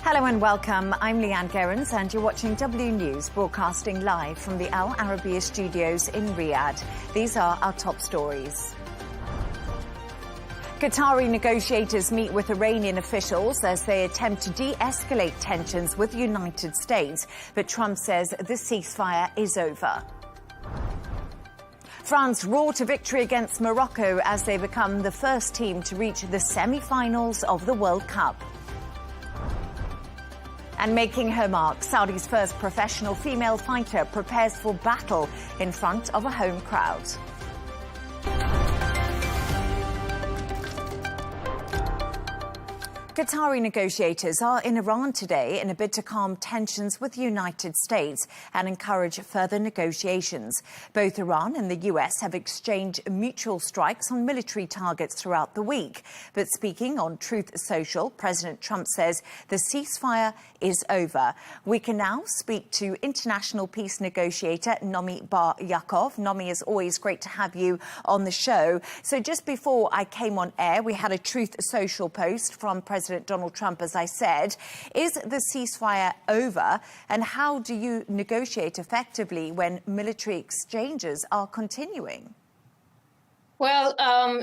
Hello and welcome. I'm Leigh Ann Gerrans and you're watching W News, broadcasting live from the Al Arabiya studios in Riyadh. These are our top stories. Qatari negotiators meet with Iranian officials as they attempt to de-escalate tensions with the United States, but Trump says the ceasefire is over. France roar to victory against Morocco as they become the first team to reach the semi-finals of the World Cup. And making her mark, Saudi's first professional female fighter prepares for battle in front of a home crowd. Qatari negotiators are in Iran today in a bid to calm tensions with the United States and encourage further negotiations. Both Iran and the US have exchanged mutual strikes on military targets throughout the week. But speaking on Truth Social, President Trump says the ceasefire is over. We can now speak to international peace negotiator Nomi Bar Yaakov. Nomi, it's always great to have you on the show. So just before I came on air, we had a Truth Social post from President Donald Trump, as I said. Is the ceasefire over? And how do you negotiate effectively when military exchanges are continuing? Well,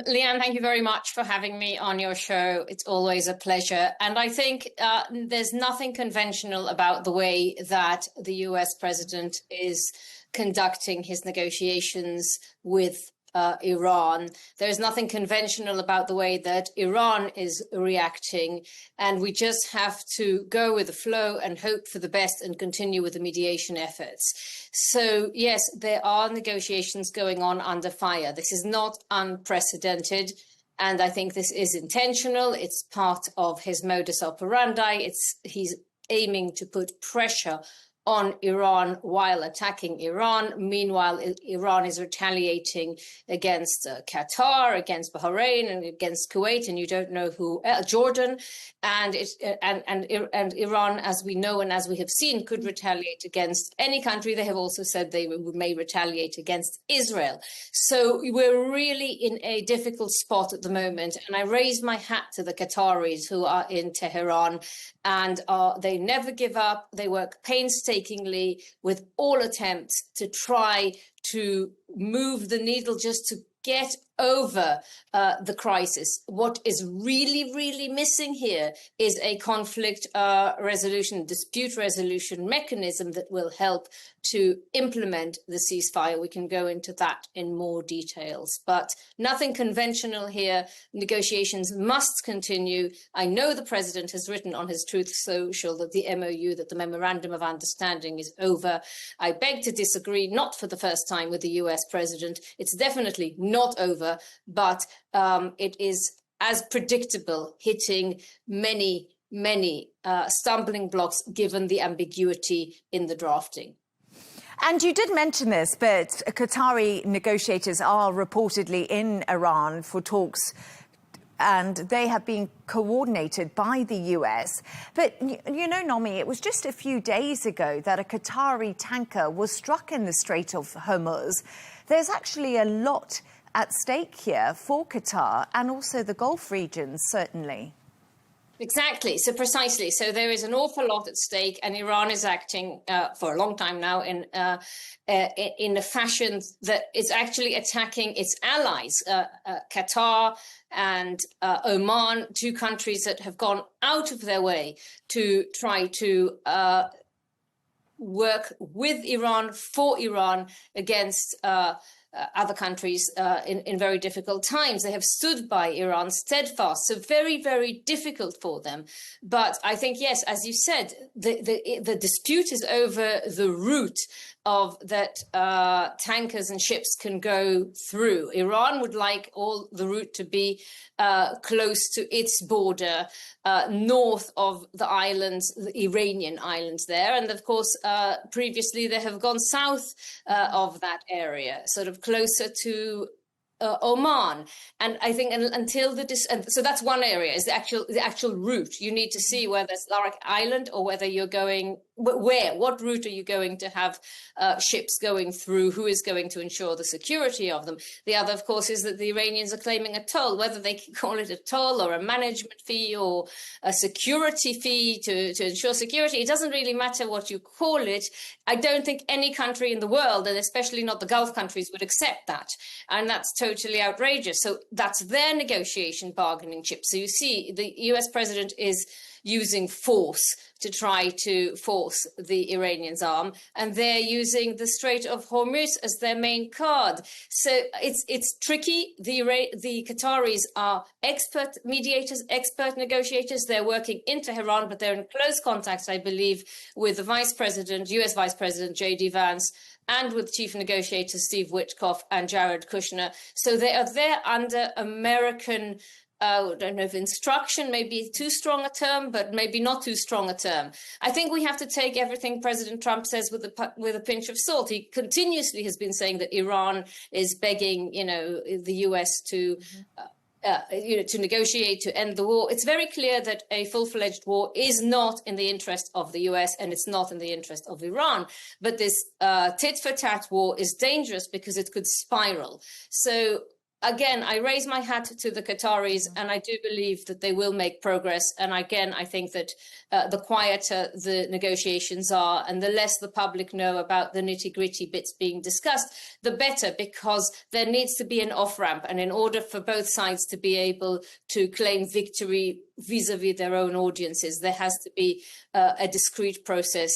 Leigh Ann, thank you very much for having me on your show. It's always a pleasure. And I think there's nothing conventional about the way that the US president is conducting his negotiations with Iran. There's nothing conventional about the way that Iran is reacting, and we just have to go with the flow and hope for the best and continue with the mediation efforts. So yes, there are negotiations going on under fire. This is not unprecedented, and I think this is intentional. It's part of his modus operandi. He's aiming to put pressure on Iran while attacking Iran. Meanwhile, Iran is retaliating against Qatar, against Bahrain, and against Kuwait, and you don't know who, Jordan, and Iran, as we know and as we have seen, could retaliate against any country. They have also said they may retaliate against Israel. So we're really in a difficult spot at the moment, and I raise my hat to the Qataris who are in Tehran, and they never give up. They work painstakingly with all attempts to try to move the needle just to get over the crisis. What is really, really missing here is a conflict resolution, dispute resolution mechanism that will help to implement the ceasefire. We can go into that in more details, but nothing conventional here. Negotiations must continue. I know the president has written on his Truth Social that the MOU, that the Memorandum of Understanding, is over. I beg to disagree, not for the first time with the US president. It's definitely not over, but it is, as predictable, hitting many stumbling blocks given the ambiguity in the drafting. And you did mention this, but Qatari negotiators are reportedly in Iran for talks, and they have been coordinated by the US. But, you know, Nomi, it was just a few days ago that a Qatari tanker was struck in the Strait of Hormuz. There's actually a lot at stake here for Qatar and also the Gulf regions, certainly. Exactly. So precisely. So there is an awful lot at stake, and Iran is acting for a long time now in a fashion that is actually attacking its allies, Qatar and Oman, two countries that have gone out of their way to try to work with Iran, for Iran, against other countries in very difficult times. They have stood by Iran steadfast, so very, very difficult for them. But I think, yes, as you said, the dispute is over the route of that tankers and ships can go through. Iran would like all the route to be close to its border, north of the islands, the Iranian islands there. And of course, previously they have gone south of that area, sort of closer to Oman. And I think until so that's one area, is the actual route. You need to see whether it's Larak Island or whether you're going where, what route are you going to have ships going through? Who is going to ensure the security of them? The other, of course, is that the Iranians are claiming a toll, whether they can call it a toll or a management fee or a security fee to ensure security. It doesn't really matter what you call it. I don't think any country in the world, and especially not the Gulf countries, would accept that. And that's totally outrageous. So that's their negotiation bargaining chip. So you see, the US president is using force to try to force the Iranians' arm, and they're using the Strait of Hormuz as their main card. So it's tricky. The Qataris are expert mediators, expert negotiators. They're working in Tehran, but they're in close contact, I believe, with the Vice President, US Vice President J.D. Vance, and with chief negotiators Steve Witkoff and Jared Kushner. So they are there under American I don't know if instruction may be too strong a term, but maybe not too strong a term. I think we have to take everything President Trump says with a pinch of salt. He continuously has been saying that Iran is begging, the US to, to negotiate, to end the war. It's very clear that a full-fledged war is not in the interest of the US and it's not in the interest of Iran. But this tit-for-tat war is dangerous because it could spiral. So again, I raise my hat to the Qataris, and I do believe that they will make progress. And again, I think that the quieter the negotiations are and the less the public know about the nitty-gritty bits being discussed, the better, because there needs to be an off-ramp. And in order for both sides to be able to claim victory vis-a-vis their own audiences, there has to be a discrete process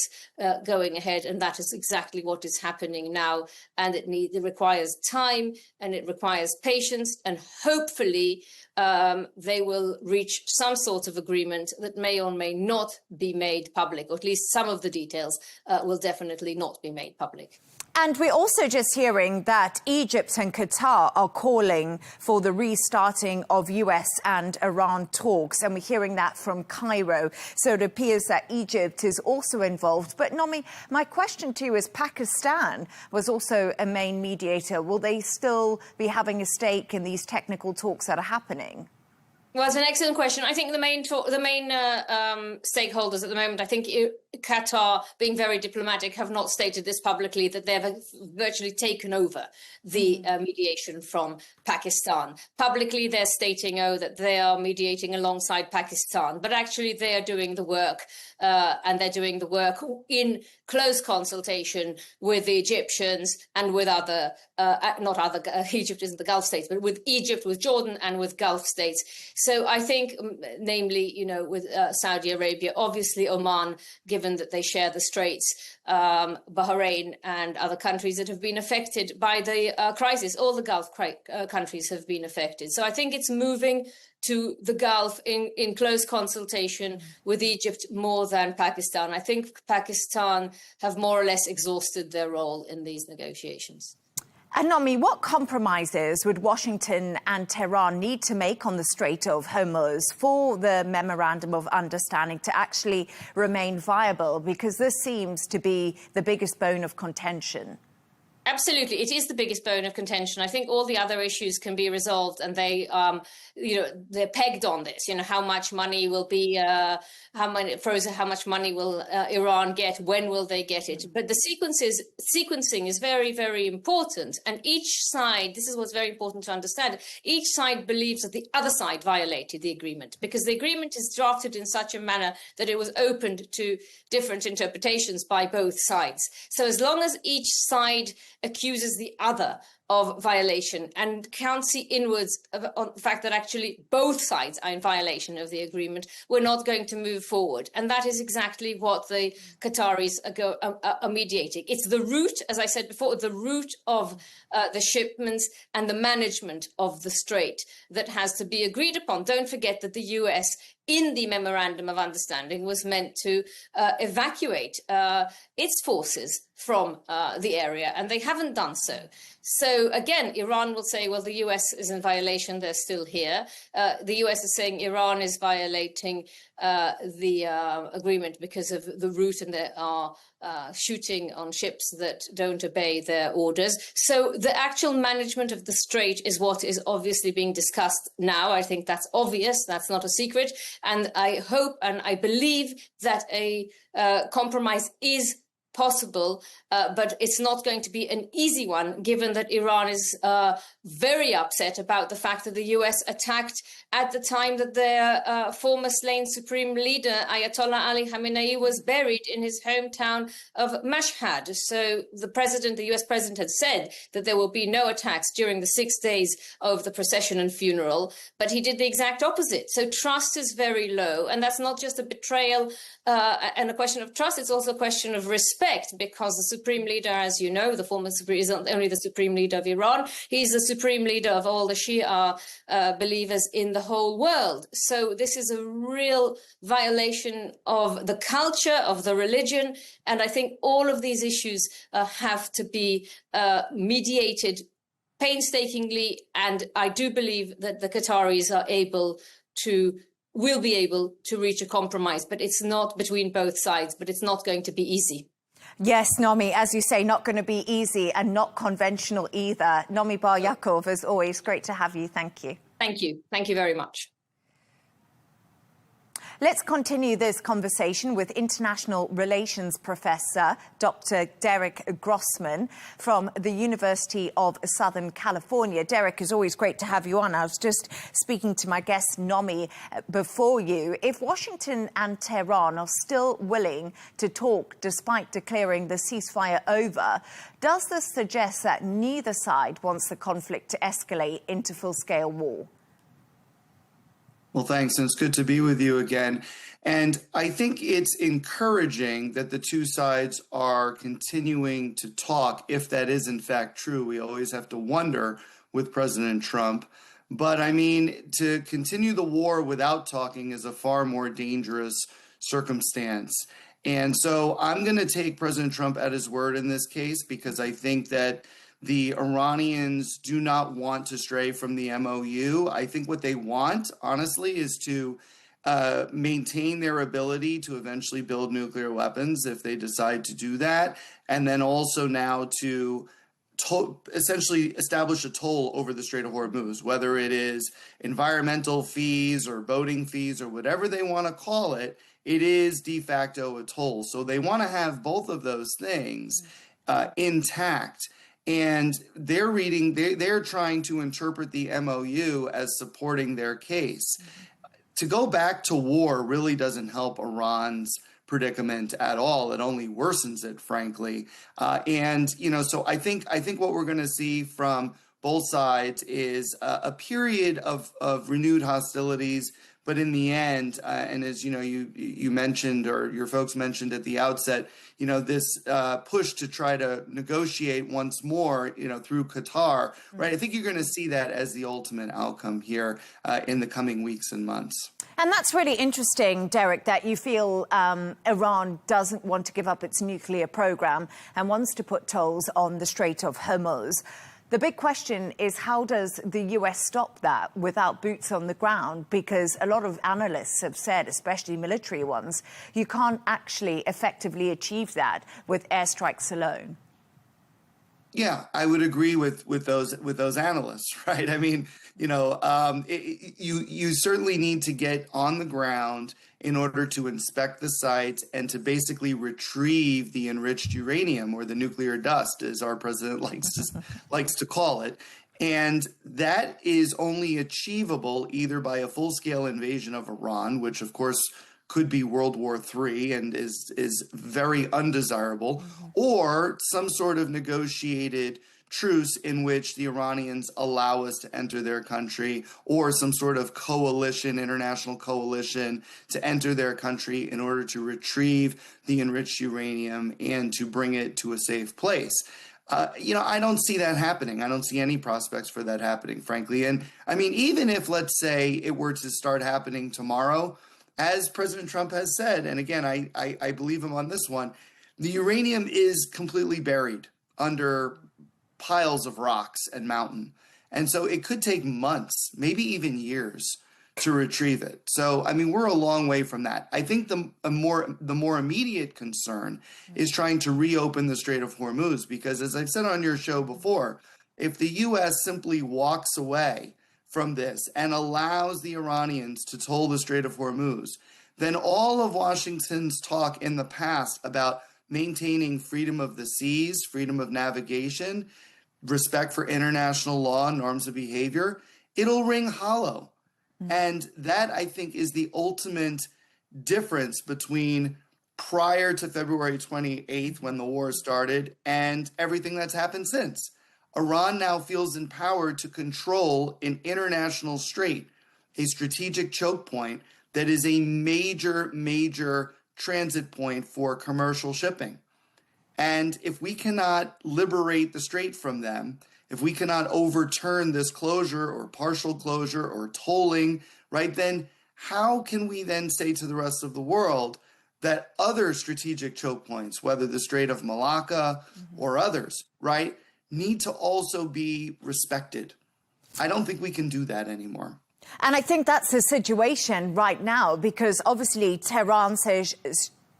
going ahead, and that is exactly what is happening now. And it requires time and it requires patience, and hopefully they will reach some sort of agreement that may or may not be made public, or at least some of the details will definitely not be made public. And we're also just hearing that Egypt and Qatar are calling for the restarting of US and Iran talks. And we're hearing that from Cairo. So it appears that Egypt is also involved. But Nomi, my question to you is, Pakistan was also a main mediator. Will they still be having a stake in these technical talks that are happening? Well, it's an excellent question. I think the main stakeholders at the moment, I think Qatar, being very diplomatic, have not stated this publicly, that they've virtually taken over the mediation from Pakistan. Publicly, they're stating, that they are mediating alongside Pakistan, but actually they are doing the work, and they're doing the work in close consultation with the Egyptians and with other, Egypt isn't the Gulf states, but with Egypt, with Jordan, and with Gulf states. So I think, namely, with Saudi Arabia, obviously Oman, given that they share the Straits, Bahrain and other countries that have been affected by the crisis. All the Gulf countries have been affected. So I think it's moving to the Gulf in close consultation with Egypt more than Pakistan. I think Pakistan have more or less exhausted their role in these negotiations. And Nomi, what compromises would Washington and Tehran need to make on the Strait of Hormuz for the Memorandum of Understanding to actually remain viable? Because this seems to be the biggest bone of contention. Absolutely. It is the biggest bone of contention. I think all the other issues can be resolved, and they, they're pegged on this. How much money will be, how much money will Iran get? When will they get it? But the sequencing is very, very important. And each side, this is what's very important to understand, each side believes that the other side violated the agreement, because the agreement is drafted in such a manner that it was opened to different interpretations by both sides. So as long as each side accuses the other of violation and can't see inwards on the fact that actually both sides are in violation of the agreement, we're not going to move forward. And that is exactly what the Qataris are mediating. It's the route, as I said before, the route of the shipments and the management of the strait that has to be agreed upon. Don't forget that the US, in the Memorandum of Understanding, was meant to evacuate its forces from the area, and they haven't done so. So again, Iran will say, well, the US is in violation, they're still here. The US is saying Iran is violating the agreement because of the route, and they are shooting on ships that don't obey their orders. So the actual management of the strait is what is obviously being discussed now. I think that's obvious. That's not a secret. And I hope and I believe that a compromise is possible, but it's not going to be an easy one, given that Iran is very upset about the fact that the US attacked at the time that their former slain supreme leader, Ayatollah Ali Khamenei, was buried in his hometown of Mashhad. So the US president had said that there will be no attacks during the 6 days of the procession and funeral, but he did the exact opposite. So trust is very low, and that's not just a betrayal and a question of trust, it's also a question of respect, because the supreme leader, as you know, the former supreme, is not only the supreme leader of Iran, he's the supreme leader of all the Shia believers in the whole world. So this is a real violation of the culture, of the religion, and I think all of these issues have to be mediated painstakingly, and I do believe that the Qataris will be able to reach a compromise, but it's not between both sides, but it's not going to be easy. Yes, Nomi, as you say, not going to be easy and not conventional either. Nomi Bar Yaakov, as always, great to have you. Thank you. Thank you. Thank you very much. Let's continue this conversation with international relations professor Dr. Derek Grossman from the University of Southern California. Derek, it's always great to have you on. I was just speaking to my guest Nomi before you. If Washington and Tehran are still willing to talk despite declaring the ceasefire over, does this suggest that neither side wants the conflict to escalate into full-scale war? Well, thanks, and it's good to be with you again. And I think it's encouraging that the two sides are continuing to talk, if that is in fact true. We always have to wonder with President Trump. But I mean, to continue the war without talking is a far more dangerous circumstance. And so I'm going to take President Trump at his word in this case, because I think that the Iranians do not want to stray from the MOU. I think what they want, honestly, is to maintain their ability to eventually build nuclear weapons if they decide to do that, and then also now to essentially establish a toll over the Strait of Hormuz, whether it is environmental fees or boating fees or whatever they want to call it. It is de facto a toll. So they want to have both of those things intact. And they're trying to interpret the MOU as supporting their case. To go back to war really doesn't help Iran's predicament at all. It only worsens it, frankly. So I think what we're going to see from both sides is a period of renewed hostilities. But in the end, and as you mentioned, or your folks mentioned at the outset, this push to try to negotiate once more, through Qatar, right? I think you're going to see that as the ultimate outcome here in the coming weeks and months. And that's really interesting, Derek, that you feel Iran doesn't want to give up its nuclear program and wants to put tolls on the Strait of Hormuz. The big question is, how does the US stop that without boots on the ground? Because a lot of analysts have said, especially military ones, you can't actually effectively achieve that with airstrikes alone. Yeah, I would agree with those analysts, right? I mean, you certainly need to get on the ground in order to inspect the site and to basically retrieve the enriched uranium, or the nuclear dust, as our president likes to call it. And that is only achievable either by a full-scale invasion of Iran, which of course could be World War III and is very undesirable, or some sort of negotiated truce in which the Iranians allow us to enter their country, or some sort of coalition, international coalition, to enter their country in order to retrieve the enriched uranium and to bring it to a safe place. I don't see that happening. I don't see any prospects for that happening, frankly. And I mean, even if, let's say, it were to start happening tomorrow, as President Trump has said, and again, I believe him on this one, the uranium is completely buried under piles of rocks and mountain. And so it could take months, maybe even years, to retrieve it. So, I mean, we're a long way from that. I think the more immediate concern is trying to reopen the Strait of Hormuz, because as I've said on your show before, if the U.S. simply walks away from this and allows the Iranians to toll the Strait of Hormuz, then all of Washington's talk in the past about maintaining freedom of the seas, freedom of navigation, respect for international law, norms of behavior, it'll ring hollow. And that, I think, is the ultimate difference between prior to February 28th, when the war started, and everything that's happened since. Iran now feels empowered to control an international strait, a strategic choke point that is a major, major transit point for commercial shipping. And if we cannot liberate the strait from them, if we cannot overturn this closure or partial closure or tolling, right, then how can we then say to the rest of the world that other strategic choke points, whether the Strait of Malacca or others, right, need to also be respected? I don't think we can do that anymore. And I think that's the situation right now, because obviously Tehran says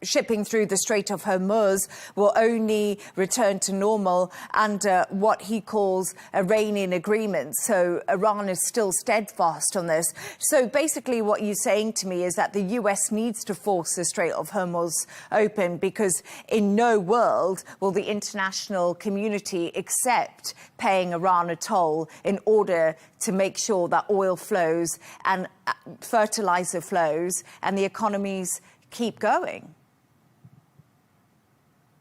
shipping through the Strait of Hormuz will only return to normal under what he calls Iranian agreements. So Iran is still steadfast on this. So basically what you're saying to me is that the US needs to force the Strait of Hormuz open, because in no world will the international community accept paying Iran a toll in order to make sure that oil flows and fertilizer flows and the economies keep going.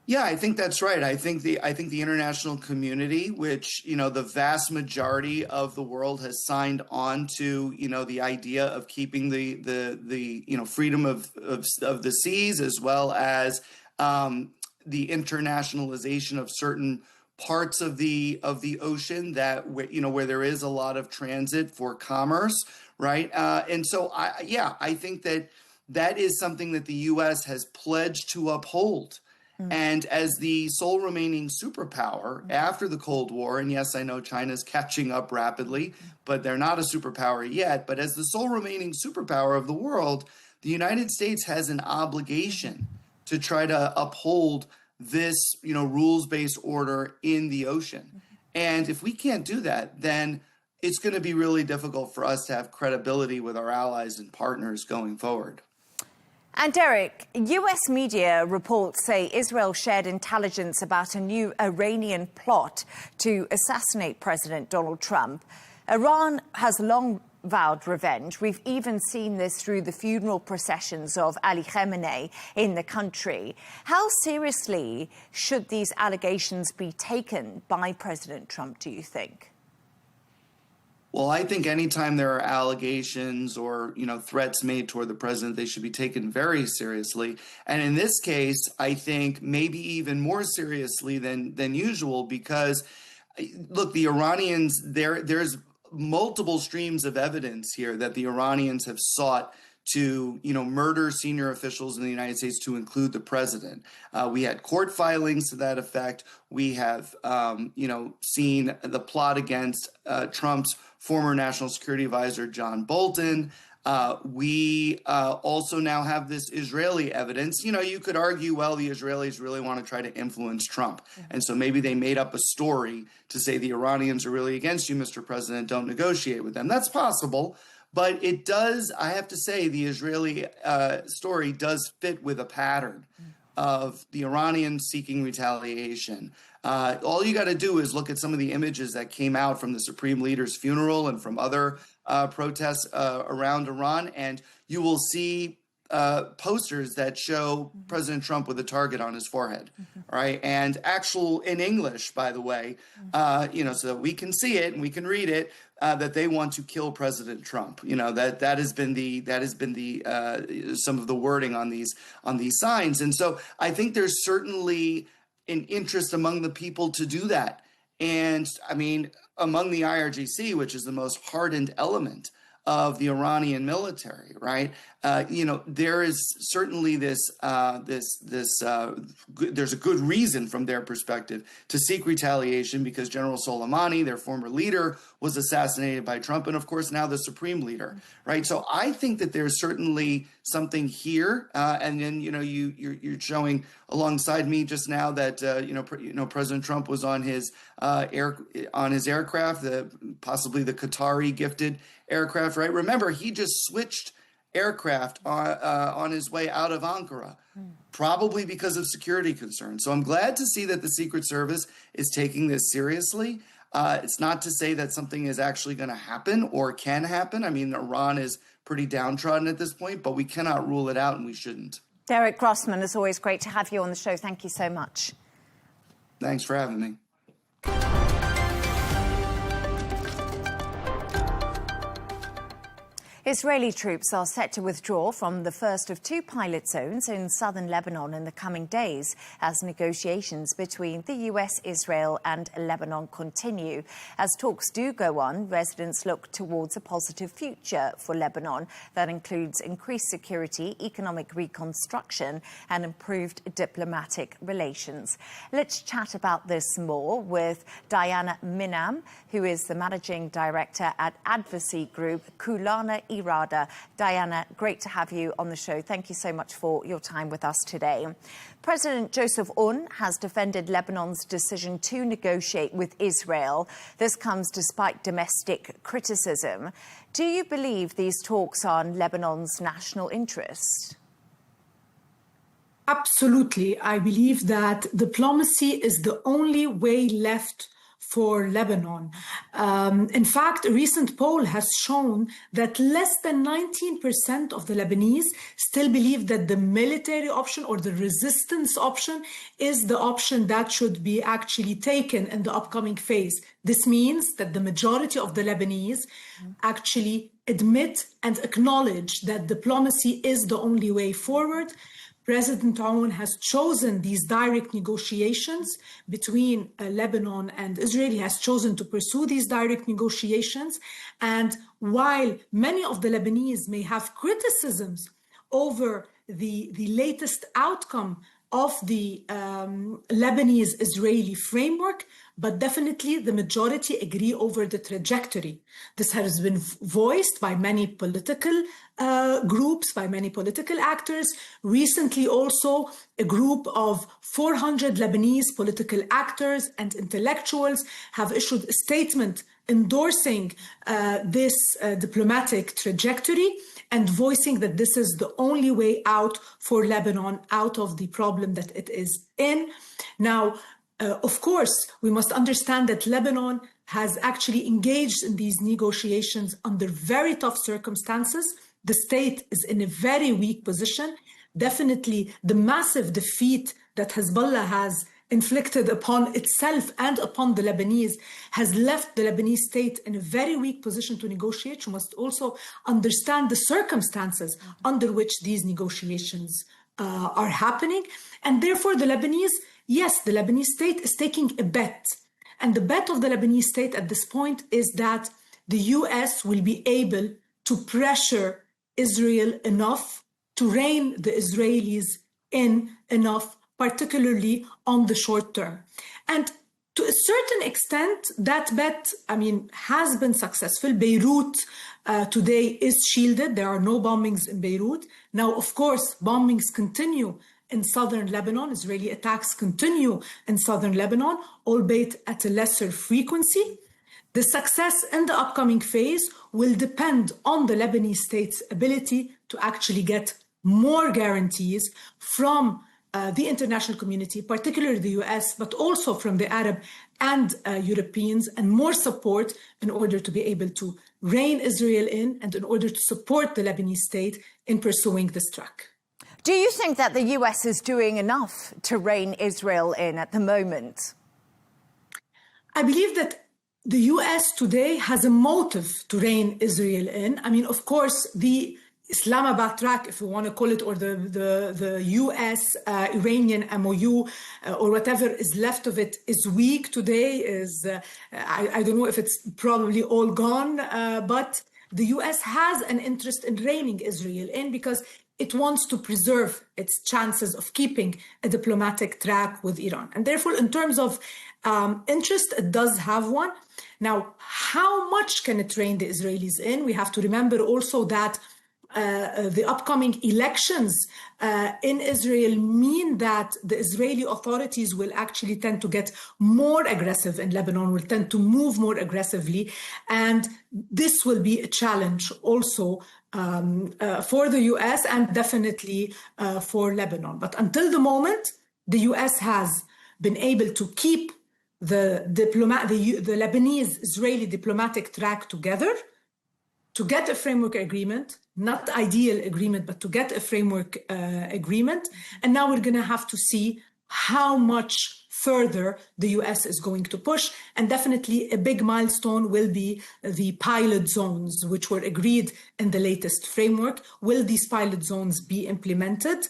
Yeah, I think that's right. I think the international community, which, you know, the vast majority of the world has signed on to, you know, the idea of keeping the you know, freedom of the seas, as well as the internationalization of certain parts of the ocean that, you know, where there is a lot of transit for commerce, right? And so I think that is something that the U.S. has pledged to uphold. And as the sole remaining superpower after the Cold War, and yes, I know China's catching up rapidly, but they're not a superpower yet. But as the sole remaining superpower of the world, the United States has an obligation to try to uphold this, you know, rules-based order in the ocean. And if we can't do that, then it's going to be really difficult for us to have credibility with our allies and partners going forward. And Derek, US media reports say Israel shared intelligence about a new Iranian plot to assassinate President Donald Trump. Iran has long vowed revenge. We've even seen this through the funeral processions of Ali Khamenei in the country. How seriously should these allegations be taken by President Trump, do you think? Well, I think anytime there are allegations or, you know, threats made toward the president, they should be taken very seriously. And in this case, I think maybe even more seriously than usual, because, look, the Iranians, there's multiple streams of evidence here that the Iranians have sought to, you know, murder senior officials in the United States, to include the president. We had court filings to that effect. We have, you know, seen the plot against Trump's former national security advisor, John Bolton. We also now have this Israeli evidence. You know, you could argue, well, the Israelis really want to try to influence Trump. And so maybe they made up a story to say the Iranians are really against you, Mr. President, don't negotiate with them. That's possible. But it does, I have to say, the Israeli story does fit with a pattern of the Iranians seeking retaliation. All you got to do is look at some of the images that came out from the Supreme Leader's funeral and from other protests around Iran, and you will see posters that show President Trump with a target on his forehead, right? And actual in English, by the way, you know, so that we can see it and we can read it, that they want to kill President Trump. You know, that has been some of the wording on these signs. And so I think there's certainly an interest among the people to do that. And I mean, among the IRGC, which is the most hardened element of the Iranian military, right? There is certainly there's a good reason from their perspective to seek retaliation because General Soleimani, their former leader, was assassinated by Trump, and of course now the supreme leader, right? So I think that there's certainly something here, and then you're showing alongside me just now that President Trump was on his aircraft, possibly the Qatari gifted aircraft, right? Remember, he just switched aircraft on his way out of Ankara, probably because of security concerns. So I'm glad to see that the Secret Service is taking this seriously. It's not to say that something is actually going to happen or can happen. I mean, Iran is pretty downtrodden at this point, but we cannot rule it out and we shouldn't. Derek Grossman, it's always great to have you on the show. Thank you so much. Thanks for having me. Israeli troops are set to withdraw from the first of two pilot zones in southern Lebanon in the coming days as negotiations between the US, Israel and Lebanon continue. As talks do go on, residents look towards a positive future for Lebanon that includes increased security, economic reconstruction and improved diplomatic relations. Let's chat about this more with Diana Minam, who is the managing director at advocacy group Kulana Irada. Diana, great to have you on the show. Thank you so much for your time with us today. President Joseph Aoun has defended Lebanon's decision to negotiate with Israel. This comes despite domestic criticism. Do you believe these talks are in Lebanon's national interest? Absolutely. I believe that diplomacy is the only way left for Lebanon. In fact, a recent poll has shown that less than 19% of the Lebanese still believe that the military option or the resistance option is the option that should be actually taken in the upcoming phase. This means that the majority of the Lebanese actually admit and acknowledge that diplomacy is the only way forward. President Aoun has chosen these direct negotiations between Lebanon and Israel. He has chosen to pursue these direct negotiations. And while many of the Lebanese may have criticisms over the latest outcome of the Lebanese-Israeli framework, but definitely the majority agree over the trajectory. This has been voiced by many political groups, by many political actors. Recently also, a group of 400 Lebanese political actors and intellectuals have issued a statement endorsing this diplomatic trajectory and voicing that this is the only way out for Lebanon out of the problem that it is in. Now, of course, we must understand that Lebanon has actually engaged in these negotiations under very tough circumstances. The state is in a very weak position. Definitely, the massive defeat that Hezbollah has inflicted upon itself and upon the Lebanese has left the Lebanese state in a very weak position to negotiate. You must also understand the circumstances under which these negotiations are happening. And therefore, the Lebanese, yes, the Lebanese state is taking a bet. And the bet of the Lebanese state at this point is that the US will be able to pressure Israel enough to rein the Israelis in enough, particularly on the short term. And to a certain extent, that bet, has been successful. Beirut today is shielded. There are no bombings in Beirut. Now, of course, bombings continue in southern Lebanon. Israeli attacks continue in southern Lebanon, albeit at a lesser frequency. The success in the upcoming phase will depend on the Lebanese state's ability to actually get more guarantees from the international community, particularly the US, but also from the Arab and Europeans, and more support in order to be able to rein Israel in and in order to support the Lebanese state in pursuing this track. Do you think that the US is doing enough to rein Israel in at the moment? I believe that the US today has a motive to rein Israel in. Of course, the Islamabad track, if you want to call it, or the US-Iranian MOU, or whatever is left of it, is weak today. I don't know if it's probably all gone, but the US has an interest in reining Israel in because it wants to preserve its chances of keeping a diplomatic track with Iran. And therefore, in terms of interest, it does have one. Now, how much can it rein the Israelis in? We have to remember also that the upcoming elections in Israel mean that the Israeli authorities will actually tend to get more aggressive in Lebanon, will tend to move more aggressively. And this will be a challenge also for the US and definitely for Lebanon. But until the moment, the US has been able to keep the Lebanese-Israeli diplomatic track together, to get a framework agreement, not ideal agreement, but to get a framework agreement. And now we're going to have to see how much further the US is going to push. And definitely a big milestone will be the pilot zones, which were agreed in the latest framework. Will these pilot zones be implemented?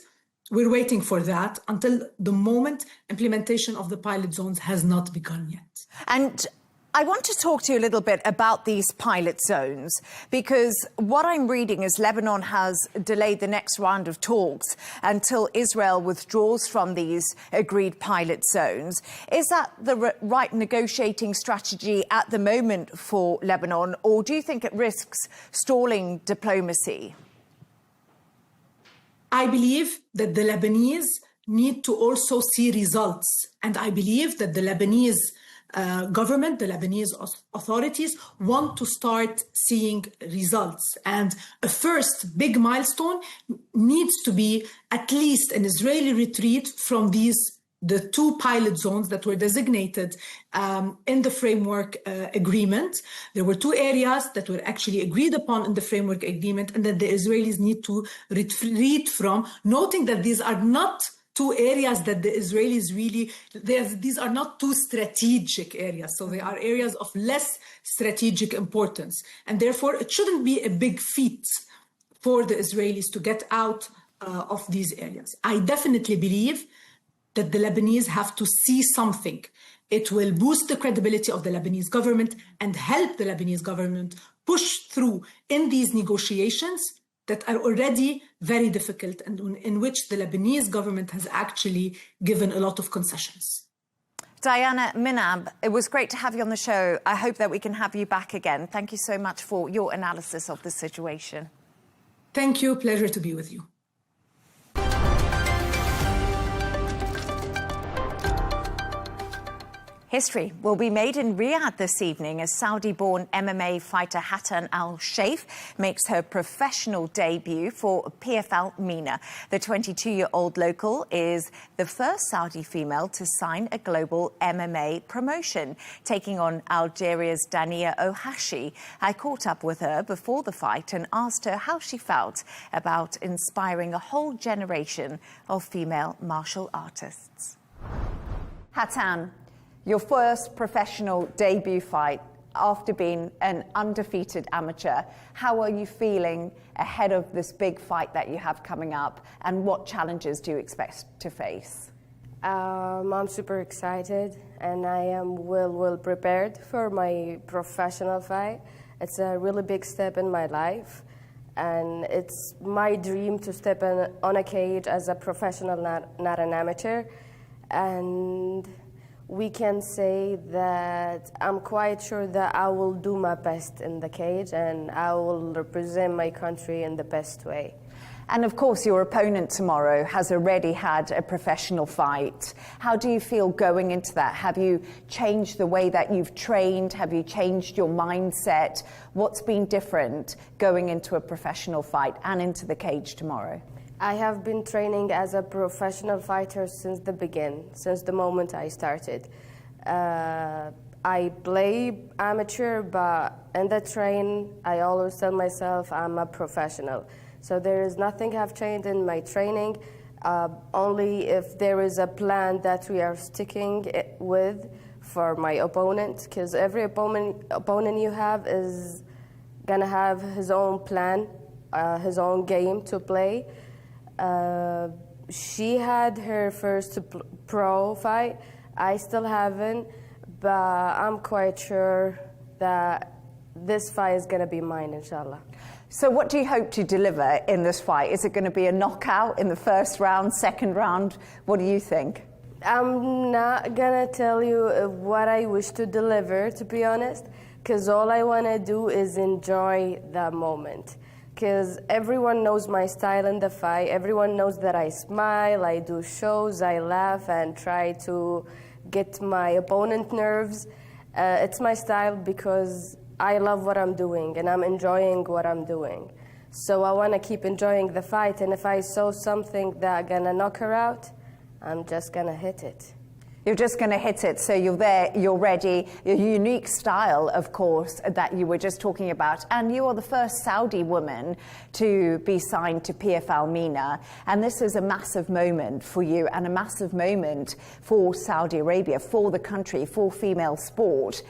We're waiting for that. Until the moment, implementation of the pilot zones has not begun yet. And I want to talk to you a little bit about these pilot zones, because what I'm reading is Lebanon has delayed the next round of talks until Israel withdraws from these agreed pilot zones. Is that the right negotiating strategy at the moment for Lebanon, or do you think it risks stalling diplomacy? I believe that the Lebanese need to also see results. And I believe that the Lebanese government, the Lebanese authorities want to start seeing results. And a first big milestone needs to be at least an Israeli retreat from the two pilot zones that were designated in the framework agreement. There were two areas that were actually agreed upon in the framework agreement and that the Israelis need to retreat from, noting that these are not two areas that the Israelis really, these are not two strategic areas. So they are areas of less strategic importance. And therefore, it shouldn't be a big feat for the Israelis to get out of these areas. I definitely believe that the Lebanese have to see something. It will boost the credibility of the Lebanese government and help the Lebanese government push through in these negotiations that are already very difficult and in which the Lebanese government has actually given a lot of concessions. Diana Minab, it was great to have you on the show. I hope that we can have you back again. Thank you so much for your analysis of the situation. Thank you. Pleasure to be with you. History will be made in Riyadh this evening as Saudi-born MMA fighter Hattan Al-Sheikh makes her professional debut for PFL MENA. The 22-year-old local is the first Saudi female to sign a global MMA promotion, taking on Algeria's Dania Ohashi. I caught up with her before the fight and asked her how she felt about inspiring a whole generation of female martial artists. Hattan, your first professional debut fight after being an undefeated amateur. How are you feeling ahead of this big fight that you have coming up, and what challenges do you expect to face? I'm super excited, and I am well prepared for my professional fight. It's a really big step in my life, and it's my dream to step on a cage as a professional, not an amateur. And we can say that I'm quite sure that I will do my best in the cage and I will represent my country in the best way. And of course, your opponent tomorrow has already had a professional fight. How do you feel going into that? Have you changed the way that you've trained? Have you changed your mindset? What's been different going into a professional fight and into the cage tomorrow? I have been training as a professional fighter since the moment I started. I play amateur, but in the train, I always tell myself I'm a professional. So there is nothing have changed in my training, only if there is a plan that we are sticking with for my opponent, because every opponent you have is gonna have his own plan, his own game to play. She had her first pro fight. I still haven't, but I'm quite sure that this fight is going to be mine, inshallah. So what do you hope to deliver in this fight? Is it going to be a knockout in the first round, second round? What do you think? I'm not going to tell you what I wish to deliver, to be honest, because all I want to do is enjoy the moment. Because everyone knows my style in the fight. Everyone knows that I smile, I do shows, I laugh, and try to get my opponent nerves. It's my style because I love what I'm doing, and I'm enjoying what I'm doing. So I want to keep enjoying the fight, and if I saw something that's going to knock her out, I'm just going to hit it. You're just going to hit it, so you're there, you're ready. Your unique style, of course, that you were just talking about. And you are the first Saudi woman to be signed to PFL MENA. And this is a massive moment for you and a massive moment for Saudi Arabia, for the country, for female sport.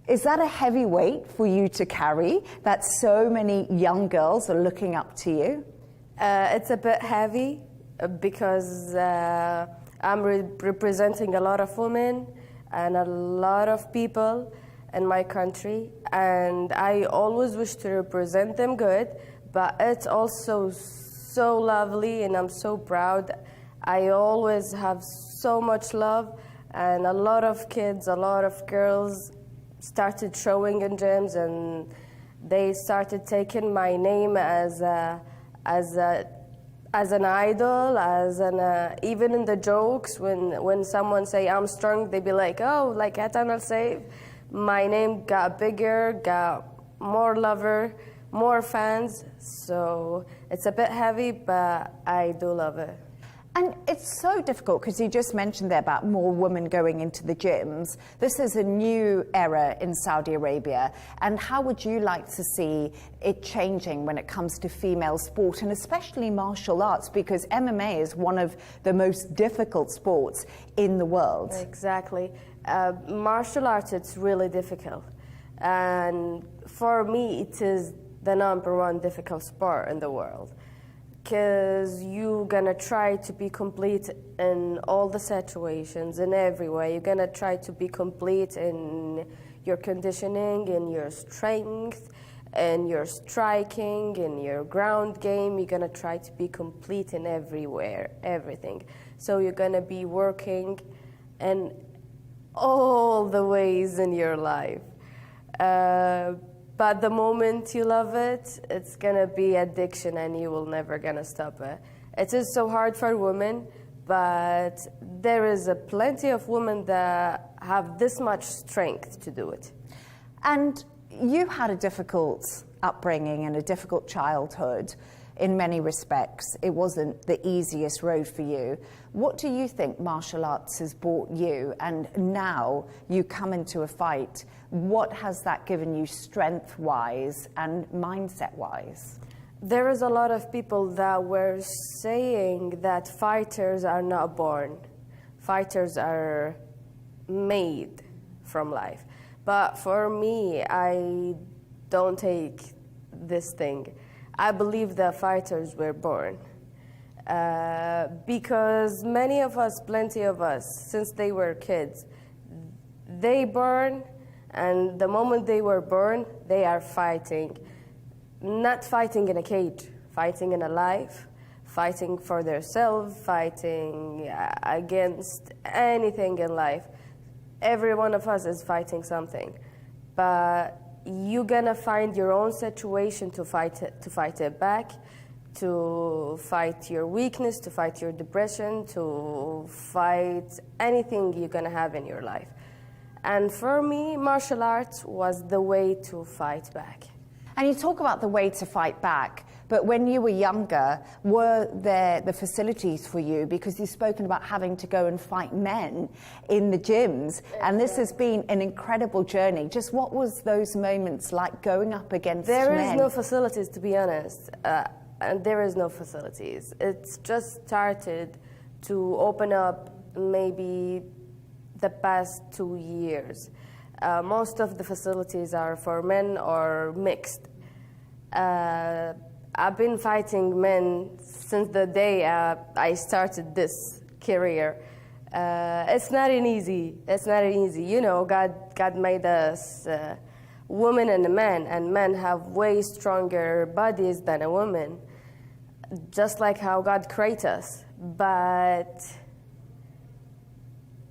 Is that a heavy weight for you to carry, that so many young girls are looking up to you? It's a bit heavy because I'm representing a lot of women and a lot of people in my country, and I always wish to represent them good, but it's also so lovely and I'm so proud. I always have so much love, and a lot of kids, a lot of girls started showing in gyms, and they started taking my name as an idol, even in the jokes, when someone say I'm strong, they be like, oh, like Hatan al-Saif. My name got bigger, got more lover, more fans. So it's a bit heavy, but I do love it. And it's so difficult because you just mentioned there about more women going into the gyms. This is a new era in Saudi Arabia. And how would you like to see it changing when it comes to female sport, and especially martial arts, because MMA is one of the most difficult sports in the world? Exactly. Martial arts, it's really difficult. And for me, it is the #1 difficult sport in the world. Because you're gonna try to be complete in all the situations, in every way. You're gonna try to be complete in your conditioning, in your strength, in your striking, in your ground game. You're gonna try to be complete in everywhere, everything. So you're gonna be working in all the ways in your life. But the moment you love it, it's gonna be addiction and you will never gonna stop it. It is so hard for women, but there is plenty of women that have this much strength to do it. And you had a difficult upbringing and a difficult childhood in many respects. It wasn't the easiest road for you. What do you think martial arts has brought you? And now you come into a fight, what has that given you strength-wise and mindset-wise? There is a lot of people that were saying that fighters are not born. Fighters are made from life. But for me, I don't take this thing. I believe that fighters were born. Because many of us, plenty of us, since they were kids, they born, and the moment they were born, they are fighting. Not fighting in a cage, fighting in a life, fighting for themselves, fighting against anything in life. Every one of us is fighting something. But you're gonna find your own situation to fight it back, to fight your weakness, to fight your depression, to fight anything you're gonna have in your life. And for me, martial arts was the way to fight back. And you talk about the way to fight back, but when you were younger, were there the facilities for you? Because you've spoken about having to go and fight men in the gyms, and this has been an incredible journey. Just what was those moments like going up against men? There is no facilities, to be honest, and there is no facilities. It's just started to open up maybe the past 2 years. Most of the facilities are for men or mixed. I've been fighting men since the day I started this career. It's not an easy. It's not an easy. You know, God made us woman and a man, and men have way stronger bodies than a woman, just like how God created us. But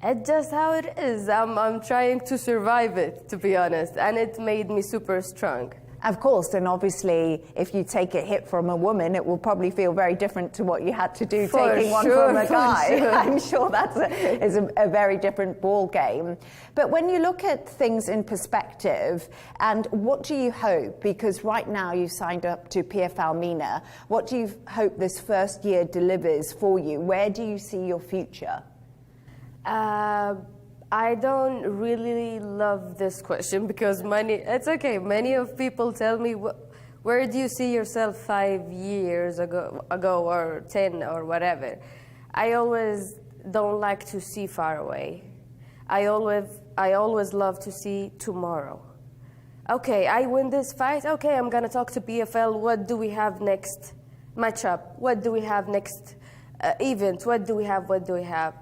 it's just how it is. I'm trying to survive it, to be honest, and it made me super strong. Of course, and obviously, if you take a hit from a woman, it will probably feel very different to what you had to do taking one from a guy. Sure. I'm sure that's a very different ball game. But when you look at things in perspective, and what do you hope? Because right now you signed up to PFL MENA. What do you hope this first year delivers for you? Where do you see your future? I don't really love this question because it's okay. Many of people tell me, where do you see yourself 5 years ago or 10 or whatever? I always don't like to see far away. I always love to see tomorrow. Okay, I win this fight. Okay, I'm gonna talk to PFL. What do we have next matchup? What do we have next event? What do we have? What do we have?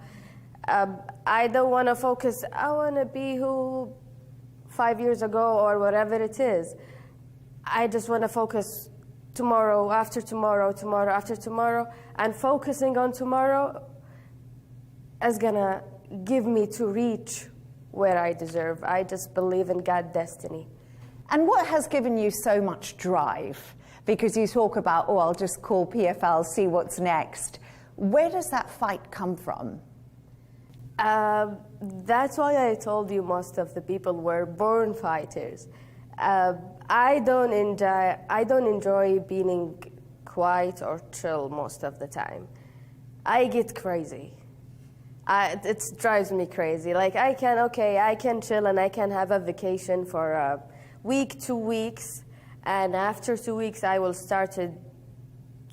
I don't want to focus, I want to be who 5 years ago or whatever it is. I just want to focus tomorrow, after tomorrow, tomorrow, after tomorrow, and focusing on tomorrow is going to give me to reach where I deserve. I just believe in God's destiny. And what has given you so much drive? Because you talk about, oh, I'll just call PFL, see what's next. Where does that fight come from? That's why I told you most of the people were born fighters. I don't enjoy being quiet or chill most of the time. I get crazy. It drives me crazy. Like I can chill and I can have a vacation for a week, 2 weeks, and after 2 weeks I will start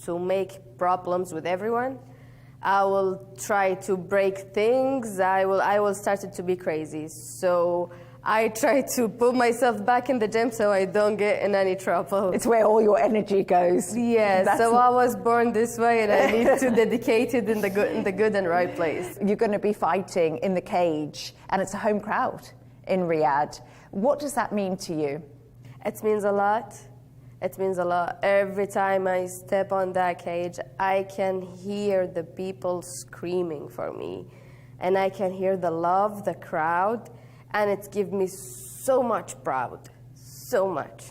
to make problems with everyone. I will try to break things. I will start it to be crazy. So I try to put myself back in the gym so I don't get in any trouble. It's where all your energy goes. Yes, so I was born this way and I need to dedicate it in the good and right place. You're going to be fighting in the cage and it's a home crowd in Riyadh. What does that mean to you? It means a lot. It means a lot. Every time I step on that cage, I can hear the people screaming for me. And I can hear the love, the crowd, and it gives me so much proud, so much.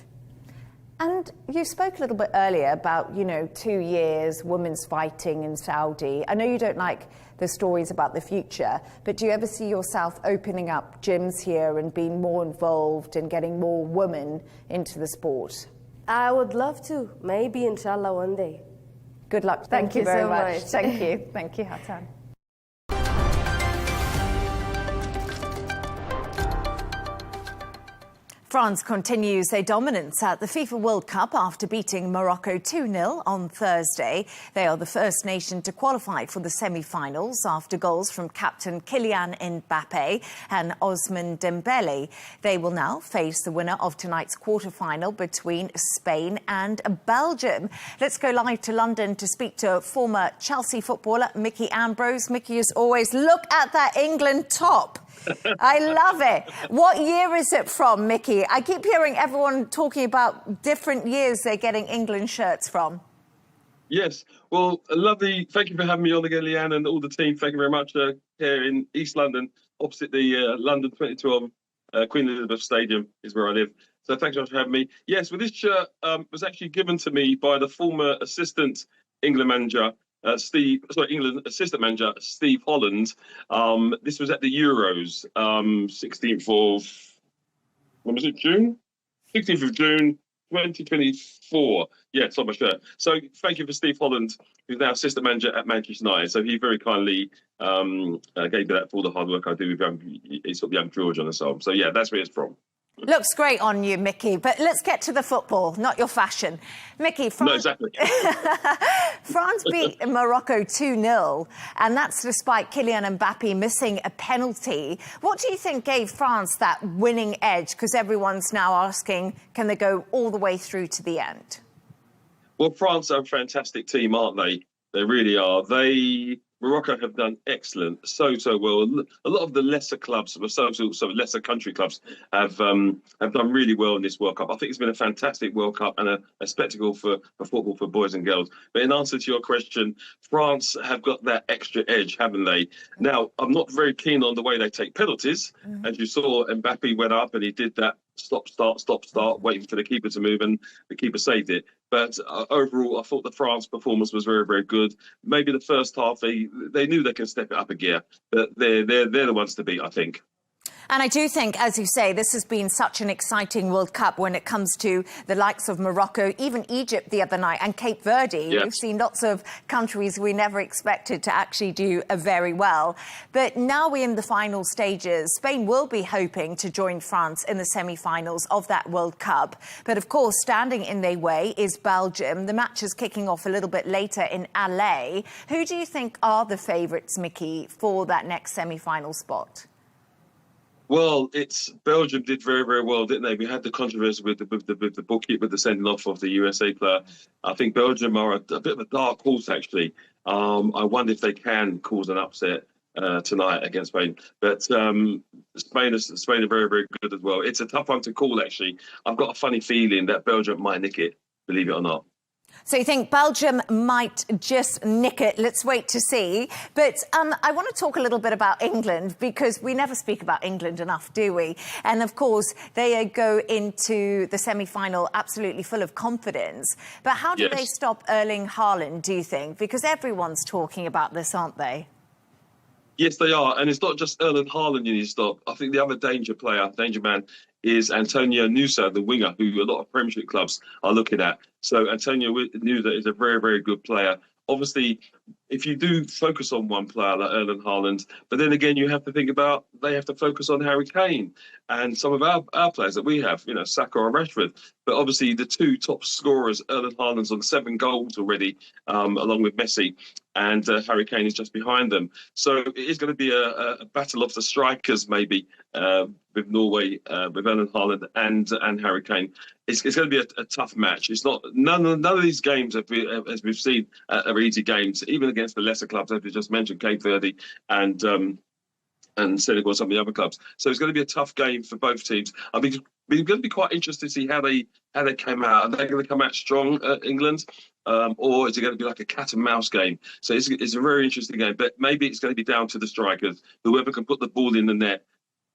And you spoke a little bit earlier about, 2 years, women's fighting in Saudi. I know you don't like the stories about the future, but do you ever see yourself opening up gyms here and being more involved and getting more women into the sport? I would love to. Maybe, inshallah, one day. Good luck. Thank you very much. Thank you. Thank you, Hatan. France continues their dominance at the FIFA World Cup after beating Morocco 2-0 on Thursday. They are the first nation to qualify for the semi-finals after goals from captain Kylian Mbappe and Ousmane Dembele. They will now face the winner of tonight's quarter-final between Spain and Belgium. Let's go live to London to speak to former Chelsea footballer Mickey Ambrose. Mickey, as always, look at that England top. I love it. What year is it from, Mickey? I keep hearing everyone talking about different years they're getting England shirts from. Yes. Well, lovely. Thank you for having me on again, Leigh Ann, and all the team. Thank you very much here in East London, opposite the London 2012 Queen Elizabeth Stadium is where I live. So thanks so much for having me. Yes, well, this shirt was actually given to me by the former assistant England manager, England assistant manager Steve Holland. This was at the Euros, 16th of when was it? June, 16th of June, 2024. Yeah, it's on my shirt. So thank you for Steve Holland, who's now assistant manager at Manchester United. So he very kindly gave me that for all the hard work I do with young George on the song. So yeah, that's where it's from. Looks great on you, Mickey, but let's get to the football, not your fashion. Mickey, No, exactly. France beat Morocco 2-0, and that's despite Kylian Mbappe missing a penalty. What do you think gave France that winning edge? Because everyone's now asking, can they go all the way through to the end? Well, France are a fantastic team, aren't they? They really are. They Morocco have done excellent, so well. A lot of the lesser clubs, so lesser country clubs, have done really well in this World Cup. I think it's been a fantastic World Cup and a spectacle for football for boys and girls. But in answer to your question, France have got that extra edge, haven't they? Now, I'm not very keen on the way they take penalties. As you saw, Mbappe went up and he did that stop, start, waiting for the keeper to move, and the keeper saved it. But overall, I thought the France performance was very, very good. Maybe the first half, they knew they could step it up a gear, but they're the ones to beat, I think. And I do think, as you say, this has been such an exciting World Cup when it comes to the likes of Morocco, even Egypt the other night, and Cape Verde. Yes. We've seen lots of countries we never expected to actually do very well. But now we're in the final stages. Spain will be hoping to join France in the semi-finals of that World Cup. But of course, standing in their way is Belgium. The match is kicking off a little bit later in LA. Who do you think are the favourites, Mickey, for that next semi-final spot? Well, Belgium did very, very well, didn't they? We had the controversy with the bookie, with the sending off of the USA player. I think Belgium are a bit of a dark horse, actually. I wonder if they can cause an upset tonight against Spain. But Spain are very, very good as well. It's a tough one to call, actually. I've got a funny feeling that Belgium might nick it, believe it or not. So you think Belgium might just nick it? Let's wait to see. But I want to talk a little bit about England, because we never speak about England enough, do we? And of course, they go into the semi-final absolutely full of confidence. But how do they stop Erling Haaland, do you think? Because everyone's talking about this, aren't they? Yes, they are. And it's not just Erling Haaland you need to stop. I think the other danger man, is Antonio Nusa, the winger, who a lot of Premiership clubs are looking at. So Antonio Nusa is a very, very good player. Obviously, if you do focus on one player like Erling Haaland, but then again, you have to think about they have to focus on Harry Kane and some of our players that we have, Saka or Rashford. But obviously, the two top scorers, Erling Haaland's on 7 goals already, along with Messi, and Harry Kane is just behind them. So it is going to be a battle of the strikers, maybe, with Norway, with Erling Haaland and Harry Kane. It's going to be a tough match. It's not none of these games, as we've seen, are easy games, even against the lesser clubs, as we just mentioned, Cape Verde and Senegal, some of the other clubs. So it's going to be a tough game for both teams. I mean, we're going to be quite interested to see how they came out. Are they going to come out strong, England, or is it going to be like a cat and mouse game? So it's a very interesting game. But maybe it's going to be down to the strikers. Whoever can put the ball in the net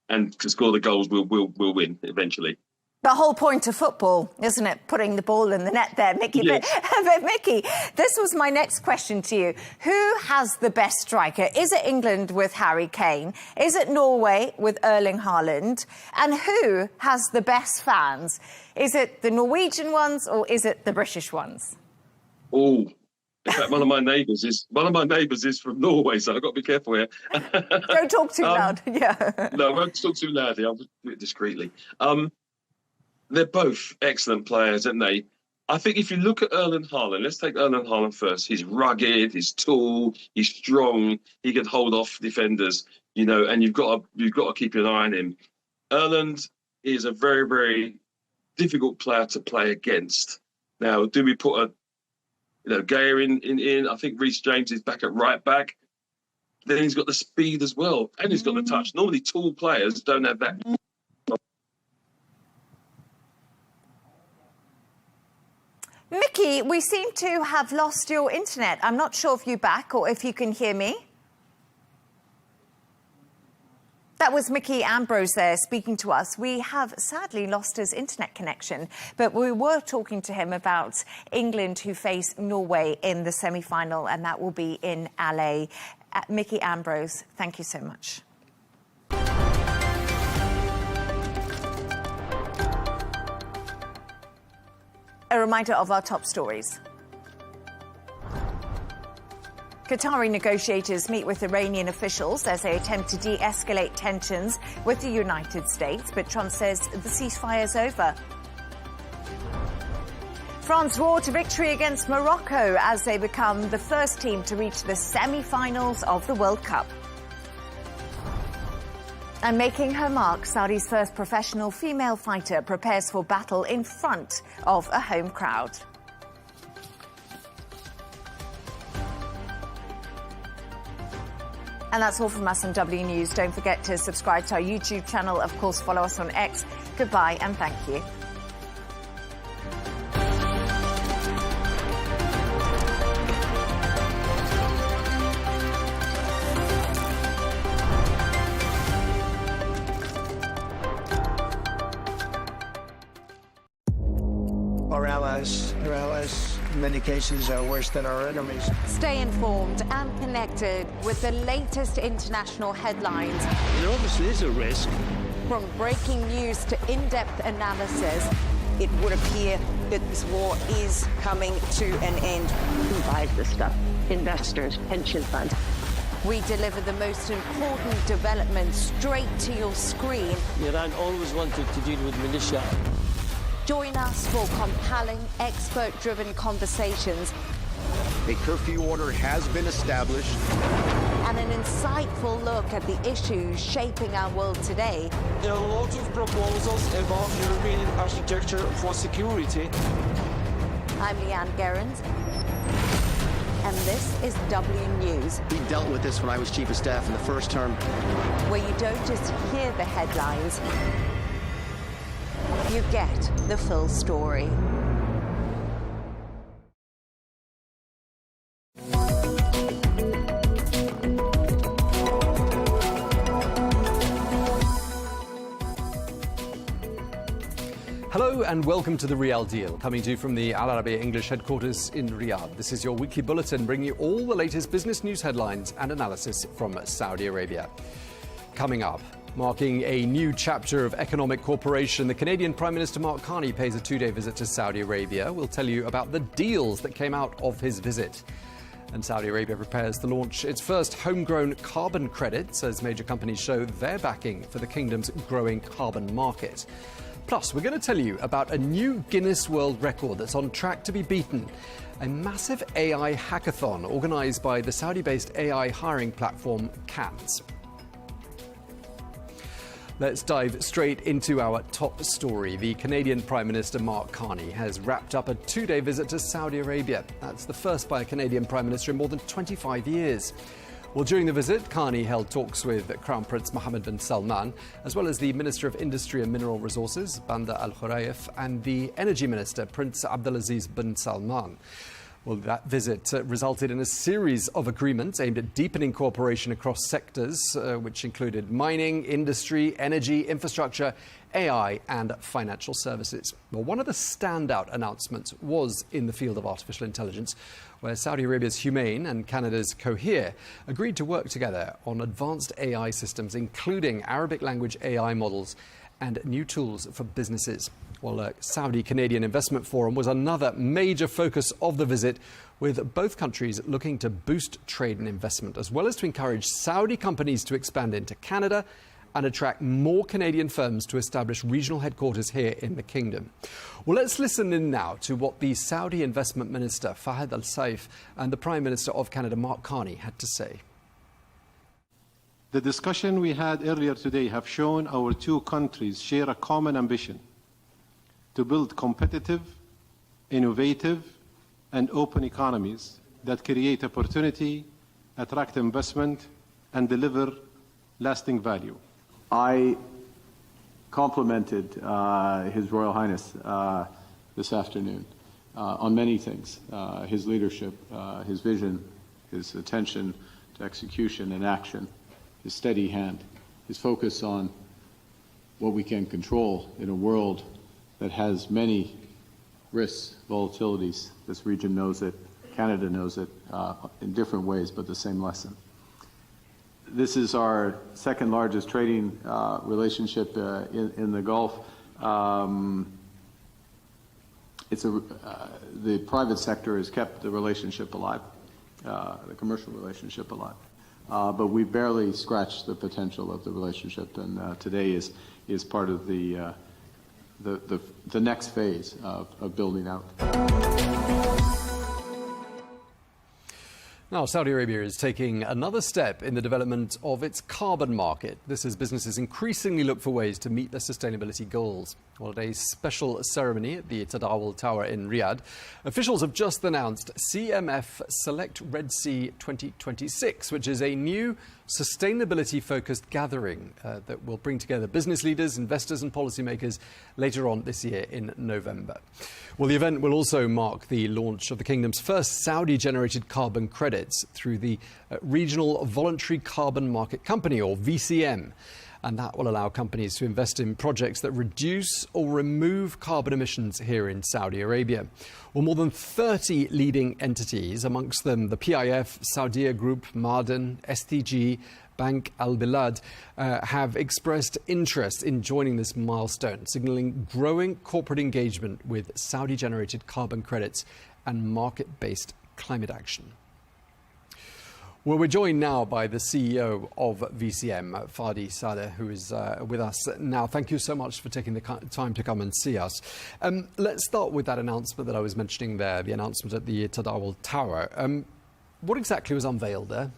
and can score the goals will win eventually. The whole point of football, isn't it? Putting the ball in the net there, Mickey. Yes. But Mickey, this was my next question to you. Who has the best striker? Is it England with Harry Kane? Is it Norway with Erling Haaland? And who has the best fans? Is it the Norwegian ones or is it the British ones? Oh, in fact, one of my neighbours is from Norway, so I've got to be careful here. Don't talk too loud. Yeah. No, I won't talk too loudly. I'll do it discreetly. They're both excellent players, aren't they? I think if you look at Erling Haaland, let's take Erling Haaland first. He's rugged, he's tall, he's strong, he can hold off defenders, and you've got to keep an eye on him. Erling is a very, very difficult player to play against. Now, do we put Gaya in? I think Reece James is back at right back. Then he's got the speed as well, and he's got the touch. Normally, tall players don't have that. Mickey, we seem to have lost your internet. I'm not sure if you're back or if you can hear me. That was Mickey Ambrose there speaking to us. We have sadly lost his internet connection, but we were talking to him about England, who face Norway in the semi-final, and that will be in LA. Mickey Ambrose, thank you so much. A reminder of our top stories. Qatari negotiators meet with Iranian officials as they attempt to de-escalate tensions with the United States, but Trump says the ceasefire is over. France roar to victory against Morocco as they become the first team to reach the semi-finals of the World Cup. And making her mark, Saudi's first professional female fighter prepares for battle in front of a home crowd. And that's all from us on W News. Don't forget to subscribe to our YouTube channel. Of course, follow us on X. Goodbye and thank you. Our allies, in many cases, are worse than our enemies. Stay informed and connected with the latest international headlines. There obviously is a risk. From breaking news to in-depth analysis, it would appear that this war is coming to an end. Who buys this stuff? Investors, pension funds. we deliver the most important developments straight to your screen. Iran always wanted to deal with militia. Join us for compelling, expert-driven conversations. A curfew order has been established. And an insightful look at the issues shaping our world today. There are a lot of proposals about European architecture for security. I'm Leigh Ann Gerrans, and this is W News. We dealt with this when I was Chief of Staff in the first term. Where you don't just hear the headlines, you get the full story. Hello and welcome to The Real Deal, coming to you from the Arabiya English headquarters in Riyadh. This is your weekly bulletin, bringing you all the latest business news headlines and analysis from Saudi Arabia. Coming up, marking a new chapter of economic cooperation, the Canadian Prime Minister Mark Carney pays a two-day visit to Saudi Arabia. We'll tell you about the deals that came out of his visit. And Saudi Arabia prepares to launch its first homegrown carbon credits as major companies show their backing for the kingdom's growing carbon market. Plus, we're going to tell you about a new Guinness World Record that's on track to be beaten. A massive AI hackathon organised by the Saudi-based AI hiring platform CANS. Let's dive straight into our top story. The Canadian Prime Minister Mark Carney has wrapped up a two-day visit to Saudi Arabia. That's the first by a Canadian Prime Minister in more than 25 years. Well, during the visit, Carney held talks with Crown Prince Mohammed bin Salman, as well as the Minister of Industry and Mineral Resources, Banda Al Khuraif, and the Energy Minister, Prince Abdulaziz bin Salman. Well, that visit resulted in a series of agreements aimed at deepening cooperation across sectors, which included mining, industry, energy, infrastructure, AI and financial services. Well, one of the standout announcements was in the field of artificial intelligence, where Saudi Arabia's Humane and Canada's Cohere agreed to work together on advanced AI systems, including Arabic language AI models and new tools for businesses. Well, the Saudi-Canadian Investment Forum was another major focus of the visit, with both countries looking to boost trade and investment, as well as to encourage Saudi companies to expand into Canada and attract more Canadian firms to establish regional headquarters here in the kingdom. Well, let's listen in now to what the Saudi Investment Minister, Fahad Al-Saif, and the Prime Minister of Canada, Mark Carney, had to say. The discussion we had earlier today have shown our two countries share a common ambition to build competitive, innovative, and open economies that create opportunity, attract investment, and deliver lasting value. I complimented His Royal Highness this afternoon on many things, his leadership, his vision, his attention to execution and action, his steady hand, his focus on what we can control in a world that has many risks, volatilities. This region knows it, Canada knows it in different ways, but the same lesson. This is our second largest trading relationship in the Gulf. The private sector has kept the relationship alive, the commercial relationship alive. But we barely scratched the potential of the relationship, and today is part of the next phase of building out. Now, Saudi Arabia is taking another step in the development of its carbon market. This as businesses increasingly look for ways to meet their sustainability goals. Well, at a special ceremony at the Tadawul Tower in Riyadh, officials have just announced CMF Select Red Sea 2026, which is a new sustainability-focused gathering that will bring together business leaders, investors and policymakers later on this year in November. Well, the event will also mark the launch of the kingdom's first Saudi-generated carbon credits through the Regional Voluntary Carbon Market Company, or VCM. And that will allow companies to invest in projects that reduce or remove carbon emissions here in Saudi Arabia. Well, more than 30 leading entities, amongst them the PIF, Saudia Group, Ma'aden, STG, Bank Al Bilad, have expressed interest in joining this milestone, signalling growing corporate engagement with Saudi-generated carbon credits and market-based climate action. Well, we're joined now by the CEO of VCM, Fadi Sadeh, who is with us now. Thank you so much for taking the time to come and see us. Let's start with that announcement that I was mentioning there, the announcement at the Tadawul Tower. What exactly was unveiled there?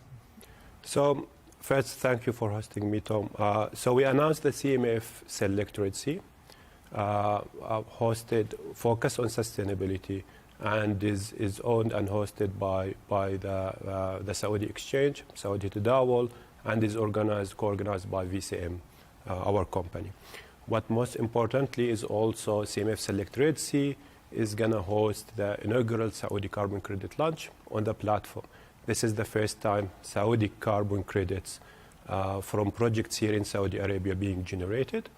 So, first, thank you for hosting me, Tom. So we announced the CMF Select Red Sea, hosted, focused on sustainability, and is owned and hosted by the Saudi Exchange, Saudi Tadawul, and is co-organized by VCM, our company. What most importantly is also CMF Select Red Sea is going to host the inaugural Saudi carbon credit launch on the platform. This is the first time Saudi carbon credits from projects here in Saudi Arabia being generated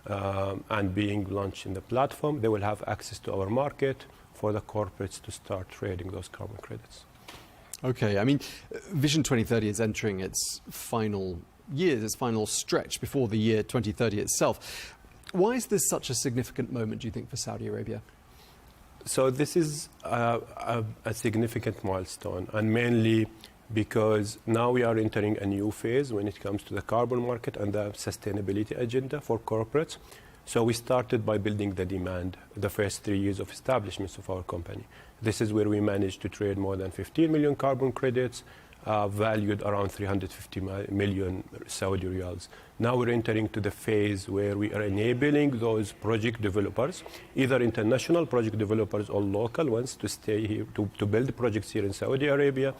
and being launched in the platform. They will have access to our market for the corporates to start trading those carbon credits. Okay, I mean, Vision 2030 is entering its final years, its final stretch before the year 2030 itself. Why is this such a significant moment, do you think, for Saudi Arabia? So this is a significant milestone, and mainly because now we are entering a new phase when it comes to the carbon market and the sustainability agenda for corporates. So we started by building the demand the first 3 years of establishment of our company. This is where we managed to trade more than 15 million carbon credits, valued around 350 million Saudi riyals. Now we're entering to the phase where we are enabling those project developers, either international project developers or local ones, to stay here, to build projects here in Saudi Arabia.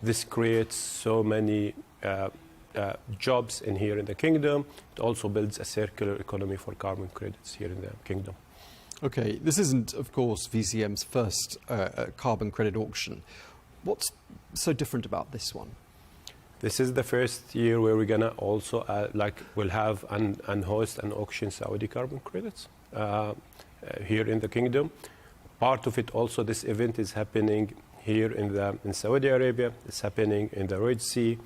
This creates so many jobs here in the kingdom. It also builds a circular economy for carbon credits here in the kingdom. Okay, this isn't, of course, VCM's first carbon credit auction. What's so different about this one? This is the first year where we're gonna also we'll have and host and auction Saudi carbon credits here in the kingdom. Part of it also, this event is happening here in Saudi Arabia. It's happening in the Red Sea.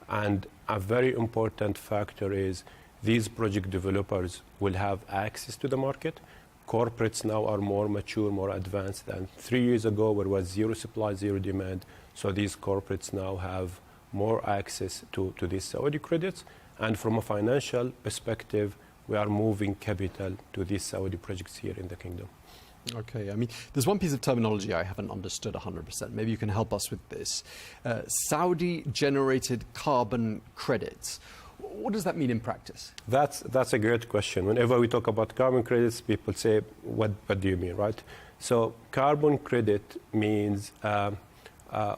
And a very important factor is these project developers will have access to the market. Corporates now are more mature, more advanced than 3 years ago, where it was zero supply, zero demand. So these corporates now have more access to these Saudi credits. And from a financial perspective, we are moving capital to these Saudi projects here in the kingdom. Okay, I mean, there's one piece of terminology I haven't understood 100%. Maybe you can help us with this. Saudi-generated carbon credits. What does that mean in practice? That's a great question. Whenever we talk about carbon credits, people say, what do you mean, right? So carbon credit means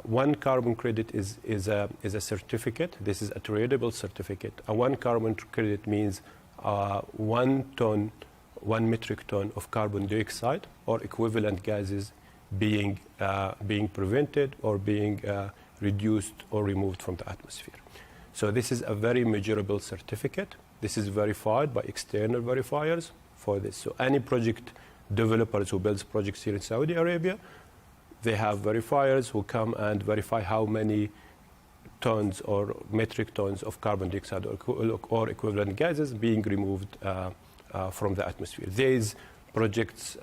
one carbon credit is a certificate. This is a tradable certificate. One carbon credit means 1 metric ton of carbon dioxide or equivalent gases being prevented or being reduced or removed from the atmosphere. So this is a very measurable certificate. This is verified by external verifiers for this. So any project developers who build projects here in Saudi Arabia, they have verifiers who come and verify how many tons or metric tons of carbon dioxide or equivalent gases being removed from the atmosphere. These projects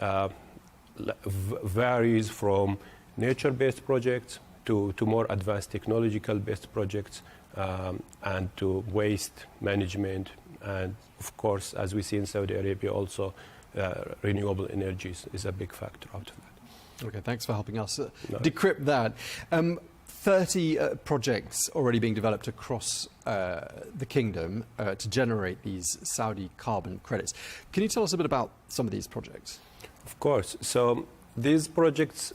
varies from nature-based projects to more advanced technological-based projects and to waste management. And of course, as we see in Saudi Arabia also, renewable energies is a big factor out of that. Okay, thanks for helping us decrypt that. 30 projects already being developed across the kingdom to generate these Saudi carbon credits. Can you tell us a bit about some of these projects? Of course. So these projects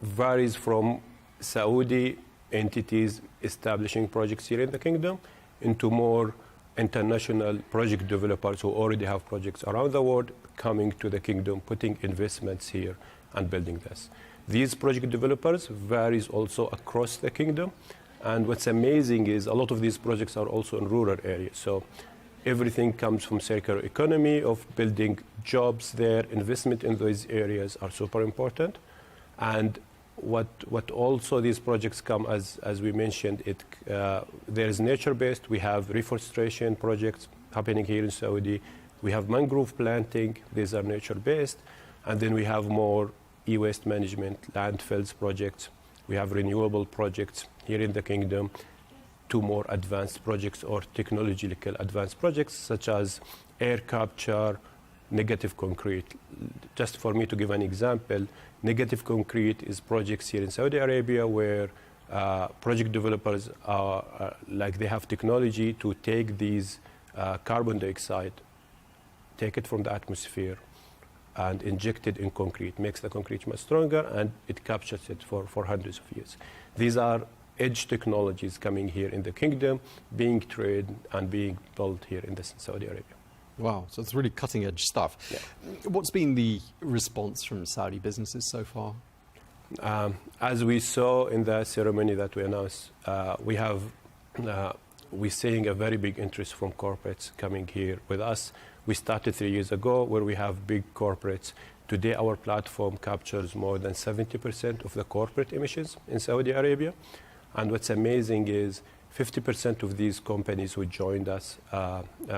varies from Saudi entities establishing projects here in the kingdom into more international project developers who already have projects around the world coming to the kingdom, putting investments here and building this. These project developers varies also across the kingdom. And what's amazing is a lot of these projects are also in rural areas. So everything comes from circular economy of building jobs there. Investment in those areas are super important. And what also these projects come, as we mentioned, there is nature-based. We have reforestation projects happening here in Saudi. We have mangrove planting. These are nature-based. And then we have more e-waste management, landfills projects. We have renewable projects here in the kingdom, to more advanced projects or technologically advanced projects such as air capture, negative concrete. Just for me to give an example, negative concrete is projects here in Saudi Arabia where project developers are they have technology to take these carbon dioxide, take it from the atmosphere, and inject it in concrete, makes the concrete much stronger, and it captures it for hundreds of years. These are edge technologies coming here in the kingdom, being traded and being built here in Saudi Arabia. Wow, so it's really cutting edge stuff. Yeah. What's been the response from Saudi businesses so far? As we saw in the ceremony that we announced, we're seeing a very big interest from corporates coming here with us. We started 3 years ago where we have big corporates. Today our platform captures more than 70% of the corporate emissions in Saudi Arabia. And what's amazing is 50% of these companies who joined us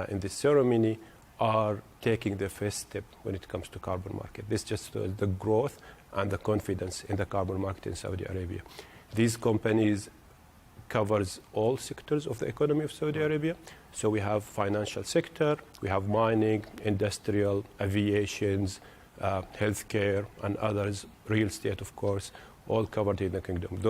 in this ceremony are taking the first step when it comes to carbon market. This just shows the growth and the confidence in the carbon market in Saudi Arabia. These companies covers all sectors of the economy of Saudi Arabia. So we have financial sector, we have mining, industrial, aviations, healthcare, and others, real estate, of course, all covered in the kingdom.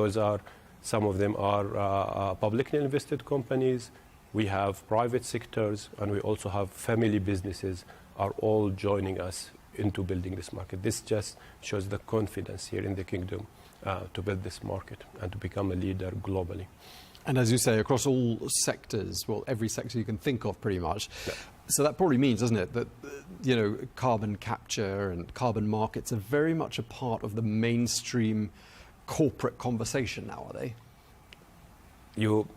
Some of them are publicly invested companies. We have private sectors, and we also have family businesses are all joining us into building this market. This just shows the confidence here in the kingdom to build this market and to become a leader globally. And as you say, across all sectors, well, every sector you can think of pretty much. Yeah. So that probably means, doesn't it, that, carbon capture and carbon markets are very much a part of the mainstream corporate conversation now, are they? You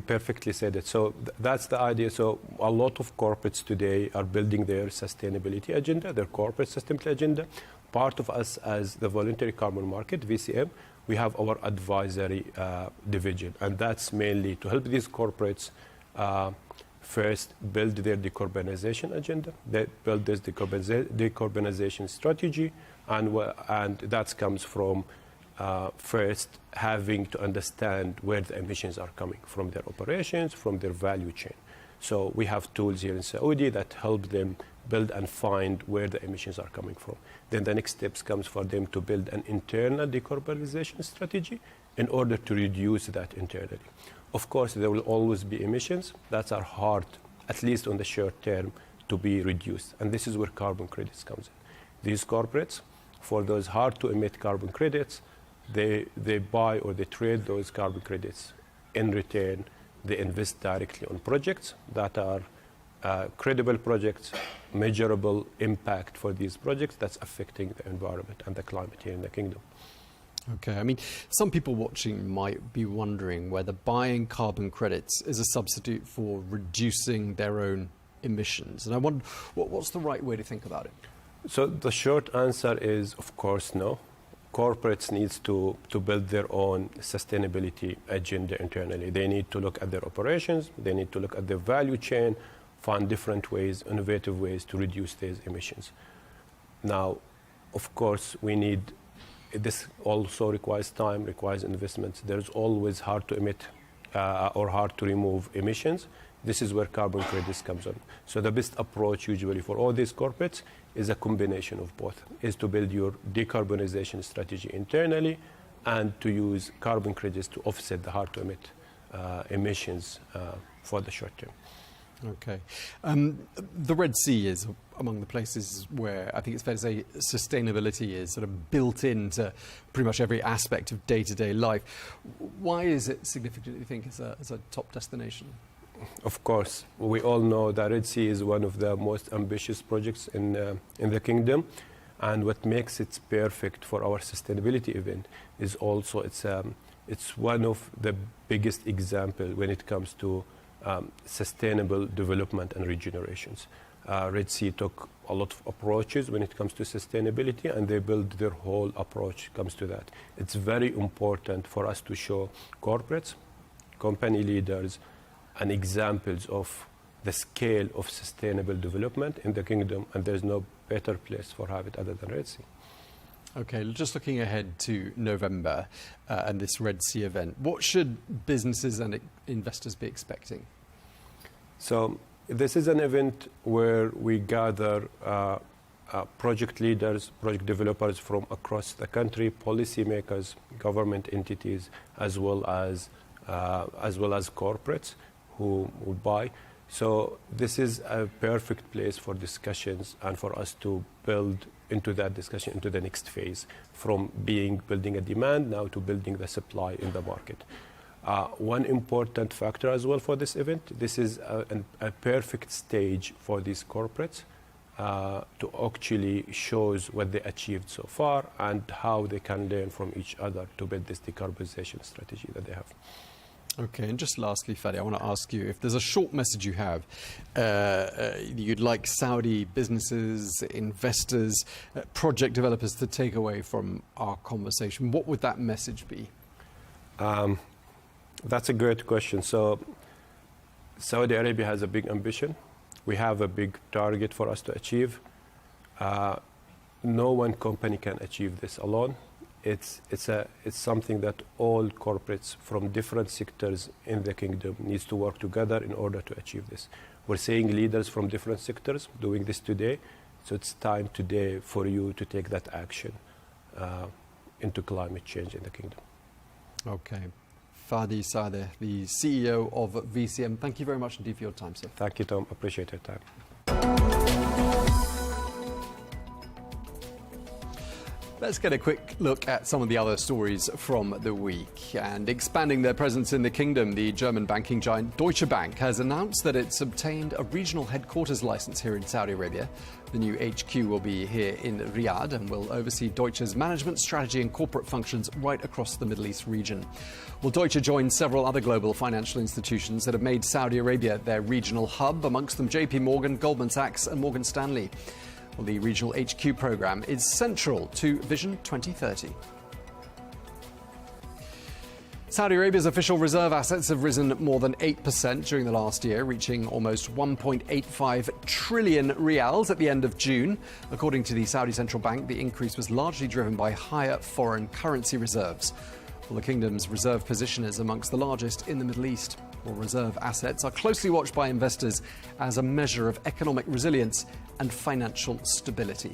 perfectly said it. So that's the idea. So a lot of corporates today are building their sustainability agenda, their corporate sustainability agenda. Part of us as the voluntary carbon market, VCM, we have our advisory division, and that's mainly to help these corporates first build their decarbonization agenda, they build this decarbonization strategy, and that comes from first having to understand where the emissions are coming from their operations, from their value chain. So we have tools here in Saudi that help them build and find where the emissions are coming from. Then the next steps comes for them to build an internal decarbonization strategy in order to reduce that internally. Of course, there will always be emissions that are hard, at least on the short term, to be reduced. And this is where carbon credits comes in. These corporates, for those hard to emit carbon credits, they buy or they trade those carbon credits. In return, they invest directly on projects that are credible projects, measurable impact for these projects that's affecting the environment and the climate here in the kingdom. Okay, I mean, some people watching might be wondering whether buying carbon credits is a substitute for reducing their own emissions. And I wonder, what's the right way to think about it? So the short answer is, of course, no. Corporates need to build their own sustainability agenda internally. They need to look at their operations, they need to look at their value chain, find different ways, innovative ways to reduce these emissions. Now, of course, this also requires time, requires investments. There's always hard to emit or hard to remove emissions. This is where carbon credits comes in. So the best approach usually for all these corporates is a combination of both, is to build your decarbonization strategy internally and to use carbon credits to offset the hard-to-emit emissions for the short term. Okay. The Red Sea is among the places where I think it's fair to say sustainability is sort of built into pretty much every aspect of day-to-day life. Why is it significant, you think, as a top destination? Of course, we all know that Red Sea is one of the most ambitious projects in the kingdom, and what makes it perfect for our sustainability event is also it's one of the biggest examples when it comes to sustainable development and regenerations. Red Sea took a lot of approaches when it comes to sustainability, and they build their whole approach comes to that. It's very important for us to show corporates, company leaders, and examples of the scale of sustainable development in the kingdom, and there's no better place for have it other than Red Sea. Okay, just looking ahead to November and this Red Sea event, what should businesses and investors be expecting? So this is an event where we gather project leaders, project developers from across the country, policymakers, government entities, as well as corporates who would buy. So this is a perfect place for discussions and for us to build into that discussion into the next phase, from building a demand now to building the supply in the market. One important factor as well for this event, this is a perfect stage for these corporates to actually shows what they achieved so far and how they can learn from each other to build this decarbonization strategy that they have. Okay, and just lastly, Fadi, I want to ask you if there's a short message you have you'd like Saudi businesses, investors, project developers to take away from our conversation, what would that message be? That's a great question. So Saudi Arabia has a big ambition. We have a big target for us to achieve. No one company can achieve this alone. It's something that all corporates from different sectors in the kingdom needs to work together in order to achieve this. We're seeing leaders from different sectors doing this today, so it's time today for you to take that action into climate change in the kingdom. Okay. Fadi Sadeh, the CEO of VCM, thank you very much indeed for your time, sir. Thank you, Tom. Appreciate your time. Let's get a quick look at some of the other stories from the week. And expanding their presence in the kingdom, the German banking giant Deutsche Bank has announced that it's obtained a regional headquarters license here in Saudi Arabia. The new HQ will be here in Riyadh and will oversee Deutsche's management, strategy and corporate functions right across the Middle East region. Well, Deutsche joins several other global financial institutions that have made Saudi Arabia their regional hub, amongst them JP Morgan, Goldman Sachs and Morgan Stanley. Well, the regional HQ programme is central to Vision 2030. Saudi Arabia's official reserve assets have risen more than 8% during the last year, reaching almost 1.85 trillion riyals at the end of June. According to the Saudi Central Bank, the increase was largely driven by higher foreign currency reserves. Well, the kingdom's reserve position is amongst the largest in the Middle East. Well, reserve assets are closely watched by investors as a measure of economic resilience and financial stability.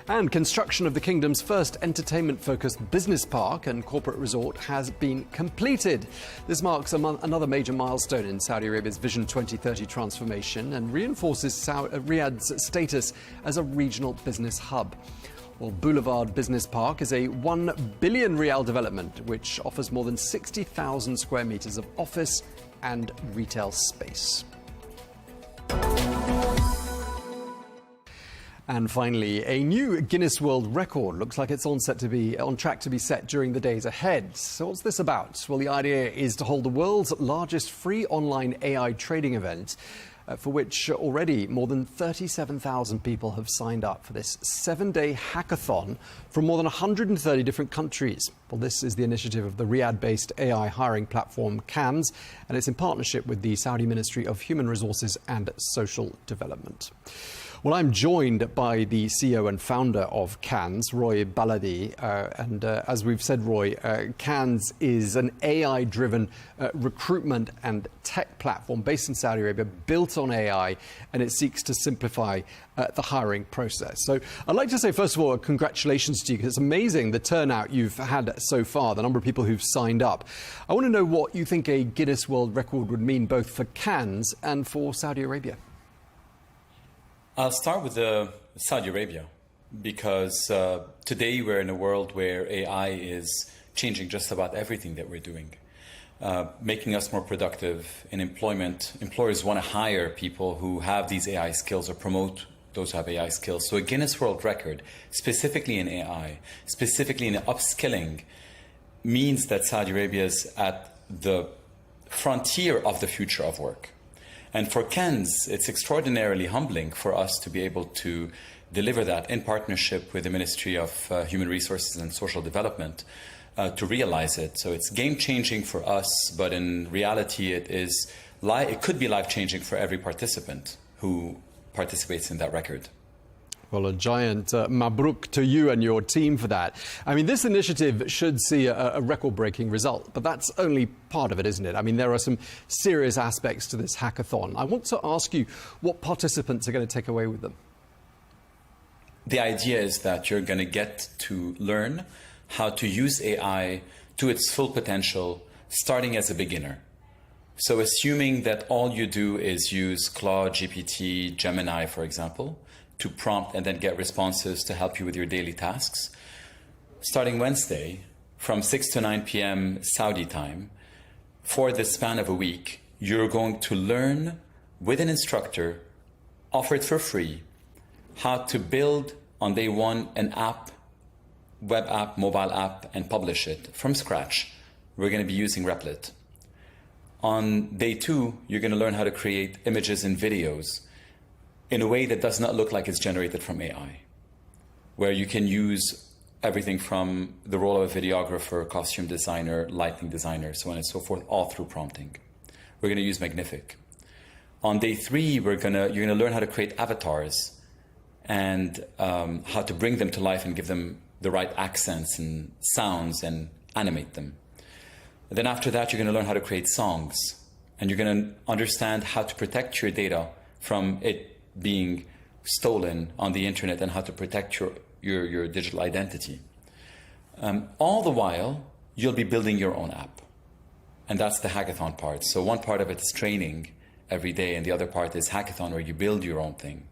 And construction of the kingdom's first entertainment-focused business park and corporate resort has been completed. This marks another major milestone in Saudi Arabia's Vision 2030 transformation and reinforces Riyadh's status as a regional business hub. Well, Boulevard Business Park is a 1 billion riyal development which offers more than 60,000 square meters of office and retail space. And finally, a new Guinness World Record looks like it's on track to be set during the days ahead. So what's this about? Well, the idea is to hold the world's largest free online AI trading event, for which already more than 37,000 people have signed up for this 7-day hackathon from more than 130 different countries. Well, this is the initiative of the Riyadh-based AI hiring platform CAMS, and it's in partnership with the Saudi Ministry of Human Resources and Social Development. Well, I'm joined by the CEO and founder of CANS, Roy Baladi. As we've said, Roy, CANS is an AI-driven recruitment and tech platform based in Saudi Arabia, built on AI, and it seeks to simplify the hiring process. So I'd like to say, first of all, congratulations to you, because it's amazing the turnout you've had so far, the number of people who've signed up. I want to know what you think a Guinness World Record would mean both for CANS and for Saudi Arabia. I'll start with Saudi Arabia, because today we're in a world where AI is changing just about everything that we're doing, making us more productive in employment. Employers want to hire people who have these AI skills or promote those who have AI skills. So a Guinness World Record, specifically in AI, specifically in upskilling, means that Saudi Arabia is at the frontier of the future of work. And for CANS, it's extraordinarily humbling for us to be able to deliver that in partnership with the Ministry of Human Resources and Social Development to realize it. So it's game-changing for us, but in reality, it could be life-changing for every participant who participates in that record. Well, a giant mabruk to you and your team for that. I mean, this initiative should see a record-breaking result, but that's only part of it, isn't it? I mean, there are some serious aspects to this hackathon. I want to ask you what participants are going to take away with them. The idea is that you're going to get to learn how to use AI to its full potential, starting as a beginner. So assuming that all you do is use Claude, GPT, Gemini, for example, to prompt and then get responses to help you with your daily tasks. Starting Wednesday, from 6 to 9 p.m. Saudi time, for the span of a week, you're going to learn with an instructor, offered for free, how to build on day one an app, web app, mobile app, and publish it from scratch. We're going to be using Replit. On day two, you're going to learn how to create images and videos in a way that does not look like it's generated from AI, where you can use everything from the role of a videographer, costume designer, lighting designer, so on and so forth, all through prompting. We're going to use Magnific. On day three, you're going to learn how to create avatars and how to bring them to life and give them the right accents and sounds and animate them. And then after that, you're going to learn how to create songs, and you're going to understand how to protect your data from it being stolen on the internet and how to protect your digital identity. All the while, you'll be building your own app. And that's the hackathon part. So one part of it is training every day, and the other part is hackathon, where you build your own thing.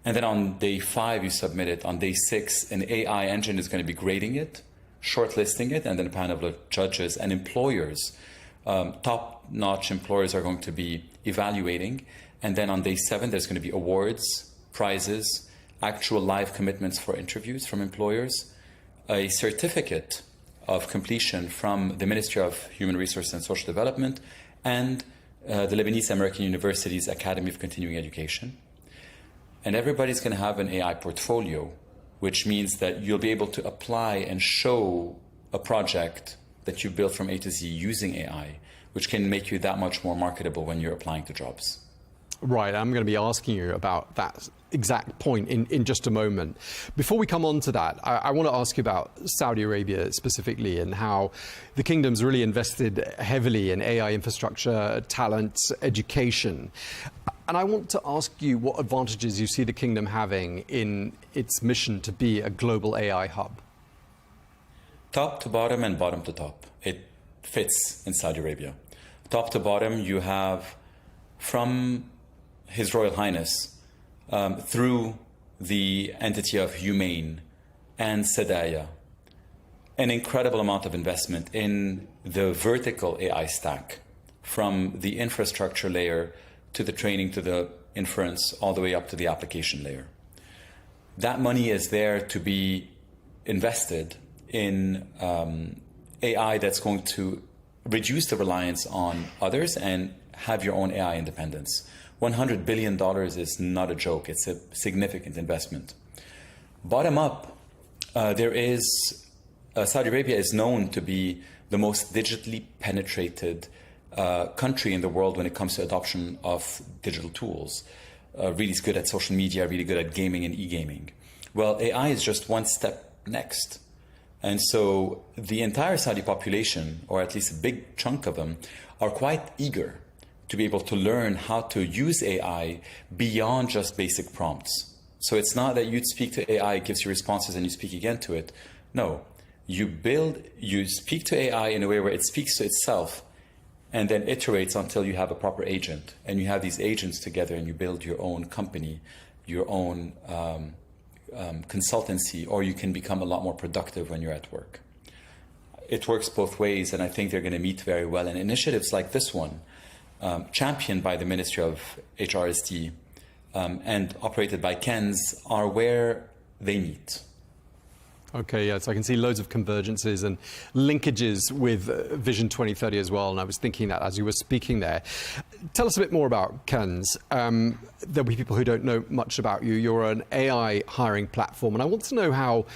And then on day 5, you submit it. On day 6, an AI engine is going to be grading it, shortlisting it, and then a panel of judges and employers, top-notch employers, are going to be evaluating. And then on day 7, there's going to be awards, prizes, actual live commitments for interviews from employers, a certificate of completion from the Ministry of Human Resources and Social Development, and the Lebanese American University's Academy of Continuing Education. And everybody's going to have an AI portfolio, which means that you'll be able to apply and show a project that you built from A to Z using AI, which can make you that much more marketable when you're applying to jobs. Right, I'm going to be asking you about that exact point in just a moment. Before we come on to that, I want to ask you about Saudi Arabia specifically, and how the kingdom's really invested heavily in AI infrastructure, talent, education. And I want to ask you what advantages you see the kingdom having in its mission to be a global AI hub. Top to bottom and bottom to top. It fits in Saudi Arabia. Top to bottom, you have from His Royal Highness, through the entity of Humane and Sadaya, an incredible amount of investment in the vertical AI stack, from the infrastructure layer to the training to the inference, all the way up to the application layer. That money is there to be invested in AI that's going to reduce the reliance on others and have your own AI independence. $100 billion is not a joke. It's a significant investment. Bottom up, Saudi Arabia is known to be the most digitally penetrated country in the world when it comes to adoption of digital tools. really good at social media, really good at gaming and e-gaming. Well, AI is just one step next. And so the entire Saudi population, or at least a big chunk of them, are quite eager to be able to learn how to use AI beyond just basic prompts. So it's not that you speak to AI, it gives you responses and you speak again to it. No, you speak to AI in a way where it speaks to itself and then iterates until you have a proper agent. And you have these agents together and you build your own company, your own consultancy, or you can become a lot more productive when you're at work. It works both ways, and I think they're going to meet very well. And initiatives like this one, championed by the Ministry of HRSD and operated by KENS, are where they meet. Okay, yes, I can see loads of convergences and linkages with Vision 2030 as well, and I was thinking that as you were speaking there. Tell us a bit more about KENS. There'll be people who don't know much about you. You're an AI hiring platform, and I want to know how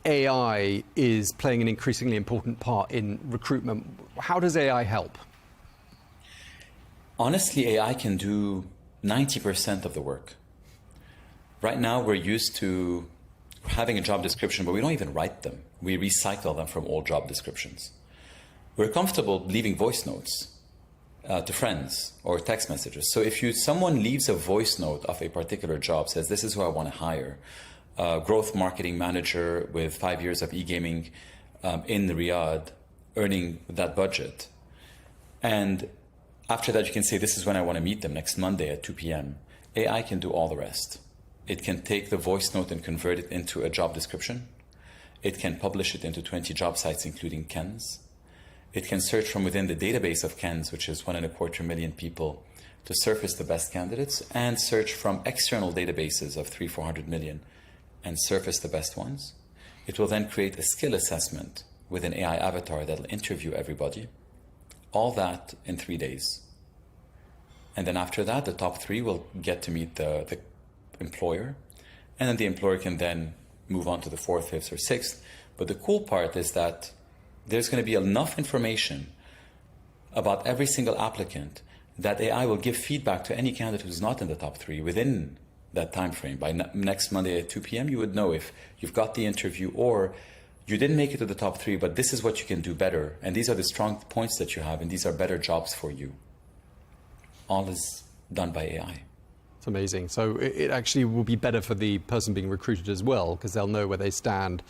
AI is playing an increasingly important part in recruitment. How does AI help? Honestly, AI can do 90% of the work. Right now, we're used to having a job description, but we don't even write them. We recycle them from old job descriptions. We're comfortable leaving voice notes to friends or text messages. So if someone leaves a voice note of a particular job, says, this is who I want to hire, growth marketing manager with 5 years of e-gaming in Riyadh, earning that budget. And after that, you can say, this is when I want to meet them, next Monday at 2 p.m. AI can do all the rest. It can take the voice note and convert it into a job description. It can publish it into 20 job sites, including KENS. It can search from within the database of KENS, which is 1.25 million people, to surface the best candidates, and search from external databases of 300-400 million and surface the best ones. It will then create a skill assessment with an AI avatar that will interview everybody. All that in 3 days. And then after that, the top 3 will get to meet the employer, and then the employer can then move on to the 4th, 5th, or 6th. But the cool part is that there's going to be enough information about every single applicant that AI will give feedback to any candidate who's not in the top 3 within that time frame. By next Monday at 2 p.m., you would know if you've got the interview or you didn't make it to the top 3, but this is what you can do better. And these are the strong points that you have, and these are better jobs for you. All is done by AI. It's amazing. So it actually will be better for the person being recruited as well, because they'll know where they stand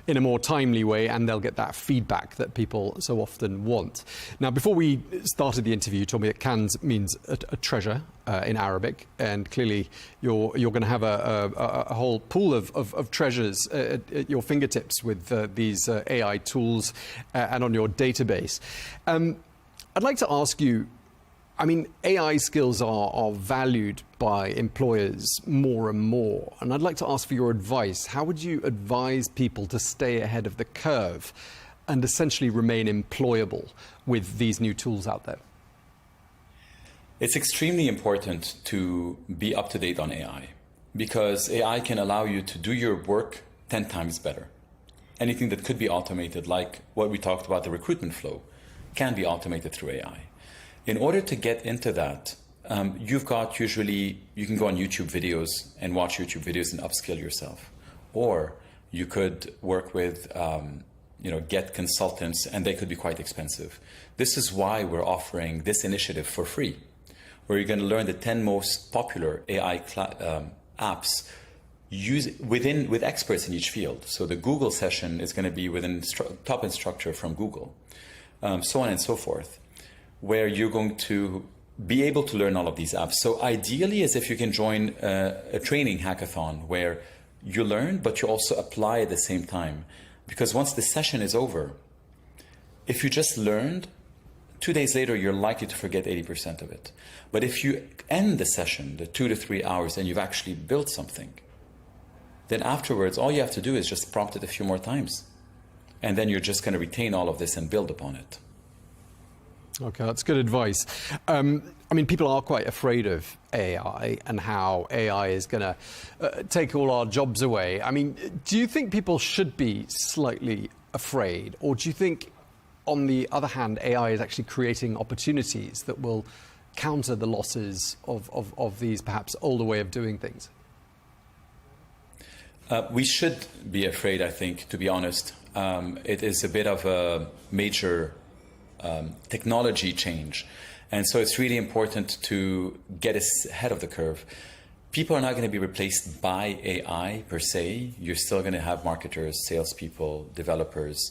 in a more timely way, and they'll get that feedback that people so often want. Now, before we started the interview, you told me that KENS means a treasure in Arabic, and clearly you're going to have a whole pool of treasures at your fingertips with these AI tools and on your database. I'd like to ask you, I mean, AI skills are valued by employers more and more. And I'd like to ask for your advice. How would you advise people to stay ahead of the curve and essentially remain employable with these new tools out there? It's extremely important to be up to date on AI, because AI can allow you to do your work 10 times better. Anything that could be automated, like what we talked about, the recruitment flow, can be automated through AI. In order to get into that, you can go on YouTube videos and watch YouTube videos and upskill yourself. Or you could work with, get consultants, and they could be quite expensive. This is why we're offering this initiative for free, where you're going to learn the 10 most popular AI apps with experts in each field. So the Google session is going to be with a top instructor from Google, so on and so forth, where you're going to be able to learn all of these apps. So ideally, as if you can join a training hackathon where you learn, but you also apply at the same time. Because once the session is over, if you just learned, 2 days later, you're likely to forget 80% of it. But if you end the session, the 2 to 3 hours, and you've actually built something, then afterwards, all you have to do is just prompt it a few more times. And then you're just going to retain all of this and build upon it. Okay, that's good advice. I mean, people are quite afraid of AI and how AI is going to take all our jobs away. I mean, do you think people should be slightly afraid? Or do you think, on the other hand, AI is actually creating opportunities that will counter the losses of these perhaps older way of doing things? We should be afraid, I think, to be honest. It is a bit of a major technology change. And so it's really important to get ahead of the curve. People are not going to be replaced by AI per se. You're still going to have marketers, salespeople, developers,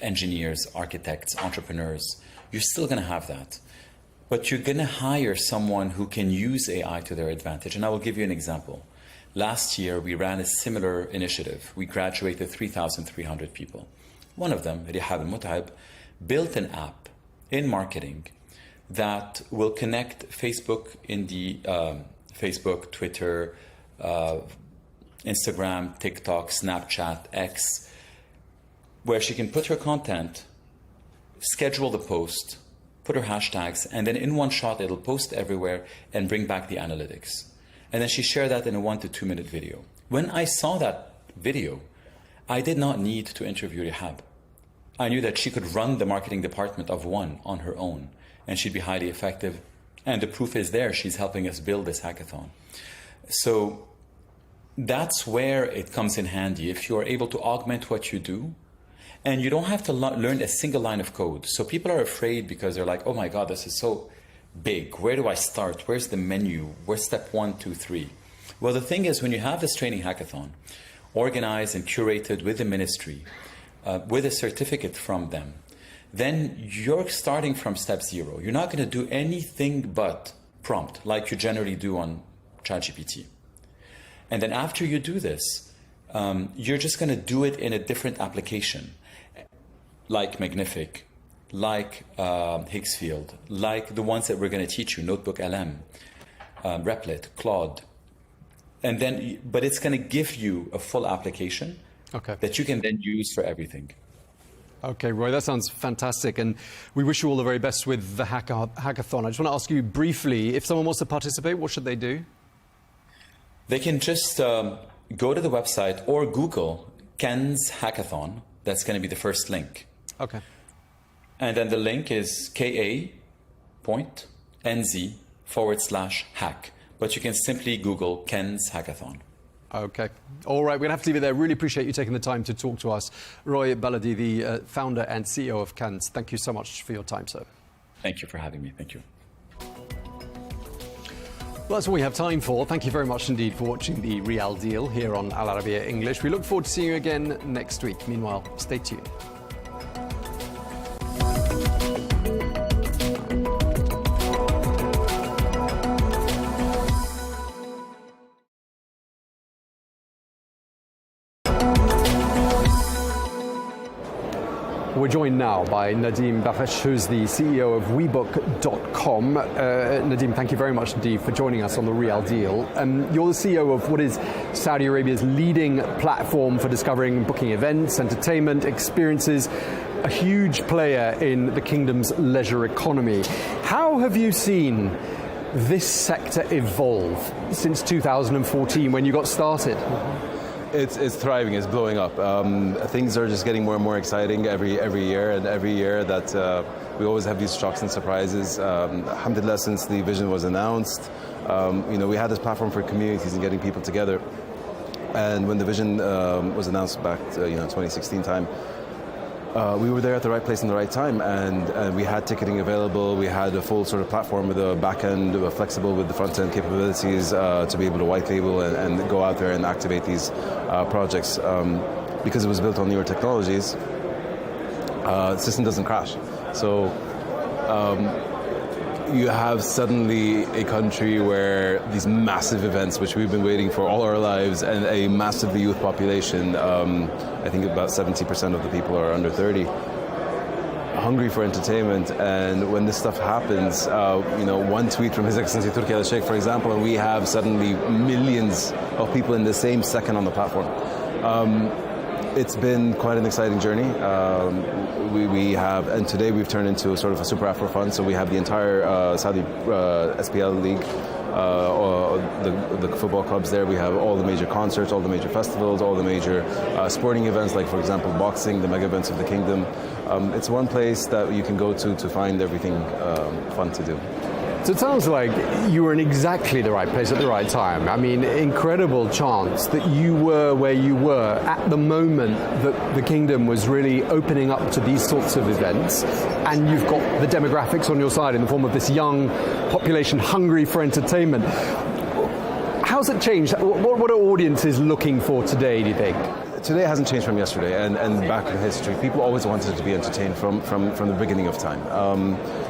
engineers, architects, entrepreneurs. You're still going to have that. But you're going to hire someone who can use AI to their advantage. And I will give you an example. Last year, we ran a similar initiative. We graduated 3,300 people. One of them, Rihab al-Mut'ab, built an app in marketing that will connect Facebook in the Facebook, Twitter, Instagram, TikTok, Snapchat, X, where she can put her content, schedule the post, put her hashtags, and then in one shot, it'll post everywhere and bring back the analytics. And then she shared that in a 1 to 2 minute video. When I saw that video, I did not need to interview Rihab. I knew that she could run the marketing department of one on her own, and she'd be highly effective. And the proof is there. She's helping us build this hackathon. So that's where it comes in handy. If you're able to augment what you do, and you don't have to learn a single line of code. So people are afraid because they're like, oh my God, this is so big. Where do I start? Where's the menu? Where's step 1, 2, 3? Well, the thing is, when you have this training hackathon, organized and curated with the ministry, with a certificate from them, then you're starting from step 0. You're not going to do anything but prompt, like you generally do on ChatGPT. And then after you do this, you're just going to do it in a different application, like Magnific, like Higgsfield, like the ones that we're going to teach you, Notebook LM, Replit, Claude. And then, but it's going to give you a full application that you can then use for everything. Okay, Roy, that sounds fantastic. And we wish you all the very best with the hackathon. I just want to ask you briefly, if someone wants to participate, what should they do? They can just go to the website or Google Ken's Hackathon. That's going to be the first link. Okay. And then the link is ka.nz/hack. But you can simply Google Ken's Hackathon. Okay. All right, we're going to have to leave it there. Really appreciate you taking the time to talk to us. Roy Baladi, the founder and CEO of Ken's. Thank you so much for your time, sir. Thank you for having me. Thank you. Well, that's all we have time for. Thank you very much indeed for watching The Real Deal here on Al Arabiya English. We look forward to seeing you again next week. Meanwhile, stay tuned. We're joined now by Nadim Bakhash, who's the CEO of WeBook.com. Nadim, thank you very much indeed for joining us on The Real Deal. You're the CEO of what is Saudi Arabia's leading platform for discovering and booking events, entertainment, experiences, a huge player in the kingdom's leisure economy. How have you seen this sector evolve since 2014 when you got started? It's thriving, it's blowing up. Things are just getting more and more exciting every year, and every year that we always have these shocks and surprises. Alhamdulillah, since the vision was announced, we had this platform for communities and getting people together. And when the vision was announced back, 2016 time, we were there at the right place in the right time, and we had ticketing available. We had a full sort of platform with a back end, flexible with the front end capabilities to be able to white label and go out there and activate these projects. Because it was built on newer technologies, the system doesn't crash. So you have suddenly a country where these massive events, which we've been waiting for all our lives, and a massively youth population, I think about 70% of the people are under 30, hungry for entertainment. And when this stuff happens, one tweet from His Excellency Turki al-Sheikh, for example, and we have suddenly millions of people in the same second on the platform. It's been quite an exciting journey. We have, and today we've turned into a sort of a super Afro fund. So we have the entire Saudi SPL league, the football clubs there. We have all the major concerts, all the major festivals, all the major sporting events, like for example boxing, the mega events of the kingdom. It's one place that you can go to find everything fun to do. So it sounds like you were in exactly the right place at the right time. I mean, incredible chance that you were where you were at the moment that the kingdom was really opening up to these sorts of events, and you've got the demographics on your side in the form of this young population hungry for entertainment. How's it changed? What are audiences looking for today, do you think? Today hasn't changed from yesterday, and back in history, people always wanted to be entertained from the beginning of time.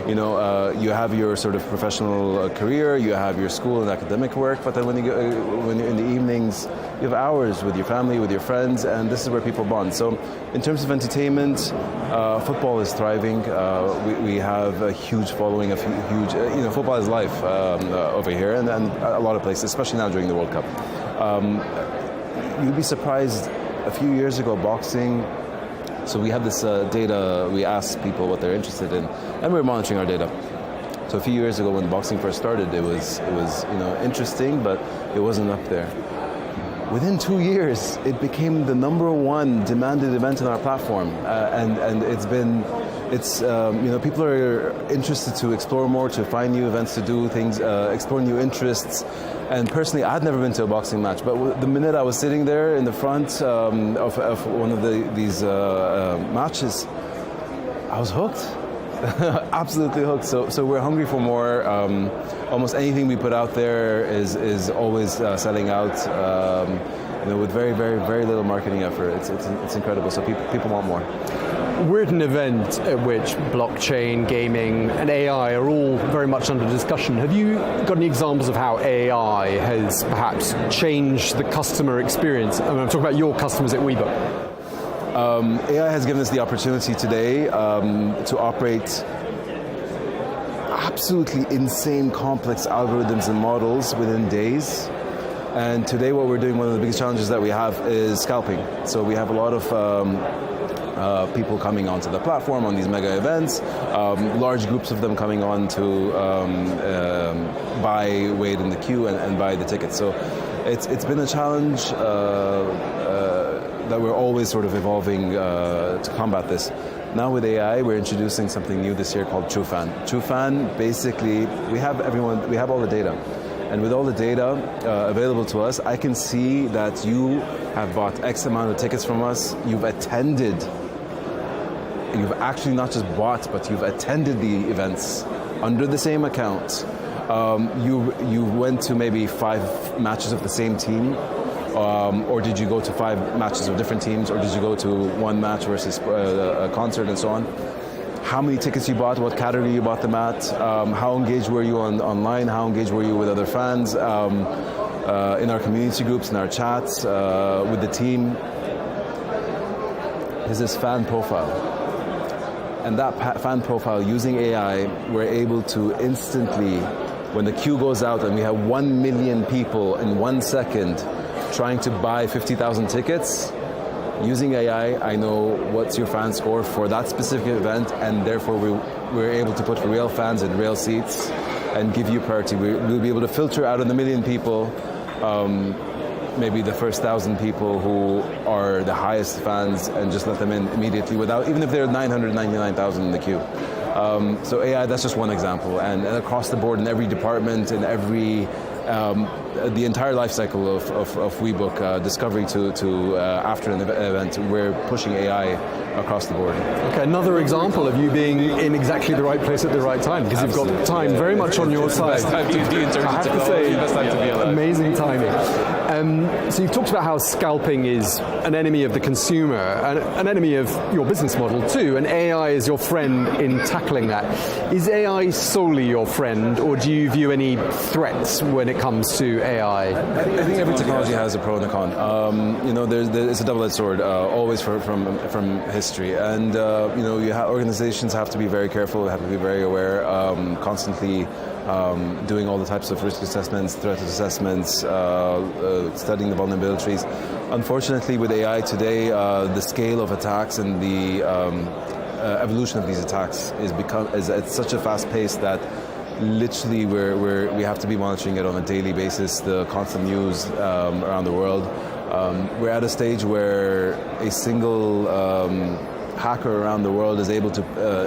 You have your sort of professional career, you have your school and academic work, but then when you're in the evenings, you have hours with your family, with your friends, and this is where people bond. So, in terms of entertainment, football is thriving. We have a huge following of huge. Football is life over here, and a lot of places, especially now during the World Cup. You'd be surprised. A few years ago, boxing, so we have this data, we asked people what they're interested in, and we're monitoring our data. So a few years ago when boxing first started, it was interesting, but it wasn't up there. Within 2 years, it became the #1 demanded event on our platform, and people are interested to explore more, to find new events to do things, explore new interests. And personally, I'd never been to a boxing match, but the minute I was sitting there in the front of one of these matches, I was hooked. Absolutely hooked. So we're hungry for more. Almost anything we put out there is always selling out. With very, very, very little marketing effort. It's incredible. So people want more. We're at an event at which blockchain, gaming, and AI are all very much under discussion. Have you got any examples of how AI has perhaps changed the customer experience? I'm talking about your customers at WeBook. AI has given us the opportunity today to operate absolutely insane complex algorithms and models within days. And today what we're doing, one of the biggest challenges that we have is scalping. So we have a lot of people coming onto the platform on these mega events, large groups of them coming on to wait in the queue and buy the tickets. So it's been a challenge that we're always sort of evolving to combat this. Now with AI, we're introducing something new this year called TrueFan. TrueFan, basically, we have all the data. And with all the data available to us, I can see that you have bought X amount of tickets from us, you've actually not just bought, but you've attended the events under the same account. You went to maybe 5 matches of the same team, or did you go to 5 matches of different teams, or did you go to 1 match versus a concert and so on? How many tickets you bought, what category you bought them at, how engaged were you online, how engaged were you with other fans, in our community groups, in our chats, with the team. Is this fan profile. And that fan profile, using AI, we're able to instantly, when the queue goes out and we have 1 million people in 1 second trying to buy 50,000 tickets, using AI, I know what's your fan score for that specific event, and therefore we're able to put real fans in real seats and give you priority. We'll be able to filter out of the 1 million people, maybe the first 1,000 people who are the highest fans, and just let them in immediately even if there are 999,000 in the queue. So AI, that's just one example, and across the board in every department, in every the entire life cycle of WeBook, discovery to after an event, we're pushing AI across the board. Okay, another example of you being in exactly the right place at the right time, because you've got time very much on your side. Best time to be in terms I have to say, amazing timing. So you've talked about how scalping is an enemy of the consumer, an enemy of your business model too, and AI is your friend in tackling that. Is AI solely your friend, or do you view any threats when it comes to AI? I think every technology has a pro and a con. It's a double-edged sword, always from history. And organizations have to be very careful, have to be very aware, constantly doing all the types of risk assessments, threat assessments, studying the vulnerabilities. Unfortunately, with AI today, the scale of attacks and the evolution of these attacks is at such a fast pace that literally we have to be monitoring it on a daily basis, the constant news around the world. We're at a stage where a single hacker around the world is able to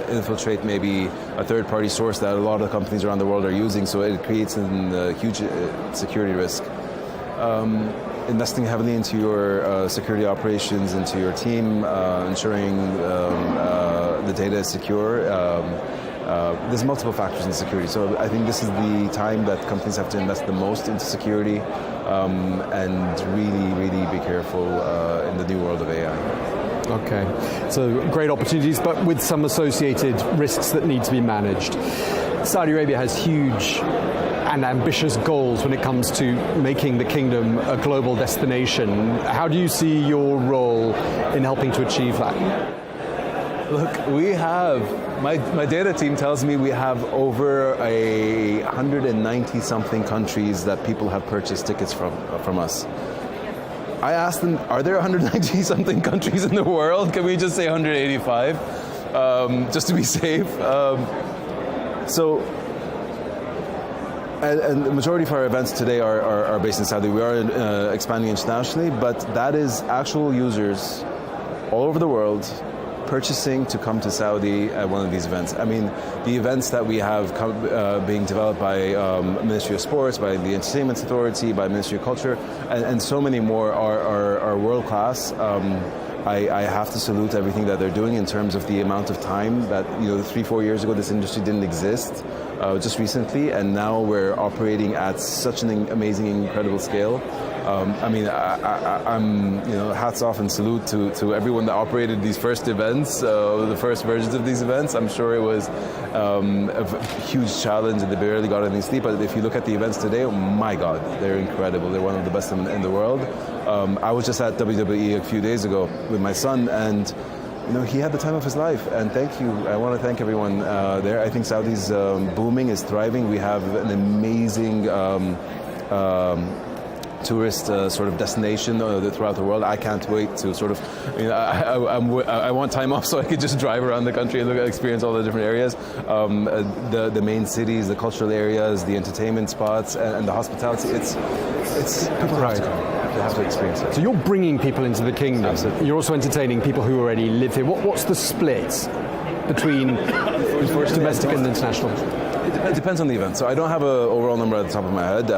infiltrate maybe a third-party source that a lot of companies around the world are using, so it creates a huge security risk. Investing heavily into your security operations, into your team, ensuring the data is secure. There's multiple factors in security, so I think this is the time that companies have to invest the most into security and really be careful in the new world of AI. Okay, so great opportunities, but with some associated risks that need to be managed. Saudi Arabia has huge and ambitious goals when it comes to making the kingdom a global destination. How do you see your role in helping to achieve that? Look, we have, my data team tells me we have over 190 something countries that people have purchased tickets from us. I asked them, are there 190 something countries in the world? Can we just say 185, just to be safe? And the majority of our events today are based in Saudi. We are expanding internationally, but that is actual users all over the world purchasing to come to Saudi at one of these events. I mean, the events that we have being developed by Ministry of Sports, by the Entertainment Authority, by Ministry of Culture, and so many more are world class. I have to salute everything that they're doing in terms of the amount of time that, 3-4 years ago this industry didn't exist, just recently, and now we're operating at such an amazing, incredible scale. I'm hats off and salute to everyone that operated these first events, the first versions of these events. I'm sure it was a huge challenge and they barely got any sleep. But if you look at the events today, oh my God, they're incredible. They're one of the best in the world. I was just at WWE a few days ago with my son, and he had the time of his life, and thank you. I want to thank everyone there. I think Saudi's booming, is thriving. We have an amazing tourist sort of destination throughout the world. I can't wait to sort of, I want time off so I could just drive around the country and experience all the different areas. The main cities, the cultural areas, the entertainment spots, and the hospitality. It's people have to come. They have to experience it. So you're bringing people into the kingdom. Absolutely. You're also entertaining people who already live here. What's the split between domestic and international? It depends on the event. So I don't have an overall number at the top of my head.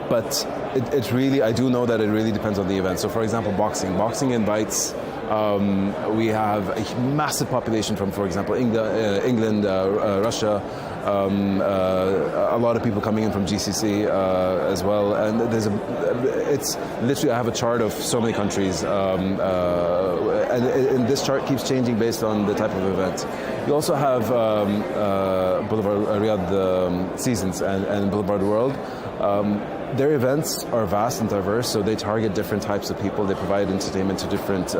But it really, I do know that it really depends on the event. So for example, boxing. Boxing invites, we have a massive population from, for example, England, Russia, a lot of people coming in from GCC as well. And it's literally, I have a chart of so many countries. And this chart keeps changing based on the type of event. You also have Boulevard Riyadh Seasons and Boulevard World. Their events are vast and diverse, so they target different types of people. They provide entertainment to different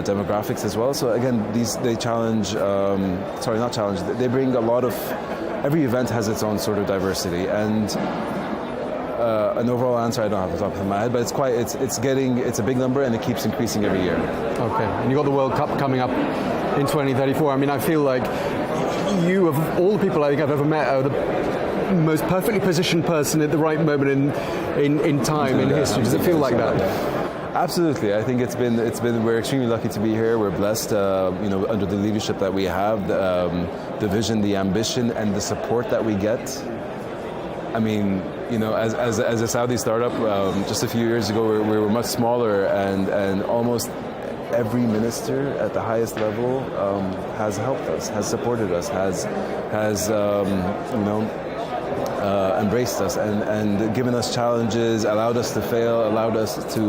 demographics as well. So again, they challenge, they bring a lot of, every event has its own sort of diversity. And an overall answer I don't have off the top of my head, but it's a big number and it keeps increasing every year. Okay, and you've got the World Cup coming up in 2034. I mean, I feel like you, of all the people I think I've ever met, are the most perfectly positioned person at the right moment in time, in history. Does it feel like that? Absolutely. I think we're extremely lucky to be here. We're blessed, under the leadership that we have, the vision, the ambition, and the support that we get. I mean, as a Saudi startup, just a few years ago, we were much smaller, and almost every minister at the highest level has helped us, has supported us, has embraced us and given us challenges, allowed us to fail, allowed us to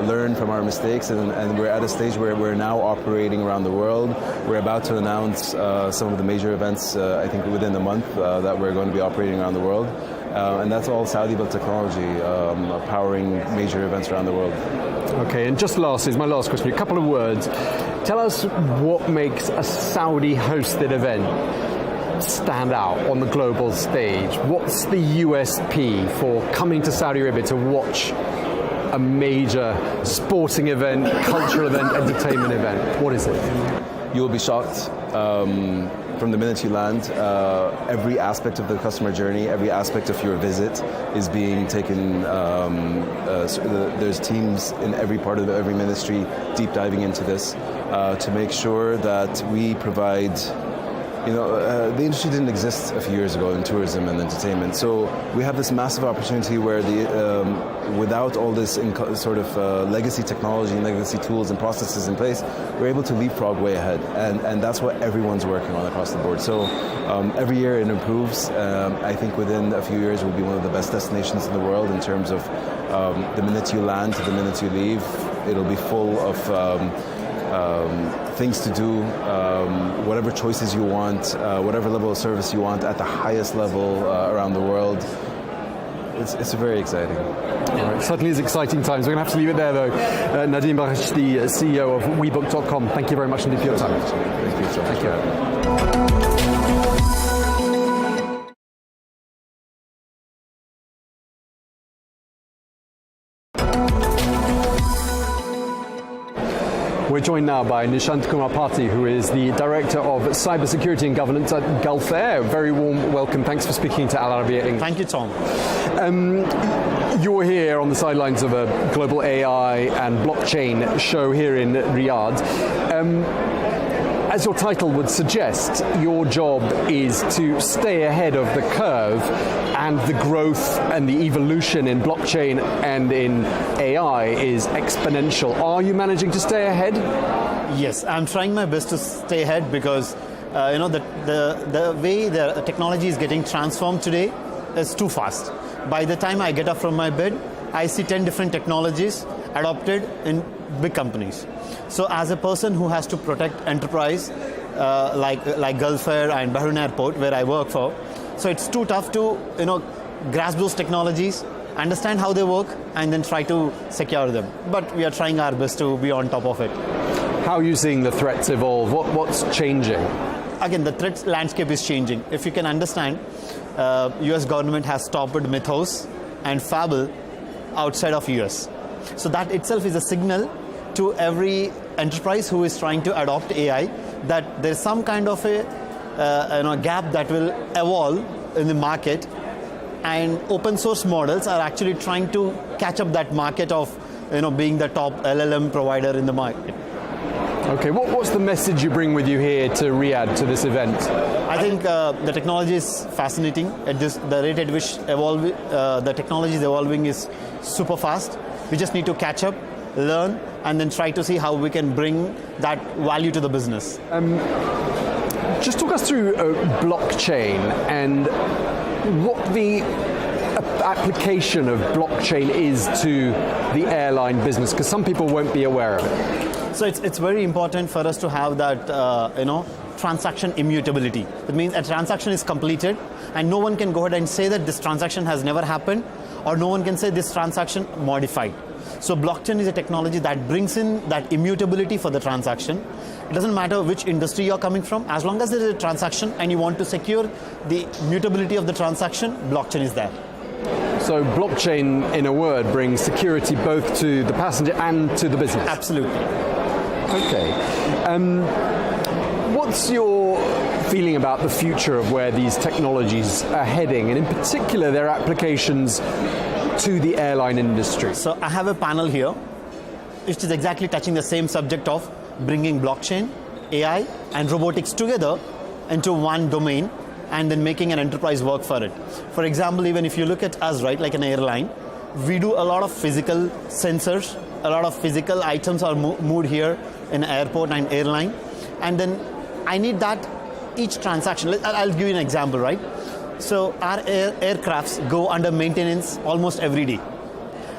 learn from our mistakes, and we're at a stage where we're now operating around the world. We're about to announce some of the major events, I think within a month, that we're going to be operating around the world. And that's all Saudi-built technology, powering major events around the world. Okay, and just last is my last question. A couple of words. Tell us what makes a Saudi-hosted event stand out on the global stage. What's the USP for coming to Saudi Arabia to watch a major sporting event, cultural event, entertainment event? What is it? You will be shocked from the minute you land. Every aspect of the customer journey, every aspect of your visit is being taken. There's teams in every part of every ministry deep diving into this to make sure that we provide. The industry didn't exist a few years ago in tourism and entertainment, so we have this massive opportunity where without all this legacy technology and legacy tools and processes in place, we're able to leapfrog way ahead, and that's what everyone's working on across the board. So every year it improves. I think within a few years we'll be one of the best destinations in the world in terms of the minute you land to the minute you leave. It'll be full of things to do, whatever choices you want, whatever level of service you want at the highest level around the world. It's very exciting. All right, certainly is exciting times. We're going to have to leave it there, though. Nadim Barash, the CEO of WeBook.com, thank you very much indeed for your time. Thank you so much. Thank you. We're joined now by Nishant Kumar Pati, who is the Director of Cybersecurity and Governance at Gulf Air. Very warm welcome. Thanks for speaking to Al Arabiya English. Thank you, Tom. You're here on the sidelines of a global AI and blockchain show here in Riyadh. As your title would suggest, your job is to stay ahead of the curve and the growth and the evolution in blockchain and in AI is exponential. Are you managing to stay ahead? Yes, I'm trying my best to stay ahead because the way the technology is getting transformed today is too fast. By the time I get up from my bed, I see 10 different technologies adopted in big companies. So as a person who has to protect enterprise like Gulf Air and Bahrain Airport, where I work for, so it's too tough to grasp those technologies, understand how they work, and then try to secure them. But we are trying our best to be on top of it. How are you seeing the threats evolve? What's changing? Again, the threat landscape is changing. If you can understand, US government has stopped Mythos and Fable outside of US. So that itself is a signal to every enterprise who is trying to adopt AI that there's some kind of a gap that will evolve in the market, and open source models are actually trying to catch up that market of being the top LLM provider in the market. Okay, what's the message you bring with you here to Riyadh, to this event? I think the technology is fascinating. The rate at which the technology is evolving is super fast. We just need to catch up, learn, and then try to see how we can bring that value to the business. Just talk us through blockchain and what the application of blockchain is to the airline business, because some people won't be aware of it. So it's very important for us to have that transaction immutability. That means a transaction is completed and no one can go ahead and say that this transaction has never happened, or no one can say this transaction modified. So blockchain is a technology that brings in that immutability for the transaction. It doesn't matter which industry you're coming from, as long as there is a transaction and you want to secure the mutability of the transaction, blockchain is there. So blockchain, in a word, brings security both to the passenger and to the business? Absolutely. Okay. What's your feeling about the future of where these technologies are heading, and in particular their applications to the airline industry? So I have a panel here which is exactly touching the same subject of bringing blockchain, AI and robotics together into one domain and then making an enterprise work for it. For example, even if you look at us, right, like an airline, we do a lot of physical sensors, a lot of physical items are moved here in airport and airline, and then I need that each transaction. I'll give you an example, right? So our aircrafts go under maintenance almost every day.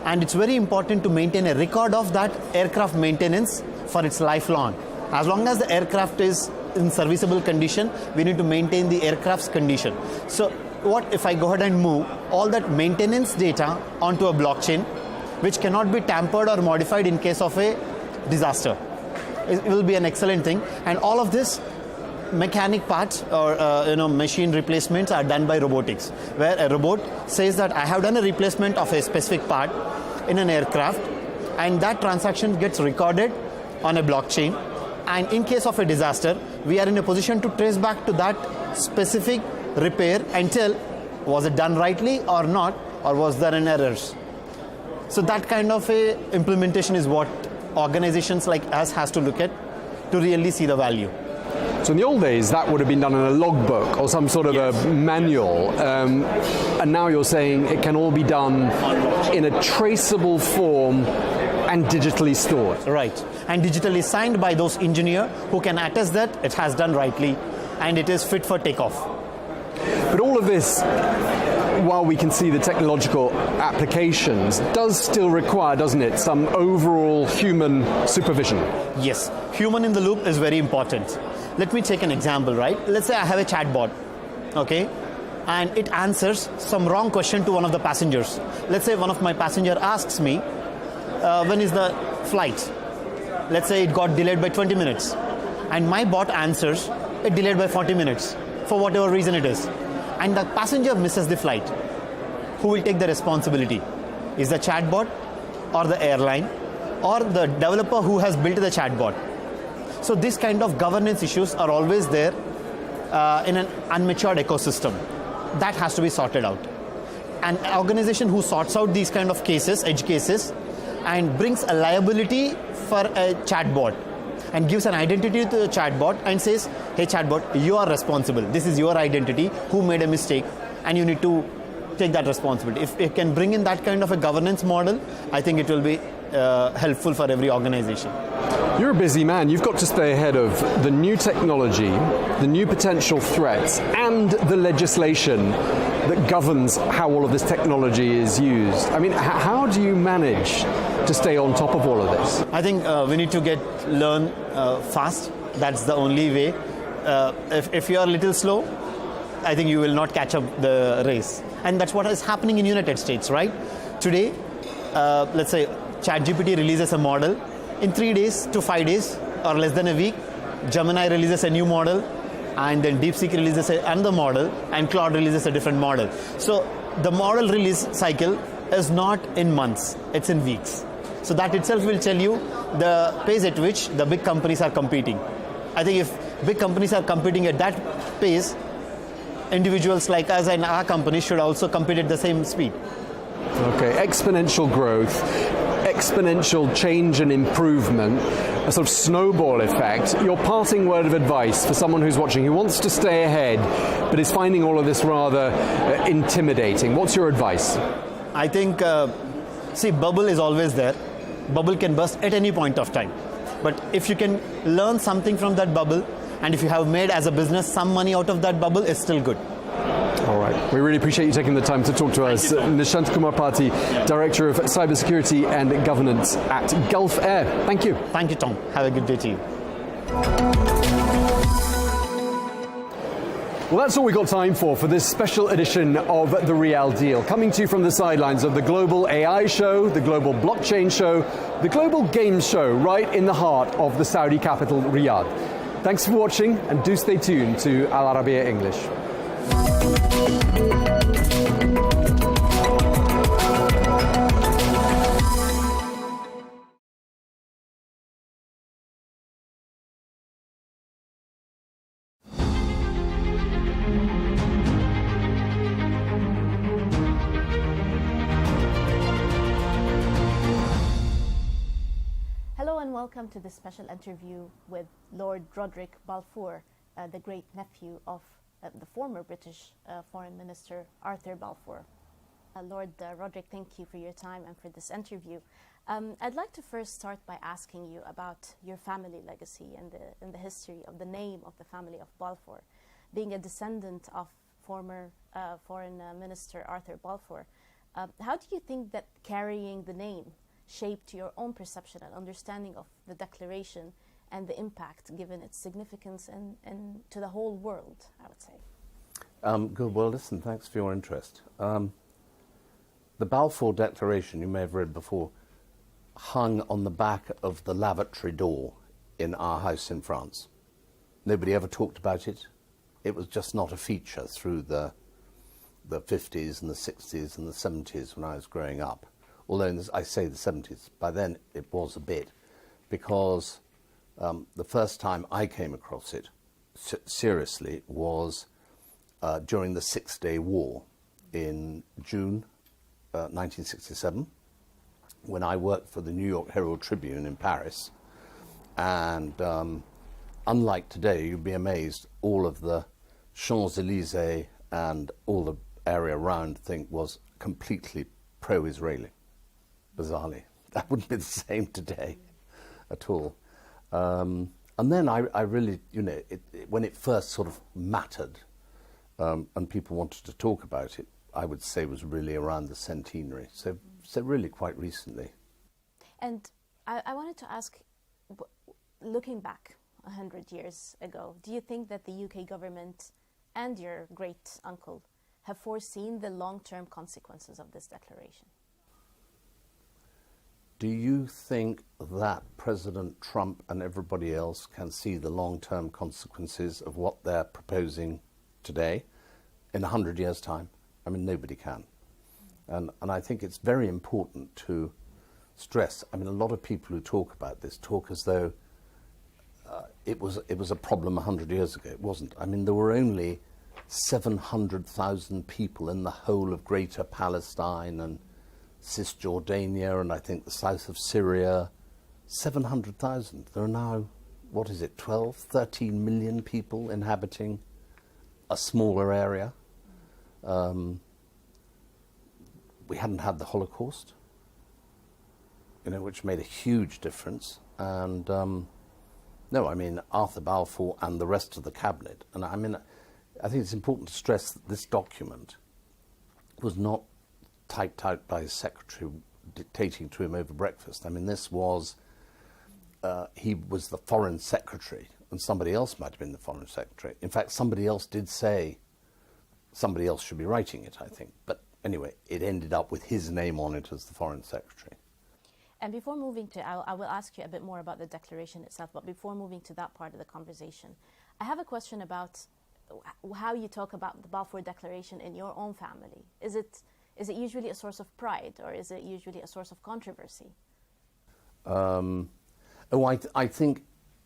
And it's very important to maintain a record of that aircraft maintenance for its lifelong. As long as the aircraft is in serviceable condition, we need to maintain the aircraft's condition. So what if I go ahead and move all that maintenance data onto a blockchain, which cannot be tampered or modified in case of a disaster? It will be an excellent thing. And all of this mechanic parts or machine replacements are done by robotics, where a robot says that I have done a replacement of a specific part in an aircraft, and that transaction gets recorded on a blockchain, And in case of a disaster, we are in a position to trace back to that specific repair and tell, was it done rightly or not, or was there an errors? So that kind of a implementation is what organizations like us has to look at to really see the value. So in the old days, that would have been done in a logbook or some sort of a manual, and now you're saying it can all be done in a traceable form and digitally stored. Right, and digitally signed by those engineers who can attest that it has done rightly and it is fit for takeoff. But all of this, while we can see the technological applications, does still require, doesn't it, some overall human supervision? Yes, human in the loop is very important. Let me take an example, right? Let's say I have a chatbot, okay? And it answers some wrong question to one of the passengers. Let's say one of my passenger asks me, when is the flight? Let's say it got delayed by 20 minutes. And my bot answers, it delayed by 40 minutes, for whatever reason it is. And the passenger misses the flight. Who will take the responsibility? Is the chatbot or the airline or the developer who has built the chatbot? So these kind of governance issues are always there in an unmatured ecosystem. That has to be sorted out. An organization who sorts out these kind of cases, edge cases, and brings a liability for a chatbot and gives an identity to the chatbot and says, hey chatbot, you are responsible. This is your identity, who made a mistake, and you need to take that responsibility. If it can bring in that kind of a governance model, I think it will be helpful for every organization. You're a busy man. You've got to stay ahead of the new technology, the new potential threats, and the legislation that governs how all of this technology is used. I mean, how do you manage to stay on top of all of this? I think we need to learn fast. That's the only way. If you are a little slow, I think you will not catch up the race. And that's what is happening in United States, right? Today, let's say ChatGPT releases a model. In 3 days to 5 days or less than a week, Gemini releases a new model, and then DeepSeek releases another model, and Claude releases a different model. So the model release cycle is not in months, it's in weeks. So that itself will tell you the pace at which the big companies are competing. I think if big companies are competing at that pace, individuals like us and our company should also compete at the same speed. Okay, exponential growth, exponential change and improvement, a sort of snowball effect. Your parting word of advice for someone who's watching, who wants to stay ahead, but is finding all of this rather intimidating. What's your advice? I think, see, bubble is always there. Bubble can burst at any point of time. But if you can learn something from that bubble, and if you have made as a business some money out of that bubble, it's still good. All right. We really appreciate you taking the time to talk to us. Nishant Kumar Pati, Director of Cybersecurity and Governance at Gulf Air. Thank you. Thank you, Tom. Have a good day to you. Well, that's all we've got time for this special edition of The Real Deal. Coming to you from the sidelines of the Global AI Show, the Global Blockchain Show, the Global Games Show, right in the heart of the Saudi capital, Riyadh. Thanks for watching, and do stay tuned to Al Arabiya English. Hello and welcome to this special interview with Lord Roderick Balfour, the great nephew of the former British Foreign Minister Arthur Balfour. Lord Roderick, thank you for your time and for this interview. I'd like to first start by asking you about your family legacy and the history of the name of the family of Balfour. Being a descendant of former Foreign Minister Arthur Balfour, how do you think that carrying the name shaped your own perception and understanding of the declaration and the impact given its significance and to the whole world, I would say? Good. Well, listen, thanks for your interest. The Balfour Declaration, you may have read before, hung on the back of the lavatory door in our house in France. Nobody ever talked about it. It was just not a feature through the 50s and the 60s and the 70s when I was growing up. Although I say the 70s, by then it was a bit, because The first time I came across it seriously was during the Six-Day War in June 1967, when I worked for the New York Herald Tribune in Paris. And unlike today, you'd be amazed, all of the Champs-Élysées and all the area around was completely pro-Israeli, bizarrely. That wouldn't be the same today at all. And then I really, when it first sort of mattered and people wanted to talk about it, I would say was really around the centenary. So really quite recently. And I wanted to ask, looking back 100 years ago, do you think that the UK government and your great uncle have foreseen the long-term consequences of this declaration? Do you think that President Trump and everybody else can see the long-term consequences of what they're proposing today in 100 years' time? I mean, nobody can. And I think it's very important to stress, I mean, a lot of people who talk about this talk as though it was a problem 100 years ago. It wasn't. I mean, there were only 700,000 people in the whole of Greater Palestine and Cisjordania and I think the south of Syria. 700,000. There are now, 12, 13 million people inhabiting a smaller area. We hadn't had the Holocaust, which made a huge difference. And no, I mean, Arthur Balfour and the rest of the cabinet. And I mean, I think it's important to stress that this document was not typed out by his secretary dictating to him over breakfast. I mean, this was, he was the foreign secretary, and somebody else might have been the foreign secretary. In fact, somebody else did say somebody else should be writing it, I think. But anyway, it ended up with his name on it as the foreign secretary. And before moving to, I will ask you a bit more about the declaration itself, but before moving to that part of the conversation, I have a question about how you talk about the Balfour Declaration in your own family. Is it usually a source of pride, or is it usually a source of controversy? I think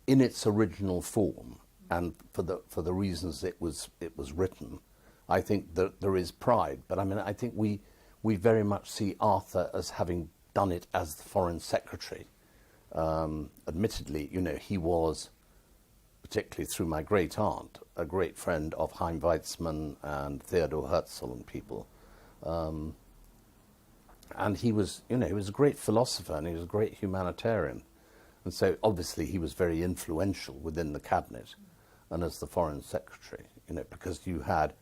in its original form, and for the reasons it was written, I think that there is pride. But I mean, I think we very much see Arthur as having done it as the foreign secretary. Admittedly, he was, particularly through my great aunt, a great friend of Chaim Weizmann and Theodor Herzl and people. And he was, he was a great philosopher and he was a great humanitarian. And so obviously he was very influential within the cabinet and as the foreign secretary, because you had,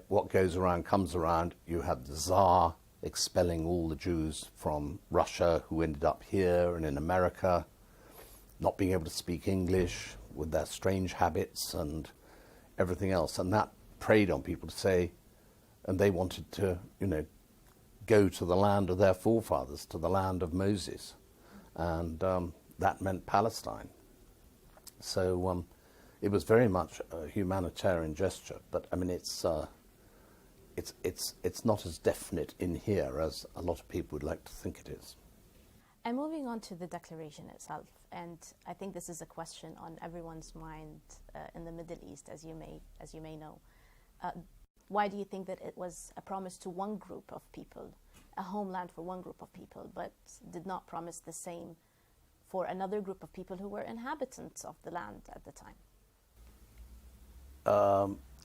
what goes around comes around. You had the Tsar expelling all the Jews from Russia who ended up here and in America, not being able to speak English, with their strange habits and everything else. And that preyed on people to say, and they wanted to, go to the land of their forefathers, to the land of Moses. And that meant Palestine. So it was very much a humanitarian gesture, but I mean, it's not as definite in here as a lot of people would like to think it is. And moving on to the declaration itself, and I think this is a question on everyone's mind in the Middle East, as you may know. Why do you think that it was a promise to one group of people, a homeland for one group of people, but did not promise the same for another group of people who were inhabitants of the land at the time?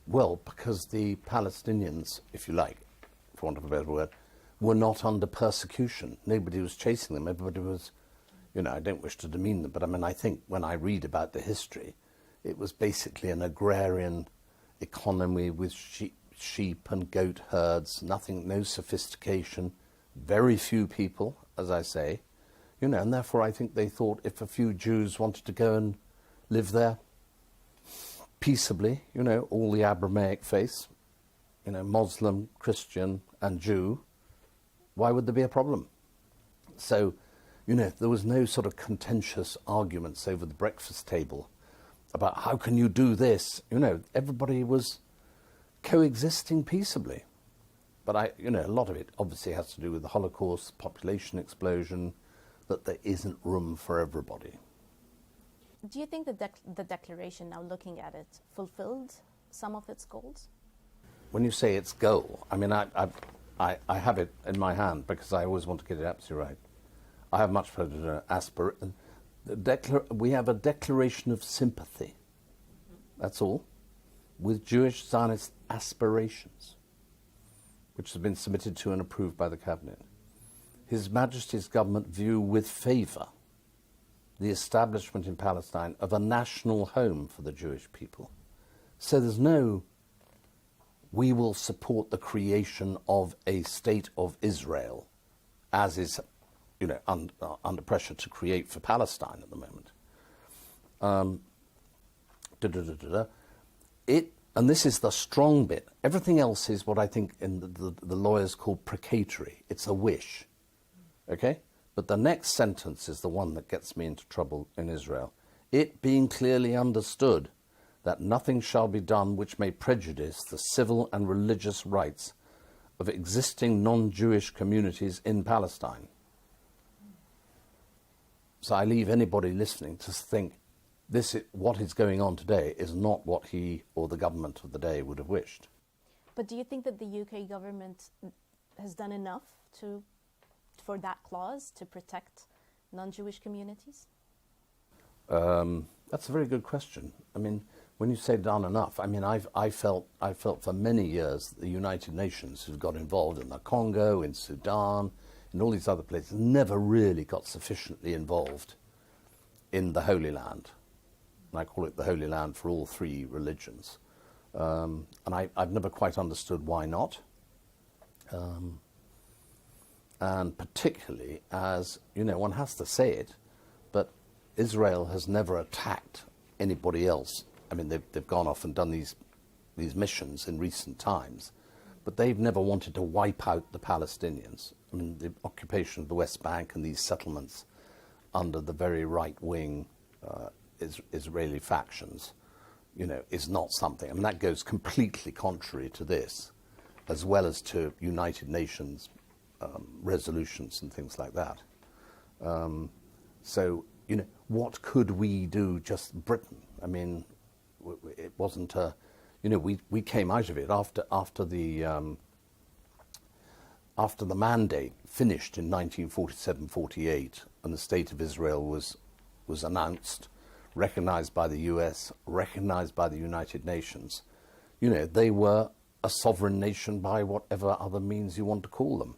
Well, because the Palestinians, if you like, for want of a better word, were not under persecution. Nobody was chasing them. Everybody was, I don't wish to demean them, but I mean, I think when I read about the history, it was basically an agrarian economy with sheep and goat herds, no sophistication, very few people, as I say, and therefore I think they thought if a few Jews wanted to go and live there peaceably, all the Abrahamic faiths, Muslim, Christian and Jew, why would there be a problem? So, there was no sort of contentious arguments over the breakfast table about how can you do this? Everybody was coexisting peaceably. But a lot of it obviously has to do with the Holocaust, population explosion, that there isn't room for everybody. Do you think the declaration, now looking at it, fulfilled some of its goals? When you say its goal, I mean, I have it in my hand because I always want to get it absolutely right. I have much further we have a declaration of sympathy, that's all, with Jewish Zionist aspirations, which has been submitted to and approved by the Cabinet. His Majesty's government view with favour the establishment in Palestine of a national home for the Jewish people. So there's no, we will support the creation of a state of Israel, as is, you know, under pressure to create for Palestine at the moment. And this is the strong bit. Everything else is what I think in the lawyers call precatory. It's a wish, okay? But the next sentence is the one that gets me into trouble in Israel. It being clearly understood that nothing shall be done which may prejudice the civil and religious rights of existing non-Jewish communities in Palestine. So I leave anybody listening to think what is going on today is not what he or the government of the day would have wished. But do you think that the UK government has done enough for that clause to protect non-Jewish communities? That's a very good question. I mean, when you say done enough, I mean, I felt for many years that the United Nations, who got involved in the Congo, in Sudan, in all these other places, never really got sufficiently involved in the Holy Land. And I call it the Holy Land for all three religions. And I've never quite understood why not. And particularly as, you know, one has to say it, but Israel has never attacked anybody else. I mean, they've gone off and done these missions in recent times, but they've never wanted to wipe out the Palestinians. I mean, the occupation of the West Bank and these settlements under the very right-wing Israeli factions, you know, is not something. I mean, that goes completely contrary to this, as well as to United Nations resolutions and things like that. So, you know, what could we do, just Britain? I mean, it wasn't a, you know, we came out of it after the mandate finished in 1947-48 and the State of Israel was announced, recognized by the US, recognized by the United Nations. You know, they were a sovereign nation by whatever other means you want to call them.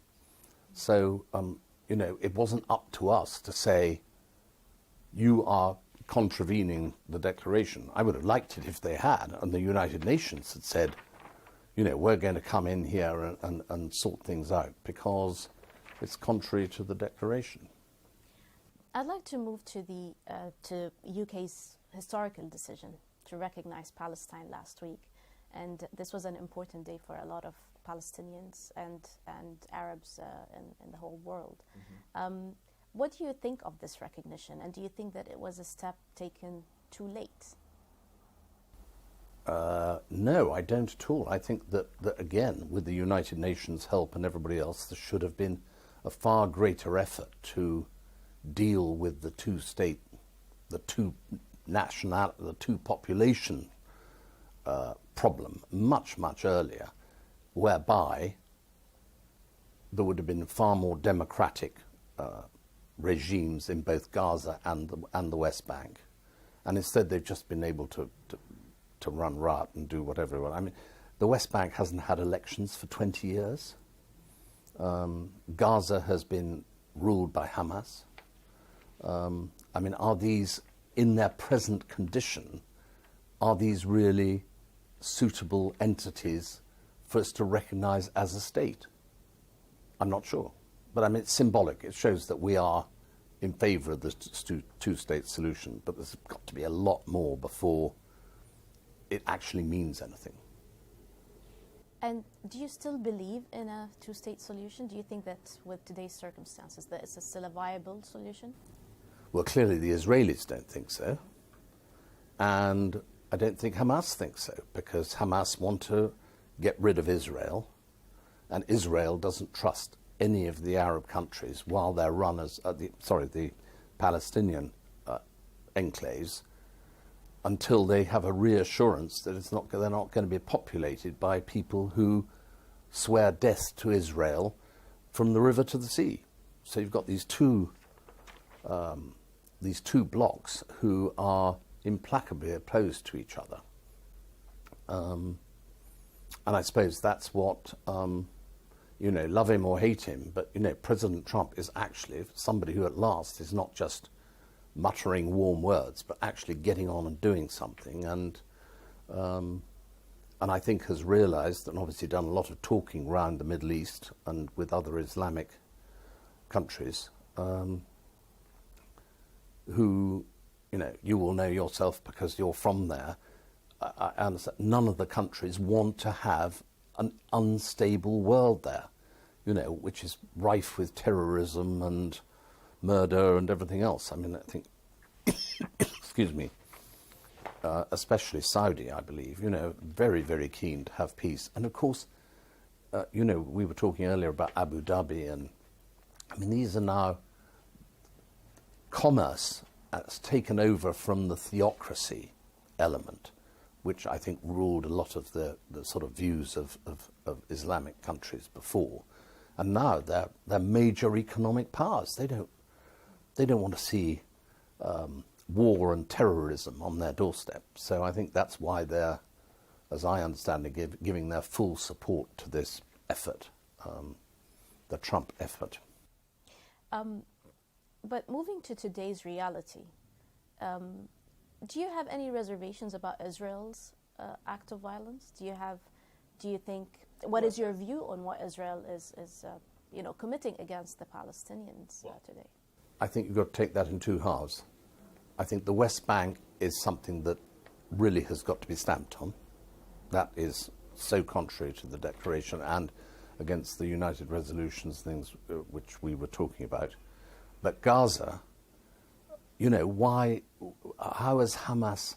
So, you know, it wasn't up to us to say, you are contravening the declaration. I would have liked it if they had, and the United Nations had said, you know, we're going to come in here and sort things out, because it's contrary to the declaration. I'd like to move to the to UK's historical decision to recognize Palestine last week, and this was an important day for a lot of Palestinians and Arabs in the whole world. Mm-hmm. What do you think of this recognition, and do you think that it was a step taken too late? No, I don't at all. I think that again, with the United Nations help and everybody else, there should have been a far greater effort to deal with the two population problem much, much earlier, whereby there would have been far more democratic regimes in both Gaza and the West Bank. And instead they've just been able to run riot and do whatever. I mean, the West Bank hasn't had elections for 20 years. Gaza has been ruled by Hamas. I mean, are these, in their present condition, are these really suitable entities for us to recognize as a state? I'm not sure. But I mean, it's symbolic. It shows that we are in favor of the two-state solution, but there's got to be a lot more before it actually means anything. And do you still believe in a two-state solution? Do you think that with today's circumstances that it's still a viable solution? Well, clearly the Israelis don't think so. And I don't think Hamas thinks so, because Hamas want to get rid of Israel, and Israel doesn't trust any of the Arab countries while they're run as, the Palestinian enclaves until they have a reassurance that they're not going to be populated by people who swear death to Israel from the river to the sea. So you've got these two blocks who are implacably opposed to each other. And I suppose that's what, love him or hate him, but, President Trump is actually somebody who at last is not just muttering warm words, but actually getting on and doing something. And I think has realized, and obviously done a lot of talking around the Middle East and with other Islamic countries, who, you will know yourself because you're from there. I understand none of the countries want to have an unstable world there, which is rife with terrorism and murder and everything else. I mean, I think, excuse me, especially Saudi, I believe, very, very keen to have peace. And of course, we were talking earlier about Abu Dhabi, and I mean, these are now commerce has taken over from the theocracy element, which I think ruled a lot of the sort of views of Islamic countries before. And now they're major economic powers. They don't want to see war and terrorism on their doorstep. So I think that's why they're, as I understand it, giving their full support to this effort, the Trump effort. But moving to today's reality, do you have any reservations about Israel's act of violence? Do you think, what is your view on what Israel is committing against the Palestinians today? I think you've got to take that in two halves. I think the West Bank is something that really has got to be stamped on. That is so contrary to the declaration and against the United Resolutions, things which we were talking about. But Gaza, how has Hamas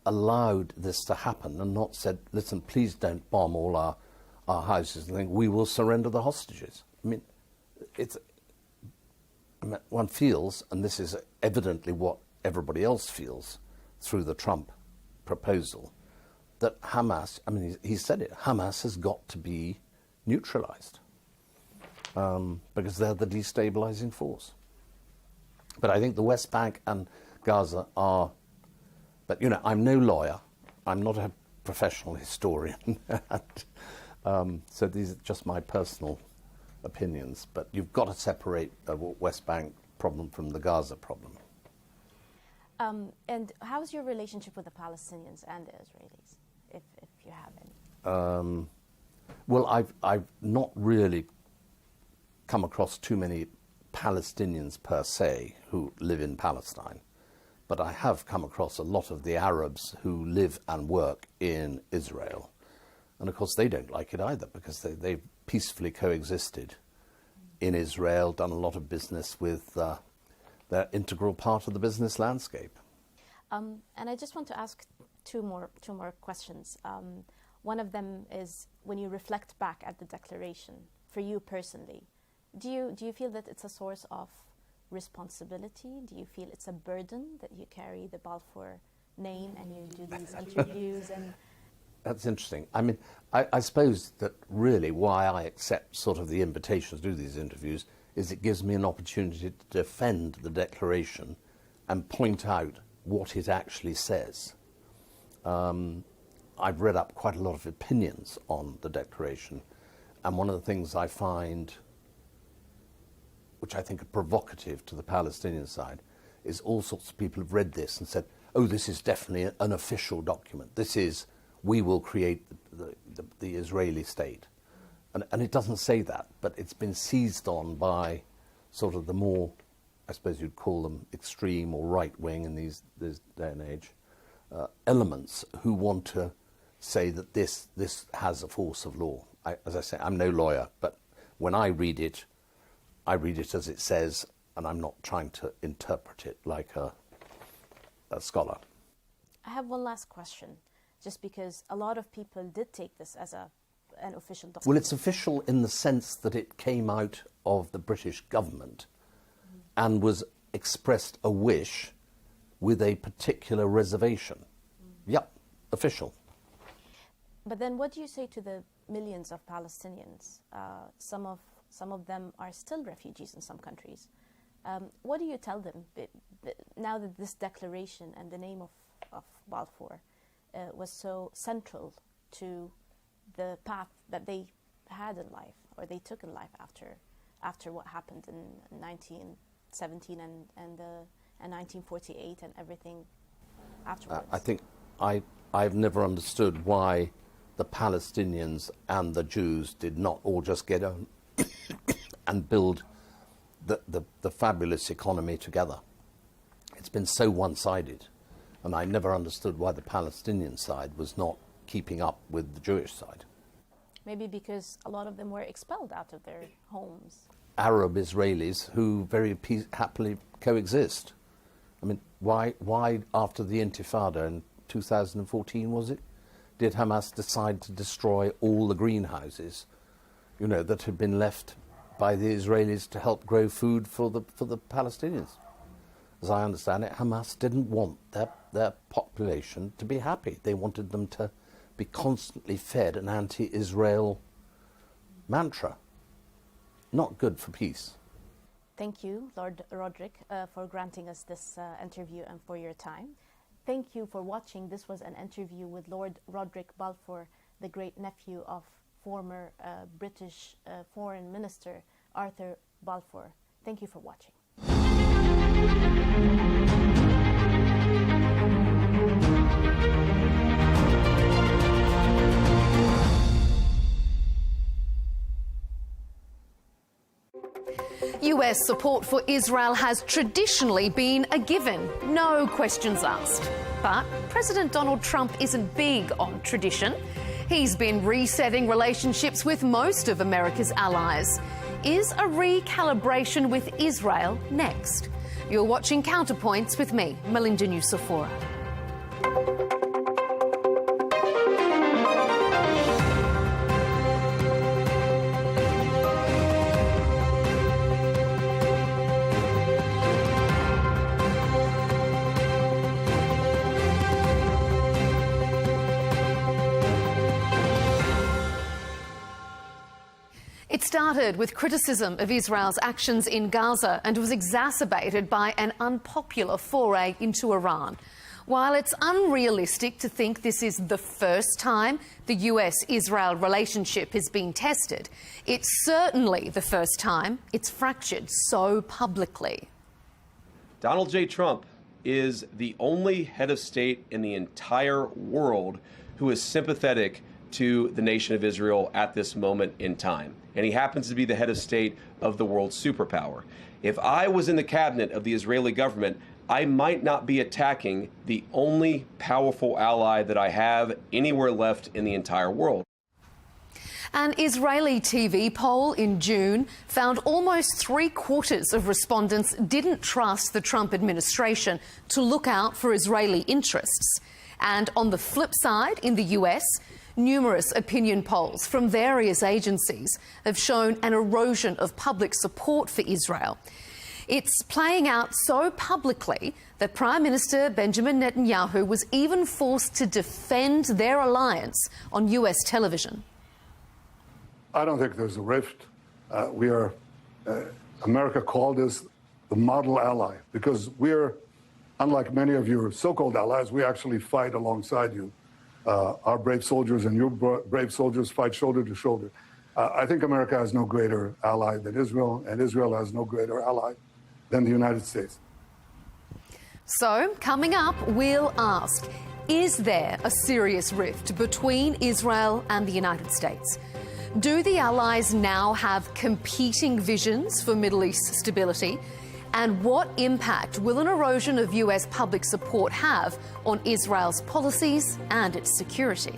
allowed this to happen and not said, listen, please don't bomb all our houses and think we will surrender the hostages? I mean, one feels, and this is evidently what everybody else feels through the Trump proposal, that Hamas, I mean, he said it, Hamas has got to be neutralized because they're the destabilizing force. But I think the West Bank and Gaza are, but I'm no lawyer, I'm not a professional historian, so these are just my personal opinions, but you've got to separate the West Bank problem from the Gaza problem. And how's your relationship with the Palestinians and the Israelis, if you have any? Well, I've not really come across too many Palestinians per se who live in Palestine, but I have come across a lot of the Arabs who live and work in Israel. And of course they don't like it either because they've peacefully coexisted in Israel, done a lot of business with they're integral part of the business landscape. And I just want to ask two more questions. One of them is, when you reflect back at the declaration, for you personally, do you feel that it's a source of responsibility? Do you feel it's a burden that you carry the Balfour name and you do these interviews? And that's interesting. I mean, I suppose that really why I accept sort of the invitation to do these interviews is it gives me an opportunity to defend the declaration and point out what it actually says. I've read up quite a lot of opinions on the declaration, and one of the things I find, which I think are provocative to the Palestinian side, is all sorts of people have read this and said, oh, this is definitely an official document. This is, we will create the Israeli state. And it doesn't say that, but it's been seized on by sort of the more, I suppose you'd call them extreme or right-wing in this day and age, elements who want to say that this has a force of law. As I say, I'm no lawyer, but when I read it as it says, and I'm not trying to interpret it like a scholar. I have one last question, just because a lot of people did take this as an official document. Well, it's official in the sense that it came out of the British government and was expressed a wish with a particular reservation. Yep, official. But then what do you say to the millions of Palestinians? Some of them are still refugees in some countries. What do you tell them now that this declaration and the name of Balfour was so central to the path that they had in life, or they took in life after what happened in 1917 and 1948 and everything afterwards? I think I've never understood why the Palestinians and the Jews did not all just get on and build the fabulous economy together. It's been so one-sided, and I never understood why the Palestinian side was not keeping up with the Jewish side. Maybe because a lot of them were expelled out of their homes. Arab Israelis who very happily coexist. I mean, why after the Intifada in 2014, was it, did Hamas decide to destroy all the greenhouses, you know, that had been left by the Israelis to help grow food for the Palestinians? As I understand it, Hamas didn't want their population to be happy. They wanted them to be constantly fed an anti-Israel mantra. Not good for peace. Thank you, Lord Roderick, for granting us this interview and for your time. Thank you for watching. This was an interview with Lord Roderick Balfour, the great-nephew of former British Foreign Minister Arthur Balfour. Thank you for watching. US support for Israel has traditionally been a given, no questions asked. But President Donald Trump isn't big on tradition. He's been resetting relationships with most of America's allies. Is a recalibration with Israel next? You're watching Counterpoints with me, Melinda Nucifora. It started with criticism of Israel's actions in Gaza and was exacerbated by an unpopular foray into Iran. While it's unrealistic to think this is the first time the US-Israel relationship has been tested, it's certainly the first time it's fractured so publicly. Donald J. Trump is the only head of state in the entire world who is sympathetic to the nation of Israel at this moment in time. And he happens to be the head of state of the world superpower. If I was in the cabinet of the Israeli government, I might not be attacking the only powerful ally that I have anywhere left in the entire world. An Israeli TV poll in June found almost 3/4 of respondents didn't trust the Trump administration to look out for Israeli interests. And on the flip side, in the US, numerous opinion polls from various agencies have shown an erosion of public support for Israel. It's playing out so publicly that Prime Minister Benjamin Netanyahu was even forced to defend their alliance on US television. I don't think there's a rift. America called us the model ally because we're, unlike many of your so-called allies, we actually fight alongside you. Our brave soldiers and your brave soldiers fight shoulder to shoulder. I think America has no greater ally than Israel, and Israel has no greater ally than the United States. So, coming up, we'll ask, is there a serious rift between Israel and the United States? Do the allies now have competing visions for Middle East stability? And what impact will an erosion of US public support have on Israel's policies and its security?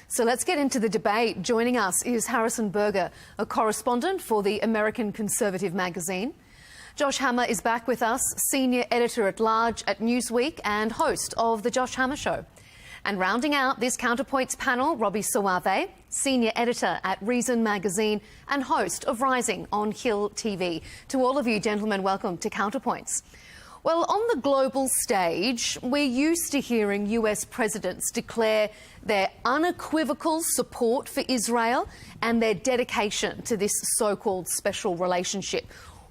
So let's get into the debate. Joining us is Harrison Berger, a correspondent for the American Conservative magazine. Josh Hammer is back with us, senior editor-at-large at Newsweek and host of The Josh Hammer Show. And rounding out this Counterpoints panel, Robbie Soave, senior editor at Reason magazine and host of Rising on Hill TV. To all of you, gentlemen, welcome to Counterpoints. Well, on the global stage, we're used to hearing US presidents declare their unequivocal support for Israel and their dedication to this so-called special relationship.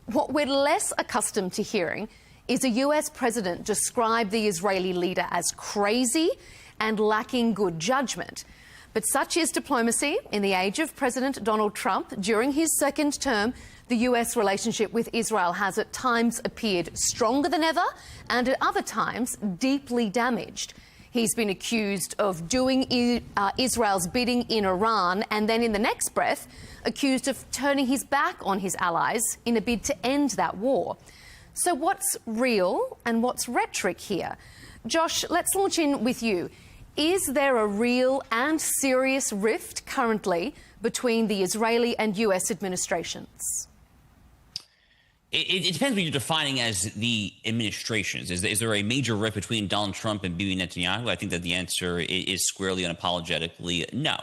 What we're less accustomed to hearing is a US president describe the Israeli leader as crazy and lacking good judgment. But such is diplomacy in the age of President Donald Trump. During his second term, the US relationship with Israel has at times appeared stronger than ever and at other times deeply damaged. He's been accused of doing Israel's bidding in Iran and then in the next breath accused of turning his back on his allies in a bid to end that war. So what's real and what's rhetoric here? Josh, let's launch in with you. Is there a real and serious rift currently between the Israeli and US administrations? It depends what you're defining as the administrations. Is there a major rift between Donald Trump and Bibi Netanyahu? I think that the answer is squarely and unapologetically no.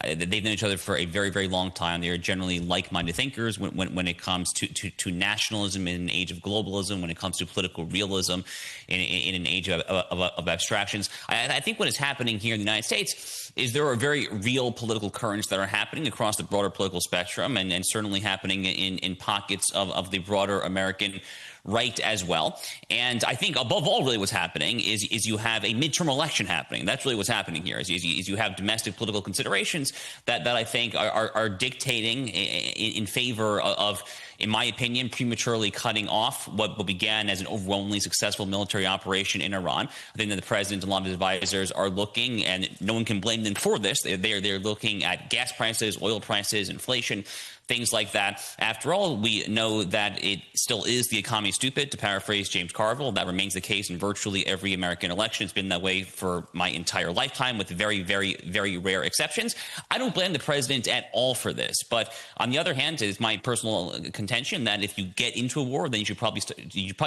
They've known each other for a very, very long time. They are generally like-minded thinkers when it comes to nationalism in an age of globalism, when it comes to political realism in an age of abstractions. I think what is happening here in the United States is there are very real political currents that are happening across the broader political spectrum and certainly happening in pockets of the broader American right as well. And I think above all, really what's happening is you have a midterm election happening. That's really what's happening here is you have domestic political considerations that I think are dictating in favor of, in my opinion, prematurely cutting off what began as an overwhelmingly successful military operation in Iran. I think that the president and a lot of his advisors are looking, and no one can blame them for this, they're looking at gas prices, oil prices, inflation, things like that. After all, we know that it still is the economy stupid, to paraphrase James Carville. That remains the case in virtually every American election. It's been that way for my entire lifetime, with very, very, very rare exceptions. I don't blame the president at all for this. But on the other hand, it's my personal contention that if you get into a war, then you should probably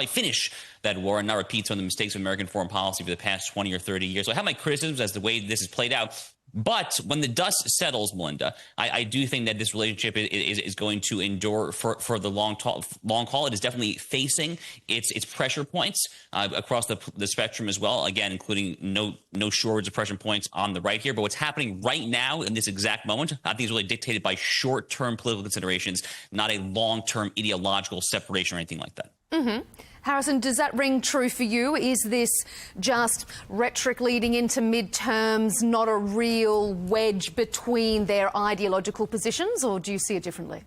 finish that war and not repeat some of the mistakes of American foreign policy for the past 20 or 30 years. So I have my criticisms as the way this is played out. But when the dust settles, Melinda, I do think that this relationship is going to endure for the long haul. It is definitely facing its pressure points across the spectrum as well, again, including no shortage of pressure points on the right here. But what's happening right now in this exact moment, I think is really dictated by short-term political considerations, not a long-term ideological separation or anything like that. Mm-hmm. Harrison, does that ring true for you? Is this just rhetoric leading into midterms, not a real wedge between their ideological positions, or do you see it differently?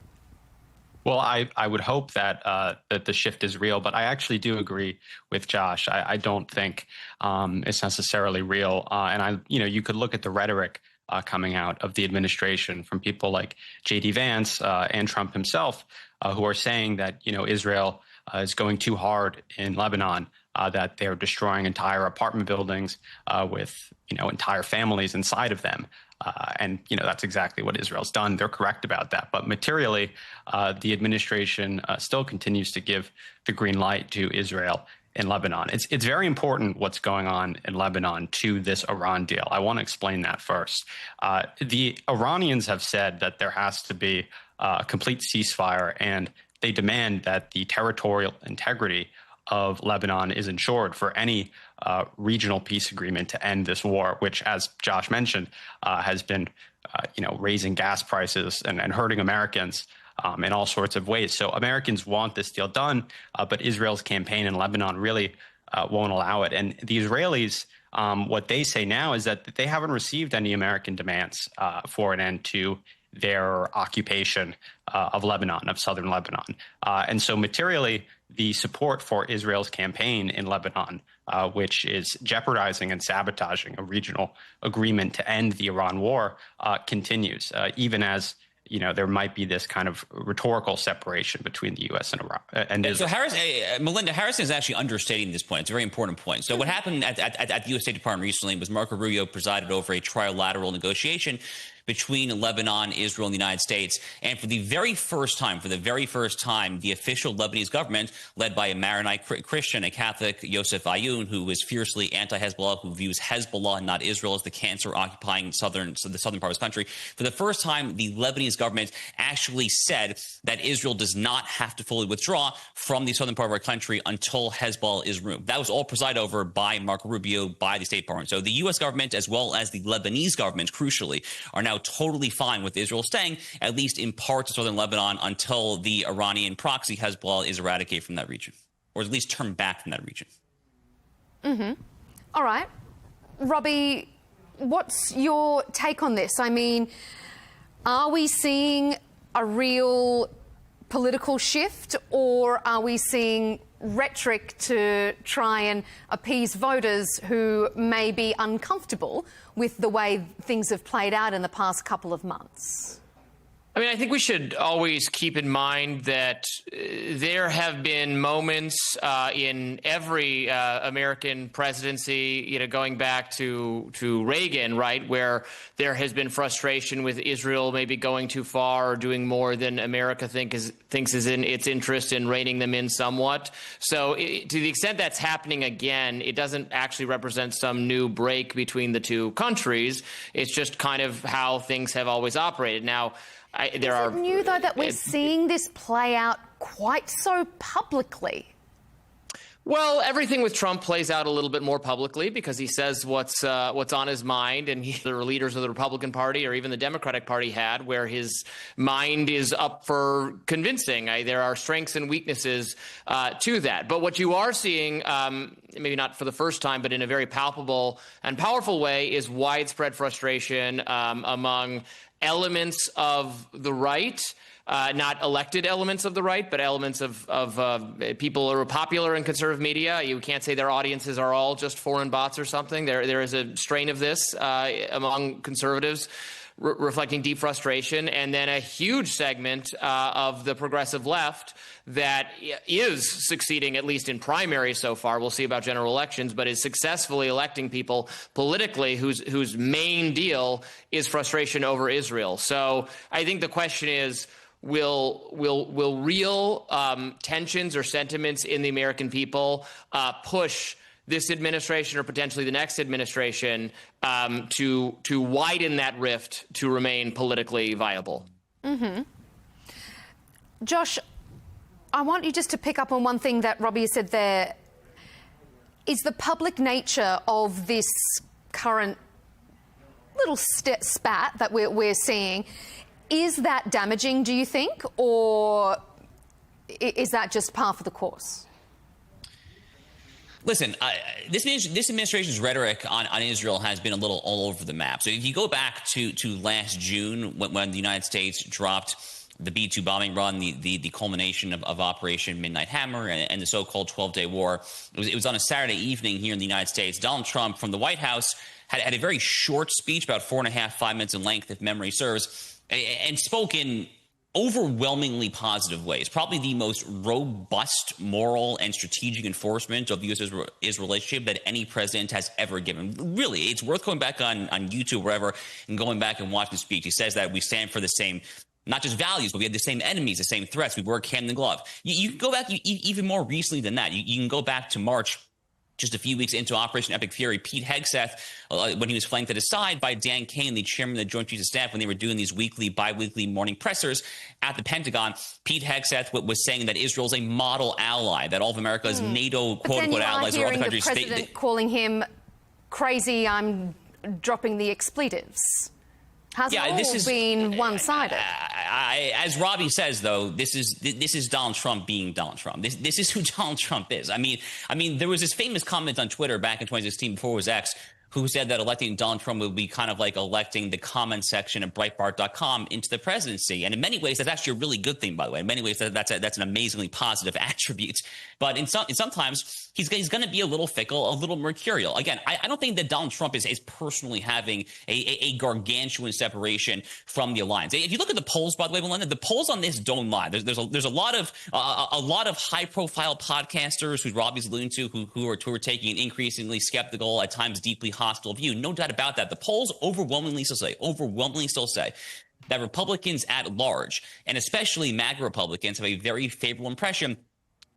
Well, I would hope that that the shift is real, but I actually do agree with Josh. I don't think it's necessarily real, and you could look at the rhetoric coming out of the administration from people like J.D. Vance and Trump himself, who are saying that Israel is going too hard in Lebanon, that they're destroying entire apartment buildings with entire families inside of them. And that's exactly what Israel's done. They're correct about that. But materially, the administration still continues to give the green light to Israel in Lebanon. It's very important what's going on in Lebanon to this Iran deal. I want to explain that first. The Iranians have said that there has to be a complete ceasefire, and they demand that the territorial integrity of Lebanon is ensured for any regional peace agreement to end this war, which, as Josh mentioned, has been, raising gas prices and hurting Americans in all sorts of ways. So Americans want this deal done, but Israel's campaign in Lebanon really won't allow it. And the Israelis, what they say now is that they haven't received any American demands for an end to their occupation of Lebanon, of southern Lebanon. And so materially, the support for Israel's campaign in Lebanon, which is jeopardizing and sabotaging a regional agreement to end the Iran war, continues, even as there might be this kind of rhetorical separation between the U.S. and Iran and Israel. So Melinda, Harrison is actually understating this point. It's a very important point. So what happened at the U.S. State Department recently was Marco Rubio presided over a trilateral negotiation between Lebanon, Israel, and the United States. And for the very first time, the official Lebanese government, led by a Maronite Christian, a Catholic, Yosef Ayoun, who is fiercely anti-Hezbollah, who views Hezbollah, not Israel, as the cancer occupying the southern part of his country. For the first time, the Lebanese government actually said that Israel does not have to fully withdraw from the southern part of our country until Hezbollah is removed. That was all presided over by Marco Rubio, by the State Department. So the U.S. government, as well as the Lebanese government, crucially, are now totally fine with Israel staying, at least in parts of southern Lebanon, until the Iranian proxy Hezbollah is eradicated from that region, or at least turned back from that region. All right. Robbie, what's your take on this? I mean, are we seeing a real political shift, or are we seeing rhetoric to try and appease voters who may be uncomfortable with the way things have played out in the past couple of months? I mean, I think we should always keep in mind that there have been moments in every American presidency, going back to Reagan, right, where there has been frustration with Israel maybe going too far or doing more than America thinks is in its interest in reining them in somewhat. So to the extent that's happening again, it doesn't actually represent some new break between the two countries. It's just kind of how things have always operated. Now, Is it new, though, that we're seeing this play out quite so publicly? Well, everything with Trump plays out a little bit more publicly because he says what's on his mind, and the leaders of the Republican Party or even the Democratic Party had, where his mind is up for convincing. There are strengths and weaknesses to that. But what you are seeing, maybe not for the first time, but in a very palpable and powerful way, is widespread frustration among elements of the right, not elected elements of the right, but elements of people who are popular in conservative media. You can't say their audiences are all just foreign bots or something. There is a strain of this among conservatives reflecting deep frustration, and then a huge segment of the progressive left that is succeeding, at least in primaries so far. We'll see about general elections, but is successfully electing people politically whose main deal is frustration over Israel. So I think the question is, will real tensions or sentiments in the American people push this administration or potentially the next administration to widen that rift to remain politically viable? Josh, I want you just to pick up on one thing that Robbie said there. Is the public nature of this current little spat that we're seeing, is that damaging, do you think, or is that just par for the course? Listen, this administration's rhetoric on Israel has been a little all over the map. So if you go back to last June, when the United States dropped the B-2 bombing run, the culmination of Operation Midnight Hammer and the so-called 12-day war, it was on a Saturday evening here in the United States. Donald Trump from the White House had a very short speech, about 4.5–5 minutes in length, if memory serves, and spoke in overwhelmingly positive ways. Probably the most robust moral and strategic enforcement of the U.S.-Israel relationship that any president has ever given. Really, it's worth going back on YouTube, wherever, and going back and watching the speech. He says that we stand for the same, not just values, but we have the same enemies, the same threats. We work hand in glove. You can go back even more recently than that. You can go back to March, just a few weeks into Operation Epic Fury. Pete Hegseth, when he was flanked at his side by Dan Kane, the chairman of the Joint Chiefs of Staff, when they were doing these bi-weekly morning pressers at the Pentagon, Pete Hegseth was saying that Israel is a model ally, that all of America's NATO quote-unquote allies are all the countries. The president calling him crazy, I'm dropping the expletives. Has it all been one-sided? As Robbie says, though, this is Donald Trump being Donald Trump. This is who Donald Trump is. I mean, there was this famous comment on Twitter back in 2016, before it was X, who said that electing Donald Trump would be kind of like electing the comment section of Breitbart.com into the presidency. And in many ways, that's actually a really good thing, by the way. In many ways, that's an amazingly positive attribute. But in sometimes, he's going to be a little fickle, a little mercurial. Again, I don't think that Donald Trump is personally having a gargantuan separation from the alliance. If you look at the polls, by the way, Melinda, the polls on this don't lie. There's a lot of high-profile podcasters who Robbie's alluding to who are taking an increasingly skeptical, at times deeply hostile view. No doubt about that. The polls overwhelmingly still say that Republicans at large, and especially MAGA Republicans, have a very favorable impression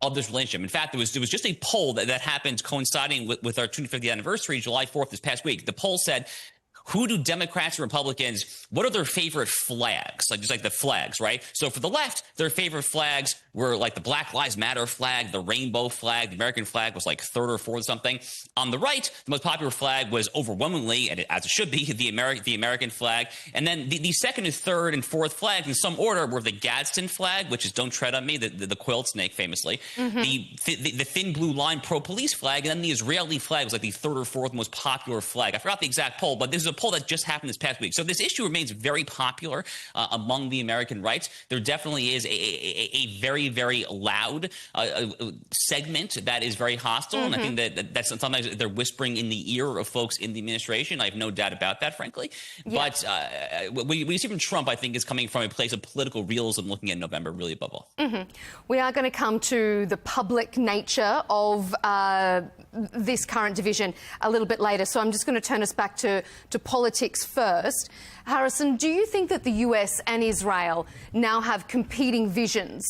of this relationship. In fact, there was just a poll that happened coinciding with our 250th anniversary, July 4th, this past week. The poll said, who do Democrats and Republicans, what are their favorite flags? Like, just like the flags, right? So for the left, their favorite flags were like the Black Lives Matter flag, the rainbow flag, the American flag was like third or fourth or something. On the right, the most popular flag was overwhelmingly, and as it should be, the American flag. And then the second and third and fourth flags in some order were the Gadsden flag, which is Don't Tread on Me, the quailed snake famously, the thin blue line pro-police flag, and then the Israeli flag was like the third or fourth most popular flag. I forgot the exact poll, but this is a poll that just happened this past week. So this issue remains very popular among the American rights. There definitely is a very, very loud segment that is very hostile. And I think that's sometimes they're whispering in the ear of folks in the administration. I have no doubt about that, frankly. Yeah. But what we see from Trump, I think, is coming from a place of political realism looking at November, really, above all. We are going to come to the public nature of this current division a little bit later. So I'm just going to turn us back to politics first. Harrison, do you think that the US and Israel now have competing visions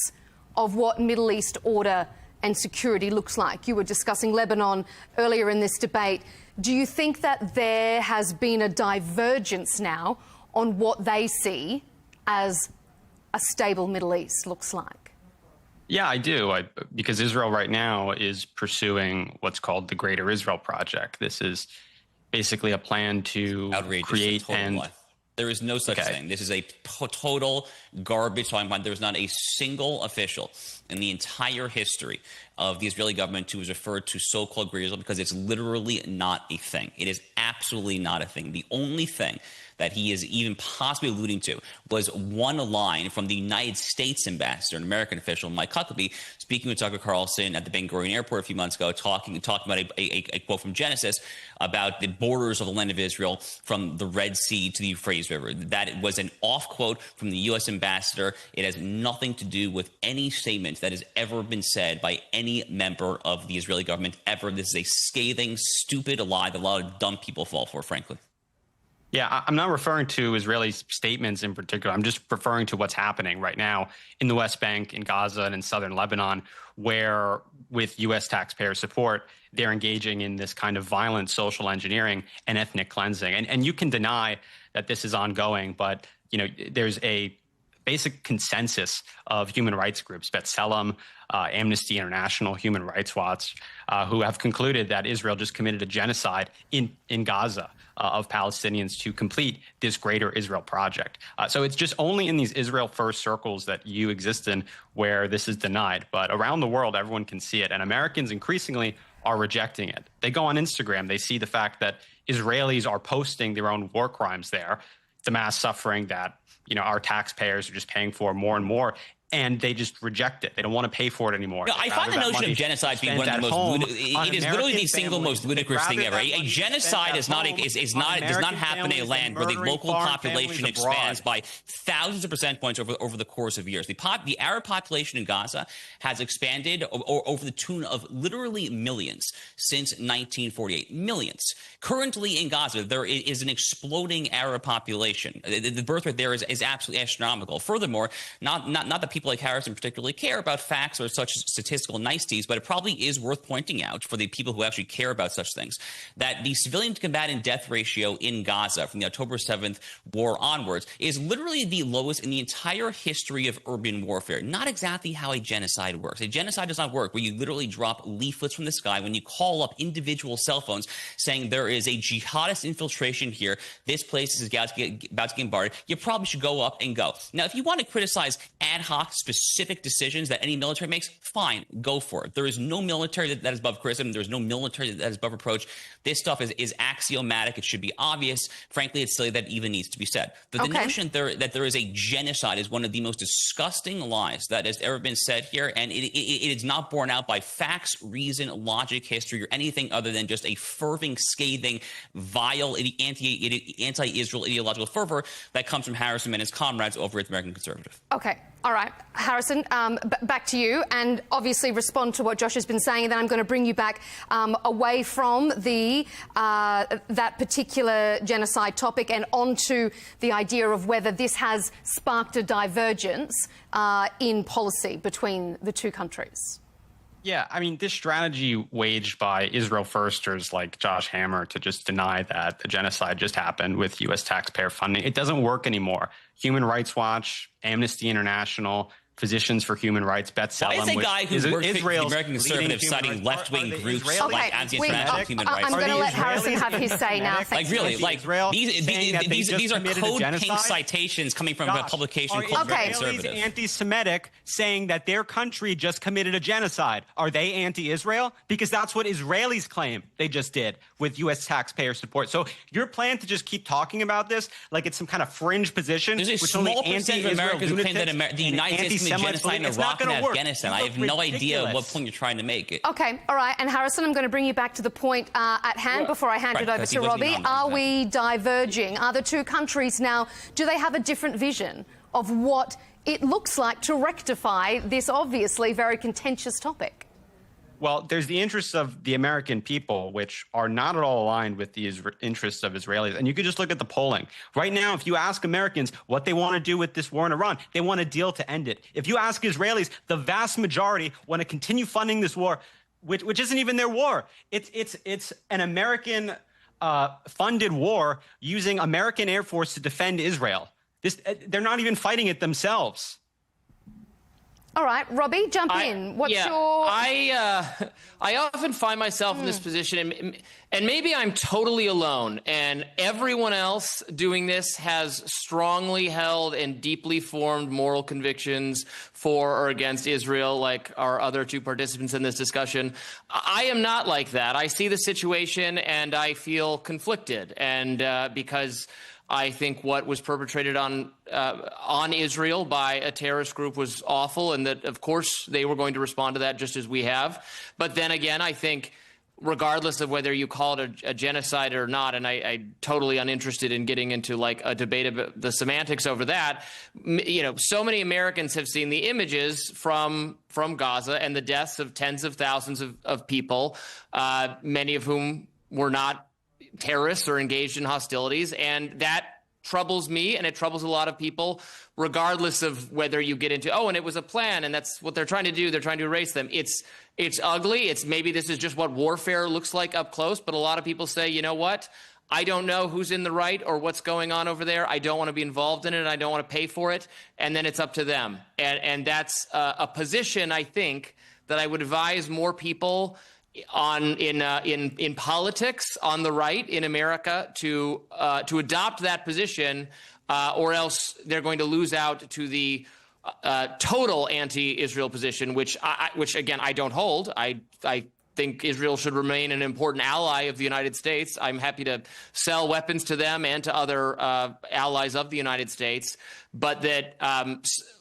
of what Middle East order and security looks like? You were discussing Lebanon earlier in this debate. Do you think that there has been a divergence now on what they see as a stable Middle East looks like? Yeah, I do. Because Israel right now is pursuing what's called the Greater Israel Project. This is basically a plan to create and... There is no such thing. This is a total garbage talking point. There's not a single official in the entire history of the Israeli government who is referred to so-called Greater Israel, because it's literally not a thing. It is absolutely not a thing. The only thing that he is even possibly alluding to was one line from the United States ambassador, an American official, Mike Huckabee, speaking with Tucker Carlson at the Ben Gurion airport a few months ago, talking about a quote from Genesis about the borders of the land of Israel from the Red Sea to the Euphrates River. That was an off quote from the U.S. ambassador. It has nothing to do with any statement that has ever been said by any member of the Israeli government ever. This is a scathing, stupid lie that a lot of dumb people fall for, frankly. Yeah, I'm not referring to Israeli statements in particular. I'm just referring to what's happening right now in the West Bank, in Gaza, and in southern Lebanon, where with U.S. taxpayer support, they're engaging in this kind of violent social engineering and ethnic cleansing. And you can deny that this is ongoing, but there's a basic consensus of human rights groups, B'Tselem, Amnesty International, Human Rights Watch, who have concluded that Israel just committed a genocide in Gaza of Palestinians to complete this Greater Israel Project. So it's just only in these Israel first circles that you exist in where this is denied. But around the world, everyone can see it. And Americans increasingly are rejecting it. They go on Instagram. They see the fact that Israelis are posting their own war crimes there, the mass suffering that our taxpayers are just paying for more and more. And they just reject it. They don't want to pay for it anymore. No, I find the notion of genocide to be one of the most it is literally the single most ludicrous thing ever. A genocide does not happen in a land where the local population expands by thousands of percentage points over the course of years. The Arab population in Gaza has expanded over the tune of literally millions since 1948. Millions. Currently in Gaza, there is an exploding Arab population. The birth rate there is absolutely astronomical. Furthermore, not that people like Harrison particularly care about facts or such statistical niceties, but it probably is worth pointing out for the people who actually care about such things that the civilian to combatant death ratio in Gaza from the October 7th war onwards is literally the lowest in the entire history of urban warfare. Not exactly how a genocide works. A genocide does not work where you literally drop leaflets from the sky when you call up individual cell phones saying there is a jihadist infiltration here, this place is about to get bombarded. You probably should go up and go. Now, if you want to criticize ad hoc specific decisions that any military makes, fine, go for it. There is no military that is above criticism. There is no military that is above reproach. This stuff is axiomatic. It should be obvious. Frankly, it's silly that it even needs to be said. But the notion that there is a genocide is one of the most disgusting lies that has ever been said here, and it is not borne out by facts, reason, logic, history, or anything other than just a fervent, scathing, vile, anti-Israel ideological fervor that comes from Harrison and his comrades over at the American Conservative. Okay. All right, Harrison, back to you, and obviously respond to what Josh has been saying, and then I'm going to bring you back away from the that particular genocide topic and onto the idea of whether this has sparked a divergence in policy between the two countries. Yeah, I mean, this strategy waged by Israel firsters like Josh Hammer to just deny that the genocide just happened with U.S. taxpayer funding, it doesn't work anymore. Human Rights Watch, Amnesty International, Physicians for Human Rights, Beth Salem. Why is a guy who works for the American conservatives citing left-wing groups like anti-international human rights? I'm going to let Harrison have his say now. Like, really, like, these are code-pink citations coming from a publication called Conservative. Are Israelis anti-Semitic saying that their country just committed a genocide? Are they anti-Israel? Because that's what Israelis claim they just did with U.S. taxpayer support. So your plan to just keep talking about this like it's some kind of fringe position. There's a small percent of Americans who claim that the United States committed genocide in Iraq and Afghanistan. I have no idea what point you're trying to make. Okay, all right. And Harrison, I'm going to bring you back to the point at hand before I hand it over to Robbie. Are we diverging? Are the two countries now, do they have a different vision of what it looks like to rectify this obviously very contentious topic? Well, there's the interests of the American people, which are not at all aligned with the interests of Israelis. And you can just look at the polling. Right now, if you ask Americans what they want to do with this war in Iran, they want a deal to end it. If you ask Israelis, the vast majority want to continue funding this war, which isn't even their war. It's an American funded war using American Air Force to defend Israel. They're not even fighting it themselves. All right, Robbie, jump in. What's your... I often find myself in this position, and maybe I'm totally alone, and everyone else doing this has strongly held and deeply formed moral convictions for or against Israel, like our other two participants in this discussion. I am not like that. I see the situation, and I feel conflicted, and because I think what was perpetrated on Israel by a terrorist group was awful, and that, of course, they were going to respond to that just as we have. But then again, I think regardless of whether you call it a genocide or not, and I'm totally uninterested in getting into like a debate about the semantics over that, you know, so many Americans have seen the images from Gaza and the deaths of tens of thousands of people, many of whom were not terrorists or engaged in hostilities, and that troubles me, and it troubles a lot of people, regardless of whether you get into, oh, and it was a plan, and that's what they're trying to do. They're trying to erase them. It's ugly. It's maybe this is just what warfare looks like up close, but a lot of people say, you know what? I don't know who's in the right or what's going on over there. I don't want to be involved in it, and I don't want to pay for it, and then it's up to them. And that's a position, I think, that I would advise more people in politics on the right in America to adopt that position, or else they're going to lose out to the total anti-Israel position, which again I don't hold. I think Israel should remain an important ally of the United States. I'm happy to sell weapons to them and to other allies of the United States, but that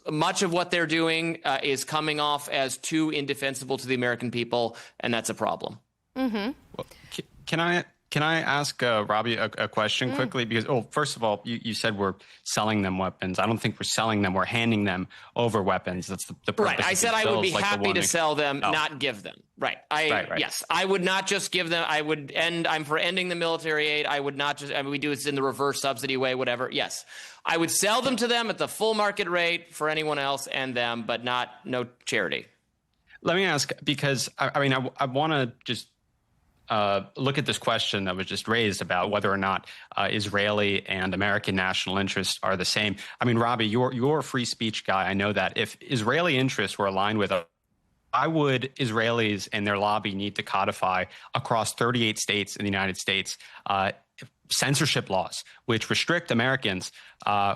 much of what they're doing is coming off as too indefensible to the American people, and that's a problem. Mm-hmm. Well, can I ask Robbie a question quickly? Because, first of all, you said we're selling them weapons. I don't think we're selling them. We're handing them over weapons. That's the purpose. Right. I said I would be happy to sell them, not give them. Right. Right. Yes. I would not just give them. I'm for ending the military aid. I would not just. I mean, we do it in the reverse subsidy way, whatever. Yes. I would sell them to them at the full market rate for anyone else and them, but no charity. Let me ask, because I want to just look at this question that was just raised about whether or not Israeli and American national interests are the same. I mean, Robbie, you're a free speech guy. I know that. If Israeli interests were aligned with why would Israelis and their lobby need to codify across 38 states in the United States censorship laws, which restrict Americans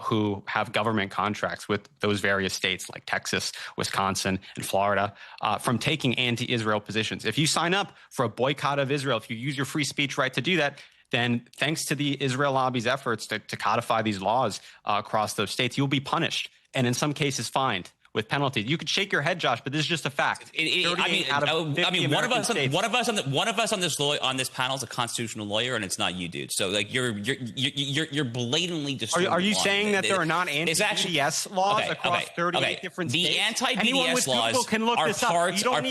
who have government contracts with those various states like Texas, Wisconsin, and Florida from taking anti-Israel positions? If you sign up for a boycott of Israel, if you use your free speech right to do that, then thanks to the Israel lobby's efforts to codify these laws across those states, you'll be punished and in some cases fined with penalties. You could shake your head, Josh, but this is just a fact. One of us on this panel is a constitutional lawyer, and it's not you, dude. So like you're blatantly distorting. Are you saying that there are not anti-BDS laws across 38 different states? The anti-BDS laws are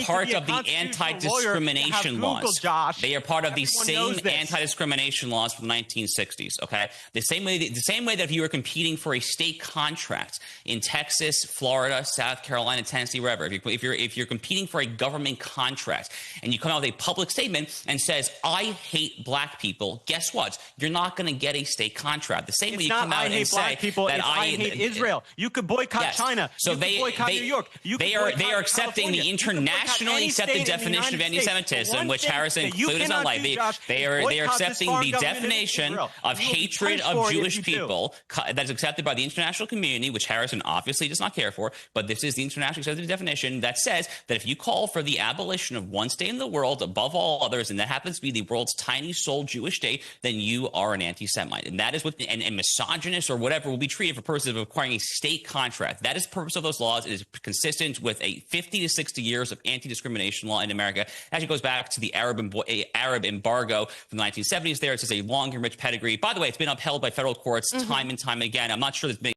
part of the anti-discrimination laws. Josh. They are part of the same anti-discrimination laws from the 1960s. Okay, the same way that if you were competing for a state contract in Texas, Florida, South Carolina, Tennessee, wherever, if you're competing for a government contract and you come out with a public statement and says, I hate black people, guess what? You're not going to get a state contract. The same way you come out and say that I hate Israel. You could boycott China. So you could boycott New York. They are accepting the internationally accepted definition of anti-Semitism, which Harrison included in life. They are accepting the definition of hatred of Jewish people that's accepted by the international community, which Harrison obviously does not care for. But this is the internationally accepted definition that says that if you call for the abolition of one state in the world above all others, and that happens to be the world's tiny soul Jewish state, then you are an anti-Semite. And that is what and misogynist or whatever will be treated for purposes of acquiring a state contract. That is the purpose of those laws. It is consistent with a 50 to 60 years of anti-discrimination law in America. It actually goes back to the Arab embargo from the 1970s there. It says a long and rich pedigree. By the way, it's been upheld by federal courts time and time again. I'm not sure there's been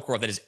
court that has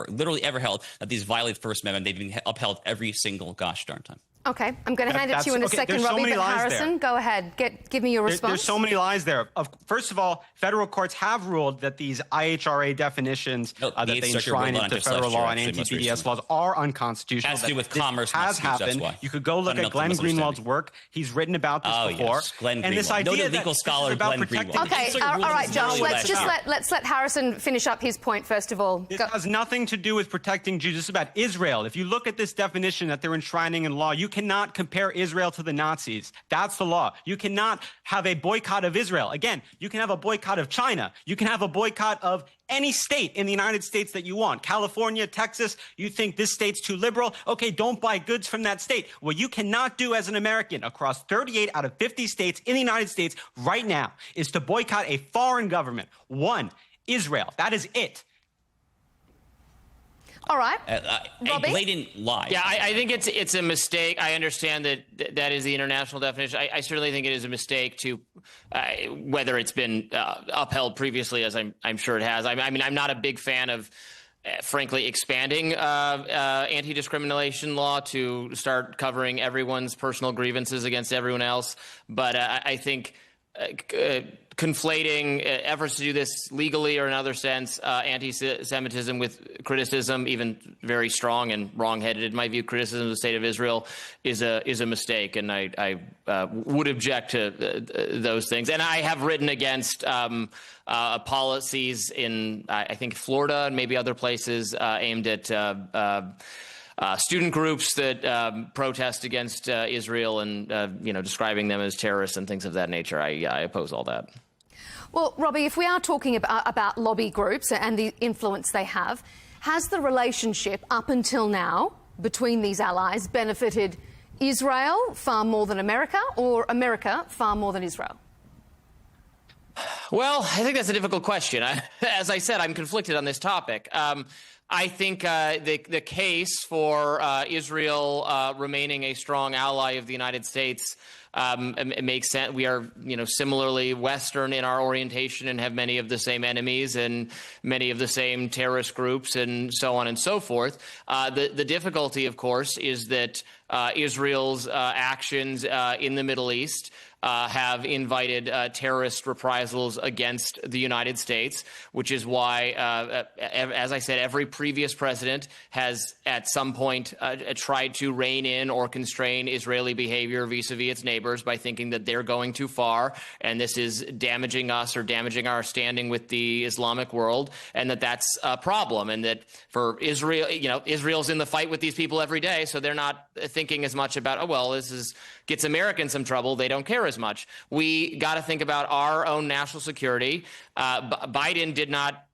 literally ever held that these violate the First Amendment. They've been upheld every single gosh darn time. Okay, I'm going to hand it to you in a second, Robbie, but Harrison, go ahead. Give me your response. There's so many lies there. First of all, federal courts have ruled that these IHRA definitions that they enshrine into federal law and anti-BDS laws are unconstitutional. It has to do with commerce. Has happened. You could go look at Glenn Greenwald's work. He's written about this before. Yes. Glenn and this idea noted legal scholar Glenn Greenwald. Okay, all right, Josh, let's let Harrison finish up his point first of all. This has nothing to do with protecting Jews. It's about Israel. If you look at this definition that they're enshrining in law, you cannot compare Israel to the Nazis. That's the law. You cannot have a boycott of Israel. Again, you can have a boycott of China. You can have a boycott of any state in the United States that you want. California, Texas, you think this state's too liberal? Okay, don't buy goods from that state. What you cannot do as an American across 38 out of 50 states in the United States right now is to boycott a foreign government. One, Israel. That is it. All right. A blatant lie. Yeah, I think it's a mistake. I understand that is the international definition. I certainly think it is a mistake to whether it's been upheld previously, as I'm sure it has. I mean, I'm not a big fan of, frankly, expanding anti-discrimination law to start covering everyone's personal grievances against everyone else. But I think conflating efforts to do this legally or in other sense, anti-Semitism with criticism, even very strong and wrong-headed in my view, criticism of the state of Israel is a mistake, and I would object to those things. And I have written against policies in, I think, Florida and maybe other places aimed at student groups that protest against Israel and describing them as terrorists and things of that nature. I oppose all that. Well, Robbie, if we are talking about lobby groups and the influence they have, has the relationship up until now between these allies benefited Israel far more than America, or America far more than Israel? Well, I think that's a difficult question. As I said, I'm conflicted on this topic. I think the case for Israel remaining a strong ally of the United States it makes sense. We are, similarly Western in our orientation and have many of the same enemies and many of the same terrorist groups and so on and so forth. The difficulty, of course, is that Israel's actions in the Middle East have invited terrorist reprisals against the United States, which is why, as I said, every previous president has at some point tried to rein in or constrain Israeli behavior vis-a-vis its neighbors by thinking that they're going too far and this is damaging us or damaging our standing with the Islamic world, and that's a problem, and that for Israel, Israel's in the fight with these people every day, so they're not thinking as much about, this gets Americans some trouble. They don't care as much. We got to think about our own national security. Biden did not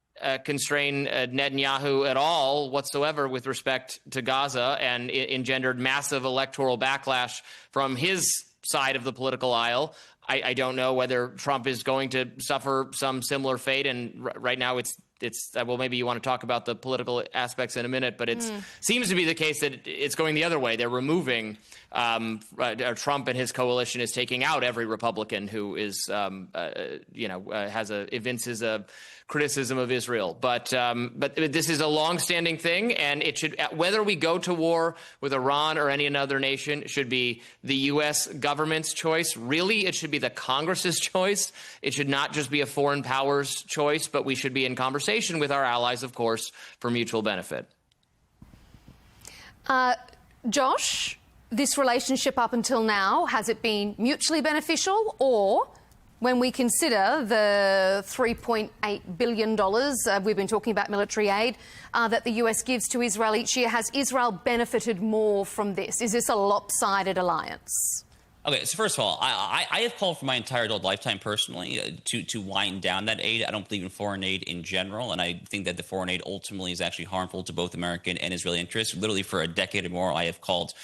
constrain Netanyahu at all whatsoever with respect to Gaza, and it engendered massive electoral backlash from his side of the political aisle. I don't know whether Trump is going to suffer some similar fate, and right now it's well, maybe you want to talk about the political aspects in a minute, but it seems to be the case that it's going the other way. They're removing Trump, and his coalition is taking out every Republican who is, evinces a criticism of Israel. But this is a long-standing thing, and it should, whether we go to war with Iran or any other nation, should be the U.S. government's choice. Really, it should be the Congress's choice. It should not just be a foreign powers choice, but we should be in conversation with our allies, of course, for mutual benefit. Josh, this relationship up until now, has it been mutually beneficial, or when we consider the $3.8 billion we've been talking about military aid that the US gives to Israel each year, has Israel benefited more from this? Is this a lopsided alliance? Okay, so first of all, I have called for my entire adult lifetime personally to wind down that aid. I don't believe in foreign aid in general, and I think that the foreign aid ultimately is actually harmful to both American and Israeli interests. Literally for a decade or more, I have called.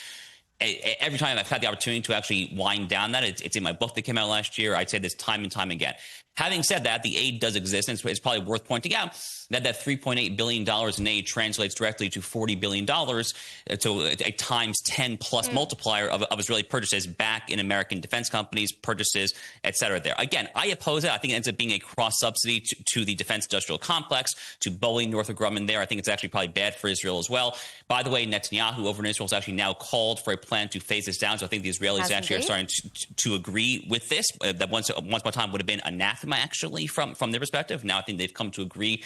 Every time I've had the opportunity to actually wind down that, it's in my book that came out last year. I'd say this time and time again. Having said that, the aid does exist, and it's probably worth pointing out that $3.8 billion in aid translates directly to $40 billion, so a times 10 plus multiplier of Israeli purchases back in American defense companies, purchases, et cetera there. Again, I oppose it. I think it ends up being a cross-subsidy to the defense industrial complex, to Boeing, Northrop Grumman there. I think it's actually probably bad for Israel as well. By the way, Netanyahu over in Israel has actually now called for a plan to phase this down, so I think the Israelis are starting to agree with this. That once upon a time would have been anathema, actually, from their perspective. Now I think they've come to agree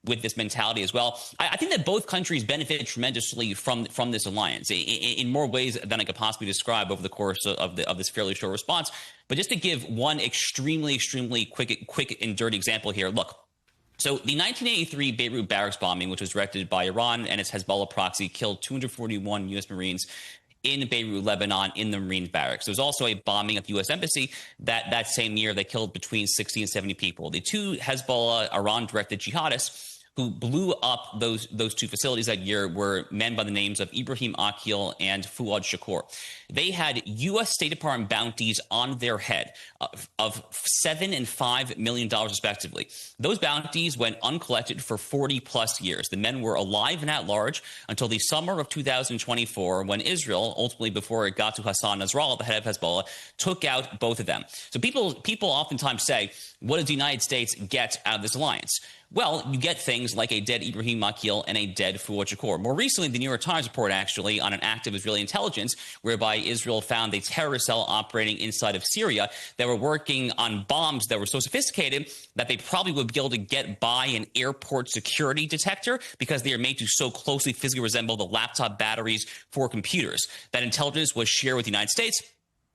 with this mentality as well. I think that both countries benefit tremendously from this alliance in more ways than I could possibly describe over the course of this fairly short response. But just to give one extremely quick and dirty example here, look. So the 1983 Beirut barracks bombing, which was directed by Iran and its Hezbollah proxy, killed 241 U.S. Marines in Beirut, Lebanon, in the Marine barracks. There was also a bombing at the U.S. Embassy that same year that killed between 60 and 70 people. The two Hezbollah, Iran-directed jihadists who blew up those two facilities that year were men by the names of Ibrahim Akil and Fuad Shakur. They had U.S. State Department bounties on their head of $7 and $5 million, respectively. Those bounties went uncollected for 40-plus years. The men were alive and at large until the summer of 2024, when Israel, ultimately before it got to Hassan Nasrallah, the head of Hezbollah, took out both of them. So people oftentimes say, what does the United States get out of this alliance? Well, you get things like a dead Ibrahim Akil and a dead Fuad Shakur. More recently, the New York Times report actually on an act of Israeli intelligence whereby Israel found a terrorist cell operating inside of Syria that were working on bombs that were so sophisticated that they probably would be able to get by an airport security detector because they are made to so closely physically resemble the laptop batteries for computers. That intelligence was shared with the United States.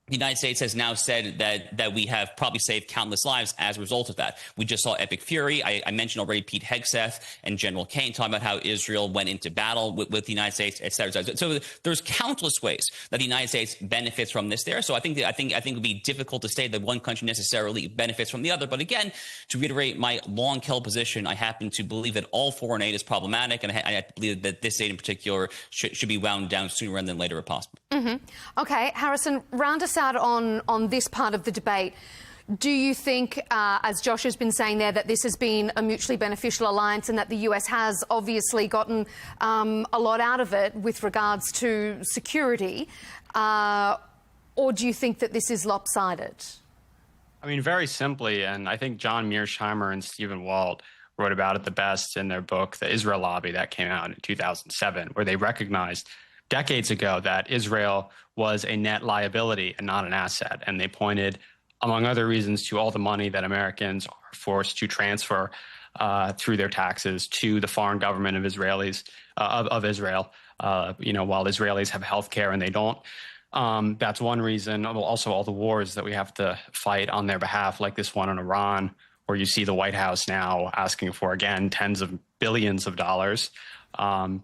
The United States has now said that we have probably saved countless lives as a result of that. We just saw Epic Fury. I mentioned already Pete Hegseth and General Kane talking about how Israel went into battle with the United States, et cetera, et cetera. So there's countless ways that the United States benefits from this there. So I think it would be difficult to say that one country necessarily benefits from the other. But again, to reiterate my long-held position, I happen to believe that all foreign aid is problematic, and I believe that this aid in particular should be wound down sooner rather than later if possible. Okay, Harrison, round us out on this part of the debate. Do you think, as Josh has been saying there, that this has been a mutually beneficial alliance and that the US has obviously gotten a lot out of it with regards to security? Or do you think that this is lopsided? I mean, very simply, and I think John Mearsheimer and Stephen Walt wrote about it the best in their book, The Israel Lobby, that came out in 2007, where they recognized decades ago that Israel was a net liability and not an asset. And they pointed, among other reasons, to all the money that Americans are forced to transfer through their taxes to the foreign government of Israelis, of Israel, while Israelis have health care and they don't. That's one reason. Also, all the wars that we have to fight on their behalf, like this one in Iran, where you see the White House now asking for, again, tens of billions of dollars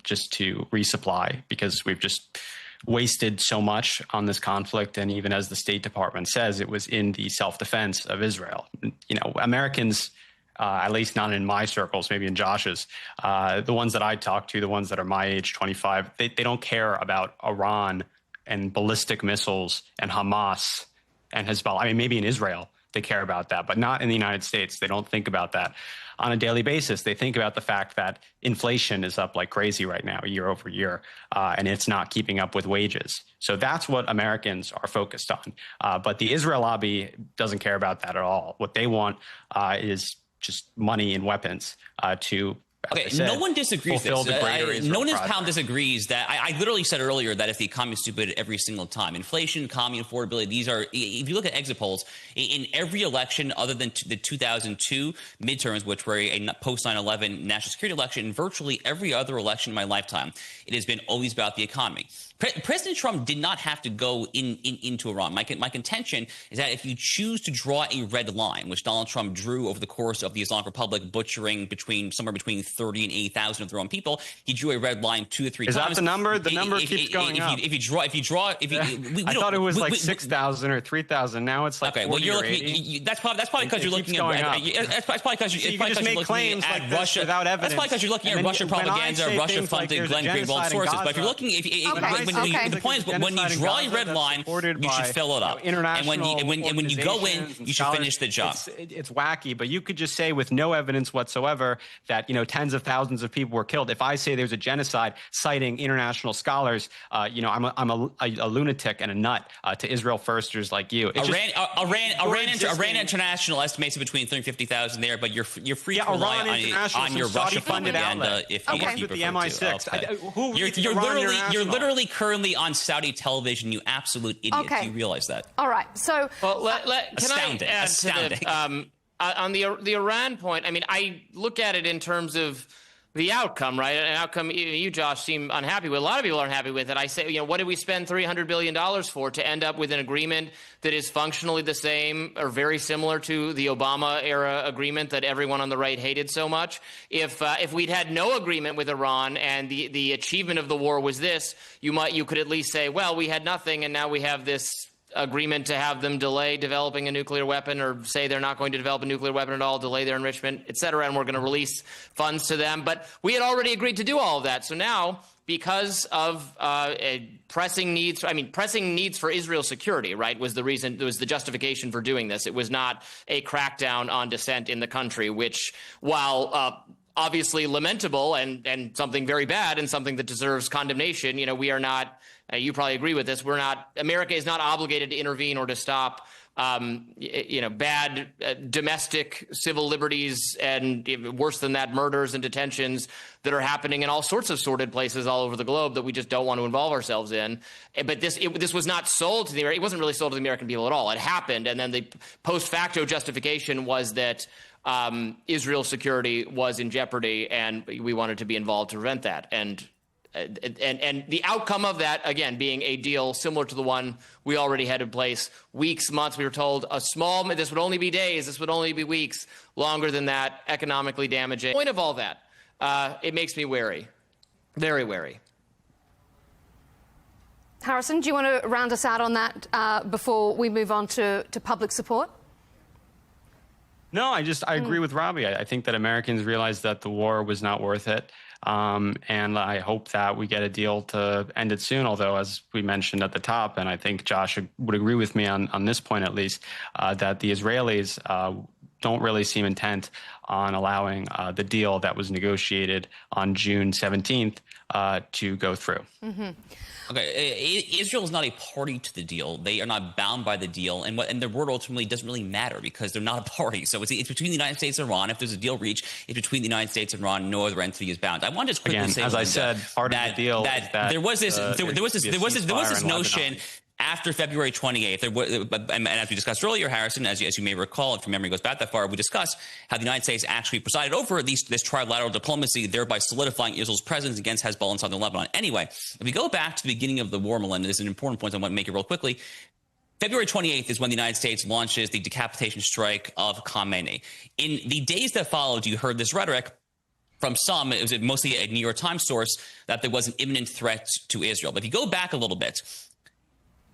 just to resupply, because we've just wasted so much on this conflict. And even as the State Department says, it was in the self-defense of Israel. You know, Americans at least not in my circles, maybe in Josh's. The ones that I talk to, the ones that are my age, 25, they don't care about Iran and ballistic missiles and Hamas and Hezbollah. I mean, maybe in Israel they care about that, but not in the United States. They don't think about that on a daily basis. They think about the fact that inflation is up like crazy right now, year over year, and it's not keeping up with wages. So that's what Americans are focused on. But the Israel lobby doesn't care about that at all. What they want is just money and weapons to. Okay, said, no one disagrees with this. No one in this panel disagrees that I literally said earlier that if the economy is stupid every single time, inflation, economy, affordability, these are, if you look at exit polls, in every election other than the 2002 midterms, which were a post 9/11 national security election, in virtually every other election in my lifetime, it has been always about the economy. President Trump did not have to go into Iran. My contention is that if you choose to draw a red line, which Donald Trump drew over the course of the Islamic Republic, butchering somewhere between 30 and 80,000 of their own people, he drew a red line 2 or 3 times. Is that the number? The number keeps going up. If you draw, I thought it was like 6,000 or 3,000. Now it's like 40 well, you're or looking. 80. That's probably because you're looking at. That's probably because you just make claims like Russia without evidence. That's probably because you're looking at Russian propaganda, Russia funded Glenn Greenwald sources. But if you're looking, the point is, when you draw a red line, you should fill it up. And when you go in, you should finish the job. It's wacky, but you could just say with no evidence whatsoever that tens of thousands of people were killed. If I say there's a genocide, citing international scholars, I'm a lunatic and a nut to Israel firsters like you. Iran International estimates it between 350,000 there, but you're free to rely on your Russia propaganda if you prefer the MI6. Okay. You're literally currently on Saudi television, you absolute idiot. Okay. Do you realize that? All right. So, astounding. On the Iran point, I mean, I look at it in terms of the outcome, right? An outcome you, Josh, seem unhappy with. A lot of people aren't happy with it. I say, what did we spend $300 billion for to end up with an agreement that is functionally the same or very similar to the Obama-era agreement that everyone on the right hated so much? If we'd had no agreement with Iran and the achievement of the war was this, you could at least say, well, we had nothing and now we have this agreement to have them delay developing a nuclear weapon, or say they're not going to develop a nuclear weapon at all, delay their enrichment, et cetera, and we're going to release funds to them. But we had already agreed to do all of that. So now, because of pressing needs for Israel's security, right, was the reason, was the justification for doing this. It was not a crackdown on dissent in the country, which, while obviously lamentable and something very bad and something that deserves condemnation, we are not. You probably agree with this. America is not obligated to intervene or to stop, bad domestic civil liberties and worse than that, murders and detentions that are happening in all sorts of sordid places all over the globe that we just don't want to involve ourselves in. But this was not sold to it wasn't really sold to the American people at all. It happened, and then the post facto justification was that Israel's security was in jeopardy, and we wanted to be involved to prevent that. And the outcome of that, again, being a deal similar to the one we already had in place, weeks, months, we were told this would only be days, this would only be weeks, longer than that, economically damaging. The point of all that, it makes me wary, very wary. Harrison, do you want to round us out on that before we move on to public support? No, I agree with Robbie. I think that Americans realized that the war was not worth it. And I hope that we get a deal to end it soon, although, as we mentioned at the top, and I think Josh would agree with me on this point at least, that the Israelis don't really seem intent on allowing the deal that was negotiated on June 17th to go through. Mm-hmm. Okay, Israel is not a party to the deal. They are not bound by the deal, and their word ultimately doesn't really matter because they're not a party. So it's between the United States and Iran. If there's a deal reached, it's between the United States and Iran. No other entity is bound. I want to just quickly say, as I said, part of the deal is that there was this notion. After February 28th, and as we discussed earlier, Harrison, as you may recall, if your memory goes back that far, we discussed how the United States actually presided over this trilateral diplomacy, thereby solidifying Israel's presence against Hezbollah in southern Lebanon. Anyway, if we go back to the beginning of the war, Melinda, this is an important point. I want to make it real quickly. February 28th is when the United States launches the decapitation strike of Khamenei. In the days that followed, you heard this rhetoric from some, it was mostly a New York Times source, that there was an imminent threat to Israel. But if you go back a little bit,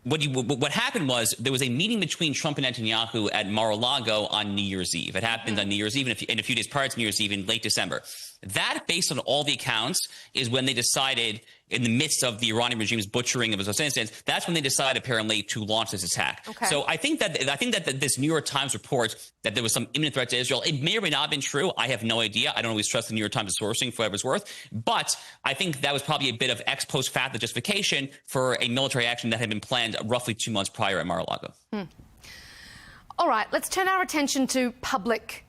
What happened was there was a meeting between Trump and Netanyahu at Mar-a-Lago on New Year's Eve. It happened on New Year's Eve and a few days prior to New Year's Eve in late December. That, based on all the accounts, is when they decided, in the midst of the Iranian regime's butchering of his citizens, that's when they decided apparently to launch this attack. Okay. So I think that this New York Times report that there was some imminent threat to Israel, it may or may not have been true. I have no idea. I don't always trust the New York Times sourcing for whatever it's worth. But I think that was probably a bit of ex post facto justification for a military action that had been planned roughly 2 months prior at Mar-a-Lago. All right, let's turn our attention to public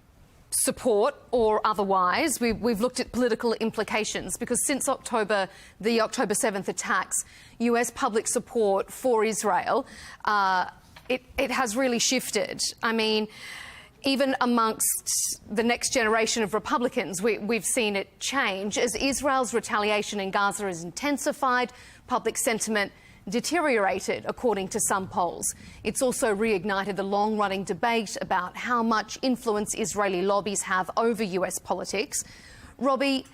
support or otherwise. We've looked at political implications because since the October 7th attacks, US public support for Israel, it has really shifted. I mean, even amongst the next generation of Republicans, we've seen it change. As Israel's retaliation in Gaza has intensified, public sentiment deteriorated, according to some polls. It's also reignited the long-running debate about how much influence Israeli lobbies have over US politics. Robbie,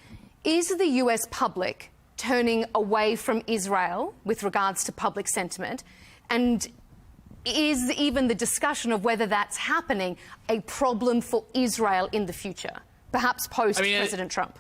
is the US public turning away from Israel with regards to public sentiment? And is even the discussion of whether that's happening a problem for Israel in the future, perhaps post-President Trump?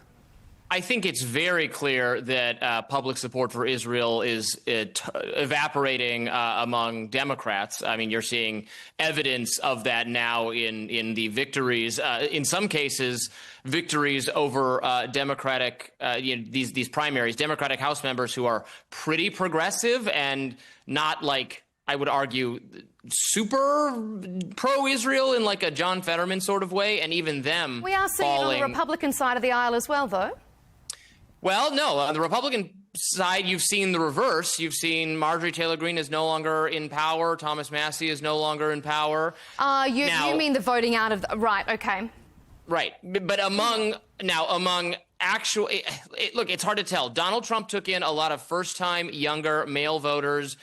I think it's very clear that public support for Israel is evaporating among Democrats. I mean, you're seeing evidence of that now in the victories. In some cases, victories over Democratic, these primaries, Democratic House members who are pretty progressive and not like, I would argue, super pro-Israel in like a John Fetterman sort of way, and even them We are seeing it on the Republican side of the aisle as well, though. Well, no. On the Republican side, you've seen the reverse. You've seen Marjorie Taylor Greene is no longer in power. Thomas Massie is no longer in power. You mean the voting out of the... Right, okay. Right. But among actual... Look, it's hard to tell. Donald Trump took in a lot of first-time younger male voters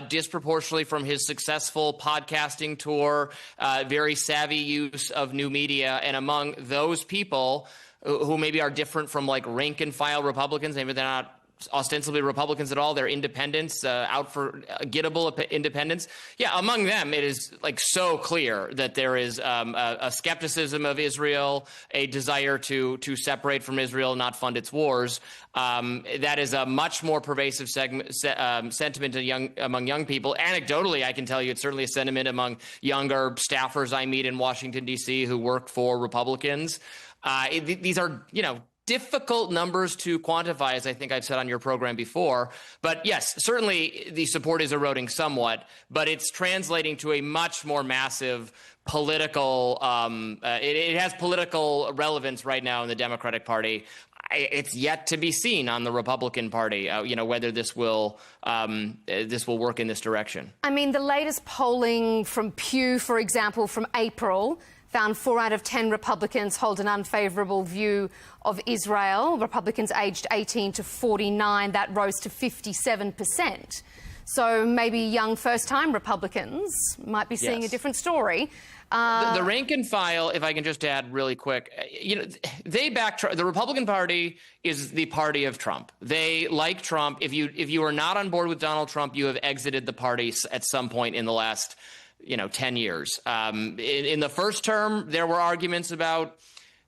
disproportionately from his successful podcasting tour, very savvy use of new media. And among those people who maybe are different from like rank and file Republicans, maybe they're not ostensibly Republicans at all, they're independents, out for gettable independents. Yeah, among them, it is like so clear that there is a skepticism of Israel, a desire to separate from Israel, not fund its wars. That is a much more pervasive sentiment among young people. Anecdotally, I can tell you it's certainly a sentiment among younger staffers I meet in Washington, D.C. who work for Republicans. These are, difficult numbers to quantify, as I think I've said on your program before. But yes, certainly the support is eroding somewhat, but it's translating to a much more massive political, it has political relevance right now in the Democratic Party. It's yet to be seen on the Republican Party, whether this will work in this direction. I mean, the latest polling from Pew, for example, from April, found 4 out of 10 Republicans hold an unfavourable view of Israel. Republicans aged 18 to 49, that rose to 57%. So maybe young first-time Republicans might be seeing a different story. The rank and file, if I can just add really quick, they back the Republican Party is the party of Trump. They like Trump. If you are not on board with Donald Trump, you have exited the party at some point in the last 10 years. In the first term, there were arguments about,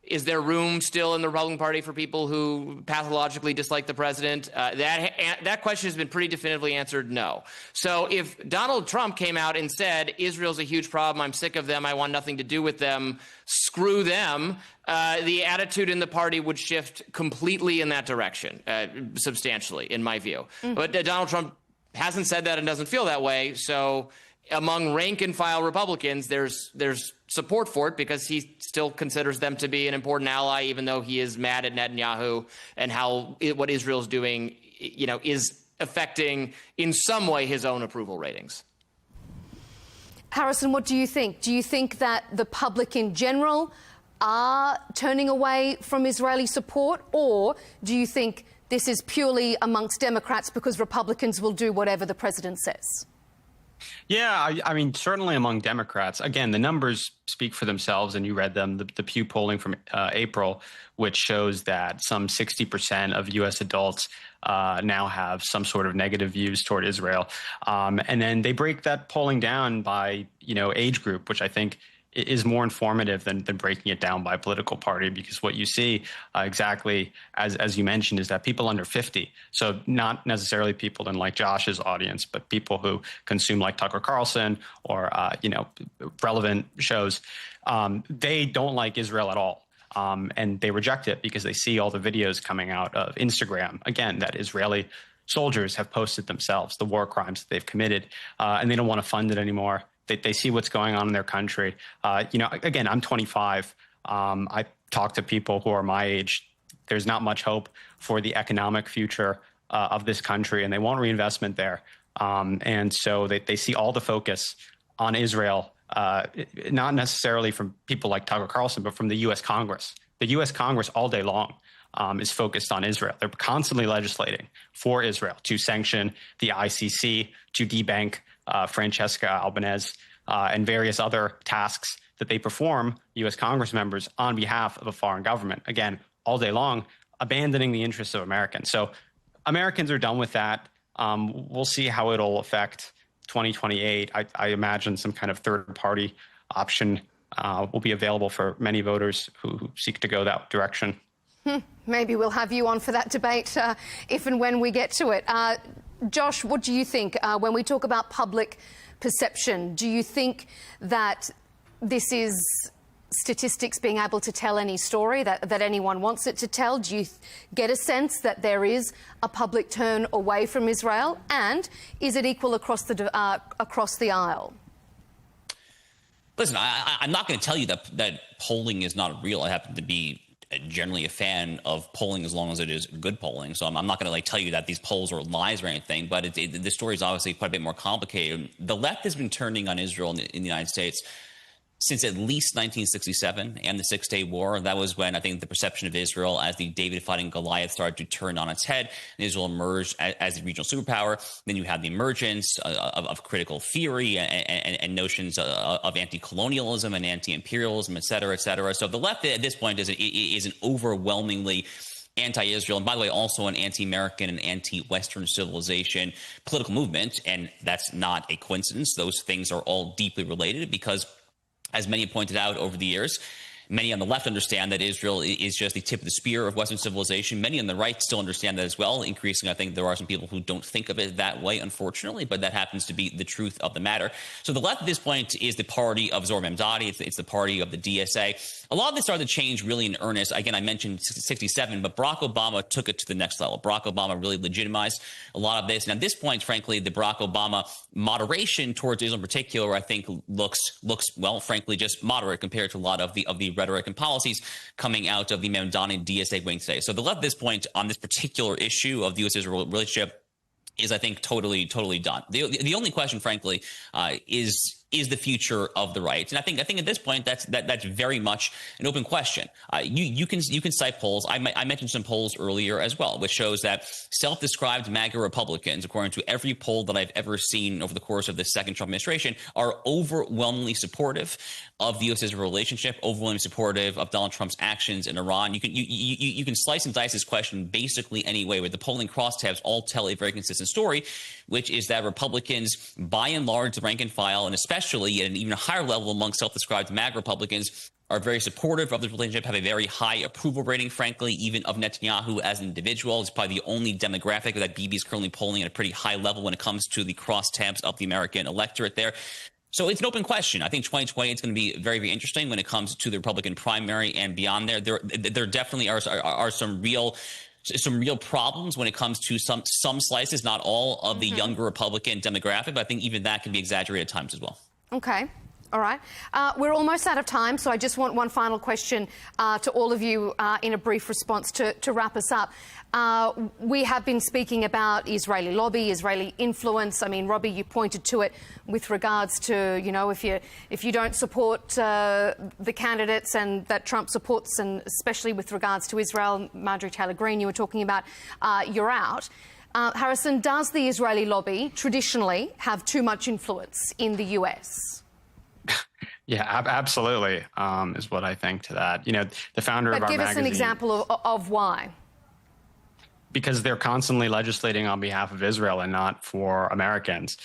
is there room still in the Republican Party for people who pathologically dislike the president? That question has been pretty definitively answered no. So if Donald Trump came out and said, Israel's a huge problem, I'm sick of them, I want nothing to do with them, screw them, the attitude in the party would shift completely in that direction, substantially, in my view. But Donald Trump hasn't said that and doesn't feel that way, so among rank-and-file Republicans, there's support for it because he still considers them to be an important ally, even though he is mad at Netanyahu and what Israel's doing, is affecting in some way his own approval ratings. Harrison, what do you think? Do you think that the public in general are turning away from Israeli support, or do you think this is purely amongst Democrats because Republicans will do whatever the president says? Yeah, I mean, certainly among Democrats. Again, the numbers speak for themselves, and you read them. The Pew polling from April, which shows that some 60% of U.S. adults now have some sort of negative views toward Israel. And then they break that polling down by, age group, which I think is more informative than breaking it down by political party, because what you see exactly as you mentioned is that people under 50, so not necessarily people in like Josh's audience, but people who consume like Tucker Carlson or relevant shows, they don't like Israel at all. And they reject it because they see all the videos coming out of Instagram, again, that Israeli soldiers have posted themselves, the war crimes that they've committed, and they don't want to fund it anymore. They see what's going on in their country. Again, I'm 25. I talk to people who are my age. There's not much hope for the economic future of this country, and they want reinvestment there. And so they see all the focus on Israel, not necessarily from people like Tucker Carlson, but from the U.S. Congress. The U.S. Congress all day long is focused on Israel. They're constantly legislating for Israel to sanction the ICC, to debank Francesca Albanese, and various other tasks that they perform, U.S. Congress members, on behalf of a foreign government. Again, all day long, abandoning the interests of Americans. So Americans are done with that. We'll see how it'll affect 2028. I imagine some kind of third-party option will be available for many voters who seek to go that direction. Maybe we'll have you on for that debate if and when we get to it. Josh, what do you think when we talk about public perception? Do you think that this is statistics being able to tell any story that anyone wants it to tell? Do you get a sense that there is a public turn away from Israel? And is it equal across the aisle? Listen, I'm not going to tell you that polling is not real. I happen to be generally a fan of polling as long as it is good polling. So I'm not going to tell you that these polls are lies or anything, but the story is obviously quite a bit more complicated. The left has been turning on Israel in the United States since at least 1967 and the Six-Day War. That was when I think the perception of Israel as the David fighting Goliath started to turn on its head, and Israel emerged as a regional superpower. Then you had the emergence of critical theory and notions of anti-colonialism and anti-imperialism, et cetera, et cetera. So the left at this point is an overwhelmingly anti-Israel, and by the way, also an anti-American and anti-Western civilization political movement. And that's not a coincidence. Those things are all deeply related because, as many have pointed out over the years, many on the left understand that Israel is just the tip of the spear of Western civilization. Many on the right still understand that as well. Increasingly, I think there are some people who don't think of it that way, unfortunately, but that happens to be the truth of the matter. So the left at this point is the party of Zohar Mamdani. It's the party of the DSA. A lot of this started to change really in earnest. Again, I mentioned 67, but Barack Obama took it to the next level. Barack Obama really legitimized a lot of this. And at this point, frankly, the Barack Obama moderation towards Israel in particular, I think, looks well, frankly, just moderate compared to a lot of the rhetoric and policies coming out of the Mamdani DSA wing today. So the left at this point on this particular issue of the U.S.-Israel relationship is, I think, totally done. The only question, frankly, is the future of the right, and I think at this point that's very much an open question. You can cite polls. I mentioned some polls earlier as well, which shows that self-described MAGA Republicans, according to every poll that I've ever seen over the course of the second Trump administration, are overwhelmingly supportive of the U.S.-Israel relationship, overwhelmingly supportive of Donald Trump's actions in Iran. You can slice and dice this question basically any way, but the polling crosstabs all tell a very consistent story, which is that Republicans, by and large, the rank and file, and especially at an even higher level among self-described MAGA Republicans, are very supportive of this relationship, have a very high approval rating, frankly, even of Netanyahu as an individual. It's probably the only demographic that Bibi is currently polling at a pretty high level when it comes to the crosstabs of the American electorate there. So it's an open question. I think 2020 is going to be very, very interesting when it comes to the Republican primary and beyond there. There definitely are some real problems when it comes to some slices, not all of the younger Republican demographic, but I think even that can be exaggerated at times as well. Okay. All right. We're almost out of time, so I just want one final question to all of you in a brief response to wrap us up. We have been speaking about Israeli lobby, Israeli influence. I mean, Robbie, you pointed to it with regards to, if you don't support the candidates and that Trump supports, and especially with regards to Israel, Marjorie Taylor Greene, you were talking about, you're out. Harrison, does the Israeli lobby traditionally have too much influence in the US? Yeah, absolutely, is what I think to that. You know, the founder of our magazine... But give us an example of why. Because they're constantly legislating on behalf of Israel and not for Americans.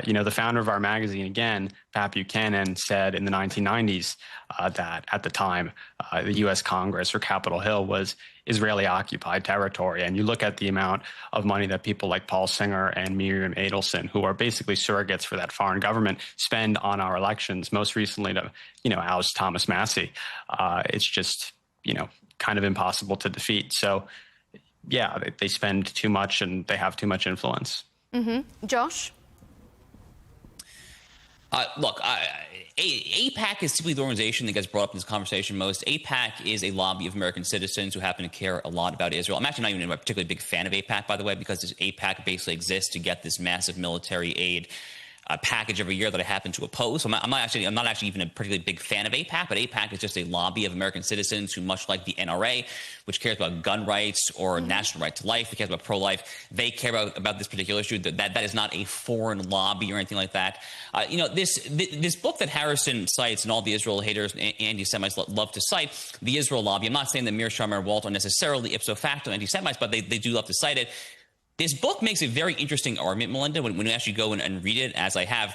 You know, the founder of our magazine, again, Pat Buchanan, said in the 1990s that at the time, the U.S. Congress or Capitol Hill was Israeli-occupied territory. And you look at the amount of money that people like Paul Singer and Miriam Adelson, who are basically surrogates for that foreign government, spend on our elections, most recently to, you know, oust Thomas Massie. It's just, you know, kind of impossible to defeat. So, yeah, they spend too much and they have too much influence. Josh? Look, AIPAC is typically the organization that gets brought up in this conversation most. AIPAC is a lobby of American citizens who happen to care a lot about Israel. I'm actually not even a particularly big fan of AIPAC, by the way, because this AIPAC basically exists to get this massive military aid package every year that I happen to oppose. So I'm not actually even a particularly big fan of AIPAC, but AIPAC is just a lobby of American citizens who, much like the NRA, which cares about gun rights or national right to life, it cares about pro-life, they care about this particular issue. That is not a foreign lobby or anything like that. You know, this book that Harrison cites and all the Israel haters and anti-Semites love to cite, the Israel lobby. I'm not saying that Mearsheimer and Walt are necessarily ipso facto anti-Semites, but they do love to cite it. This book makes a very interesting argument, Melinda, when you actually go and read it, as I have,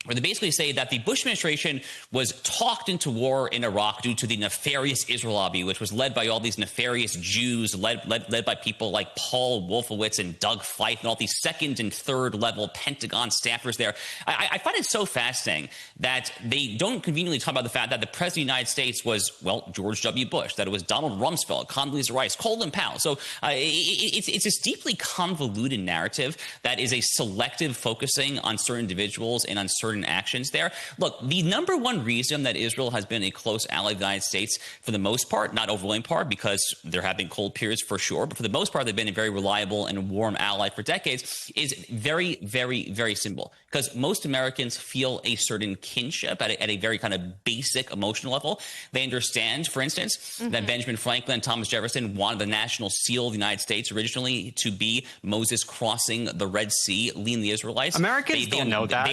where they basically say that the Bush administration was talked into war in Iraq due to the nefarious Israel lobby, which was led by all these nefarious Jews, led by people like Paul Wolfowitz and Doug Feith and all these second and third level Pentagon staffers there. I find it so fascinating that they don't conveniently talk about the fact that the president of the United States was, well, George W. Bush, that it was Donald Rumsfeld, Condoleezza Rice, Colin Powell. So it's this deeply convoluted narrative that is a selective focusing on certain individuals and on certain actions there. Look, the number one reason that Israel has been a close ally of the United States, for the most part, not overwhelming part, because there have been cold periods for sure, but for the most part, they've been a very reliable and warm ally for decades, is very, very, very simple. Because most Americans feel a certain kinship at a very kind of basic emotional level. They understand, for instance, that Benjamin Franklin and Thomas Jefferson wanted the national seal of the United States originally to be Moses crossing the Red Sea, leading the Israelites. Americans don't know that.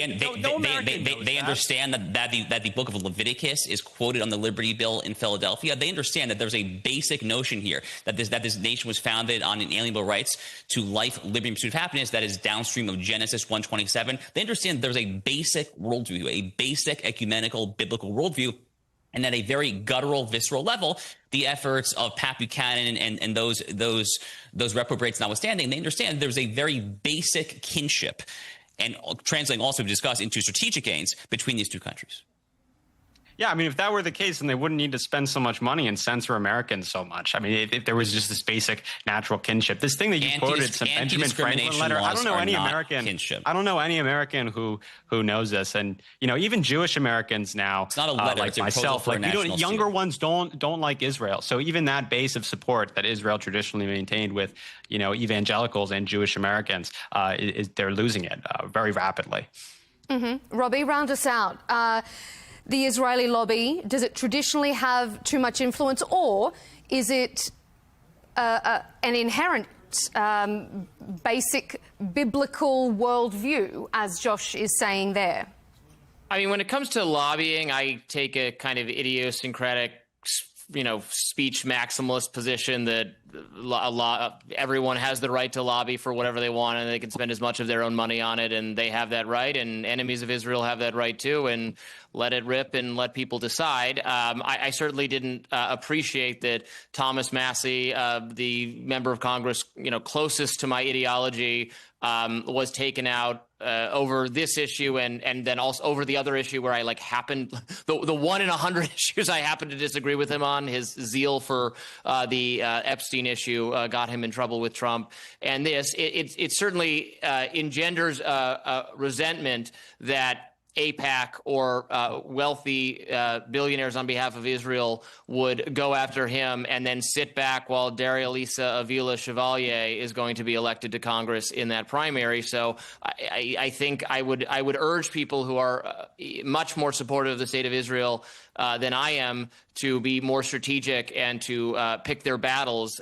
They understand that the book of Leviticus is quoted on the Liberty Bell in Philadelphia. They understand that there's a basic notion here that this nation was founded on inalienable rights to life, liberty, and pursuit of happiness that is downstream of Genesis 1:27. They understand there's a basic worldview, a basic ecumenical biblical worldview. And at a very guttural, visceral level, the efforts of Pat Buchanan and those reprobates notwithstanding, they understand there's a very basic kinship, and translating also to discuss into strategic gains between these two countries. Yeah, I mean, if that were the case, then they wouldn't need to spend so much money and censor Americans so much. I mean, if there was just this basic natural kinship, this thing that you quoted, some Benjamin Franklin letter. I don't know any American. Kinship. I don't know any American who knows this, and you know, even Jewish Americans now, it's not a letter, like myself, like younger ones don't like Israel. So even that base of support that Israel traditionally maintained with, you know, evangelicals and Jewish Americans, they're losing it very rapidly. Robbie, round us out. The Israeli lobby, does it traditionally have too much influence, or is it an inherent basic biblical worldview, as Josh is saying there? I mean, when it comes to lobbying, I take a kind of idiosyncratic, you know, speech maximalist position that everyone has the right to lobby for whatever they want, and they can spend as much of their own money on it, and they have that right, and enemies of Israel have that right too, and let it rip and let people decide. I certainly didn't appreciate that Thomas Massie, the member of Congress, you know, closest to my ideology, was taken out over this issue and then also over the other issue where I happened the 1 in 100 issues I happened to disagree with him on. His zeal for the Epstein issue got him in trouble with Trump, and it certainly engenders resentment that AIPAC or wealthy billionaires on behalf of Israel would go after him and then sit back while Daria Lisa Avila Chevalier is going to be elected to Congress in that primary. So I think I would urge people who are much more supportive of the state of Israel than I am to be more strategic and to pick their battles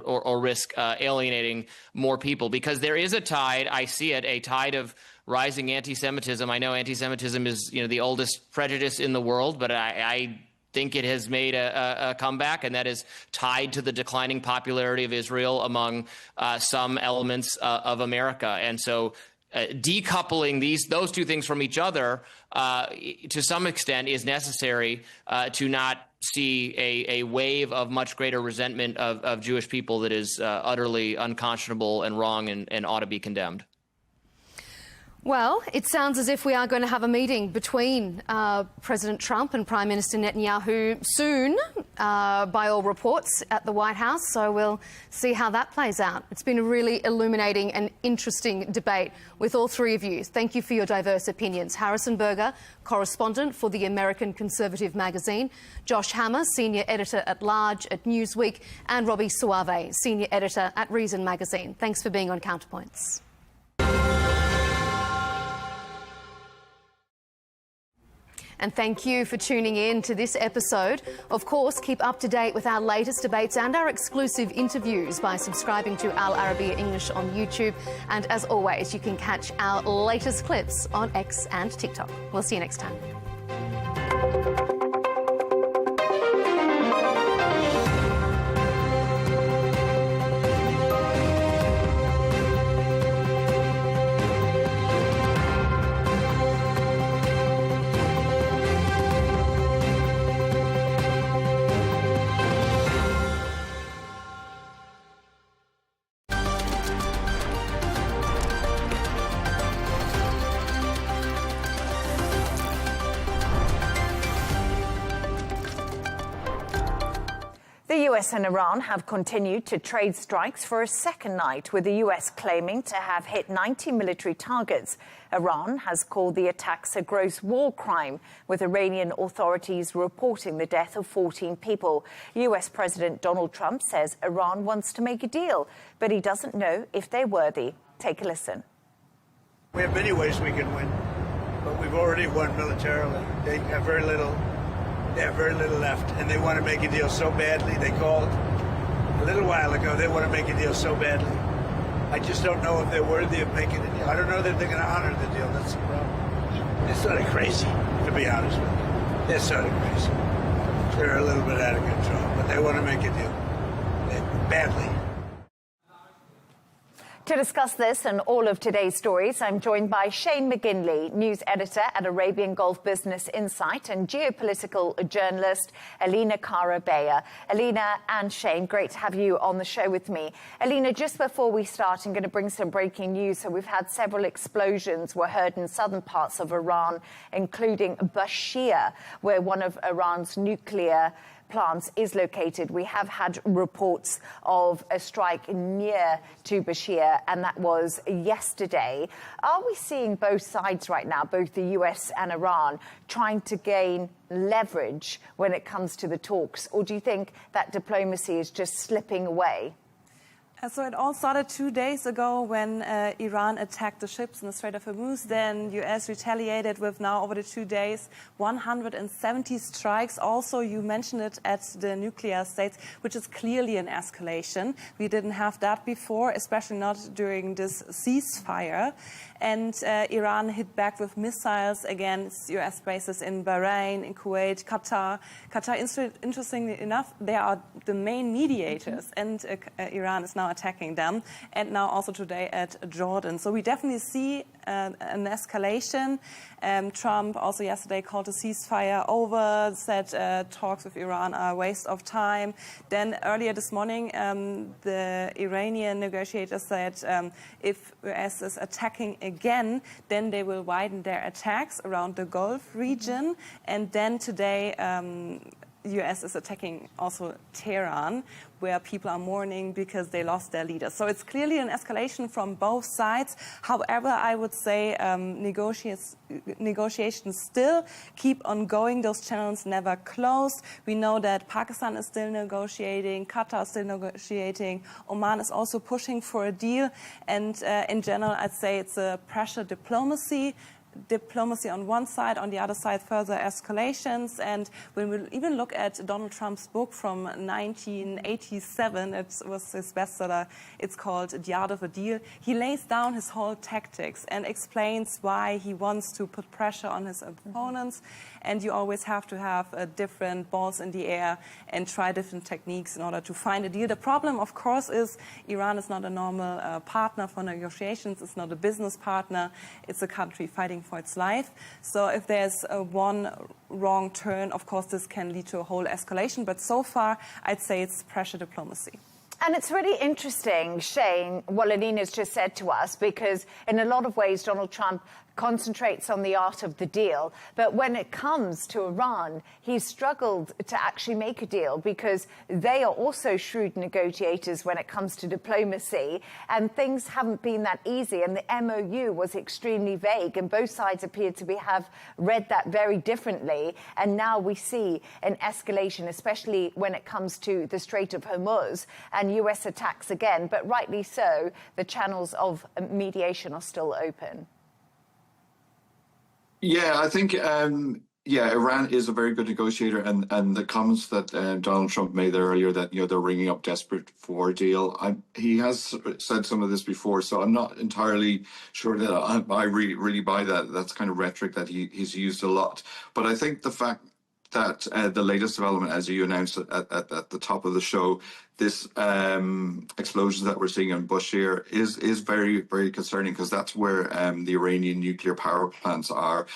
or risk alienating more people, because there is a tide. I see it, a tide of rising anti-Semitism. I know anti-Semitism is, the oldest prejudice in the world, but I think it has made a comeback, and that is tied to the declining popularity of Israel among some elements of America. And so decoupling those two things from each other to some extent is necessary to not see a wave of much greater resentment of Jewish people that is utterly unconscionable and wrong and ought to be condemned. Well, it sounds as if we are going to have a meeting between President Trump and Prime Minister Netanyahu soon, by all reports, at the White House. So we'll see how that plays out. It's been a really illuminating and interesting debate with all three of you. Thank you for your diverse opinions. Harrison Berger, correspondent for the American Conservative magazine, Josh Hammer, senior editor-at-large at Newsweek, and Robbie Suave, senior editor at Reason magazine. Thanks for being on Counterpoints. And thank you for tuning in to this episode. Of course, keep up to date with our latest debates and our exclusive interviews by subscribing to Al Arabiya English on YouTube. And as always, you can catch our latest clips on X and TikTok. We'll see you next time. The US and Iran have continued to trade strikes for a second night, with the US claiming to have hit 90 military targets. Iran has called the attacks a gross war crime, with Iranian authorities reporting the death of 14 people. US President Donald Trump says Iran wants to make a deal, but he doesn't know if they're worthy. Take a listen. We have many ways we can win, but we've already won militarily. They have very little. They have very little left, and they want to make a deal so badly. They called a little while ago. They want to make a deal so badly. I just don't know if they're worthy of making a deal. I don't know that they're going to honor the deal. That's the problem. They're sort of crazy, to be honest with you. They're sort of crazy. They're a little bit out of control, but they want to make a deal badly. To discuss this and all of today's stories, I'm joined by Shane McGinley, news editor at Arabian Gulf Business Insight, and geopolitical journalist Alina Cara-Beyer. Alina and Shane, great to have you on the show with me. Alina, just before we start, I'm going to bring some breaking news. So we've had several explosions were heard in southern parts of Iran, including Bashir, where one of Iran's nuclear plants is located. We have had reports of a strike near to Bashir, and that was yesterday. Are we seeing both sides right now, both the US and Iran, trying to gain leverage when it comes to the talks, or do you think that diplomacy is just slipping away? So it all started 2 days ago when Iran attacked the ships in the Strait of Hormuz. Then U.S. retaliated with, now over the 2 days, 170 strikes. Also, you mentioned it, at the nuclear states, which is clearly an escalation. We didn't have that before, especially not during this ceasefire. And Iran hit back with missiles against U.S. bases in Bahrain, in Kuwait, Qatar. Qatar, interestingly enough, they are the main mediators, and Iran is now attacking them, and now also today at Jordan. So we definitely see an escalation. Trump also yesterday called a ceasefire over, said talks with Iran are a waste of time. Then earlier this morning, the Iranian negotiators said if US is attacking again, then they will widen their attacks around the Gulf region. And then today, the US is attacking also Tehran, where people are mourning because they lost their leader. So it's clearly an escalation from both sides. However, I would say negotiations still keep on going. Those channels never closed. We know that Pakistan is still negotiating, Qatar is still negotiating, Oman is also pushing for a deal. And in general, I'd say it's a pressure diplomacy on one side, on the other side, further escalations. And when we even look at Donald Trump's book from 1987, it was his bestseller, it's called The Art of a Deal, he lays down his whole tactics and explains why he wants to put pressure on his opponents. And you always have to have different balls in the air and try different techniques in order to find a deal. The problem, of course, is Iran is not a normal partner for negotiations. It's not a business partner. It's a country fighting for its life. So if there's one wrong turn, of course, this can lead to a whole escalation. But so far, I'd say it's pressure diplomacy. And it's really interesting, Shane, what Alina's just said to us, because in a lot of ways, Donald Trump concentrates on the art of the deal. But when it comes to Iran, he's struggled to actually make a deal because they are also shrewd negotiators when it comes to diplomacy. And things haven't been that easy. And the MOU was extremely vague. And both sides appear to have read that very differently. And now we see an escalation, especially when it comes to the Strait of Hormuz and US attacks again. But rightly so, the channels of mediation are still open. Yeah, I think, Iran is a very good negotiator. And the comments that Donald Trump made there earlier that, they're ringing up desperate for a deal. He has said some of this before, so I'm not entirely sure that I really buy that. That's kind of rhetoric that he's used a lot. But I think the fact that the latest development, as you announced at the top of the show, this explosions that we're seeing in Bushehr is very, very concerning, because that's where the Iranian nuclear power plants are.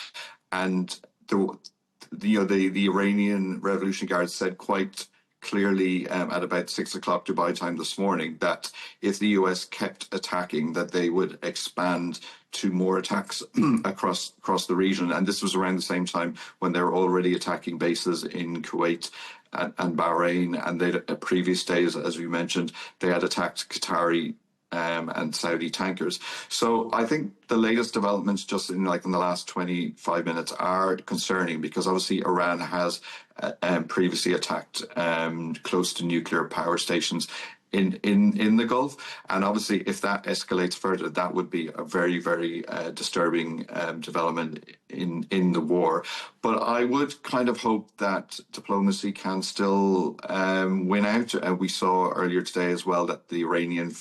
And the Iranian Revolution Guard said quite clearly at about 6 o'clock Dubai time this morning that if the US kept attacking, that they would expand to more attacks across the region. And this was around the same time when they were already attacking bases in Kuwait and Bahrain. And they, previous days, as we mentioned, they had attacked Qatari and Saudi tankers. So I think the latest developments just in the last 25 minutes are concerning, because obviously Iran has previously attacked close to nuclear power stations in the Gulf. And obviously if that escalates further, that would be a very, very disturbing development in the war. But I would kind of hope that diplomacy can still win out. And we saw earlier today as well that the Iranian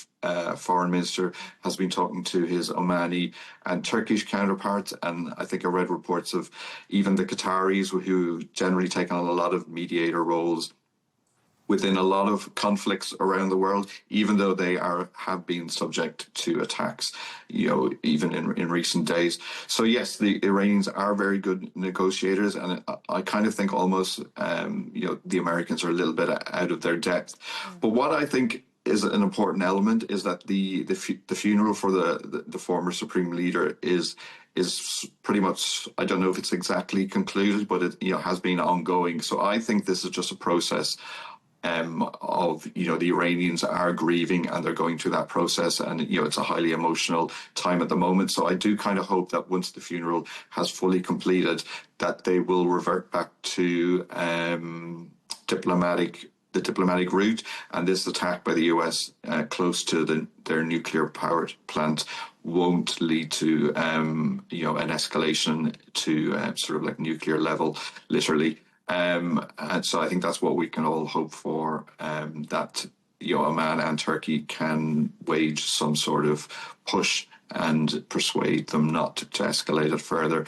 foreign minister has been talking to his Omani and Turkish counterparts. And I think I read reports of even the Qataris, who generally take on a lot of mediator roles within a lot of conflicts around the world, even though they have been subject to attacks, even in recent days. So yes, the Iranians are very good negotiators, and I kind of think almost, the Americans are a little bit out of their depth. But what I think is an important element is that the funeral for the former supreme leader is pretty much, I don't know if it's exactly concluded, but it has been ongoing. So I think this is just a process of the Iranians are grieving, and they're going through that process, and it's a highly emotional time at the moment. So I do kind of hope that once the funeral has fully completed, that they will revert back to the diplomatic route, and this attack by the US close to their nuclear power plant won't lead to an escalation to sort of like nuclear level, literally. And so I think that's what we can all hope for, that Oman and Turkey can wage some sort of push and persuade them not to escalate it further.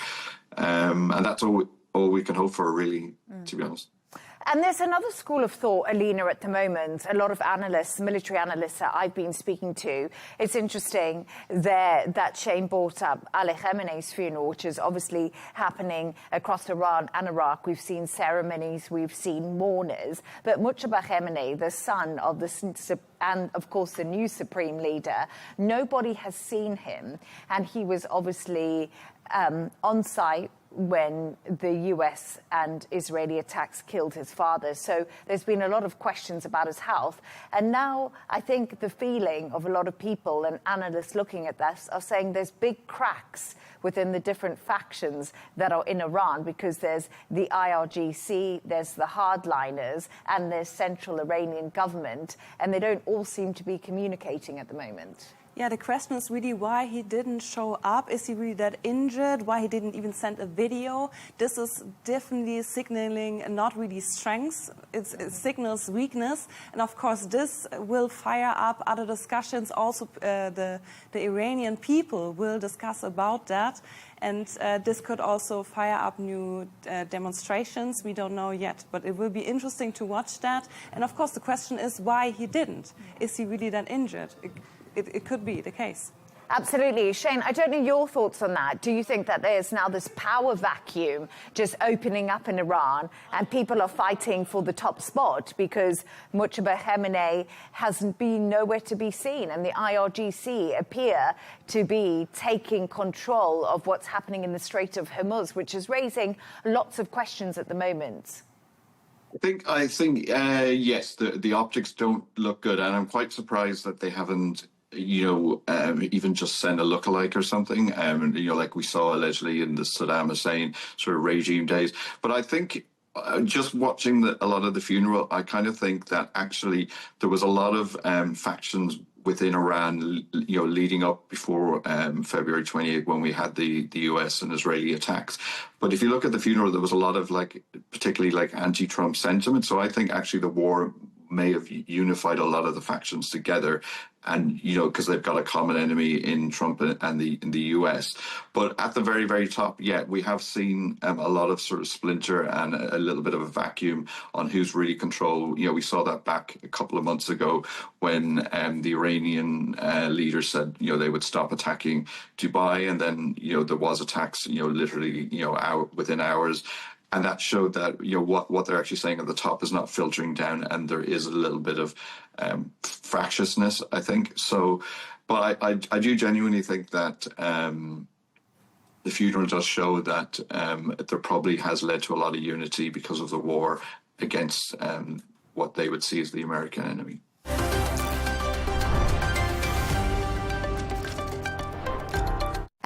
And that's all we can hope for, really, to be honest. And there's another school of thought, Alina, at the moment. A lot of analysts, military analysts that I've been speaking to, it's interesting that Shane brought up Ali Khamenei's funeral, which is obviously happening across Iran and Iraq. We've seen ceremonies, we've seen mourners. But Mujtaba Khamenei, the son of and of course the new supreme leader, nobody has seen him. And he was obviously on site when the US and Israeli attacks killed his father. So there's been a lot of questions about his health. And now I think the feeling of a lot of people and analysts looking at this are saying there's big cracks within the different factions that are in Iran, because there's the IRGC, there's the hardliners, and there's central Iranian government, and they don't all seem to be communicating at the moment. Yeah, the question is really why he didn't show up. Is he really that injured? Why he didn't even send a video? This is definitely signaling not really strength. It signals weakness. And of course, this will fire up other discussions. Also, the Iranian people will discuss about that. And this could also fire up new demonstrations. We don't know yet, but it will be interesting to watch that. And of course, the question is why he didn't. Is he really that injured? It could be the case. Absolutely. Shane, I don't know your thoughts on that. Do you think that there's now this power vacuum just opening up in Iran and people are fighting for the top spot because Mujtaba Khamenei hasn't been nowhere to be seen, and the IRGC appear to be taking control of what's happening in the Strait of Hormuz, which is raising lots of questions at the moment? I think yes, the optics don't look good, and I'm quite surprised that they haven't, even just send a lookalike or something, like we saw allegedly in the Saddam Hussein sort of regime days. But I think just watching a lot of the funeral, I kind of think that actually there was a lot of factions within Iran, leading up before February 28th when we had the US and Israeli attacks. But if you look at the funeral, there was a lot of particularly anti-Trump sentiment. So I think actually the war may have unified a lot of the factions together, and because they've got a common enemy in Trump and the US. But at the very, very top, we have seen a lot of sort of splinter and a little bit of a vacuum on who's really control. We saw that back a couple of months ago when the Iranian leader said they would stop attacking Dubai, and then there was attacks literally within hours. And that showed that what they're actually saying at the top is not filtering down, and there is a little bit of fractiousness, I think. So, but I do genuinely think that the funeral does show that there probably has led to a lot of unity because of the war against what they would see as the American enemy.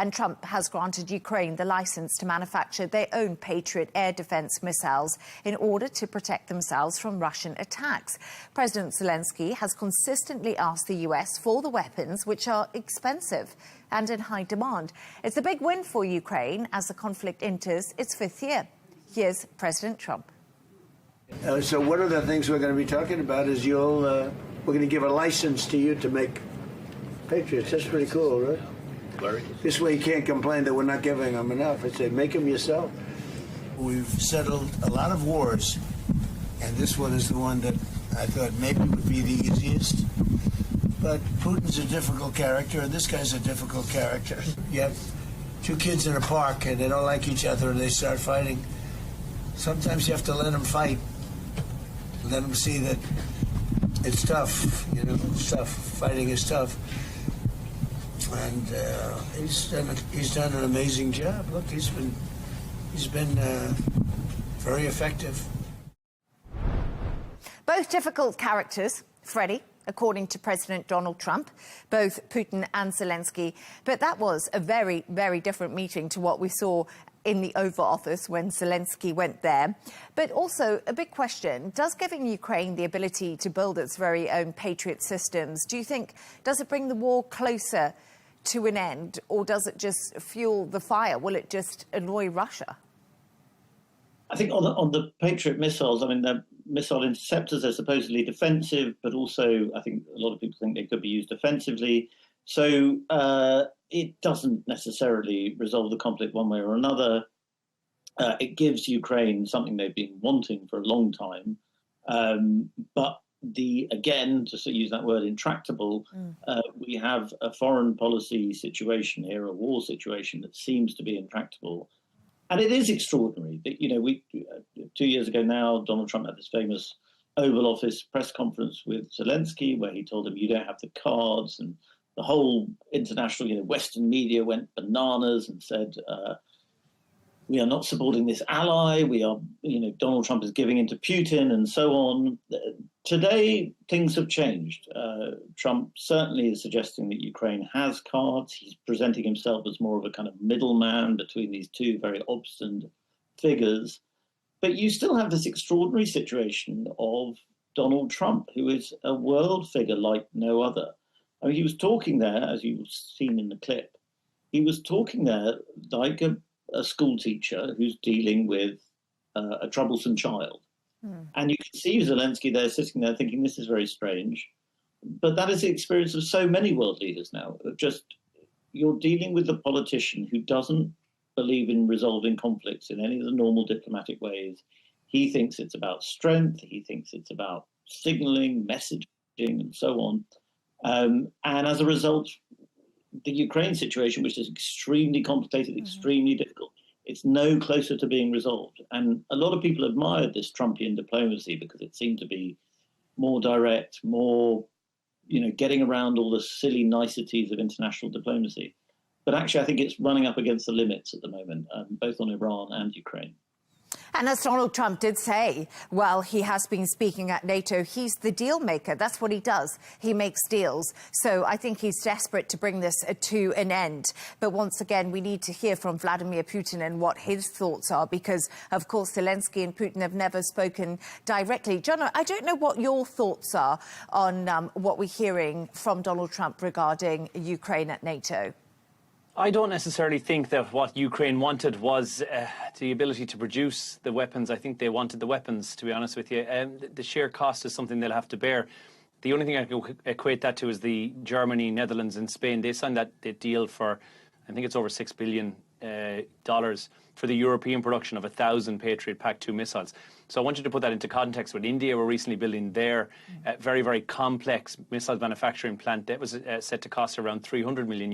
And Trump has granted Ukraine the license to manufacture their own Patriot air defense missiles in order to protect themselves from Russian attacks. President Zelensky has consistently asked the US for the weapons, which are expensive and in high demand. It's a big win for Ukraine as the conflict enters its 5th year. Here's President Trump. So one of the things we're going to be talking about is we're going to give a license to you to make Patriots. That's pretty cool, right? This way you can't complain that we're not giving them enough. I say, make them yourself. We've settled a lot of wars, and this one is the one that I thought maybe would be the easiest. But Putin's a difficult character, and this guy's a difficult character. You have two kids in a park, and they don't like each other, and they start fighting. Sometimes you have to let them fight. Let them see that it's tough, it's tough. Fighting is tough. And he's done an amazing job. Look, he's been very effective. Both difficult characters, Freddie, according to President Donald Trump, both Putin and Zelensky. But that was a very, very different meeting to what we saw in the Oval Office when Zelensky went there. But also a big question, does giving Ukraine the ability to build its very own Patriot systems, do you think, does it bring the war closer to an end, or does it just fuel the fire? Will it just annoy Russia? I think on the Patriot missiles, I mean, they're missile interceptors, are supposedly defensive, but also I think a lot of people think they could be used offensively. So it doesn't necessarily resolve the conflict one way or another. It gives Ukraine something they've been wanting for a long time. But again, to use that word, intractable, we have a foreign policy situation here, a war situation that seems to be intractable. And it is extraordinary that, 2 years ago now, Donald Trump had this famous Oval Office press conference with Zelensky where he told him, you don't have the cards, and the whole international, Western media went bananas and said, we are not supporting this ally. We are, Donald Trump is giving in to Putin and so on. Today, things have changed. Trump certainly is suggesting that Ukraine has cards. He's presenting himself as more of a kind of middleman between these two very obstinate figures. But you still have this extraordinary situation of Donald Trump, who is a world figure like no other. I mean, he was talking there, as you've seen in the clip, he was talking there like a school teacher who's dealing with a troublesome child. And you can see Zelensky there sitting there thinking, this is very strange. But that is the experience of so many world leaders now. Just you're dealing with a politician who doesn't believe in resolving conflicts in any of the normal diplomatic ways. He thinks it's about strength. He thinks it's about signaling, messaging, and so on. And as a result, the Ukraine situation, which is extremely complicated, extremely difficult, it's no closer to being resolved. And a lot of people admired this Trumpian diplomacy because it seemed to be more direct, more, getting around all the silly niceties of international diplomacy. But actually, I think it's running up against the limits at the moment, both on Iran and Ukraine. And as Donald Trump did say, well, he has been speaking at NATO, he's the deal maker. That's what he does. He makes deals. So I think he's desperate to bring this to an end. But once again, we need to hear from Vladimir Putin and what his thoughts are, because, of course, Zelensky and Putin have never spoken directly. John, I don't know what your thoughts are on what we're hearing from Donald Trump regarding Ukraine at NATO. I don't necessarily think that what Ukraine wanted was the ability to produce the weapons. I think they wanted the weapons, to be honest with you. The sheer cost is something they'll have to bear. The only thing I can equate that to is the Germany, Netherlands and Spain. They signed that deal for, I think it's over $6 billion for the European production of 1,000 Patriot PAC-2 missiles. So I want you to put that into context. With India, were recently building their very, very complex missile manufacturing plant that was set to cost around $300 million,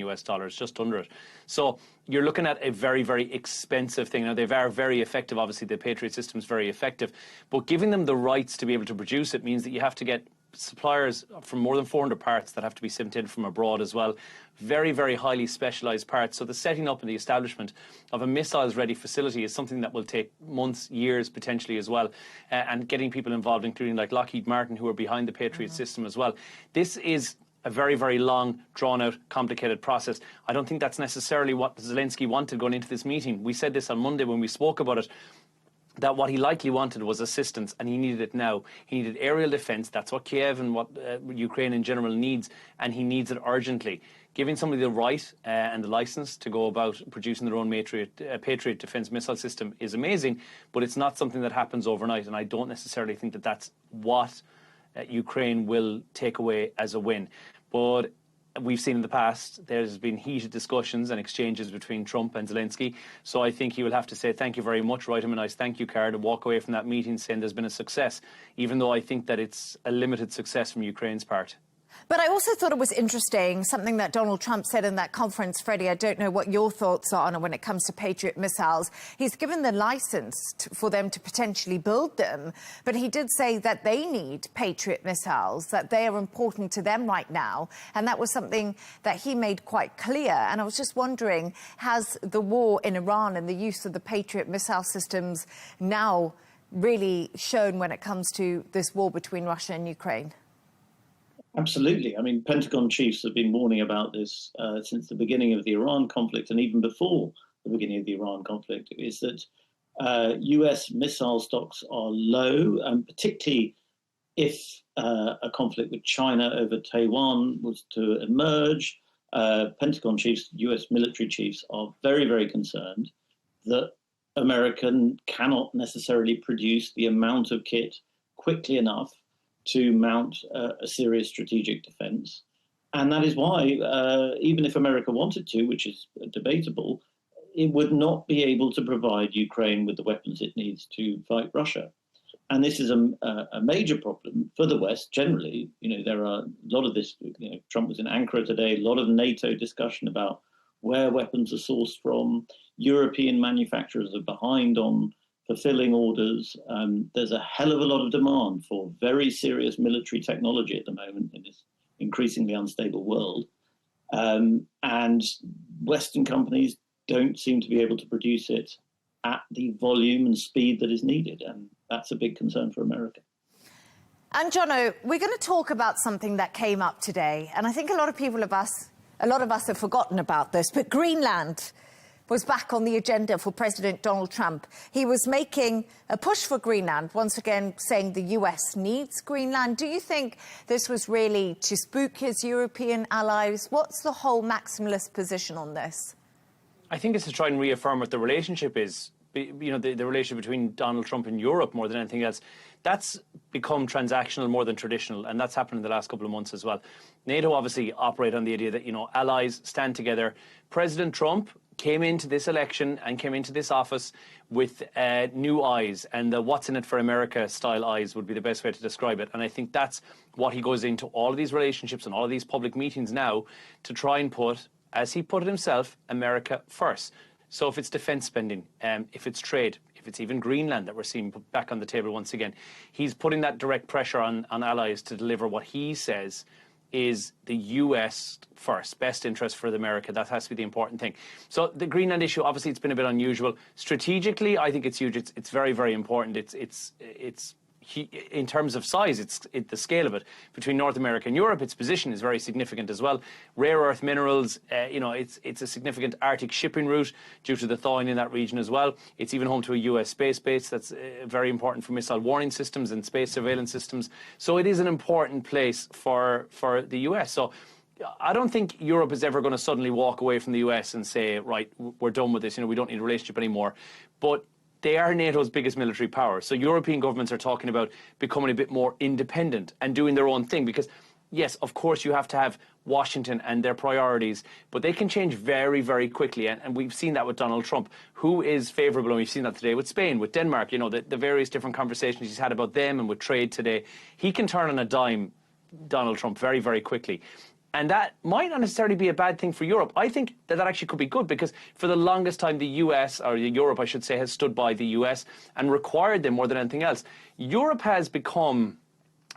just under it. So you're looking at a very, very expensive thing. Now, they are very effective. Obviously, the Patriot system is very effective. But giving them the rights to be able to produce it means that you have to get suppliers from more than 400 parts that have to be sent in from abroad as well. Very, very highly specialised parts. So the setting up and the establishment of a missiles-ready facility is something that will take months, years potentially as well, and getting people involved, including like Lockheed Martin, who are behind the Patriot system as well. This is a very, very long, drawn-out, complicated process. I don't think that's necessarily what Zelensky wanted going into this meeting. We said this on Monday when we spoke about it, that what he likely wanted was assistance, and he needed it now. He needed aerial defence. That's what Kiev and what Ukraine in general needs, and he needs it urgently. Giving somebody the right and the licence to go about producing their own Patriot defence missile system is amazing, but it's not something that happens overnight, and I don't necessarily think that that's what Ukraine will take away as a win. But we've seen in the past there's been heated discussions and exchanges between Trump and Zelensky. So I think he will have to say thank you very much, write him a nice thank you card, and walk away from that meeting saying there's been a success, even though I think that it's a limited success from Ukraine's part. But I also thought it was interesting, something that Donald Trump said in that conference, Freddie. I don't know what your thoughts are on it when it comes to Patriot missiles. He's given the licence for them to potentially build them, but he did say that they need Patriot missiles, that they are important to them right now. And that was something that he made quite clear. And I was just wondering, has the war in Iran and the use of the Patriot missile systems now really shown when it comes to this war between Russia and Ukraine? Absolutely. I mean, Pentagon chiefs have been warning about this since the beginning of the Iran conflict, and even before the beginning of the Iran conflict, is that US missile stocks are low, and particularly if a conflict with China over Taiwan was to emerge, Pentagon chiefs, US military chiefs, are very, very concerned that America cannot necessarily produce the amount of kit quickly enough to mount a serious strategic defense. And that is why, even if America wanted to, which is debatable, it would not be able to provide Ukraine with the weapons it needs to fight Russia. And this is a major problem for the West generally. You know, there are a lot of this, Trump was in Ankara today, a lot of NATO discussion about where weapons are sourced from. European manufacturers are behind on fulfilling orders. There's a hell of a lot of demand for very serious military technology at the moment in this increasingly unstable world. And Western companies don't seem to be able to produce it at the volume and speed that is needed. And that's a big concern for America. And Jono, we're going to talk about something that came up today. And I think a lot of us have forgotten about this, but Greenland was back on the agenda for President Donald Trump. He was making a push for Greenland, once again saying the US needs Greenland. Do you think this was really to spook his European allies? What's the whole maximalist position on this? I think it's to try and reaffirm what the relationship is. You know, the relationship between Donald Trump and Europe more than anything else. That's become transactional more than traditional, and that's happened in the last couple of months as well. NATO obviously operate on the idea that, you know, allies stand together. President Trump came into this election and came into this office with new eyes, and the what's in it for America style eyes would be the best way to describe it. And I think that's what he goes into all of these relationships and all of these public meetings now to try and put, as he put it himself, America first. So if it's defence spending, if it's trade, if it's even Greenland that we're seeing put back on the table once again, he's putting that direct pressure on allies to deliver what he says is the US first, best interest for America. That has to be the important thing. So the Greenland issue, obviously, it's been a bit unusual. Strategically, I think it's huge. It's very, very important. It's in terms of size, the scale of it between North America and Europe. Its position is very significant as well. Rare earth minerals, you know, it's a significant Arctic shipping route due to the thawing in that region as well. It's even home to a US space base that's very important for missile warning systems and space surveillance systems. So it is an important place for the US. So I don't think Europe is ever going to suddenly walk away from the US and say, right, we're done with this, you know, we don't need a relationship anymore. But they are NATO's biggest military power. So European governments are talking about becoming a bit more independent and doing their own thing because, yes, of course, you have to have Washington and their priorities, but they can change very, very quickly. And we've seen that with Donald Trump, who is favourable, and we've seen that today with Spain, with Denmark, you know, the various different conversations he's had about them and with trade today. He can turn on a dime, Donald Trump, very, very quickly. And that might not necessarily be a bad thing for Europe. I think that actually could be good because for the longest time the US, or Europe I should say, has stood by the US and required them more than anything else. Europe has become,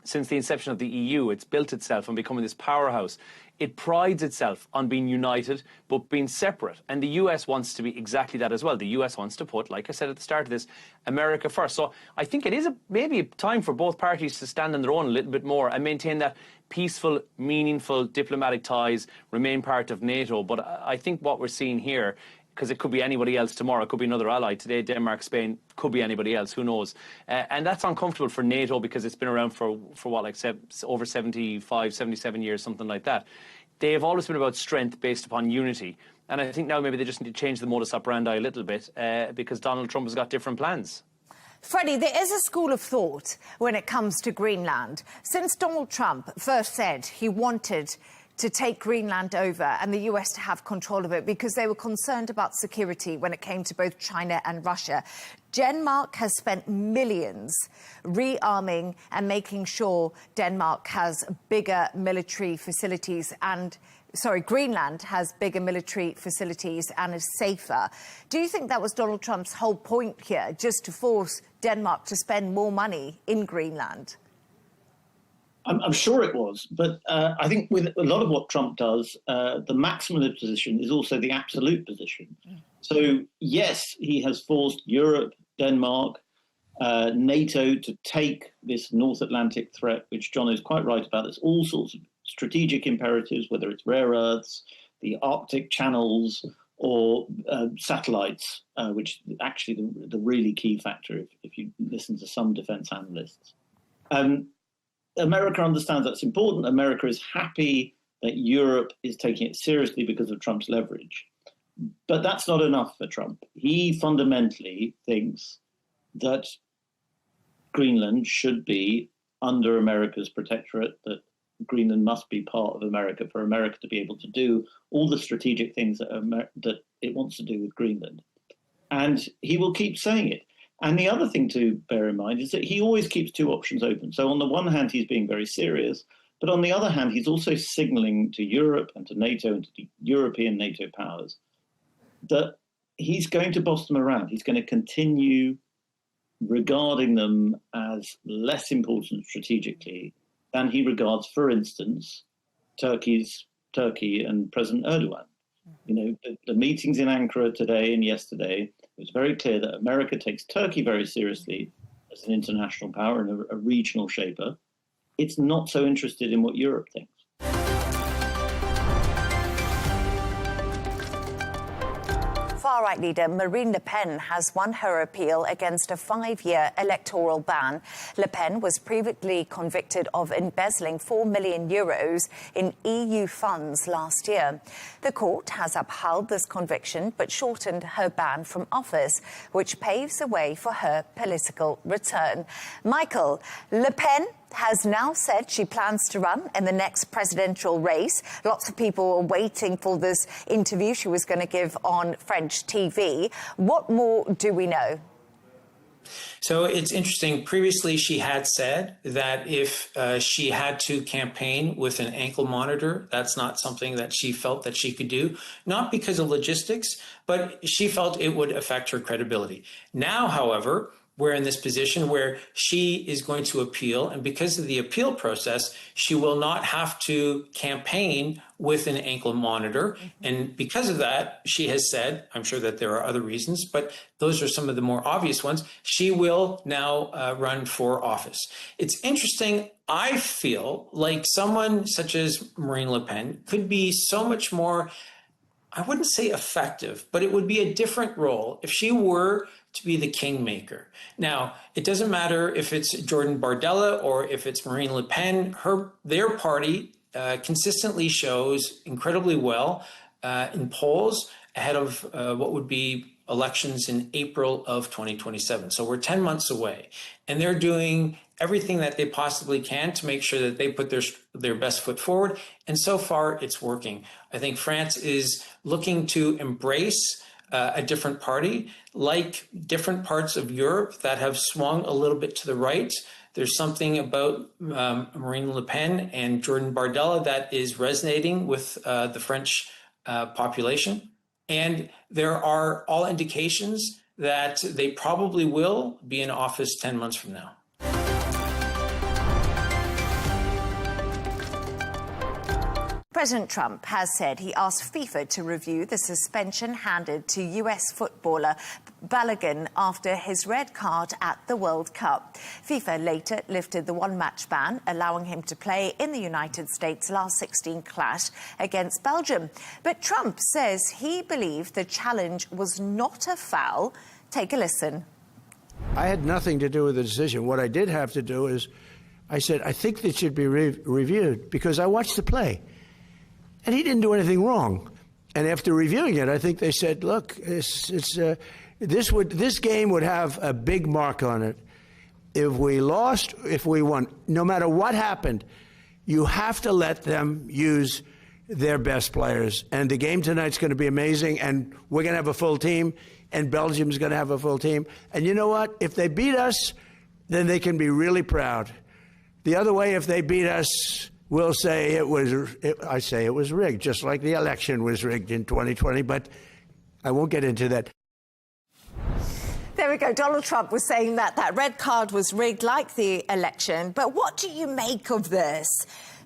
since the inception of the EU, it's built itself on becoming this powerhouse. It prides itself on being united but being separate. And the US wants to be exactly that as well. The US wants to put, like I said at the start of this, America first. So I think it is maybe a time for both parties to stand on their own a little bit more and maintain that peaceful, meaningful diplomatic ties, remain part of NATO. But I think what we're seeing here, because it could be anybody else tomorrow, it could be another ally today, Denmark, Spain, could be anybody else, who knows. And that's uncomfortable for NATO because it's been around for what, like over 75, 77 years, something like that. They have always been about strength based upon unity. And I think now maybe they just need to change the modus operandi a little bit because Donald Trump has got different plans. Freddie, there is a school of thought when it comes to Greenland. Since Donald Trump first said he wanted to take Greenland over and the US to have control of it because they were concerned about security when it came to both China and Russia, Denmark has spent millions rearming and making sure Denmark has bigger military facilities and Greenland has bigger military facilities and is safer. Do you think that was Donald Trump's whole point here, just to force Denmark to spend more money in Greenland? I'm sure it was, but I think with a lot of what Trump does, the maximalist position is also the absolute position. So, yes, he has forced Europe, Denmark, NATO to take this North Atlantic threat, which John is quite right about. There's all sorts of strategic imperatives, whether it's rare earths, the Arctic channels, or satellites, which actually the really key factor if you listen to some defense analysts. America understands that's important. America is happy that Europe is taking it seriously because of Trump's leverage. But that's not enough for Trump. He fundamentally thinks that Greenland should be under America's protectorate, that Greenland must be part of America for America to be able to do all the strategic things that it wants to do with Greenland. And he will keep saying it. And the other thing to bear in mind is that he always keeps two options open. So on the one hand, he's being very serious, but on the other hand, he's also signaling to Europe and to NATO and to the European NATO powers that he's going to boss them around. He's going to continue regarding them as less important strategically than he regards, for instance, Turkey and President Erdogan. You know, the meetings in Ankara today and yesterday It's very clear that America takes Turkey very seriously as an international power and a regional shaper. It's not so interested in what Europe thinks. Far-right leader Marine Le Pen has won her appeal against a 5-year electoral ban. Le Pen was previously convicted of embezzling €4 million in EU funds last year. The court has upheld this conviction but shortened her ban from office, which paves the way for her political return. Michael, Le Pen has now said she plans to run in the next presidential race. Lots of people are waiting for this interview she was going to give on French TV. What more do we know? So it's interesting. Previously, she had said that if she had to campaign with an ankle monitor, that's not something that she felt that she could do, not because of logistics, but she felt it would affect her credibility. Now, however, we're in this position where she is going to appeal, and because of the appeal process, she will not have to campaign with an ankle monitor. And because of that, she has said, I'm sure that there are other reasons, but those are some of the more obvious ones, she will now run for office. It's interesting. I feel like someone such as Marine Le Pen could be so much more, I wouldn't say effective, but it would be a different role if she were to be the kingmaker. Now, it doesn't matter if it's Jordan Bardella or if it's Marine Le Pen. Their party consistently shows incredibly well in polls ahead of what would be elections in April of 2027. So we're 10 months away, and they're doing everything that they possibly can to make sure that they put their best foot forward. And so far, it's working. I think France is looking to embrace a different party, like different parts of Europe that have swung a little bit to the right. There's something about Marine Le Pen and Jordan Bardella that is resonating with the French population. And there are all indications that they probably will be in office 10 months from now. President Trump has said he asked FIFA to review the suspension handed to US footballer Balogun after his red card at the World Cup. FIFA later lifted the one-match ban, allowing him to play in the United States' last 16 clash against Belgium. But Trump says he believed the challenge was not a foul. Take a listen. I had nothing to do with the decision. What I did have to do is I said, I think this should be reviewed because I watched the play. And he didn't do anything wrong. And after reviewing it, I think they said, look, this game would have a big mark on it. If we lost, if we won, no matter what happened, you have to let them use their best players. And the game tonight's going to be amazing, and we're going to have a full team, and Belgium's going to have a full team. And you know what? If they beat us, then they can be really proud. The other way, if they beat us, we'll say I say it was rigged, just like the election was rigged in 2020, but I won't get into that. There we go. Donald Trump was saying that that red card was rigged like the election. But what do you make of this?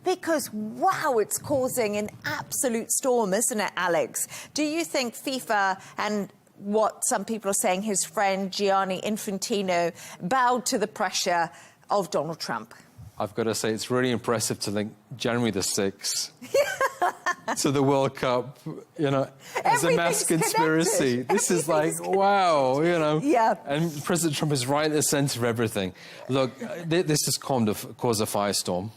Because, wow, it's causing an absolute storm, isn't it, Alex? Do you think FIFA and what some people are saying, his friend Gianni Infantino, bowed to the pressure of Donald Trump? I've got to say, it's really impressive to link January the 6th to the World Cup, you know, as a mass conspiracy. Connected. This is like, wow, you know. Yeah. And President Trump is right at the center of everything. Look, this has caused a firestorm.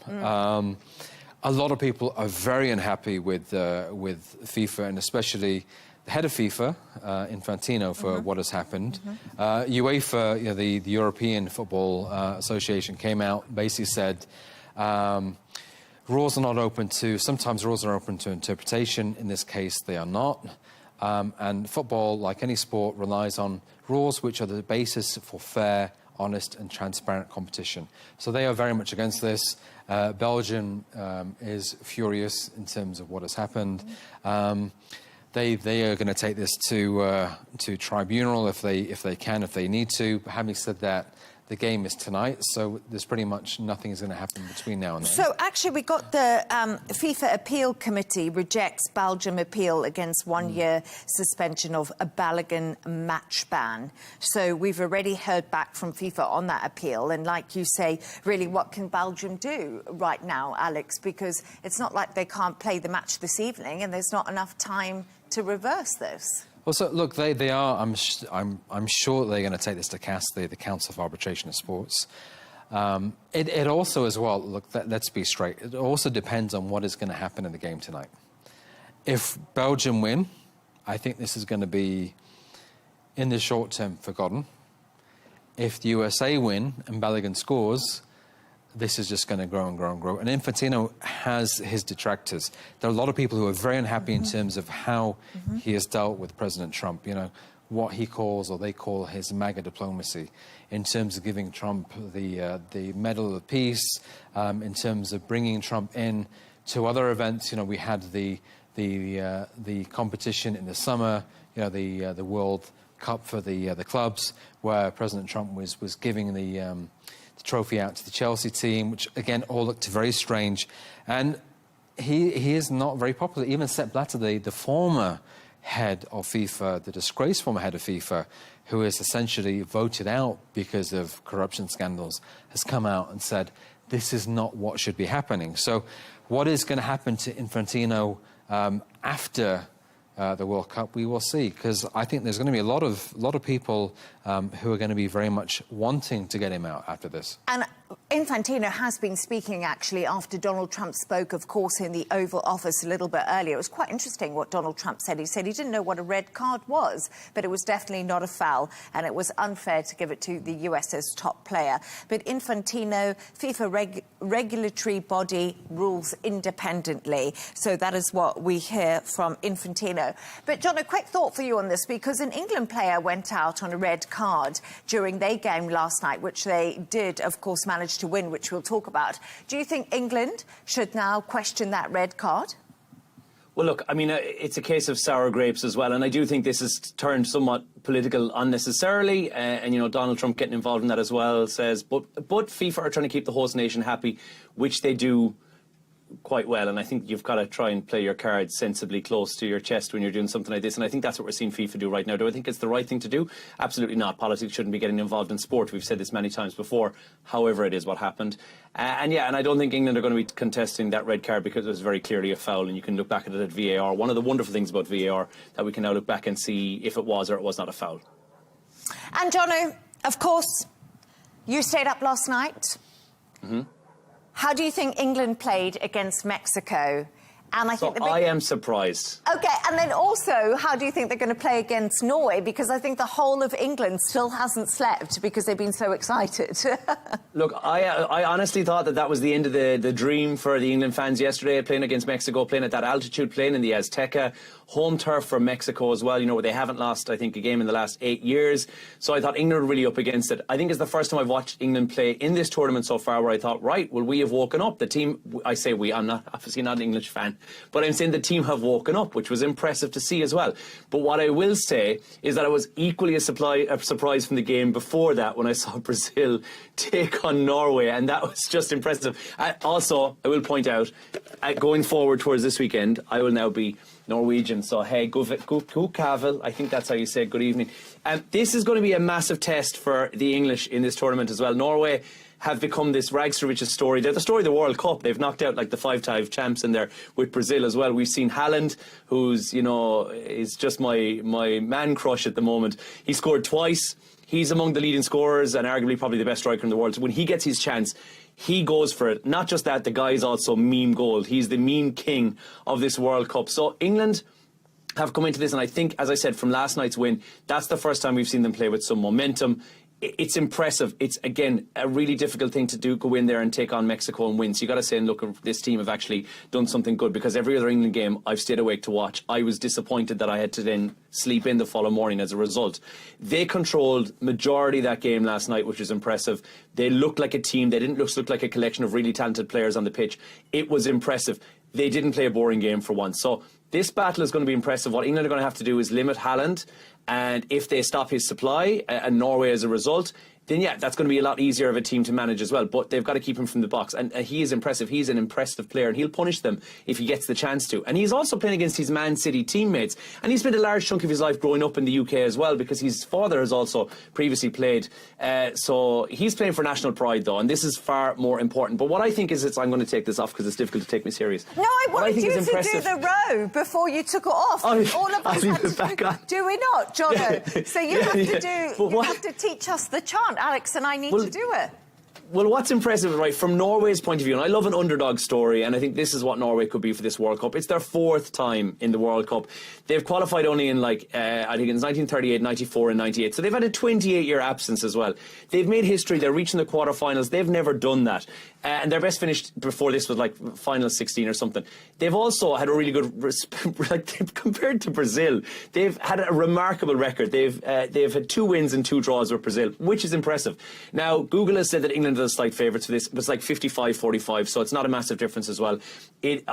A lot of people are very unhappy with FIFA, and especially the head of FIFA, Infantino, for what has happened. UEFA, you know, the European Football Association, came out, basically said rules are not open to, sometimes rules are open to interpretation. In this case, they are not. And football, like any sport, relies on rules which are the basis for fair, honest and transparent competition. So they are very much against this. Belgium is furious in terms of what has happened. They are going to take this to tribunal if they can, if they need to. But having said that, The game is tonight, so there's pretty much nothing is going to happen between now and then. So actually we got the FIFA Appeal Committee rejects Belgium appeal against 1 year suspension of a Balogun match ban. So we've already heard back from FIFA on that appeal. And like you say, really, what can Belgium do right now, Alex? Because it's not like they can't play the match this evening and there's not enough time to reverse this. Well, so look, they are. I'm sure they're going to take this to CAS, the Council of Arbitration of Sports. It also, as well. Look, let's be straight. It also depends on what is going to happen in the game tonight. If Belgium win, I think this is going to be, in the short term, forgotten. If the USA win and Balogun scores, this is just going to grow and grow and grow. And Infantino has his detractors. There are a lot of people who are very unhappy in terms of how he has dealt with President Trump, you know, what he calls or they call his MAGA diplomacy, in terms of giving Trump the Medal of Peace, in terms of bringing Trump in to other events. You know, we had the competition in the summer, you know, the World Cup for the clubs, where President Trump was giving the trophy out to the Chelsea team, which again all looked very strange, and he is not very popular. Even Sepp Blatter, the former head of FIFA, the disgraced former head of FIFA, who is essentially voted out because of corruption scandals, has come out and said this is not what should be happening. So what is going to happen to Infantino after the World Cup, we will see, because I think there's going to be a lot of people who are going to be very much wanting to get him out after this. And Infantino has been speaking, actually, after Donald Trump spoke, of course, in the Oval Office a little bit earlier. It was quite interesting what Donald Trump said. He said he didn't know what a red card was, but it was definitely not a foul, and it was unfair to give it to the US's top player. But Infantino, FIFA regulatory body, rules independently. So that is what we hear from Infantino. But, John, a quick thought for you on this, because an England player went out on a red card during their game last night, which they did, of course, manage to win, which we'll talk about. Do you think England should now question that red card? Well, look, I mean, it's a case of sour grapes as well, and I do think this has turned somewhat political unnecessarily, and, you know, Donald Trump getting involved in that as well says, but FIFA are trying to keep the host nation happy, which they do quite well, and I think you've got to try and play your cards sensibly close to your chest when you're doing something like this, and I think that's what we're seeing FIFA do right now. Do I think it's the right thing to do? Absolutely not. Politics shouldn't be getting involved in sport. We've said this many times before. However, it is what happened. And I don't think England are going to be contesting that red card because it was very clearly a foul, and you can look back at it at VAR. One of the wonderful things about VAR that we can now look back and see if it was or it was not a foul. And Jono, of course, you stayed up last night. Mm-hmm. How do you think England played against Mexico? And I think I am surprised. OK, and then also, how do you think they're going to play against Norway? Because I think the whole of England still hasn't slept because they've been so excited. Look, I honestly thought that was the end of the dream for the England fans yesterday, playing against Mexico, playing at that altitude, playing in the Azteca, home turf for Mexico as well. You know, where they haven't lost, I think, a game in the last 8 years. So I thought England were really up against it. I think it's the first time I've watched England play in this tournament so far where I thought, right, well, we have woken up. The team, I say we, I'm not obviously not an English fan, but I'm saying the team have woken up, which was impressive to see as well. But what I will say is that I was equally a surprise from the game before that when I saw Brazil take on Norway, and that was just impressive. Also, I will point out, going forward towards this weekend, I will now be Norwegian, so hey, go Kavel, I think that's how you say it, good evening. This is going to be a massive test for the English in this tournament as well. Norway have become this rags to riches story. They're the story of the World Cup. They've knocked out like the 5-time champs in there with Brazil as well. We've seen Haaland, who's, you know, is just my man crush at the moment. He scored twice. He's among the leading scorers and arguably probably the best striker in the world. So when he gets his chance, he goes for it. Not just that, the guy is also meme gold. He's the meme king of this World Cup. So England have come into this, and I think, as I said, from last night's win, that's the first time we've seen them play with some momentum. It's impressive. It's, again, a really difficult thing to do, go in there and take on Mexico and win. So you got to say, look, this team have actually done something good, because every other England game I've stayed awake to watch. I was disappointed that I had to then sleep in the following morning as a result. They controlled majority of that game last night, which was impressive. They looked like a team. They didn't look like a collection of really talented players on the pitch. It was impressive. They didn't play a boring game for once. So this battle is going to be impressive. What England are going to have to do is limit Haaland, and if they stop his supply, and Norway as a result, then yeah, that's going to be a lot easier of a team to manage as well. But they've got to keep him from the box. And he is impressive. He's an impressive player, and he'll punish them if he gets the chance to. And he's also playing against his Man City teammates. And he's spent a large chunk of his life growing up in the UK as well, because his father has also previously played. So he's playing for national pride, though, and this is far more important. But what I think is, I'm going to take this off because it's difficult to take me serious. No, I wanted you to do the row before you took it off. All of us had to do it. Do we not, Jono? So you have to do. You have to teach us the chant, Alex, and I need to do it. Well, what's impressive, right, from Norway's point of view, and I love an underdog story, and I think this is what Norway could be for this World Cup. It's their 4th time in the World Cup. They've qualified only in, I think it's 1938, 94 and 98. So they've had a 28-year absence as well. They've made history. They're reaching the quarterfinals. They've never done that. And their best finish before this was final 16 or something. They've also had a really good, compared to Brazil, they've had a remarkable record. They've had 2 wins and 2 draws with Brazil, which is impressive. Now, Google has said that England are slight favourites for this. It was 55-45, so it's not a massive difference as well.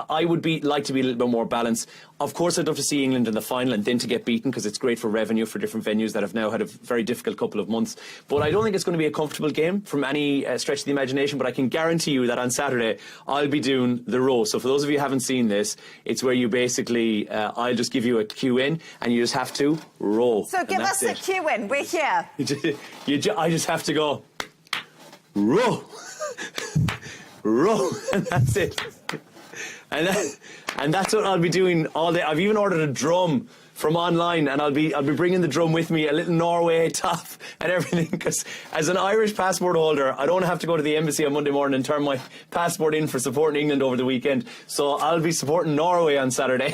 I would like to be a little bit more balanced. Of course, I'd love to see England in the final and then to get beaten, because it's great for revenue for different venues that have now had a very difficult couple of months. But I don't think it's going to be a comfortable game from any stretch of the imagination, but I can guarantee you that on Saturday I'll be doing the row. So for those of you who haven't seen this, it's where you basically, I'll just give you a cue in and you just have to row. So give us a cue in, we're here. I just have to go, row, row, and that's it. And that's what I'll be doing all day. I've even ordered a drum from online, and I'll be bringing the drum with me, a little Norway top and everything, because as an Irish passport holder, I don't have to go to the embassy on Monday morning and turn my passport in for supporting England over the weekend. So I'll be supporting Norway on Saturday.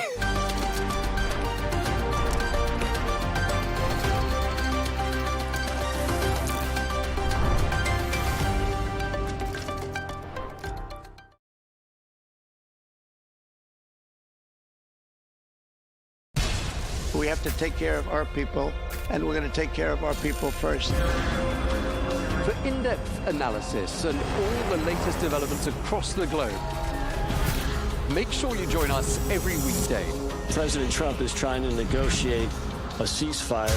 We have to take care of our people, and we're going to take care of our people first. For in-depth analysis and all the latest developments across the globe, make sure you join us every weekday. President Trump is trying to negotiate a ceasefire.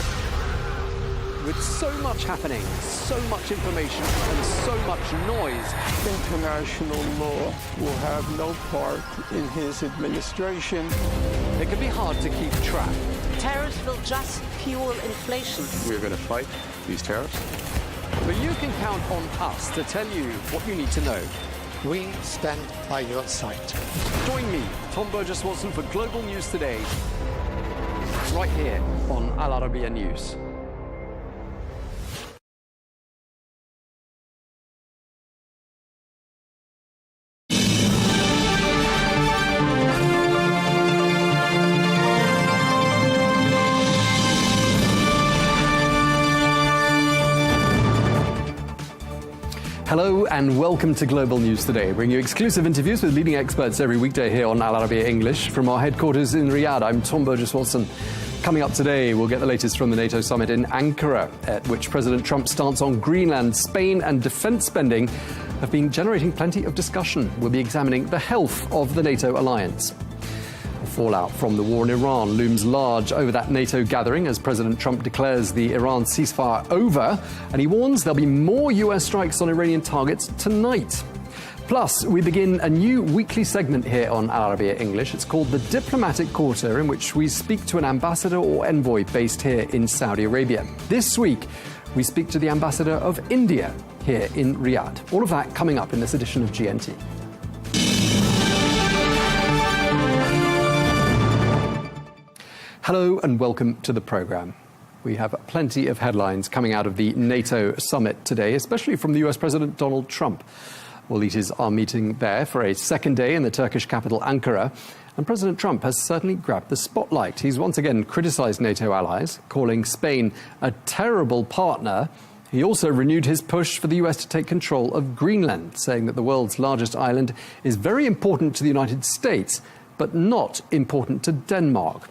With so much happening, so much information, and so much noise, international law will have no part in his administration. It can be hard to keep track. Tariffs will just fuel inflation. We're going to fight these tariffs. But you can count on us to tell you what you need to know. We stand by your side. Join me, Tom Burges Watson, for Global News Today, right here on Al Arabiya News. Hello and welcome to Global News Today, bringing you exclusive interviews with leading experts every weekday here on Al Arabiya English. From our headquarters in Riyadh, I'm Tom Burges Watson. Coming up today, we'll get the latest from the NATO summit in Ankara, at which President Trump's stance on Greenland, Spain and defence spending have been generating plenty of discussion. We'll be examining the health of the NATO alliance. Fallout from the war in Iran looms large over that NATO gathering as President Trump declares the Iran ceasefire over, and he warns there'll be more US strikes on Iranian targets tonight. Plus, we begin a new weekly segment here on Al Arabiya English. It's called The Diplomatic Quarter, in which we speak to an ambassador or envoy based here in Saudi Arabia. This week, we speak to the ambassador of India here in Riyadh. All of that coming up in this edition of GNT. Hello and welcome to the programme. We have plenty of headlines coming out of the NATO summit today, especially from the US President Donald Trump. Well, leaders are meeting there for a second day in the Turkish capital, Ankara. And President Trump has certainly grabbed the spotlight. He's once again criticised NATO allies, calling Spain a terrible partner. He also renewed his push for the US to take control of Greenland, saying that the world's largest island is very important to the United States, but not important to Denmark.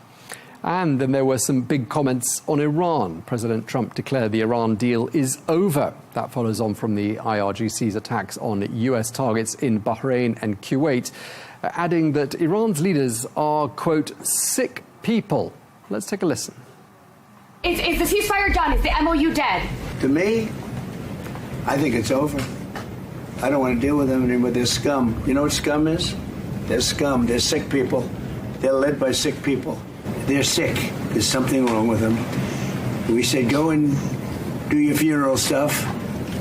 And then there were some big comments on Iran. President Trump declared the Iran deal is over. That follows on from the IRGC's attacks on US targets in Bahrain and Kuwait, adding that Iran's leaders are, quote, sick people. Let's take a listen. Is the ceasefire done? Is the MOU dead? To me, I think it's over. I don't want to deal with them anymore. They're scum. You know what scum is? They're scum. They're sick people. They're led by sick people. They're sick. There's something wrong with them. We say, go and do your funeral stuff.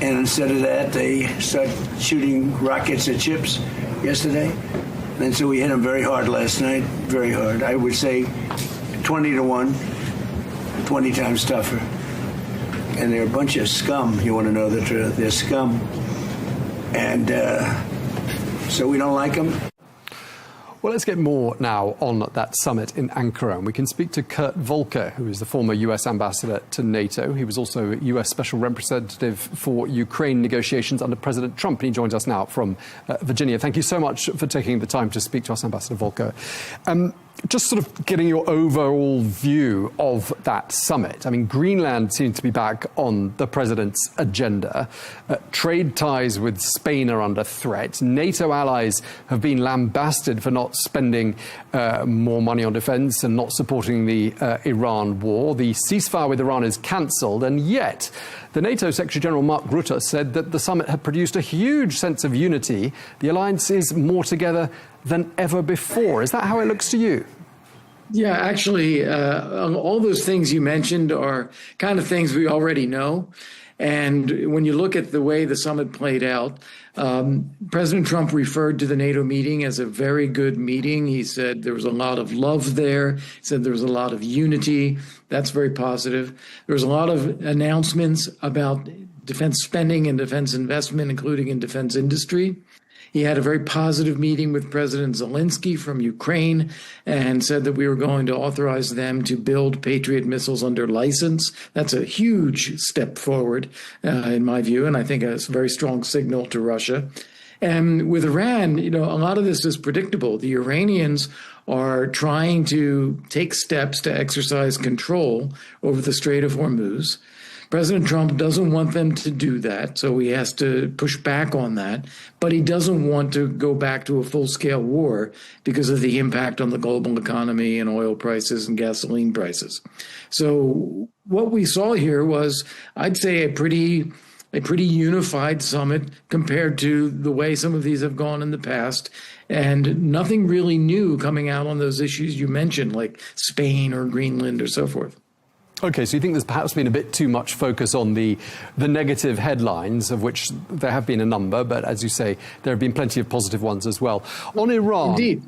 And instead of that, they start shooting rockets at ships yesterday. And so we hit them very hard last night, very hard. I would say 20-1, 20 times tougher. And they're a bunch of scum, you want to know the truth. They're scum. And so we don't like them. Well, let's get more now on that summit in Ankara. And we can speak to Kurt Volker, who is the former US ambassador to NATO. He was also US special representative for Ukraine negotiations under President Trump. And he joins us now from Virginia. Thank you so much for taking the time to speak to us, Ambassador Volker. Just sort of getting your overall view of that summit. I mean, Greenland seems to be back on the president's agenda. Trade ties with Spain are under threat. NATO allies have been lambasted for not spending more money on defense and not supporting the Iran war. The ceasefire with Iran is cancelled, and yet the NATO Secretary General Mark Rutte said that the summit had produced a huge sense of unity. The alliance is more together than ever before. Is that how it looks to you? Yeah, actually, all those things you mentioned are kind of things we already know. And when you look at the way the summit played out, President Trump referred to the NATO meeting as a very good meeting. He said there was a lot of love there. He said there was a lot of unity. That's very positive. There was a lot of announcements about defense spending and defense investment, including in defense industry. He had a very positive meeting with President Zelensky from Ukraine and said that we were going to authorize them to build Patriot missiles under license. That's a huge step forward, in my view, and I think a very strong signal to Russia. And with Iran, you know, a lot of this is predictable. The Iranians are trying to take steps to exercise control over the Strait of Hormuz. President Trump doesn't want them to do that, so he has to push back on that. But he doesn't want to go back to a full-scale war because of the impact on the global economy and oil prices and gasoline prices. So what we saw here was, I'd say, a pretty unified summit compared to the way some of these have gone in the past. And nothing really new coming out on those issues you mentioned, like Spain or Greenland or so forth. OK, so you think there's perhaps been a bit too much focus on the negative headlines, of which there have been a number, but as you say, there have been plenty of positive ones as well. On Iran... Indeed.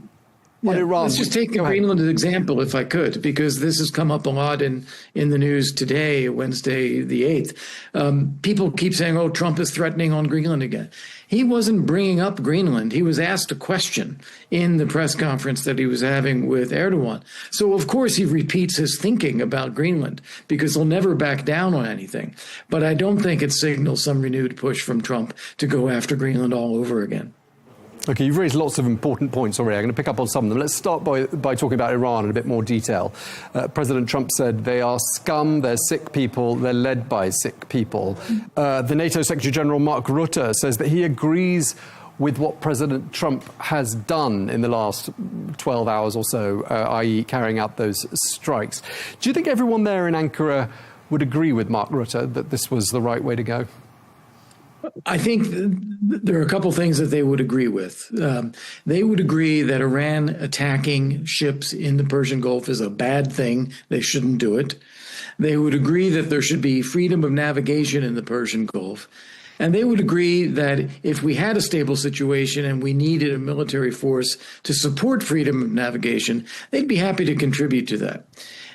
On Iran, let's just take Greenland as an example, if I could, because this has come up a lot in the news today, Wednesday the 8th. People keep saying, oh, Trump is threatening on Greenland again. He wasn't bringing up Greenland. He was asked a question in the press conference that he was having with Erdogan. So, of course, he repeats his thinking about Greenland because he'll never back down on anything. But I don't think it signals some renewed push from Trump to go after Greenland all over again. OK, you've raised lots of important points already. I'm going to pick up on some of them. Let's start by talking about Iran in a bit more detail. President Trump said they are scum, they're sick people, they're led by sick people. The NATO Secretary General Mark Rutte says that he agrees with what President Trump has done in the last 12 hours or so, i.e. carrying out those strikes. Do you think everyone there in Ankara would agree with Mark Rutte that this was the right way to go? I think there are a couple things that they would agree with. They would agree that Iran attacking ships in the Persian Gulf is a bad thing. They shouldn't do it. They would agree that there should be freedom of navigation in the Persian Gulf. And they would agree that if we had a stable situation and we needed a military force to support freedom of navigation, they'd be happy to contribute to that.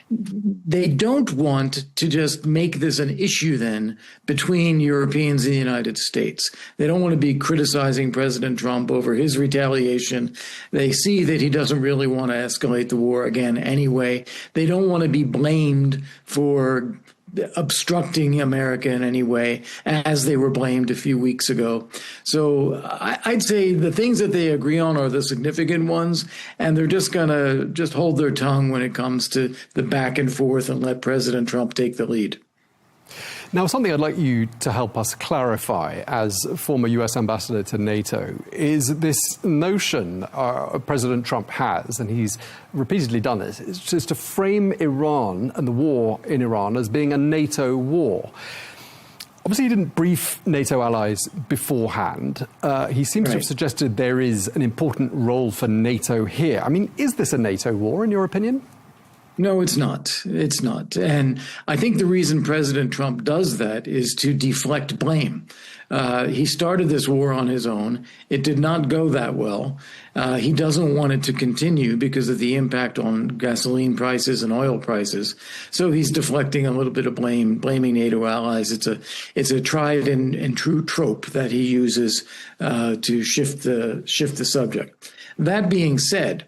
They don't want to just make this an issue then between Europeans and the United States. They don't want to be criticizing President Trump over his retaliation. They see that he doesn't really want to escalate the war again anyway. They don't want to be blamed for obstructing America in any way, as they were blamed a few weeks ago. So I'd say the things that they agree on are the significant ones, and they're just going to hold their tongue when it comes to the back and forth and let President Trump take the lead. Now, something I'd like you to help us clarify as former US ambassador to NATO is this notion President Trump has, and he's repeatedly done this, is to frame Iran and the war in Iran as being a NATO war. Obviously, he didn't brief NATO allies beforehand. He seems to have suggested there is an important role for NATO here. I mean, is this a NATO war, in your opinion? No, it's not. It's not. And I think the reason President Trump does that is to deflect blame. He started this war on his own. It did not go that well. He doesn't want it to continue because of the impact on gasoline prices and oil prices. So he's deflecting a little bit of blame, blaming NATO allies. It's a tried and true trope that he uses to shift the subject. That being said,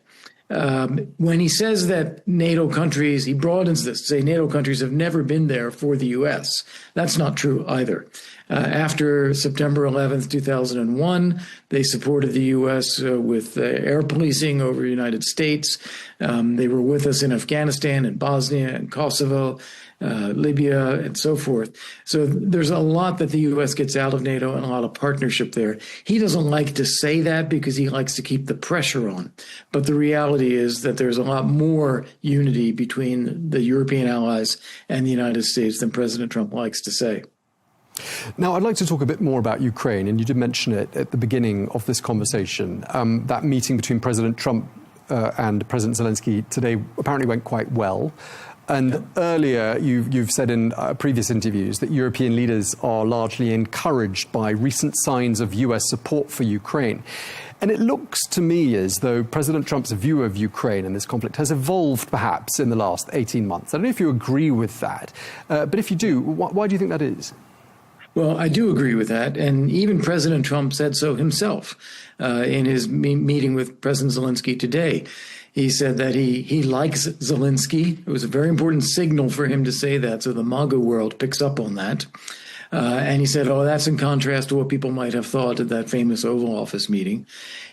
when he says that NATO countries, he broadens this to say NATO countries have never been there for the U.S. That's not true either. After September 11th, 2001, they supported the U.S. With air policing over the United States. They were with us in Afghanistan and Bosnia and Kosovo, Libya, and so forth. So there's a lot that the U.S. gets out of NATO and a lot of partnership there. He doesn't like to say that because he likes to keep the pressure on. But the reality is that there's a lot more unity between the European allies and the United States than President Trump likes to say. Now, I'd like to talk a bit more about Ukraine, and you did mention it at the beginning of this conversation. That meeting between President Trump and President Zelensky today apparently went quite well. And earlier, you've said in previous interviews that European leaders are largely encouraged by recent signs of US support for Ukraine. And it looks to me as though President Trump's view of Ukraine and this conflict has evolved perhaps in the last 18 months. I don't know if you agree with that, but if you do, why do you think that is? Well, I do agree with that. And even President Trump said so himself in his meeting with President Zelensky today. He said that he likes Zelensky. It was a very important signal for him to say that, so the MAGA world picks up on that. And he said, that's in contrast to what people might have thought at that famous Oval Office meeting.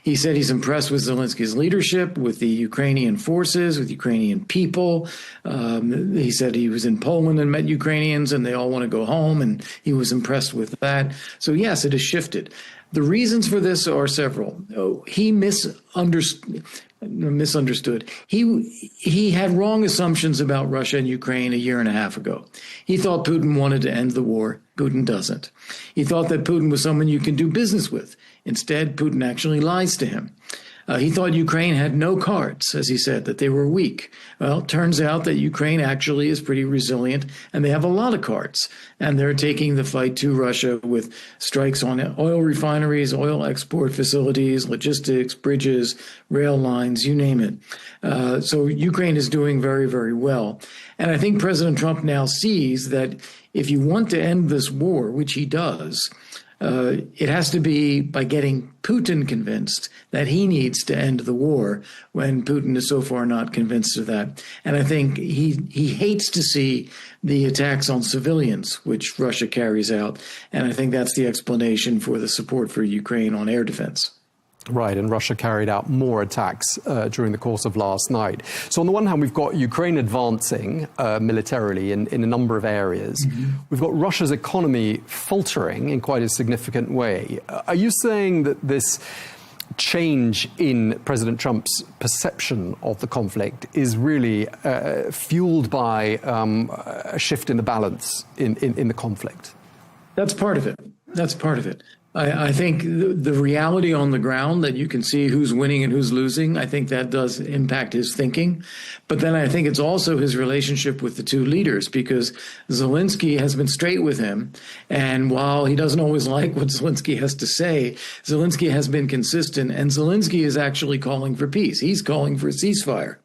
He said he's impressed with Zelensky's leadership, with the Ukrainian forces, with Ukrainian people. He said he was in Poland and met Ukrainians, and they all want to go home, and he was impressed with that. So, yes, it has shifted. The reasons for this are several. He misunderstood. He had wrong assumptions about Russia and Ukraine a year and a half ago. He thought Putin wanted to end the war. Putin doesn't. He thought that Putin was someone you can do business with. Instead, Putin actually lies to him. He thought Ukraine had no cards, as he said, that they were weak. Well, it turns out that Ukraine actually is pretty resilient, and they have a lot of cards. And they're taking the fight to Russia with strikes on oil refineries, oil export facilities, logistics, bridges, rail lines, you name it. So Ukraine is doing very, very well. And I think President Trump now sees that if you want to end this war, which he does, it has to be by getting Putin convinced that he needs to end the war when Putin is so far not convinced of that. And I think he hates to see the attacks on civilians, which Russia carries out. And I think that's the explanation for the support for Ukraine on air defense. Right, and Russia carried out more attacks during the course of last night. So on the one hand, we've got Ukraine advancing militarily in a number of areas. Mm-hmm. We've got Russia's economy faltering in quite a significant way. Are you saying that this change in President Trump's perception of the conflict is really fueled by a shift in the balance in the conflict? That's part of it. That's part of it. I think the reality on the ground that you can see who's winning and who's losing, I think that does impact his thinking. But then I think it's also his relationship with the two leaders, because Zelensky has been straight with him. And while he doesn't always like what Zelensky has to say, Zelensky has been consistent. And Zelensky is actually calling for peace. He's calling for a ceasefire.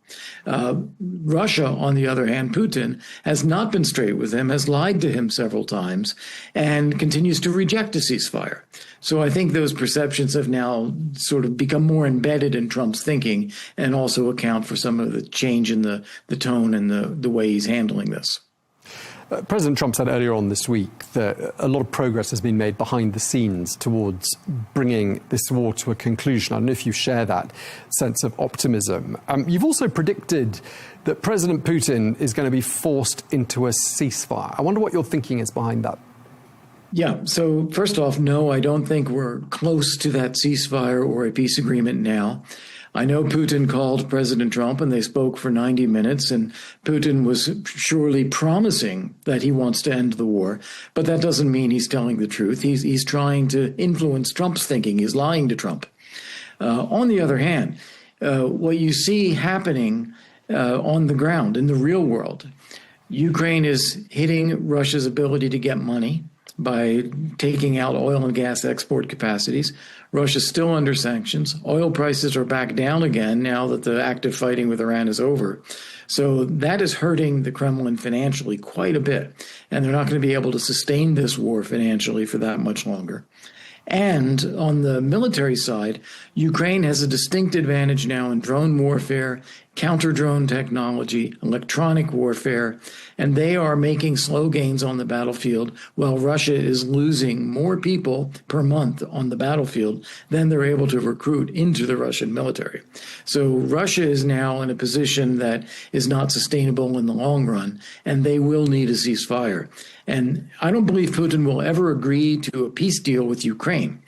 Russia, on the other hand, Putin, has not been straight with him, has lied to him several times, and continues to reject a ceasefire. So I think those perceptions have now sort of become more embedded in Trump's thinking, and also account for some of the change in the tone and the way he's handling this. President Trump said earlier on this week that a lot of progress has been made behind the scenes towards bringing this war to a conclusion. I don't know if you share that sense of optimism. You've also predicted that President Putin is going to be forced into a ceasefire. I wonder what your thinking is behind that. Yeah. So first off, no, I don't think we're close to that ceasefire or a peace agreement now. I know Putin called President Trump and they spoke for 90 minutes, and Putin was surely promising that he wants to end the war, but that doesn't mean he's telling the truth. He's trying to influence Trump's thinking. He's lying to Trump. On the other hand, what you see happening on the ground in the real world, Ukraine is hitting Russia's ability to get money by taking out oil and gas export capacities. Russia's still under sanctions. Oil prices are back down again now that the active fighting with Iran is over. So that is hurting the Kremlin financially quite a bit. And they're not going to be able to sustain this war financially for that much longer. And on the military side, Ukraine has a distinct advantage now in drone warfare, counter-drone technology, electronic warfare, and they are making slow gains on the battlefield while Russia is losing more people per month on the battlefield than they're able to recruit into the Russian military. So Russia is now in a position that is not sustainable in the long run, and they will need a ceasefire. And I don't believe Putin will ever agree to a peace deal with Ukraine.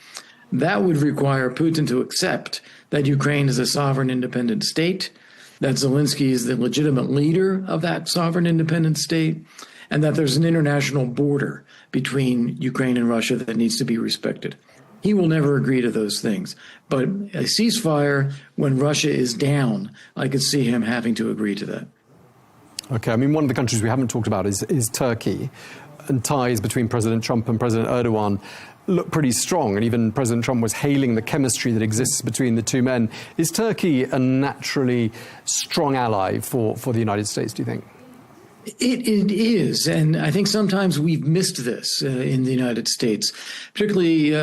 That would require Putin to accept that Ukraine is a sovereign independent state, that Zelensky is the legitimate leader of that sovereign independent state, and that there's an international border between Ukraine and Russia that needs to be respected. He will never agree to those things. But a ceasefire when Russia is down, I could see him having to agree to that. Okay, I mean, one of the countries we haven't talked about is Turkey, and ties between President Trump and President Erdogan look pretty strong, and even President Trump was hailing the chemistry that exists between the two men. Is Turkey a naturally strong ally for the United States, do you think? It is, and I think sometimes we've missed this in the United States, particularly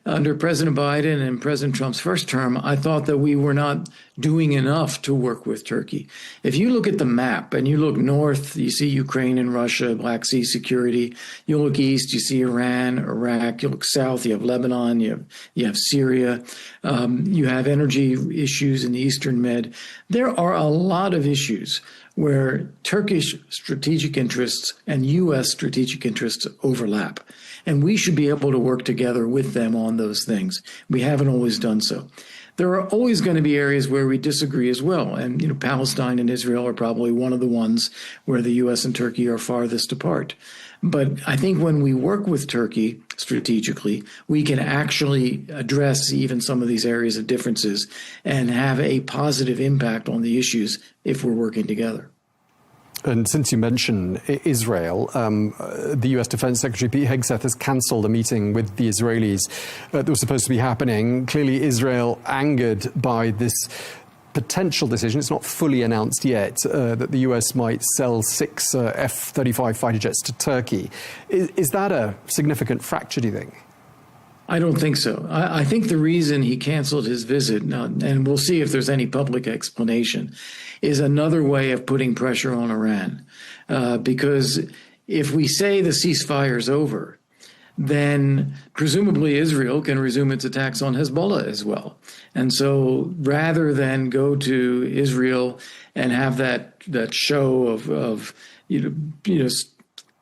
under President Biden and President Trump's first term. I thought that we were not doing enough to work with Turkey. If you look at the map and you look north, you see Ukraine and Russia, Black Sea security. You look east, you see Iran, Iraq. You look south, you have Lebanon, you have Syria. You have energy issues in the Eastern Med. There are a lot of issues where Turkish strategic interests and U.S. strategic interests overlap. And we should be able to work together with them on those things. We haven't always done so. There are always going to be areas where we disagree as well. And, Palestine and Israel are probably one of the ones where the U.S. and Turkey are farthest apart. But I think when we work with Turkey strategically, we can actually address even some of these areas of differences and have a positive impact on the issues if we're working together. And since you mentioned Israel, the U.S. Defense Secretary Pete Hegseth has cancelled a meeting with the Israelis that was supposed to be happening. Clearly, Israel angered by this potential decision, it's not fully announced yet, that the U.S. might sell 6 F-35 fighter jets to Turkey. Is that a significant fracture, do you think? I don't think so. I think the reason he canceled his visit, and we'll see if there's any public explanation, is another way of putting pressure on Iran. Because if we say the ceasefire is over, then presumably Israel can resume its attacks on Hezbollah as well. And so rather than go to Israel and have that show of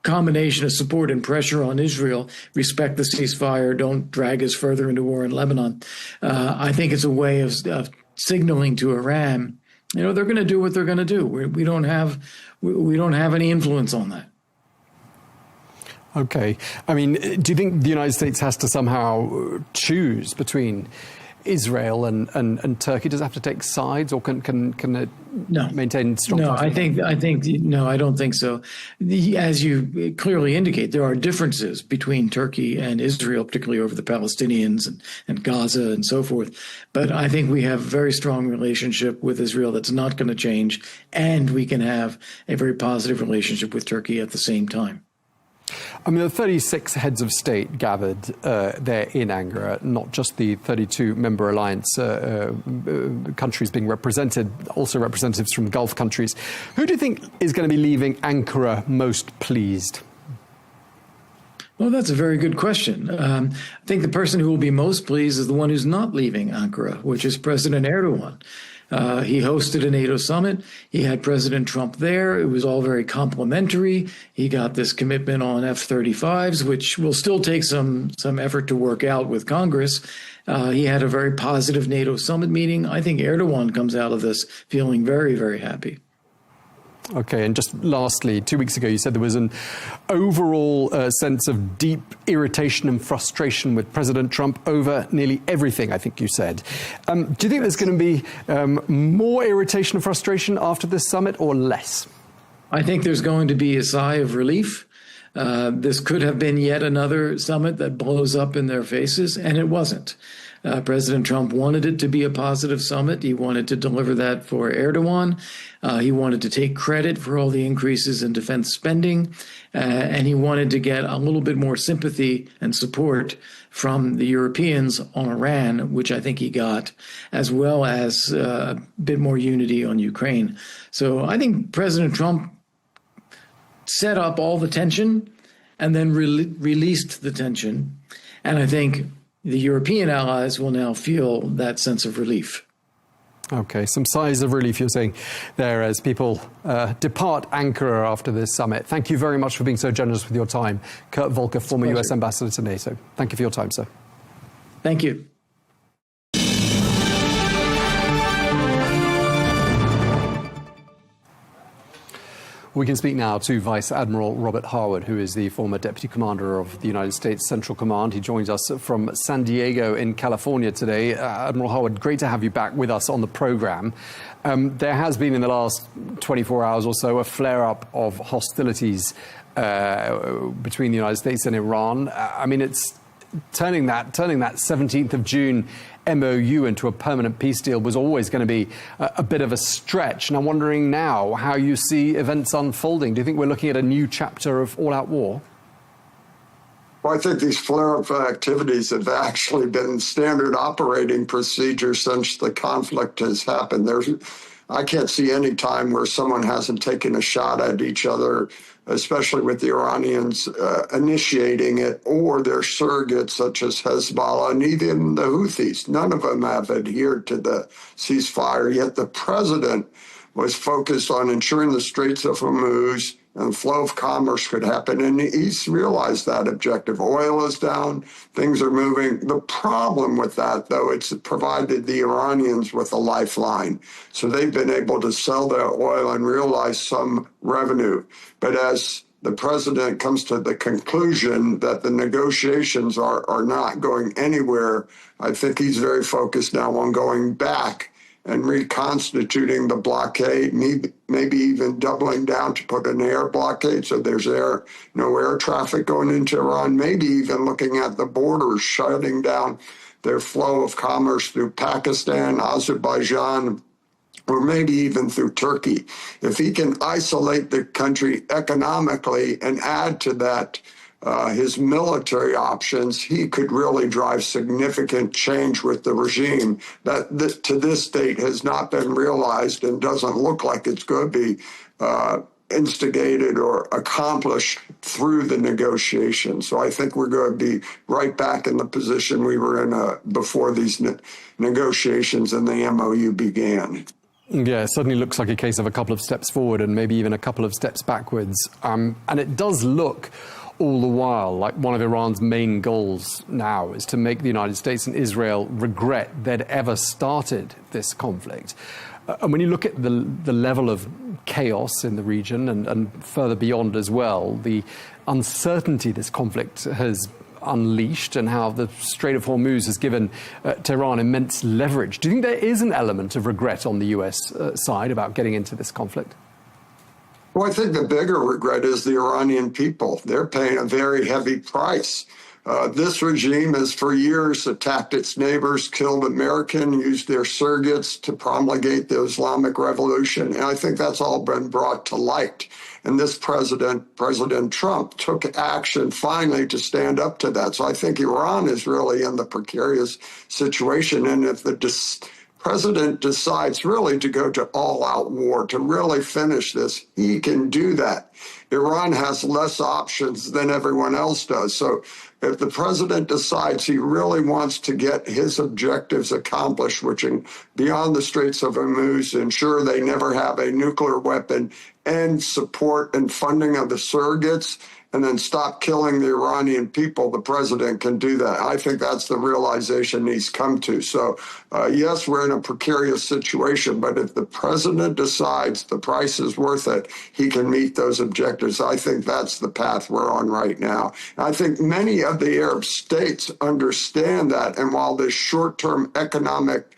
combination of support and pressure on Israel, respect the ceasefire, don't drag us further into war in Lebanon, I think it's a way of signaling to Iran, they're going to do what they're going to do. We don't have any influence on that. Okay. I mean, do you think the United States has to somehow choose between Israel and Turkey? Does it have to take sides, or can it maintain strong? No, I don't think so. As you clearly indicate, there are differences between Turkey and Israel, particularly over the Palestinians and Gaza and so forth. But I think we have a very strong relationship with Israel that's not going to change, and we can have a very positive relationship with Turkey at the same time. I mean, the 36 heads of state gathered there in Ankara, not just the 32-member alliance countries being represented, also representatives from Gulf countries. Who do you think is going to be leaving Ankara most pleased? Well, that's a very good question. I think the person who will be most pleased is the one who's not leaving Ankara, which is President Erdogan. He hosted a NATO summit. He had President Trump there. It was all very complimentary. He got this commitment on F-35s, which will still take some effort to work out with Congress. He had a very positive NATO summit meeting. I think Erdogan comes out of this feeling very, very happy. Okay, and just lastly, 2 weeks ago, you said there was an overall sense of deep irritation and frustration with President Trump over nearly everything, I think you said. Do you think there's going to be more irritation and frustration after this summit or less? I think there's going to be a sigh of relief. This could have been yet another summit that blows up in their faces, and it wasn't. President Trump wanted it to be a positive summit. He wanted to deliver that for Erdogan. He wanted to take credit for all the increases in defense spending, and he wanted to get a little bit more sympathy and support from the Europeans on Iran, which I think he got, as well as a bit more unity on Ukraine. So I think President Trump set up all the tension and then released the tension. And I think the European allies will now feel that sense of relief. Okay, some sighs of relief you're saying there as people depart Ankara after this summit. Thank you very much for being so generous with your time. Kurt Volker, former US ambassador to NATO. Thank you for your time, sir. Thank you. We can speak now to Vice Admiral Robert Harwood, who is the former Deputy Commander of the United States Central Command. He joins us from San Diego in California today. Admiral Harwood, great to have you back with us on the program. There has been in the last 24 hours or so a flare-up of hostilities between the United States and Iran. I mean, it's turning that 17th of June MOU into a permanent peace deal was always going to be a bit of a stretch. And I'm wondering now how you see events unfolding. Do you think we're looking at a new chapter of all-out war? Well, I think these flare-up activities have actually been standard operating procedure since the conflict has happened. I can't see any time where someone hasn't taken a shot at each other, especially with the Iranians initiating it, or their surrogates such as Hezbollah and even the Houthis. None of them have adhered to the ceasefire, yet the president was focused on ensuring the Straits of Hormuz and the flow of commerce could happen, and he's realized that objective. Oil is down, things are moving. The problem with that, though, it's provided the Iranians with a lifeline. So they've been able to sell their oil and realize some revenue. But as the president comes to the conclusion that the negotiations are not going anywhere, I think he's very focused now on going back and reconstituting the blockade, maybe even doubling down to put an air blockade so there's no air traffic going into Iran, maybe even looking at the borders, shutting down their flow of commerce through Pakistan, Azerbaijan, or maybe even through Turkey. If he can isolate the country economically and add to that his military options, he could really drive significant change with the regime that to this date has not been realized and doesn't look like it's going to be instigated or accomplished through the negotiations. So I think we're going to be right back in the position we were in before these negotiations and the MOU began. Yeah, it certainly looks like a case of a couple of steps forward and maybe even a couple of steps backwards. And it does look all the while like one of Iran's main goals now is to make the United States and Israel regret they'd ever started this conflict. And when you look at the level of chaos in the region and further beyond as well, the uncertainty this conflict has unleashed and how the Strait of Hormuz has given Tehran immense leverage, do you think there is an element of regret on the US side about getting into this conflict? Well, I think the bigger regret is the Iranian people. They're paying a very heavy price. This regime has for years attacked its neighbors, killed Americans, used their surrogates to promulgate the Islamic Revolution. And I think that's all been brought to light. And this President Trump, took action finally to stand up to that. So I think Iran is really in the precarious situation. And if the president decides really to go to all-out war, to really finish this, he can do that. Iran has less options than everyone else does. So if the president decides he really wants to get his objectives accomplished, which beyond the Straits of Hormuz, ensure they never have a nuclear weapon, and support and funding of the surrogates, and then stop killing the Iranian people, the president can do that. I think that's the realization he's come to. So, yes, we're in a precarious situation, but if the president decides the price is worth it, he can meet those objectives. I think that's the path we're on right now. I think many of the Arab states understand that, and while this short-term economic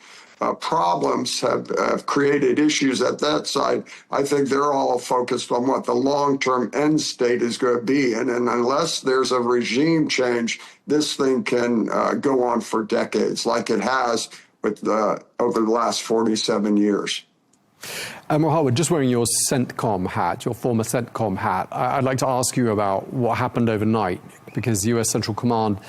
problems have created issues at that side, I think they're all focused on what the long-term end state is going to be. And unless there's a regime change, this thing can go on for decades, like it has with over the last 47 years. Mohammed, just wearing your CENTCOM hat, your former CENTCOM hat, I'd like to ask you about what happened overnight, because US Central Command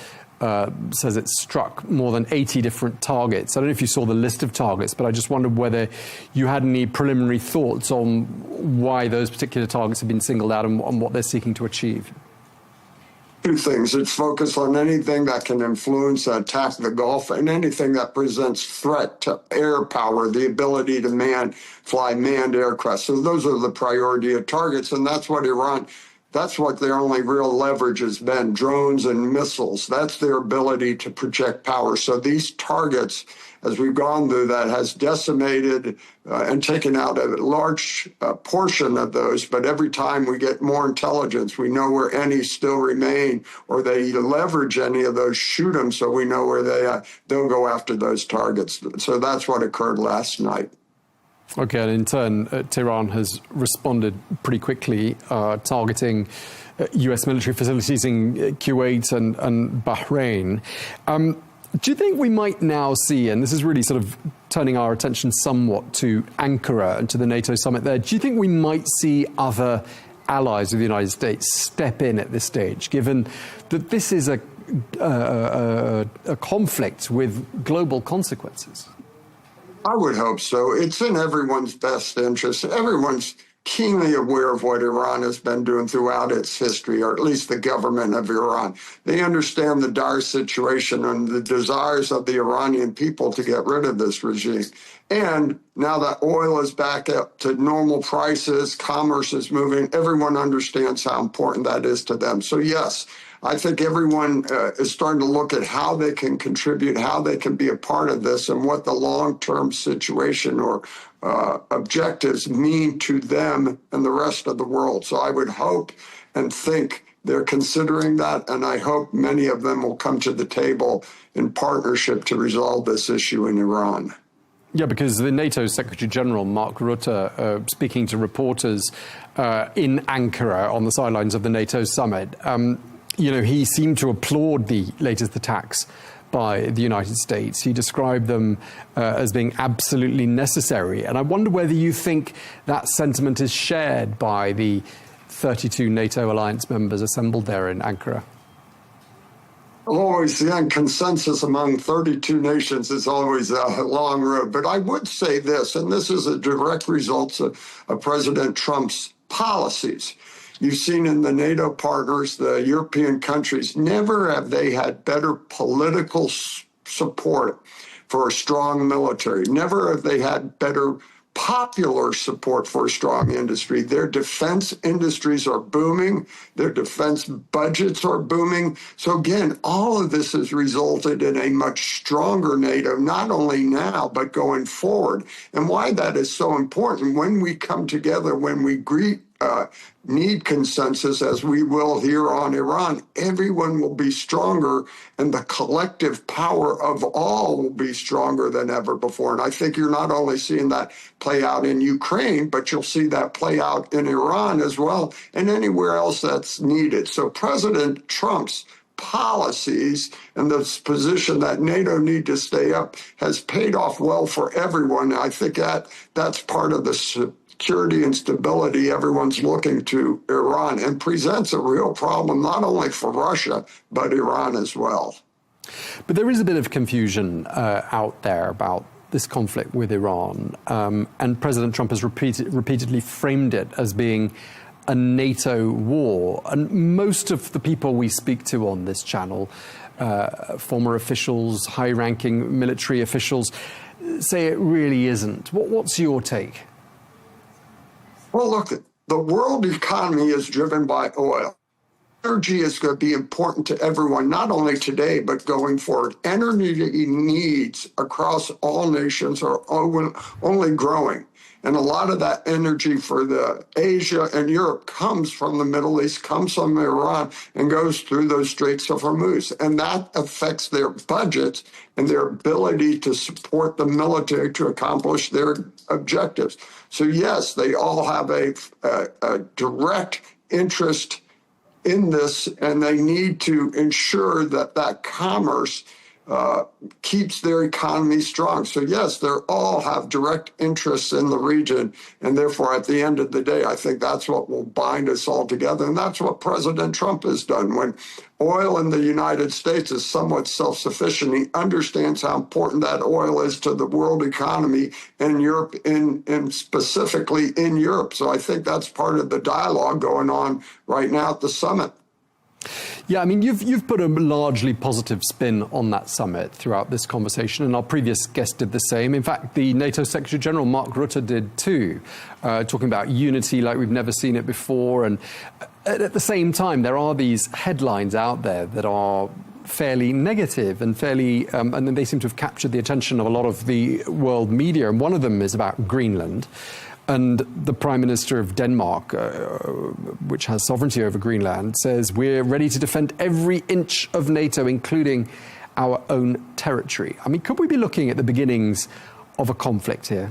says it struck more than 80 different targets. I don't know if you saw the list of targets, but I just wondered whether you had any preliminary thoughts on why those particular targets have been singled out and what they're seeking to achieve. Two things. It's focused on anything that can influence attack the Gulf and anything that presents threat to air power, the ability to fly manned aircraft. So those are the priority of targets, and that's what that's what their only real leverage has been, drones and missiles. That's their ability to project power. So these targets, as we've gone through that, has decimated and taken out a large portion of those. But every time we get more intelligence, we know where any still remain, or they leverage any of those, shoot them, so we know where they'll go after those targets. So that's what occurred last night. Okay, and in turn, Tehran has responded pretty quickly, targeting US military facilities in Kuwait and Bahrain. Do you think we might now see, and this is really sort of turning our attention somewhat to Ankara and to the NATO summit there, do you think we might see other allies of the United States step in at this stage, given that this is a conflict with global consequences? I would hope so. It's in everyone's best interest. Everyone's keenly aware of what Iran has been doing throughout its history, or at least the government of Iran. They understand the dire situation and the desires of the Iranian people to get rid of this regime. And now that oil is back up to normal prices, commerce is moving, everyone understands how important that is to them. So yes, I think everyone is starting to look at how they can contribute, how they can be a part of this, and what the long-term situation or objectives mean to them and the rest of the world. So I would hope and think they're considering that, and I hope many of them will come to the table in partnership to resolve this issue in Iran. Yeah, because the NATO Secretary General, Mark Rutte, speaking to reporters in Ankara on the sidelines of the NATO summit, he seemed to applaud the latest attacks by the United States. He described them as being absolutely necessary. And I wonder whether you think that sentiment is shared by the 32 NATO alliance members assembled there in Ankara. Always, the consensus among 32 nations is always a long road. But I would say this, and this is a direct result of President Trump's policies. You've seen in the NATO partners, the European countries, never have they had better political support for a strong military. Never have they had better popular support for a strong industry. Their defense industries are booming. Their defense budgets are booming. So again, all of this has resulted in a much stronger NATO, not only now, but going forward. And why that is so important, when we come together, when we need consensus, as we will here on Iran, everyone will be stronger, and the collective power of all will be stronger than ever before. And I think you're not only seeing that play out in Ukraine, but you'll see that play out in Iran as well, and anywhere else that's needed. So President Trump's policies and this position that NATO need to stay up has paid off well for everyone. I think that's part of the security and stability everyone's looking to Iran, and presents a real problem not only for Russia, but Iran as well. But there is a bit of confusion out there about this conflict with Iran, and President Trump has repeatedly framed it as being a NATO war. And most of the people we speak to on this channel, former officials, high-ranking military officials, say it really isn't. What's your take? Well, look, the world economy is driven by oil. Energy is going to be important to everyone, not only today, but going forward. Energy needs across all nations are only growing. And a lot of that energy for the Asia and Europe comes from the Middle East, comes from Iran, and goes through those Straits of Hormuz. And that affects their budgets and their ability to support the military to accomplish their objectives. So yes, they all have a direct interest in this, and they need to ensure that that commerce keeps their economy strong. So yes, they all have direct interests in the region, and therefore at the end of the day, I think that's what will bind us all together, and that's what President Trump has done. When oil in the United States is somewhat self-sufficient, he understands how important that oil is to the world economy and Europe, and specifically in Europe. So I think that's part of the dialogue going on right now at the summit. Yeah, I mean, you've put a largely positive spin on that summit throughout this conversation, and our previous guest did the same. In fact, the NATO Secretary General, Mark Rutte, did too, talking about unity like we've never seen it before. And at the same time, there are these headlines out there that are fairly negative and fairly, and then they seem to have captured the attention of a lot of the world media. And one of them is about Greenland. And the Prime Minister of Denmark, which has sovereignty over Greenland, says we're ready to defend every inch of NATO, including our own territory. I mean, could we be looking at the beginnings of a conflict here?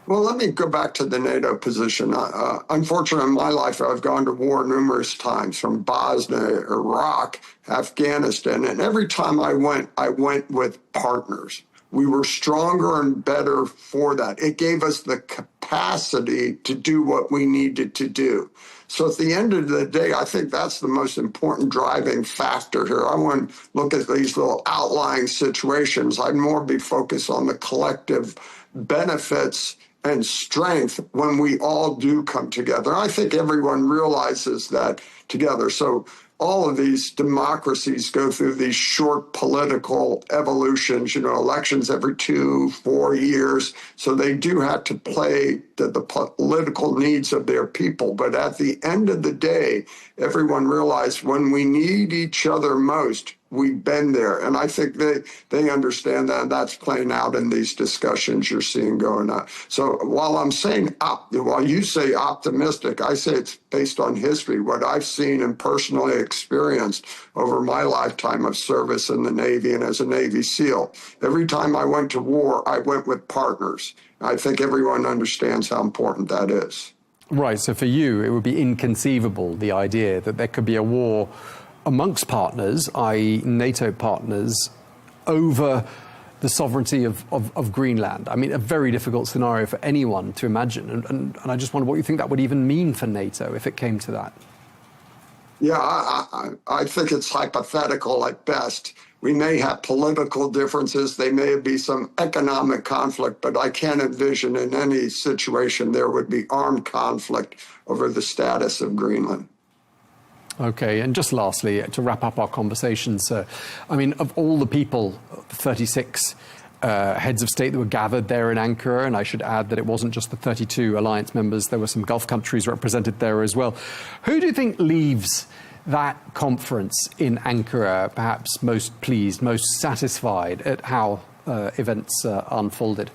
Well, let me go back to the NATO position. Unfortunately, in my life, I've gone to war numerous times, from Bosnia, Iraq, Afghanistan, and every time I went with partners. We were stronger and better for that. It gave us the capacity to do what we needed to do. So at the end of the day, I think that's the most important driving factor here. I wouldn't look at these little outlying situations. I'd more be focused on the collective benefits and strength when we all do come together. I think everyone realizes that together. So all of these democracies go through these short political evolutions, elections every 2-4 years. So they do have to play the political needs of their people. But at the end of the day, everyone realized when we need each other most, we've been there. And I think they understand that, and that's playing out in these discussions you're seeing going on. So while you say optimistic, I say it's based on history, what I've seen and personally experienced over my lifetime of service in the Navy and as a Navy SEAL. Every time I went to war, I went with partners. I think everyone understands how important that is. Right, so for you, it would be inconceivable, the idea that there could be a war amongst partners, i.e. NATO partners, over the sovereignty of Greenland. I mean, a very difficult scenario for anyone to imagine. And I just wonder what you think that would even mean for NATO if it came to that. Yeah, I think it's hypothetical at best. We may have political differences. There may be some economic conflict, but I can't envision in any situation there would be armed conflict over the status of Greenland. Okay, and just lastly, to wrap up our conversation, sir, I mean, of all the people, 36 heads of state that were gathered there in Ankara, and I should add that it wasn't just the 32 alliance members, there were some Gulf countries represented there as well. Who do you think leaves that conference in Ankara perhaps most pleased, most satisfied at how events unfolded?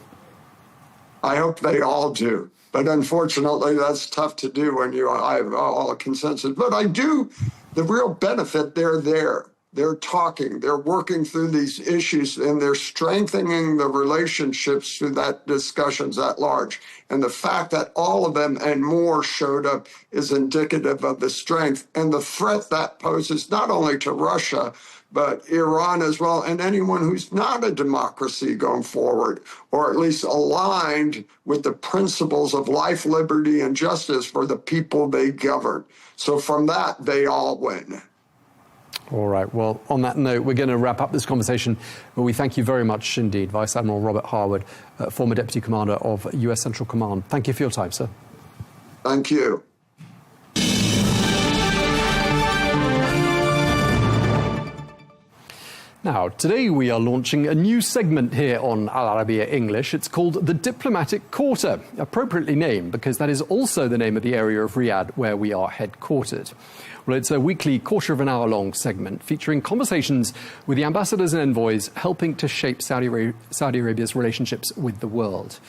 I hope they all do. But unfortunately, that's tough to do when you have all a consensus. But the real benefit, they're there. They're talking. They're working through these issues, and they're strengthening the relationships through that discussions at large. And the fact that all of them and more showed up is indicative of the strength and the threat that poses not only to Russia, but Iran as well, and anyone who's not a democracy going forward, or at least aligned with the principles of life, liberty, and justice for the people they govern. So from that, they all win. All right. Well, on that note, we're going to wrap up this conversation. Well, we thank you very much indeed, Vice Admiral Robert Harwood, former Deputy Commander of US Central Command. Thank you for your time, sir. Thank you. Now, today we are launching a new segment here on Arabiya English. It's called the Diplomatic Quarter, appropriately named because that is also the name of the area of Riyadh where we are headquartered. Well, it's a weekly quarter of an hour long segment featuring conversations with the ambassadors and envoys helping to shape Saudi Arabia's relationships with the world.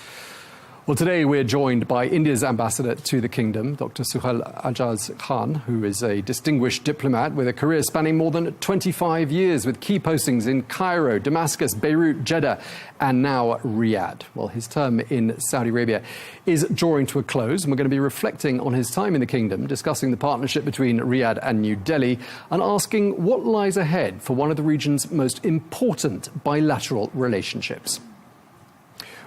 Well, today we're joined by India's ambassador to the kingdom, Dr. Suhail Ajaz Khan, who is a distinguished diplomat with a career spanning more than 25 years with key postings in Cairo, Damascus, Beirut, Jeddah, and now Riyadh. Well, his term in Saudi Arabia is drawing to a close, and we're going to be reflecting on his time in the kingdom, discussing the partnership between Riyadh and New Delhi, and asking what lies ahead for one of the region's most important bilateral relationships.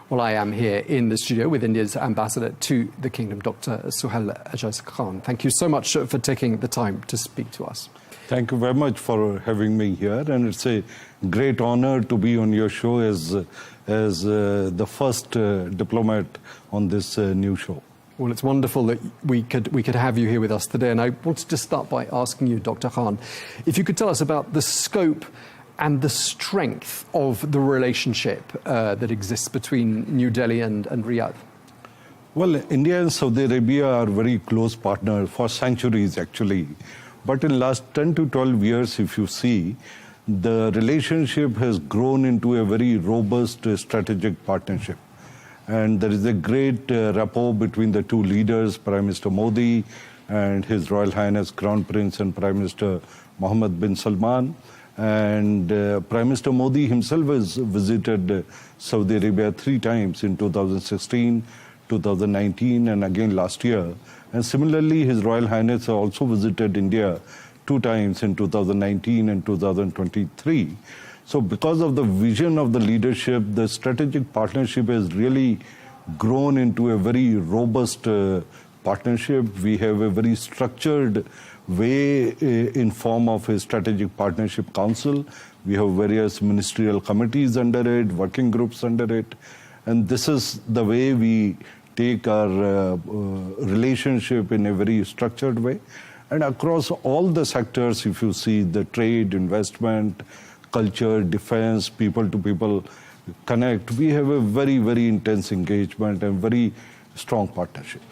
Well, I am here in the studio with India's ambassador to the kingdom, Dr. Suhail Ajaz Khan. Thank you so much for taking the time to speak to us. Thank you very much for having me here, and it's a great honor to be on your show as the first diplomat on this new show. Well, it's wonderful that we could have you here with us today, and I wanted to start by asking you, Dr. Khan, if you could tell us about the scope and the strength of the relationship that exists between New Delhi and Riyadh. Well, India and Saudi Arabia are very close partners for centuries, actually. But in the last 10 to 12 years, if you see, the relationship has grown into a very robust strategic partnership. And there is a great rapport between the two leaders, Prime Minister Modi and His Royal Highness Crown Prince and Prime Minister Mohammed bin Salman. And Prime Minister Modi himself has visited Saudi Arabia 3 times in 2016, 2019, and again last year. And similarly, His Royal Highness also visited India 2 times in 2019 and 2023. So because of the vision of the leadership, the strategic partnership has really grown into a very robust partnership. We have a very structured way in form of a strategic partnership council. We have various ministerial committees under it, working groups under it. And this is the way we take our relationship in a very structured way. And across all the sectors, if you see the trade, investment, culture, defense, people-to-people connect, we have a very, very intense engagement and very strong partnership.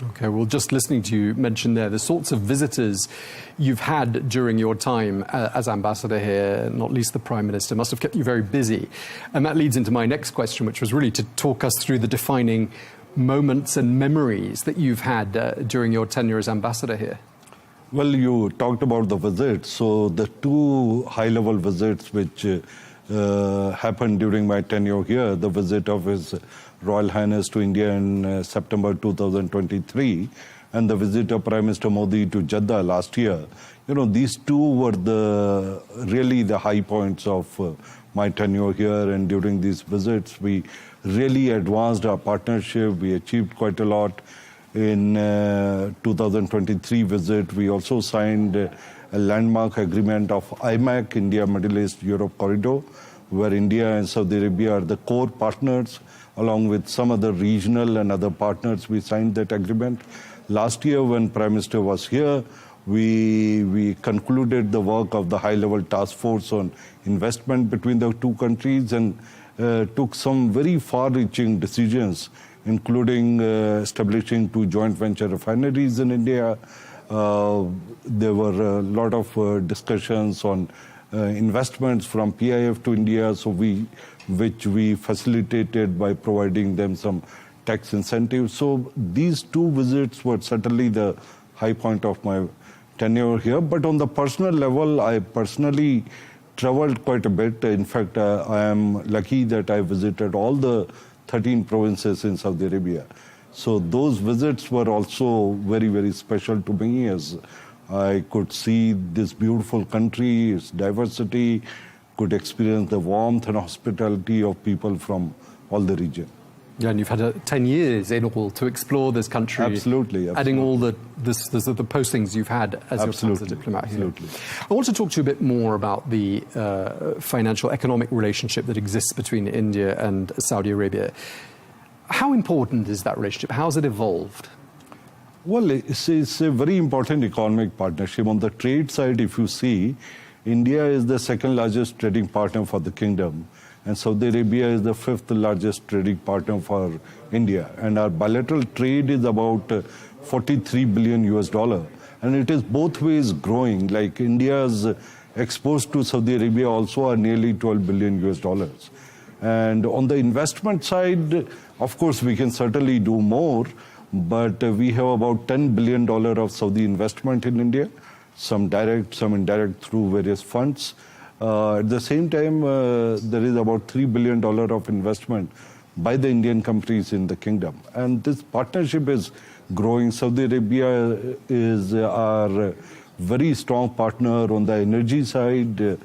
Okay, well, just listening to you mention there, the sorts of visitors you've had during your time as ambassador here, not least the Prime Minister, must have kept you very busy. And that leads into my next question, which was really to talk us through the defining moments and memories that you've had during your tenure as ambassador here. Well, you talked about the visits. So the 2 high-level visits which happened during my tenure here, the visit of His Royal Highness to India in September 2023 and the visit of Prime Minister Modi to Jeddah last year. You know, these 2 were really the high points of my tenure here, and during these visits we really advanced our partnership. We achieved quite a lot. In 2023 visit, we also signed a landmark agreement of IMEC, India, Middle East, Europe Corridor, where India and Saudi Arabia are the core partners. Along with some other regional and other partners, we signed that agreement. Last year, when Prime Minister was here, we concluded the work of the high-level task force on investment between the 2 countries and took some very far-reaching decisions, including establishing 2 joint venture refineries in India. There were a lot of discussions on investments from PIF to India, which we facilitated by providing them some tax incentives. So these 2 visits were certainly the high point of my tenure here. But on the personal level, I personally traveled quite a bit. In fact, I am lucky that I visited all the 13 provinces in Saudi Arabia. So those visits were also very, very special to me, as I could see this beautiful country, its diversity, could experience the warmth and hospitality of people from all the region. Yeah, and you've had 10 years in all to explore this country. Absolutely. Adding all the postings you've had as a diplomat here. Absolutely. I want to talk to you a bit more about the financial, economic relationship that exists between India and Saudi Arabia. How important is that relationship? How has it evolved? Well, it's a very important economic partnership. On the trade side, if you see, India is the second largest trading partner for the kingdom, and Saudi Arabia is the fifth largest trading partner for India. And our bilateral trade is about $43 billion US, and it is both ways growing. Like India's exports to Saudi Arabia also are nearly $12 billion US. And on the investment side, of course, we can certainly do more, but we have about $10 billion of Saudi investment in India, some direct, some indirect through various funds. At the same time, there is about $3 billion of investment by the Indian companies in the kingdom. And this partnership is growing. Saudi Arabia is our very strong partner on the energy side. They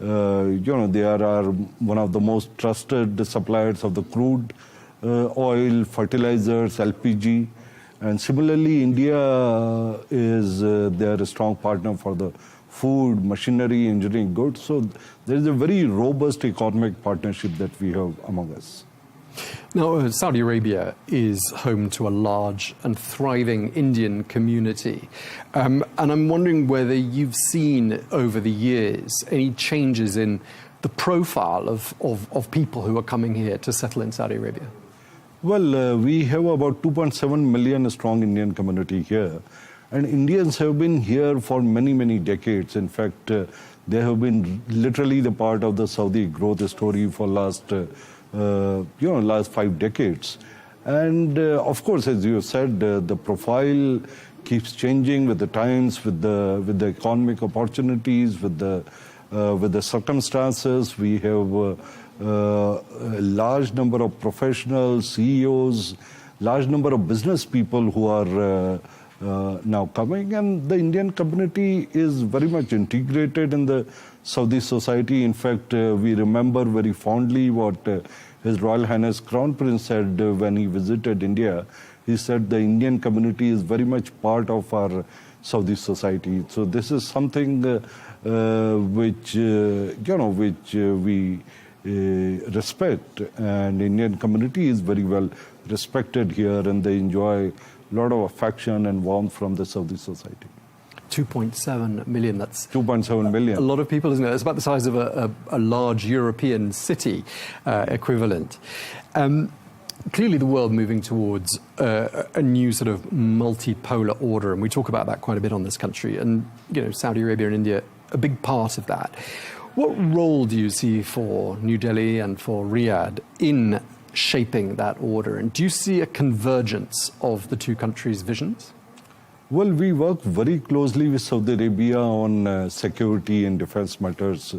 are one of the most trusted suppliers of the crude oil, fertilizers, LPG. And similarly, India is their strong partner for the food, machinery, engineering goods. So there is a very robust economic partnership that we have among us. Now, Saudi Arabia is home to a large and thriving Indian community. And I'm wondering whether you've seen over the years any changes in the profile of people who are coming here to settle in Saudi Arabia. Well, we have about 2.7 million strong Indian community here. And Indians have been here for many, many decades. In fact, they have been literally the part of the Saudi growth story for last 5 decades. And of course, as you said, the profile keeps changing with the times, with the economic opportunities, with the circumstances. We have a large number of professionals, CEOs, large number of business people who are now coming, and the Indian community is very much integrated in the Saudi society. In fact, we remember very fondly what His Royal Highness Crown Prince said when he visited India. He said the Indian community is very much part of our Saudi society. So this is something which we respect, and Indian community is very well respected here, and they enjoy a lot of affection and warmth from the Saudi society. 2.7 million, that's 2.7 million. A lot of people, isn't it? It's about the size of a large European city equivalent. Clearly the world moving towards a new sort of multipolar order, and we talk about that quite a bit on this country, and Saudi Arabia and India, a big part of that. What role do you see for New Delhi and for Riyadh in shaping that order? And do you see a convergence of the two countries' visions? Well, we work very closely with Saudi Arabia on security and defense matters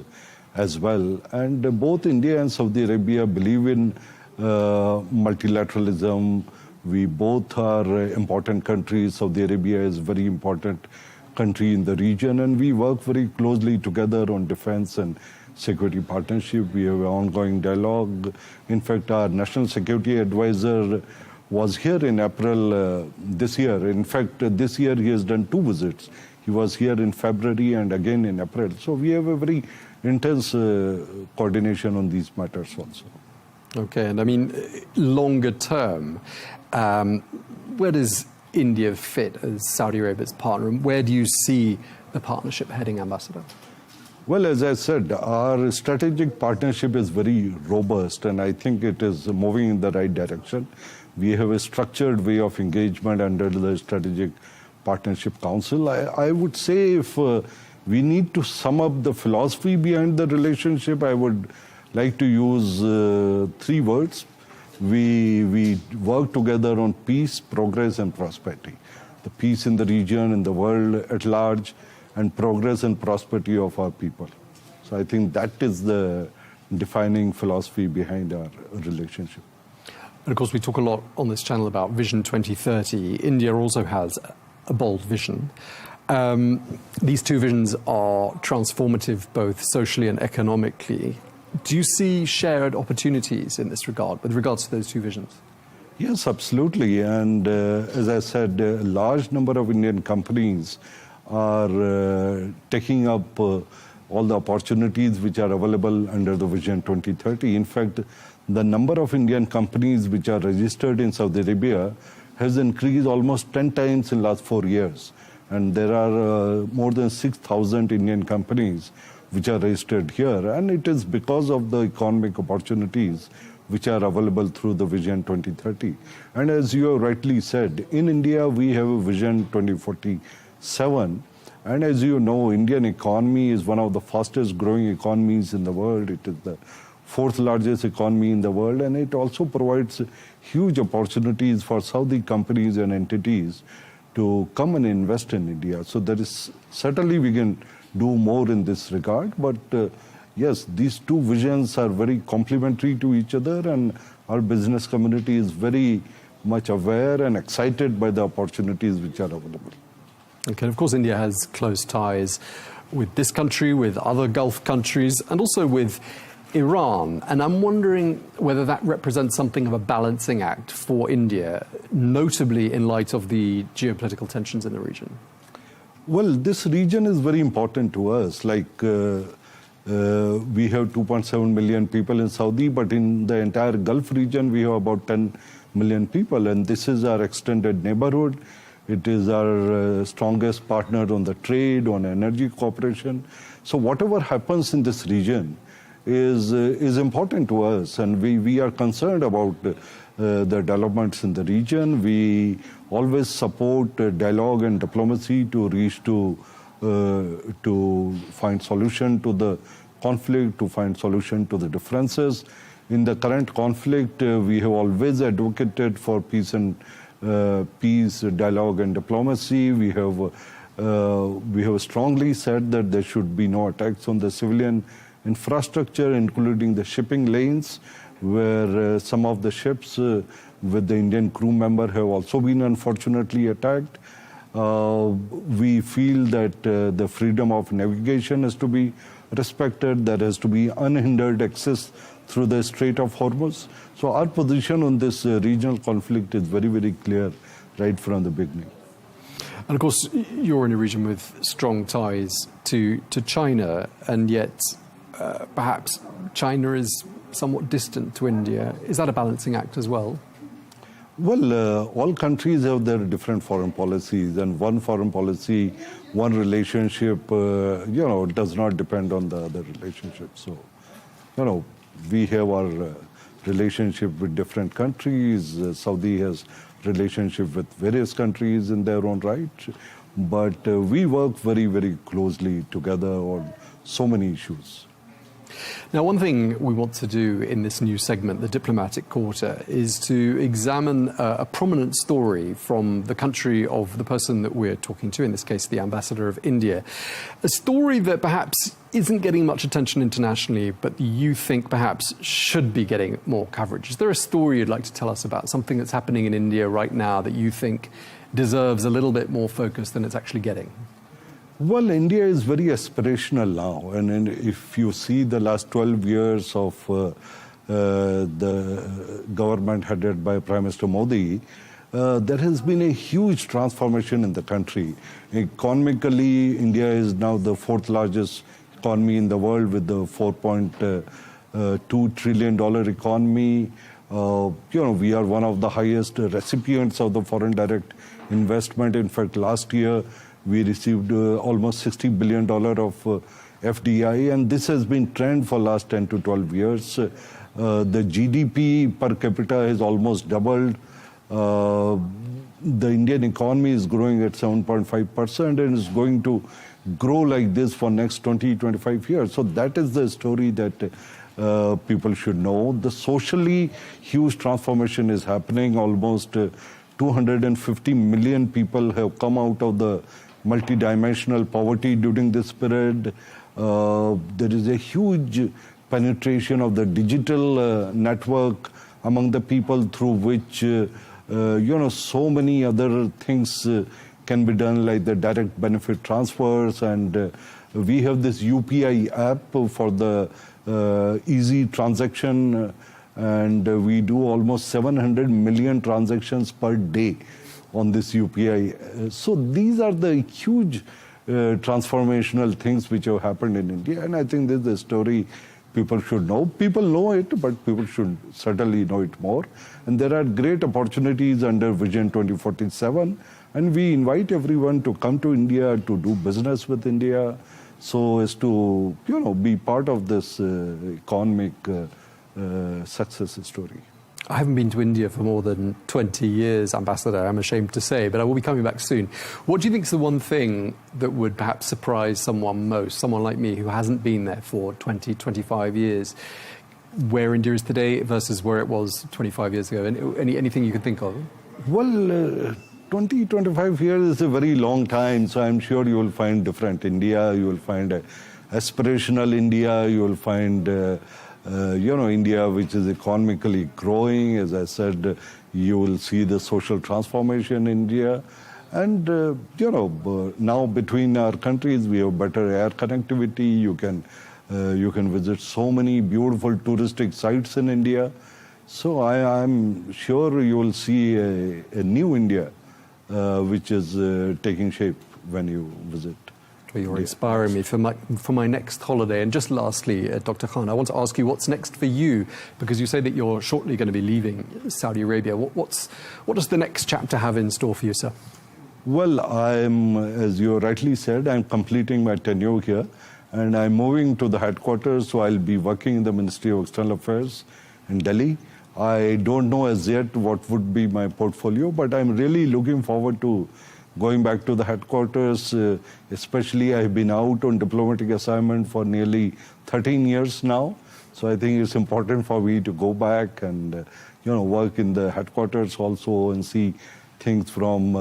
as well. And both India and Saudi Arabia believe in multilateralism. We both are important countries. Saudi Arabia is a very important country in the region, and we work very closely together on defense and security partnership. We have an ongoing dialogue. In fact, our national security advisor was here in April this year. In fact, this year he has done 2 visits. He was here in February and again in April. So we have a very intense coordination on these matters also. Okay, and I mean, longer term, where does India fit as Saudi Arabia's partner, and where do you see the partnership heading, Ambassador? Well, as I said, our strategic partnership is very robust, and I think it is moving in the right direction. We have a structured way of engagement under the Strategic Partnership Council. I would say if we need to sum up the philosophy behind the relationship, I would like to use 3 words. We work together on peace, progress, and prosperity. The peace in the region, in the world at large, and progress and prosperity of our people. So I think that is the defining philosophy behind our relationship. And of course, we talk a lot on this channel about Vision 2030. India also has a bold vision. These 2 visions are transformative both socially and economically. Do you see shared opportunities in this regard, with regards to those 2 visions? Yes, absolutely. And as I said, a large number of Indian companies are taking up all the opportunities which are available under the Vision 2030. In fact, the number of Indian companies which are registered in Saudi Arabia has increased almost 10 times in the last 4 years. And there are more than 6,000 Indian companies which are registered here. And it is because of the economic opportunities which are available through the Vision 2030. And as you have rightly said, in India, we have a Vision 2047. And as you know, Indian economy is one of the fastest growing economies in the world. It is the fourth largest economy in the world, and it also provides huge opportunities for Saudi companies and entities to come and invest in India. So there is certainly we can do more in this regard, but yes, these two visions are very complementary to each other, and our business community is very much aware and excited by the opportunities which are available. Okay, of course, India has close ties with this country, with other Gulf countries, and also with Iran. And I'm wondering whether that represents something of a balancing act for India, notably in light of the geopolitical tensions in the region. Well, this region is very important to us. Like, we have 2.7 million people in Saudi, but in the entire Gulf region, we have about 10 million people. And this is our extended neighborhood. It is our strongest partner on the trade, on energy cooperation. So whatever happens in this region is important to us, and we are concerned about the developments in the region. We always support dialogue and diplomacy to reach to find solution to the conflict, to find solution to the differences. In the current conflict, we have always advocated for peace and peace, dialogue and diplomacy. We have strongly said that there should be no attacks on the civilian infrastructure, including the shipping lanes, where some of the ships with the Indian crew member have also been unfortunately attacked. We feel that the freedom of navigation has to be respected. There has to be unhindered access through the Strait of Hormuz. So our position on this regional conflict is very, very clear right from the beginning. And of course, you're in a region with strong ties to China, and yet perhaps China is somewhat distant to India. Is that a balancing act as well? Well, all countries have their different foreign policies, and one foreign policy, one relationship, does not depend on the other relationship. So, we have our relationship with different countries. Saudi has relationship with various countries in their own right, but we work very, very closely together on so many issues. Now, one thing we want to do in this new segment, the Diplomatic Quarter, is to examine a prominent story from the country of the person that we're talking to, in this case, the Ambassador of India. A story that perhaps isn't getting much attention internationally, but you think perhaps should be getting more coverage. Is there a story you'd like to tell us about, something that's happening in India right now that you think deserves a little bit more focus than it's actually getting? Well, India is very aspirational now, and if you see the last 12 years of the government headed by Prime Minister Modi, there has been a huge transformation in the country. Economically, India is now the fourth largest economy in the world with the $4.2 trillion economy. We are one of the highest recipients of the foreign direct investment. In fact, last year, we received almost $60 billion of FDI, and this has been trend for last 10 to 12 years. The GDP per capita has almost doubled. The Indian economy is growing at 7.5% and is going to grow like this for next 20-25 years. So that is the story that people should know. The socially huge transformation is happening. Almost 250 million people have come out of the multidimensional poverty during this period. There is a huge penetration of the digital network among the people, through which so many other things can be done, like the direct benefit transfers, and we have this UPI app for the easy transaction, and we do almost 700 million transactions per day on this UPI. So these are the huge transformational things which have happened in India, and I think this is a story people should know. People know it, but people should certainly know it more. And there are great opportunities under Vision 2047, and we invite everyone to come to India, to do business with India. so as to, be part of this economic success story. I haven't been to India for more than 20 years, Ambassador, I'm ashamed to say, but I will be coming back soon. What do you think is the one thing that would perhaps surprise someone most, someone like me who hasn't been there for 20, 25 years, where India is today versus where it was 25 years ago? Anything you can think of? Well, 20, 25 years is a very long time, so I'm sure you will find different India, you will find aspirational India, you will find India which is economically growing. As I said, you will see the social transformation in India. And, now between our countries, we have better air connectivity. You can visit so many beautiful touristic sites in India. So I'm sure you will see a new India, which is taking shape when you visit. Well, you're inspiring me for my next holiday. And just lastly, Dr. Khan, I want to ask you what's next for you, because you say that you're shortly going to be leaving Saudi Arabia. What does the next chapter have in store for you, sir? Well, as you rightly said, I'm completing my tenure here, and I'm moving to the headquarters, so I'll be working in the Ministry of External Affairs in Delhi. I don't know as yet what would be my portfolio, but I'm really looking forward to going back to the headquarters. Especially I've been out on diplomatic assignment for nearly 13 years now. So I think it's important for me to go back and work in the headquarters also and see things from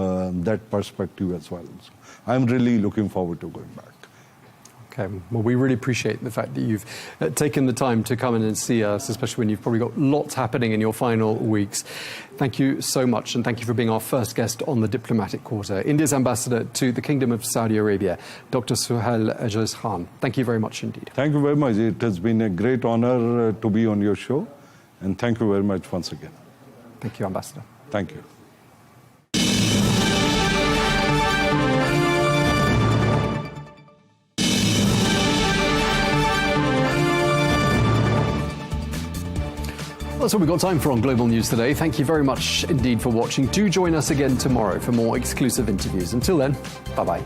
that perspective as well. So I'm really looking forward to going back. Okay. Well, we really appreciate the fact that you've taken the time to come in and see us, especially when you've probably got lots happening in your final weeks. Thank you so much, and thank you for being our first guest on the Diplomatic Quarter. India's ambassador to the Kingdom of Saudi Arabia, Dr. Suhail Aziz Khan. Thank you very much indeed. Thank you very much. It has been a great honor to be on your show, and thank you very much once again. Thank you, Ambassador. Thank you. That's all we've got time for on Global News today. Thank you very much indeed for watching. Do join us again tomorrow for more exclusive interviews. Until then, bye-bye.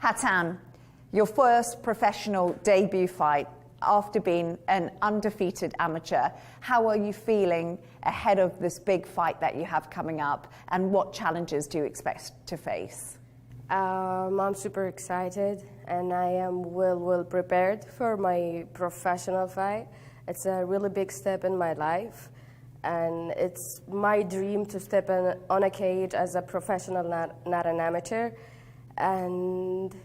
Hatan, your first professional debut fight after being an undefeated amateur. How are you feeling ahead of this big fight that you have coming up, and what challenges do you expect to face? I'm super excited, and I am well prepared for my professional fight. It's a really big step in my life, and it's my dream to step on a cage as a professional, not an amateur. And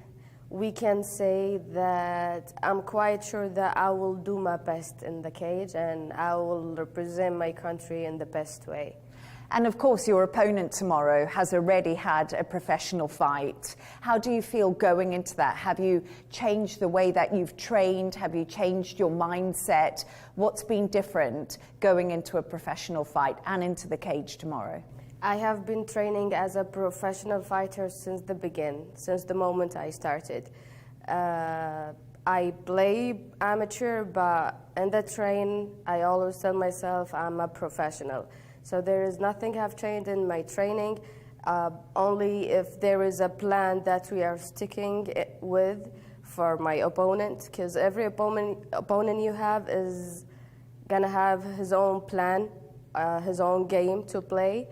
we can say that I'm quite sure that I will do my best in the cage, and I will represent my country in the best way. And of course, your opponent tomorrow has already had a professional fight. How do you feel going into that? Have you changed the way that you've trained? Have you changed your mindset? What's been different going into a professional fight and into the cage tomorrow? I have been training as a professional fighter since the moment I started. I play amateur, but in the train, I always tell myself I'm a professional. So there is nothing have changed in my training, only if there is a plan that we are sticking with for my opponent, because every opponent you have is gonna have his own plan, his own game to play.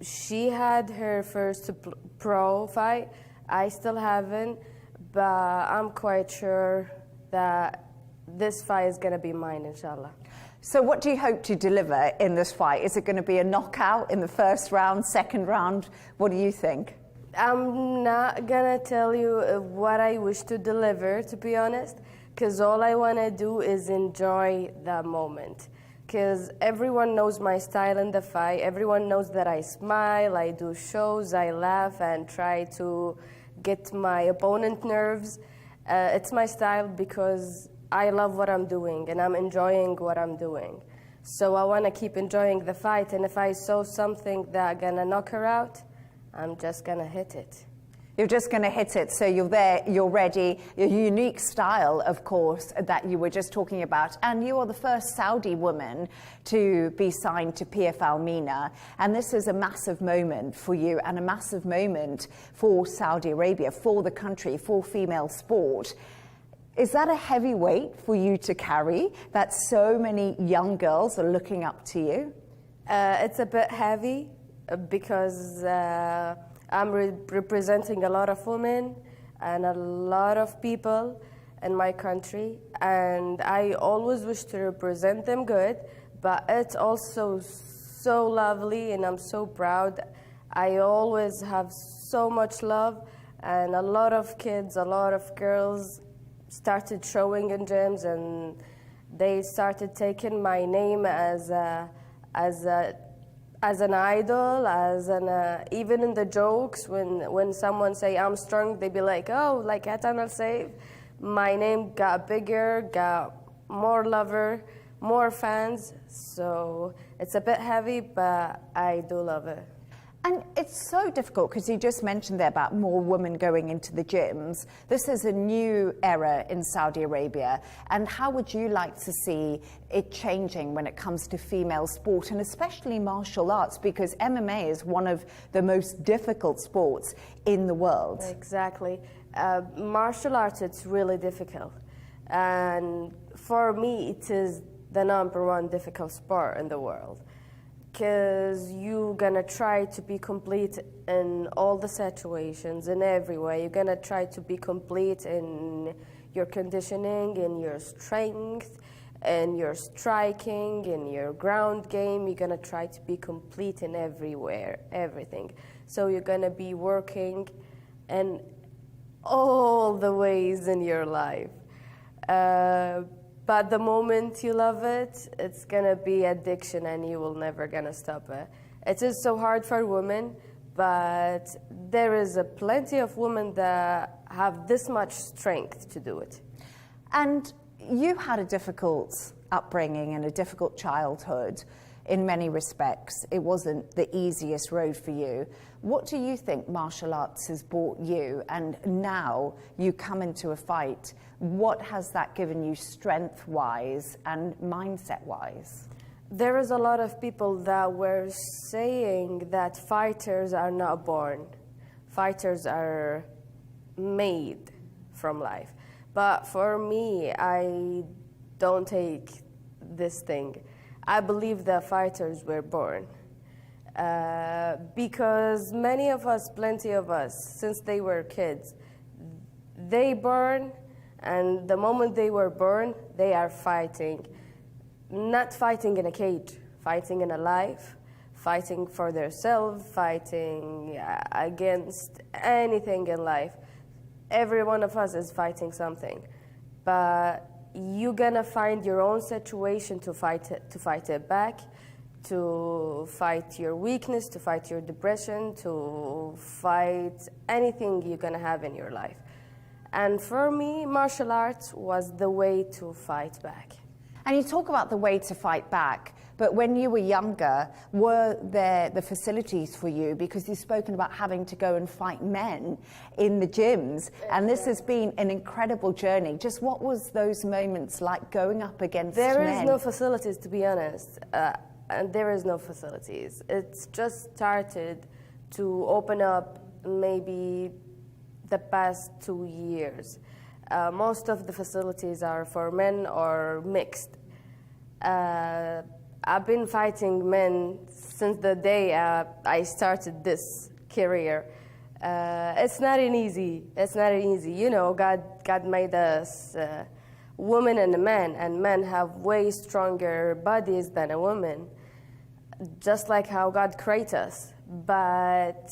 She had her first pro fight. I still haven't, but I'm quite sure that this fight is going to be mine, inshallah. So what do you hope to deliver in this fight? Is it going to be a knockout in the first round, second round? What do you think? I'm not going to tell you what I wish to deliver, to be honest, because all I want to do is enjoy the moment. Because everyone knows my style in the fight. Everyone knows that I smile, I do shows, I laugh, and try to get my opponent nerves. It's my style because I love what I'm doing, and I'm enjoying what I'm doing. So I want to keep enjoying the fight, and if I saw something that's going to knock her out, I'm just going to hit it. You're just going to hit it, so you're there, you're ready. Your unique style, of course, that you were just talking about. And you are the first Saudi woman to be signed to PFL MENA. And this is a massive moment for you and a massive moment for Saudi Arabia, for the country, for female sport. Is that a heavy weight for you to carry, that so many young girls are looking up to you? It's a bit heavy because I'm representing a lot of women and a lot of people in my country, and I always wish to represent them good, but it's also so lovely and I'm so proud. I always have so much love, and a lot of kids, a lot of girls started showing in gyms, and they started taking my name as an idol, even in the jokes, when someone say I'm strong, they be like, oh, like Hatan al-Saif. My name got bigger, got more lover, more fans. So it's a bit heavy, but I do love it. And it's so difficult because you just mentioned there about more women going into the gyms. This is a new era in Saudi Arabia. And how would you like to see it changing when it comes to female sport, and especially martial arts, because MMA is one of the most difficult sports in the world? Exactly. Martial arts, it's really difficult. And for me, it is the #1 difficult sport in the world. Because you're gonna try to be complete in all the situations, in every way. You're gonna try to be complete in your conditioning, in your strength, in your striking, in your ground game. You're gonna try to be complete in everywhere, everything. So you're gonna be working in all the ways in your life. But the moment you love it, it's gonna be addiction and you will never gonna stop it. It is so hard for women, but there is plenty of women that have this much strength to do it. And you had a difficult upbringing and a difficult childhood in many respects. It wasn't the easiest road for you. What do you think martial arts has brought you? And now you come into a fight. What has that given you strength-wise and mindset-wise? There is a lot of people that were saying that fighters are not born. Fighters are made from life. But for me, I don't take this thing. I believe that fighters were born. Because many of us, plenty of us, since they were kids, they born, and the moment they were born, they are fighting. Not fighting in a cage, fighting in a life, fighting for themselves, fighting against anything in life. Every one of us is fighting something. But you're gonna find your own situation to fight it back, to fight your weakness, to fight your depression, to fight anything you're gonna have in your life. And for me, martial arts was the way to fight back. And you talk about the way to fight back, but when you were younger, were there the facilities for you? Because you've spoken about having to go and fight men in the gyms, and this has been an incredible journey. Just what was those moments like going up against men? There is no facilities, to be honest, and there is no facilities. It's just started to open up maybe the past 2 years. Most of the facilities are for men or mixed. I've been fighting men since the day I started this career. It's not an easy. It's not an easy. You know, God made us women and men have way stronger bodies than a woman, just like how God created us. But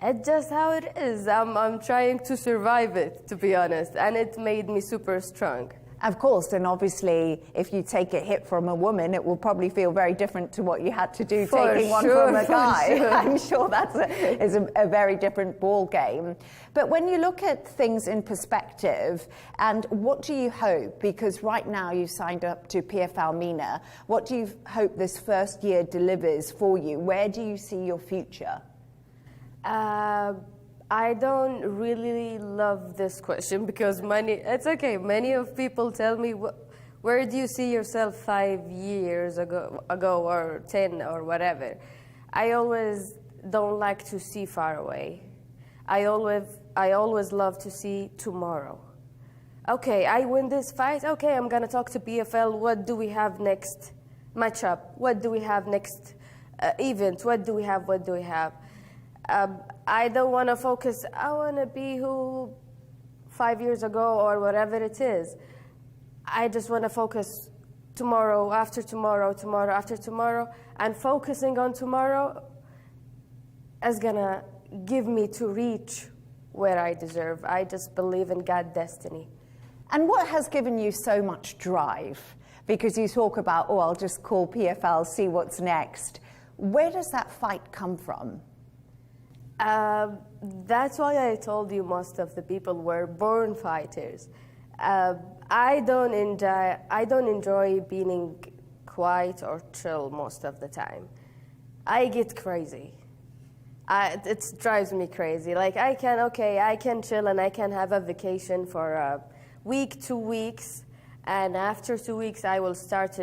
it's just how it is. I'm trying to survive it, to be honest, and it made me super strong. Of course, and obviously, if you take a hit from a woman, it will probably feel very different to what you had to do taking one from a guy. Sure. I'm sure that's a very different ball game. But when you look at things in perspective, and what do you hope? Because right now you signed up to PFL MENA. What do you hope this first year delivers for you? Where do you see your future? I don't really love this question because it's okay. Many of people tell me, where do you see yourself 5 years ago or 10 or whatever? I always don't like to see far away. I always love to see tomorrow. Okay, I win this fight. Okay, I'm gonna talk to PFL. What do we have next matchup? What do we have next event? What do we have? What do we have? I don't want to focus. I want to be who 5 years ago or whatever it is. I just want to focus tomorrow, after tomorrow, tomorrow after tomorrow, and focusing on tomorrow is gonna give me to reach where I deserve. I just believe in God's destiny. And what has given you so much drive? Because you talk about, oh, I'll just call PFL, see what's next. Where does that fight come from? That's why I told you most of the people were born fighters. I don't enjoy being quiet or chill most of the time. I get crazy. It drives me crazy. Like I can chill and I can have a vacation for a week, 2 weeks, and after 2 weeks I will start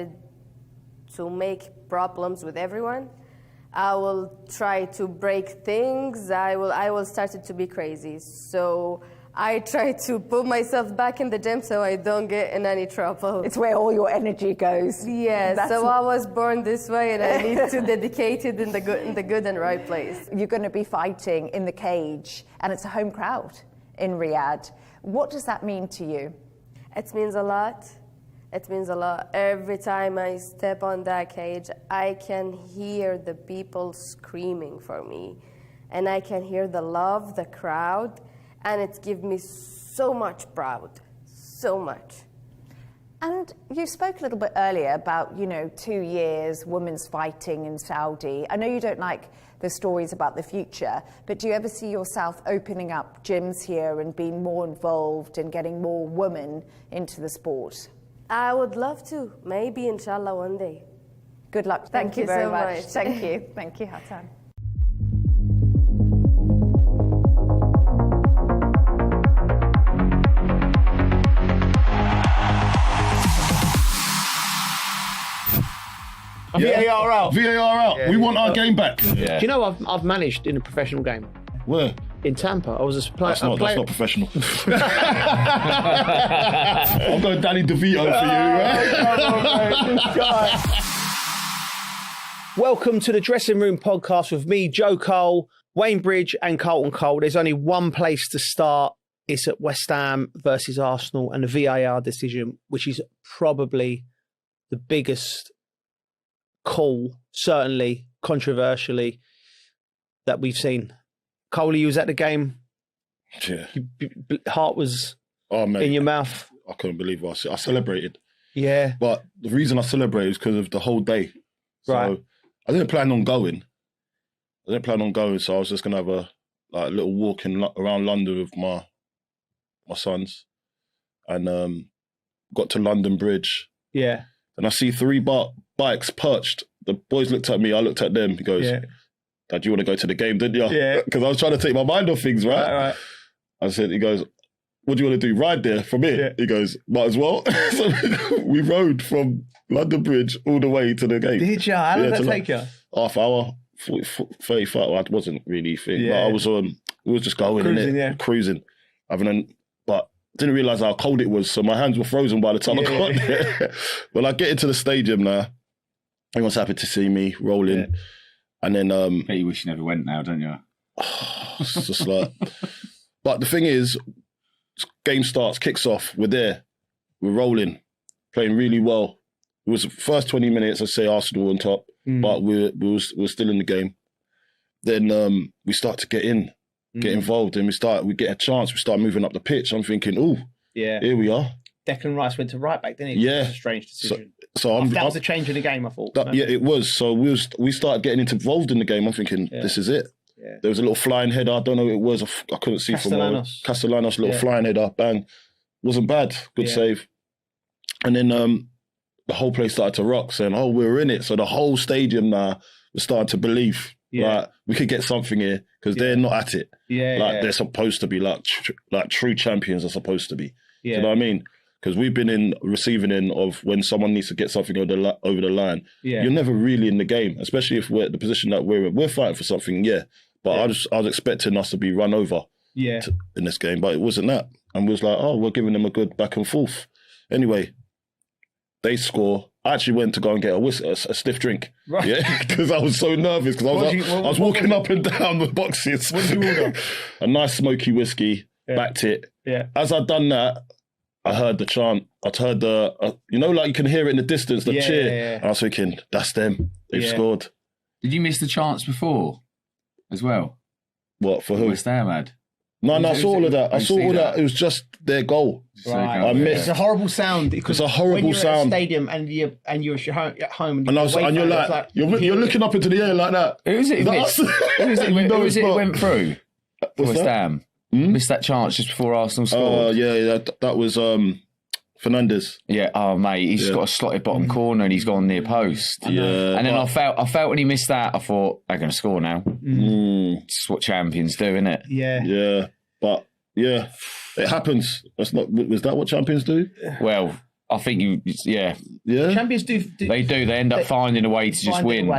to make problems with everyone. I will try to break things. I will start to be crazy. So I try to put myself back in the gym so I don't get in any trouble. It's where all your energy goes. Yeah, so I was born this way and I need to dedicate it in the good and right place. You're going to be fighting in the cage and it's a home crowd in Riyadh. What does that mean to you? It means a lot. It means a lot. Every time I step on that cage, I can hear the people screaming for me. And I can hear the love, the crowd, and it gives me so much proud, so much. And you spoke a little bit earlier about, 2 years, women's fighting in Saudi. I know you don't like the stories about the future, but do you ever see yourself opening up gyms here and being more involved and getting more women into the sport? I would love to. Maybe, inshallah, one day. Good luck. Thank you very so much. Thank you. Thank you, Hassan. VAR out. VAR out. Yeah, we want our game back. Yeah. Do you know I've managed in a professional game? Where? In Tampa. I was a player. That's not professional. I'm going Danny DeVito for you, right? Welcome to the Dressing Room Podcast with me, Joe Cole, Wayne Bridge and Carlton Cole. There's only one place to start. It's at West Ham versus Arsenal and the VAR decision, which is probably the biggest call, certainly controversially, that we've seen. Cole, you was at the game. Yeah. Heart was in your mouth. I couldn't believe what I celebrated. Yeah. But the reason I celebrated is because of the whole day. So right. I didn't plan on going. So I was just going to have a little walk around London with my sons. And got to London Bridge. Yeah. And I see 3 bikes perched. The boys looked at me, I looked at them. He goes, Dad, you want to go to the game, didn't you? Yeah. Because I was trying to take my mind off things, right? He goes, what do you want to do? Ride there from here? Yeah. He goes, might as well. So we rode from London Bridge all the way to the game. Did you? How long did that take you? Half hour, 35. Well, I wasn't really thinking. But I was we were just going cruising. But didn't realise how cold it was, so my hands were frozen by the time I got there. Well, I get into the stadium now. Everyone's happy to see me rolling. Yeah. And then... bet you wish you never went now, don't you? It's just like... But the thing is, game starts, kicks off, we're there, we're rolling, playing really well. It was the first 20 minutes, I'd say Arsenal on top, but we were still in the game. Then we start to get involved, and we get a chance, we start moving up the pitch. I'm thinking, here we are. Declan Rice went to right back, didn't he? Yeah. It was a strange decision. So that was a change in the game, I thought. Yeah, it was. So we started getting involved in the game. I'm thinking, this is it. Yeah. There was a little flying header. I don't know who it was. I couldn't see Castellanos, little flying header. Bang. Wasn't bad. Good save. And then the whole place started to rock, saying, we're in it. So the whole stadium now was starting to believe Yeah. Like, we could get something here because they're not at it. Yeah, like yeah. they're supposed to be like true champions are supposed to be. Do Yeah. you know what I mean? Because we've been in receiving end of when someone needs to get something over the line. Yeah. You're never really in the game, especially if we're at the position that we're in. We're fighting for something, yeah. But I was expecting us to be run over Yeah. in this game, but it wasn't that. And we was like, oh, we're giving them a good back and forth. Anyway, they score. I actually went to go and get a stiff drink. Right. Yeah, because I was so nervous because I was walking up and down the boxes. What did you order? A nice smoky whiskey, backed it. Yeah. As I'd done that, I heard the chant. I heard the, like you can hear it in the distance, the cheer. Yeah. And I was thinking, that's them. They've scored. Did you miss the chance before as well? What, for who? West Ham had. No, I saw all of that. I saw all that. It was just their goal. Right. I missed. It's a horrible sound. It's a horrible when you're sound. At a stadium and you're at home and you're like, you're looking up into the air like that. Who was it? Who was it went through? West Ham. Missed that chance just before Arsenal scored. That was Fernandes. Yeah, oh mate, he's got a slotted bottom corner and he's gone near post. Yeah, and then I felt when he missed that, I thought they're going to score now. It's what champions do, isn't it? Yeah, but it happens. Was that what champions do? Well, I think Champions do. They do. They end up finding a way to just win.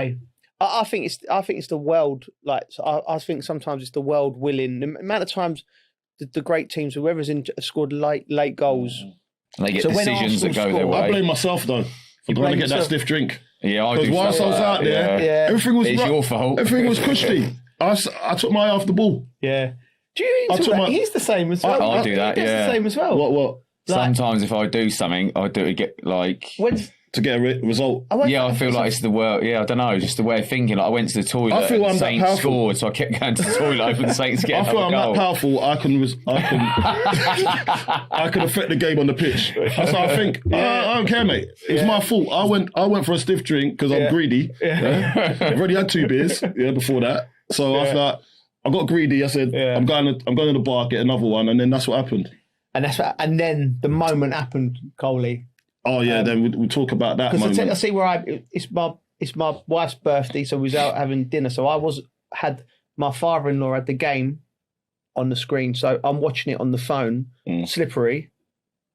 I think it's the world. Like I think sometimes it's the world willing. The amount of times the great teams, whoever's in, scored late goals. And they get decisions that go their way. I blame myself though for going to get that stiff drink. Yeah, I do. Because whilst I was out there, everything was your fault. Everything was cushy. I took my eye off the ball. Yeah. Do you? He's the same as well. I do that. Yeah. The same as well. What? Sometimes if I do something, I do it get like. To get a result. I feel like it's the world. Yeah, I don't know, just the way of thinking. Like I went to the toilet. I feel I'm Saints that powerful. Scored, so I kept going to the toilet, hoping Saints get. I feel I'm goal. that powerful. I can affect the game on the pitch. That's how I think. I don't care, mate. It's my fault. I went for a stiff drink because I'm greedy. Yeah. I've already had 2 beers before that, so I was like, I got greedy. I said, I'm going to the bar, get another one, and then that's what happened. And then the moment happened, Coley. Oh yeah, then we'll talk about that moment. I see where it's my wife's birthday, so we was out having dinner. So had my father-in-law had the game on the screen, so I'm watching it on the phone, slippery.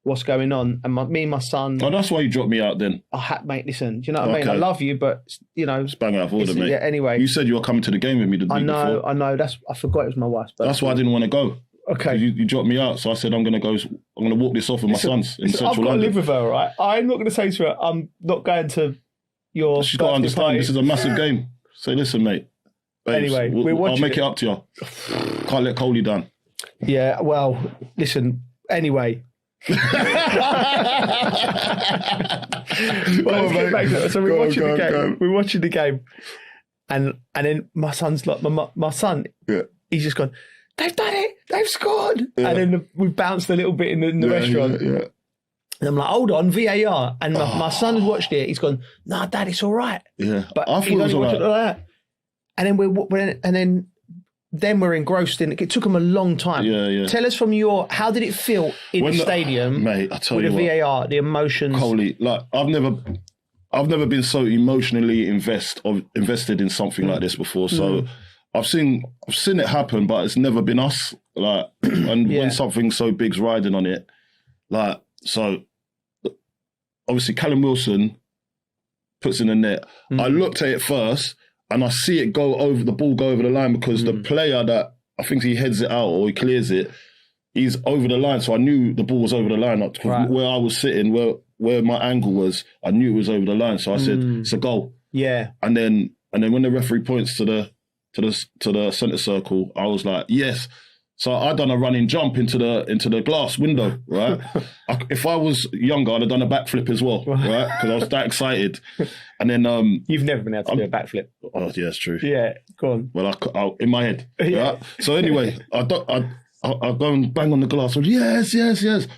What's going on? And me and my son. Oh, that's why you dropped me out then. Mate, listen. Do you know what I mean? I love you, but it's bang out of order, mate. Yeah. Anyway, you said you were coming to the game with me the week before. I know. I forgot it was my wife's birthday. That's why I didn't want to go. Okay. You dropped me out, so I said I'm going to walk this off with my sons in Central I've got London. to live with her, right? I'm not going to say to her, I'm not going to your. She's got to understand party. this is a massive game. Say, listen, mate. Babes, Anyway, I'll make it up to you. Can't let Coley down. Yeah, well, listen. Anyway. So we're watching the game. We're watching the game, and then my son's like, my son. Yeah. He's just gone. They've done it. They've scored. Yeah. And then we bounced a little bit in the restaurant. Yeah. And I'm like, hold on, VAR. And my son has watched it. He's gone, nah, Dad, it's all right. Yeah, but I thought it was all right. Like that. And then we're engrossed in it. It took them a long time. Yeah. Tell us from how did it feel in the stadium, mate? I tell with you the what, VAR, the emotions. Coley, like I've never been so emotionally invested in something like this before. So. I've seen it happen, but it's never been us. Like, and when something so big's riding on it, like, so obviously Callum Wilson puts in the net. I looked at it first, and I see it go over the line because the player that I think he heads it out or he clears it, he's over the line. So I knew the ball was over the line. Where I was sitting, where my angle was, I knew it was over the line. So I said, it's a goal. Yeah. And then when the referee points to the centre circle, I was like, yes. So I done a running jump into the glass window, right? If I was younger, I'd have done a backflip as well, right? Because I was that excited. And then you've never been able to do a backflip. Oh yeah, it's true. Yeah, go on. Well, I in my head. Right? So anyway, I go and bang on the glass. Yes.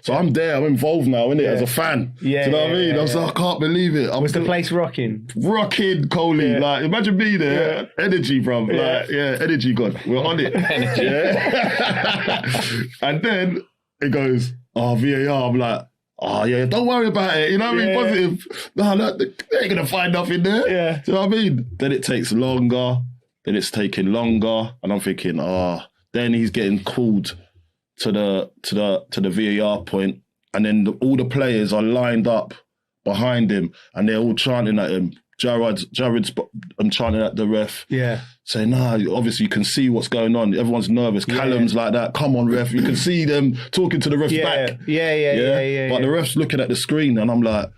So I'm there. I'm involved now, innit? As a fan. Yeah. Do you know what I mean? I was like, I can't believe it. Was the place rocking? Rocking, Coley. Yeah. Like, imagine me there. Yeah. Energy, bruv. Like, energy god. We're on it. Energy. Yeah. And then it goes, VAR. I'm like, don't worry about it. You know what I mean? Positive. No, they ain't going to find nothing there. Yeah. Do you know what I mean? Then it takes longer. then it's taking longer, and I'm thinking, then he's getting called to the VAR point, and then all the players are lined up behind him, and they're all chanting at him. Jared's chanting at the ref. Yeah. Saying, obviously you can see what's going on. Everyone's nervous. Callum's like that. Come on, ref. You can see them talking to the ref's back. Yeah. But the ref's looking at the screen, and I'm like,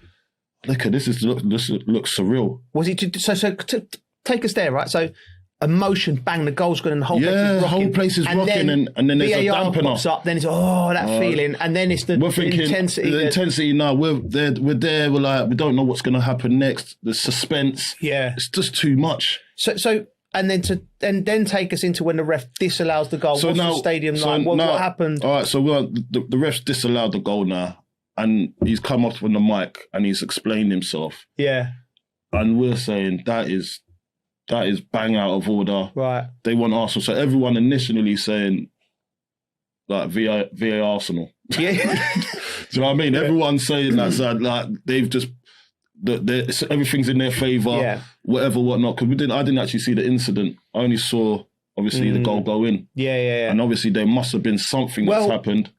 look at this. This looks surreal. Was it so? To take us there, right? So emotion, bang, the goal's going, and the whole place is rocking. Whole place is rocking, and then there's a dampener. Pops up, then it's that feeling, and then it's the intensity. The intensity now. We're there. We're like, we don't know what's going to happen next. The suspense. Yeah, it's just too much. So and then take us into when the ref disallows the goal. What's the stadium like? What happened? All right, so the ref's disallowed the goal now, and he's come off on the mic and he's explained himself. Yeah, and we're saying that is bang out of order. Right. They want Arsenal. So everyone initially saying like VA Arsenal. Yeah. Do you know what I mean? Everyone's saying that, so like they've just everything's in their favour, whatever, whatnot. Because I didn't actually see the incident. I only saw obviously the goal go in. Yeah. And obviously there must have been something that's happened.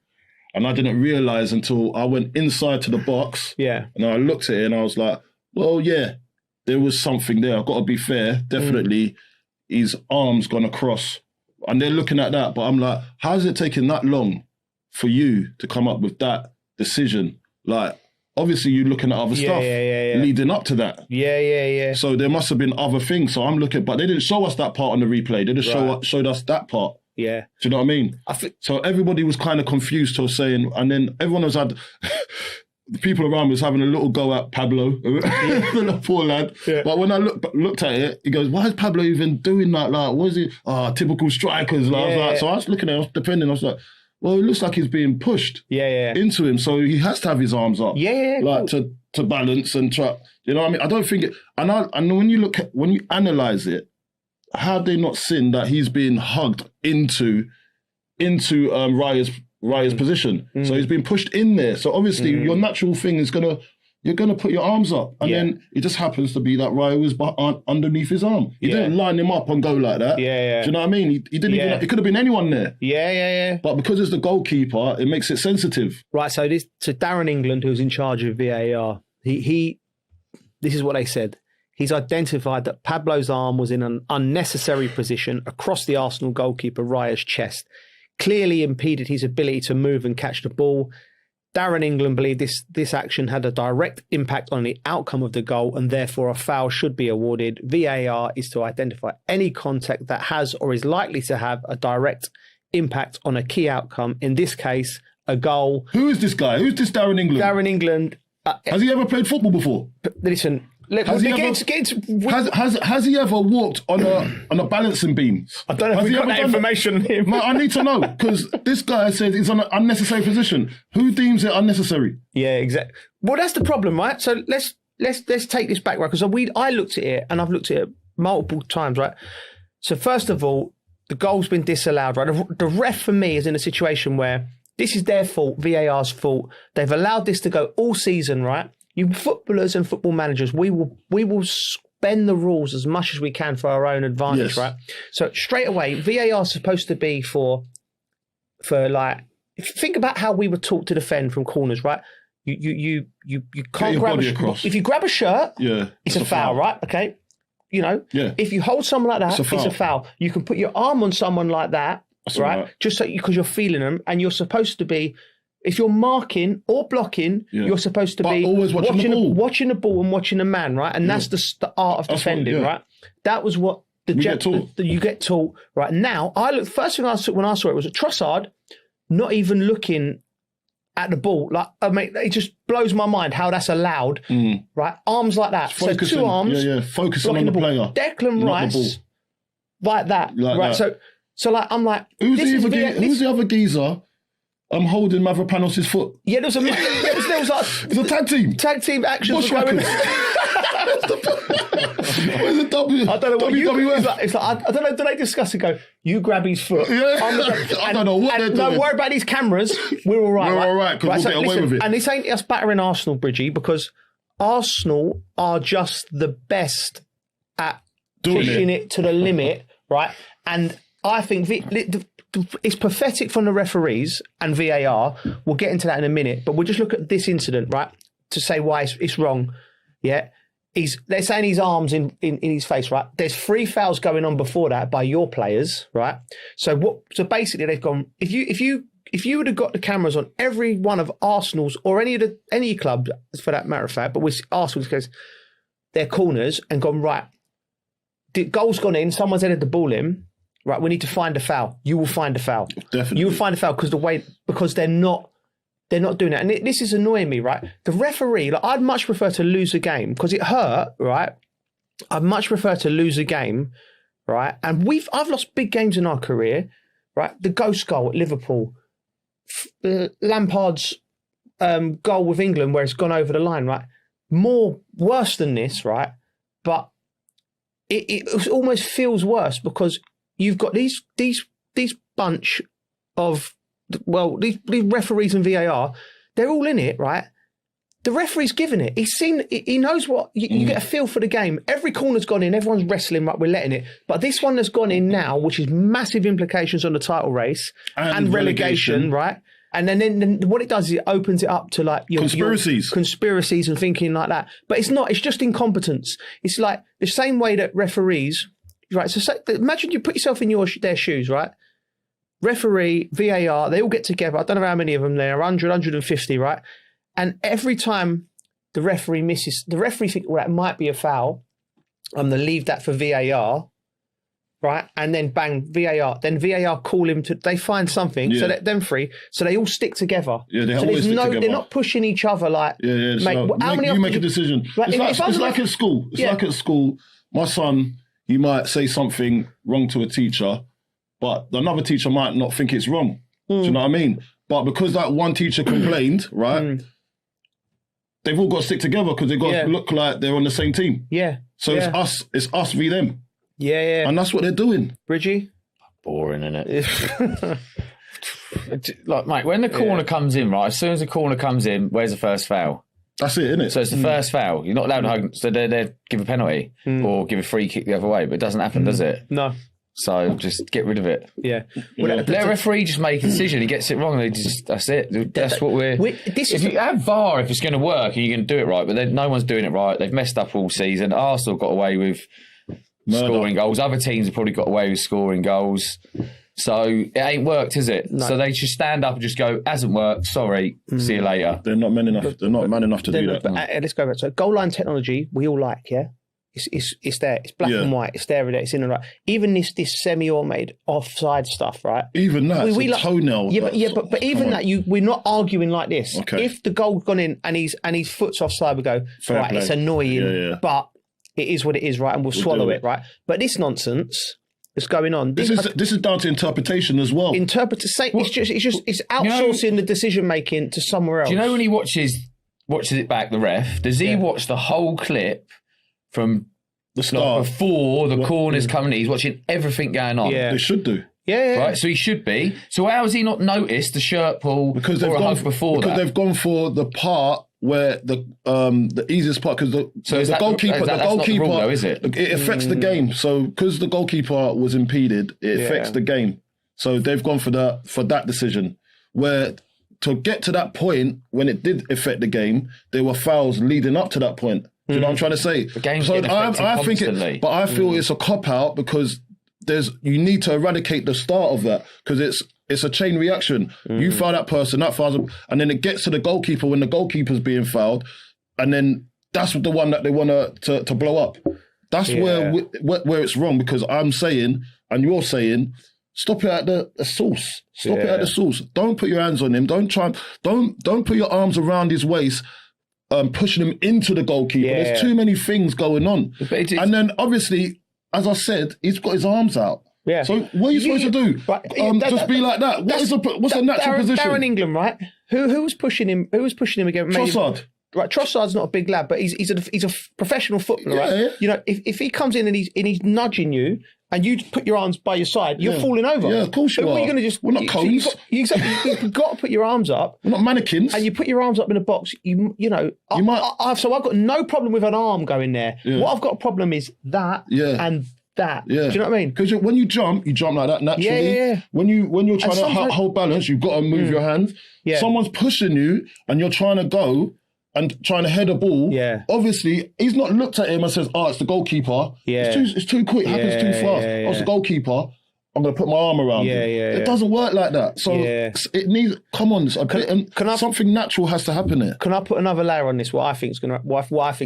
And I didn't realise until I went inside to the box. Yeah. And I looked at it and I was like, well, yeah. There was something there. I've got to be fair. Definitely, his arm's gone across. And they're looking at that. But I'm like, how's it taking that long for you to come up with that decision? Like, obviously, you're looking at other stuff leading up to that. Yeah. So there must have been other things. So I'm looking, but they didn't show us that part on the replay. They just showed us that part. Yeah. Do you know what I mean? So everybody was kind of confused to saying, and then everyone was had... The people around was having a little go at Pablo, the poor lad. Yeah. But when I looked at it, he goes, "Why is Pablo even doing that? Like, what is it? Typical strikers." Like, so I was looking at it, I was defending. I was like, "Well, it looks like he's being pushed into him, so he has to have his arms up, like to balance and try." You know what I mean? I don't think it. And when you analyze it, how have they not seen that he's being hugged into Raya's position? So he's been pushed in there. So obviously your natural thing is you're gonna put your arms up, and then it just happens to be that Raya was underneath his arm. He didn't line him up and go like that. Do you know what I mean? He didn't even. It could have been anyone there. Yeah. But because it's the goalkeeper, it makes it sensitive. Right. So Darren England, who's in charge of VAR, he this is what they said. He's identified that Pablo's arm was in an unnecessary position across the Arsenal goalkeeper Raya's chest, clearly impeded his ability to move and catch the ball. Darren England believed this action had a direct impact on the outcome of the goal, and therefore a foul should be awarded. VAR is to identify any contact that has or is likely to have a direct impact on a key outcome. In this case, a goal. Who is this guy? Who's this Darren England? Darren England. Has he ever played football before? Listen. Look, has he ever walked on a balancing beam? I don't know if we've got that information on him. No, I need to know, because this guy says it's on an unnecessary position. Who deems it unnecessary? Yeah, exactly. Well, that's the problem, right? So let's take this back, right? Because I looked at it, and I've looked at it multiple times, right? So first of all, the goal's been disallowed, right? The ref for me is in a situation where this is their fault, VAR's fault. They've allowed this to go all season, right? You footballers and football managers, we will bend the rules as much as we can for our own advantage, right? So straight away, VAR is supposed to be for like, think about how we were taught to defend from corners, right? You can't grab if you grab a shirt, it's a foul, right? Okay, if you hold someone like that, it's a foul. You can put your arm on someone like that, right? Just so because you're feeling them, and you're supposed to be. If you're marking or blocking, you're supposed to be always watching the ball and watching a man, right? And that's the art of defending, right? That was what you get taught, right? Now, first thing I saw when I saw it was a Trossard not even looking at the ball. Like, I mean, it just blows my mind how that's allowed, right? Arms like that. So two arms. Focusing on the player. Declan Rice, like that, right? That. So like, I'm like, who's the other geezer? I'm holding Mavropanos' foot. Yeah, there was like it's a tag team. Tag team action. Bushwhackers. Where's the W? I don't know what WWF. It's like I don't know. Do they discuss it? Go, you grab his foot. Yeah. I don't know what they're doing. Don't worry about these cameras. We're all right. We're all right because we'll get away with it. And this ain't us battering Arsenal, Bridgie, because Arsenal are just the best at pushing it to the limit right? And I think it's pathetic from the referees and VAR. We'll get into that in a minute, but we'll just look at this incident, right, to say why it's wrong. Yeah, they're saying his arms in his face, right? There's 3 fouls going on before that by your players, right? So basically they've gone. If you would have got the cameras on every one of Arsenal's or any club for that matter of fact, but with Arsenal's case, their corners and gone right. The goal's gone in. Someone's headed the ball in. Right, we need to find a foul. You will find a foul. Definitely, you will find a foul because they're not doing that. And this is annoying me, right? The referee, like, I'd much prefer to lose a game because it hurt, right? I'd much prefer to lose a game, right? And I've lost big games in our career, right? The ghost goal at Liverpool, Lampard's goal with England where it's gone over the line, right? More worse than this, right? But it almost feels worse because you've got these bunch of, well, these referees and VAR, they're all in it, right? The referee's given it. He knows what, you get a feel for the game. Every corner's gone in, everyone's wrestling, right, we're letting it. But this one that's gone in now, which is massive implications on the title race and relegation, right? And then what it does is it opens it up to like your conspiracies and thinking like that. But it's not, it's just incompetence. It's like the same way that referees, right? So imagine you put yourself in their shoes, right? Referee, VAR, they all get together. I don't know how many of them there are, 100, 150, right? And every time the referee misses, the referee thinks, well, that might be a foul. I'm going to leave that for VAR, right? And then bang, VAR. Then VAR call him to, they find something, so that them three, so they all stick together. Yeah, they always stick together. They're not pushing each other like, you make a decision. Right, it's like at school. It's like at school. My son, you might say something wrong to a teacher, but another teacher might not think it's wrong. Do you know what I mean? But because that one teacher complained, right? They've all got to stick together because they've got to look like they're on the same team. Yeah. So it's us v them. Yeah, yeah. And that's what they're doing. Bridgie? Boring, innit? Like, mate, when the corner comes in, right, as soon as the corner comes in, where's the first foul? That's it, isn't it? So it's the first foul. You're not allowed to hug, so they give a penalty or give a free kick the other way, but it doesn't happen, does it? No. So just get rid of it. Yeah. Let a referee just make a decision. He gets it wrong. That's it. That's what if you have VAR, if it's going to work, you're going to do it right. But then no one's doing it right. They've messed up all season. Arsenal got away with scoring goals. Other teams have probably got away with scoring goals. So it ain't worked, is it? No. So they should stand up and just go, hasn't worked. Sorry. See you later. They're not man enough. They're not man enough to do that. Let's go back. So goal line technology, we all like, yeah. It's there. It's black and white. It's there. It's in and right. Even this semi-automated offside stuff, right? Even that, it's a toenail. But even that, we're not arguing like this. Okay. If the goal's gone in and his foot's offside, we go, right, it's annoying, but it is what it is, right? And we'll swallow it, right? But this nonsense that's going on. This is down to interpretation as well. It's outsourcing the decision making to somewhere else. Do you know when he watches it back, the ref? Does he watch the whole clip? From the start, before the corner's coming in, he's watching everything going on. Yeah, they should do. Yeah. Right, so he should be. So how has he not noticed the shirt pull because they've gone for the part where the easiest part because the goalkeeper rule, is it? It affects the game. So because the goalkeeper was impeded, it affects the game. So they've gone for that decision where. To get to that point, when it did affect the game, there were fouls leading up to that point. Do you know what I'm trying to say? The game's so getting affected constantly. But I feel it's a cop-out because you need to eradicate the start of that because it's a chain reaction. You foul that person, that fouls them, and then it gets to the goalkeeper when the goalkeeper's being fouled, and then that's the one that they want to blow up. That's where it's wrong because I'm saying, and you're saying, stop it at the source. Stop it at the source. Don't put your hands on him. Don't put your arms around his waist, pushing him into the goalkeeper. Yeah. There's too many things going on. And then obviously, as I said, he's got his arms out. Yeah. So what are you supposed to do? Just be like that. What's a natural position? Darren England, right? Who was pushing him? Who was pushing him again? Trossard. Right, Trossard's not a big lad, but he's a professional footballer, right? Yeah. You know, if he comes in and he's nudging you. And you put your arms by your side, you're falling over. Yeah, of course you are. What are you going to just? We're not cones. You've got to put your arms up. We're not mannequins. And you put your arms up in a box. So I've got no problem with an arm going there. Yeah. What I've got a problem is that and that. Yeah. Do you know what I mean? Because when you jump like that naturally. Yeah. When you're trying to hold balance, you've got to move your hands. Yeah. Someone's pushing you and you're trying to go and trying to head a ball. Yeah. Obviously, he's not looked at him and says, "Oh, it's the goalkeeper." Yeah. It's too quick. It happens too fast. Yeah. Oh, it's the goalkeeper. I'm going to put my arm around him. It doesn't work like that. So it needs, come on, something natural has to happen here. Can I put another layer on this? What I think's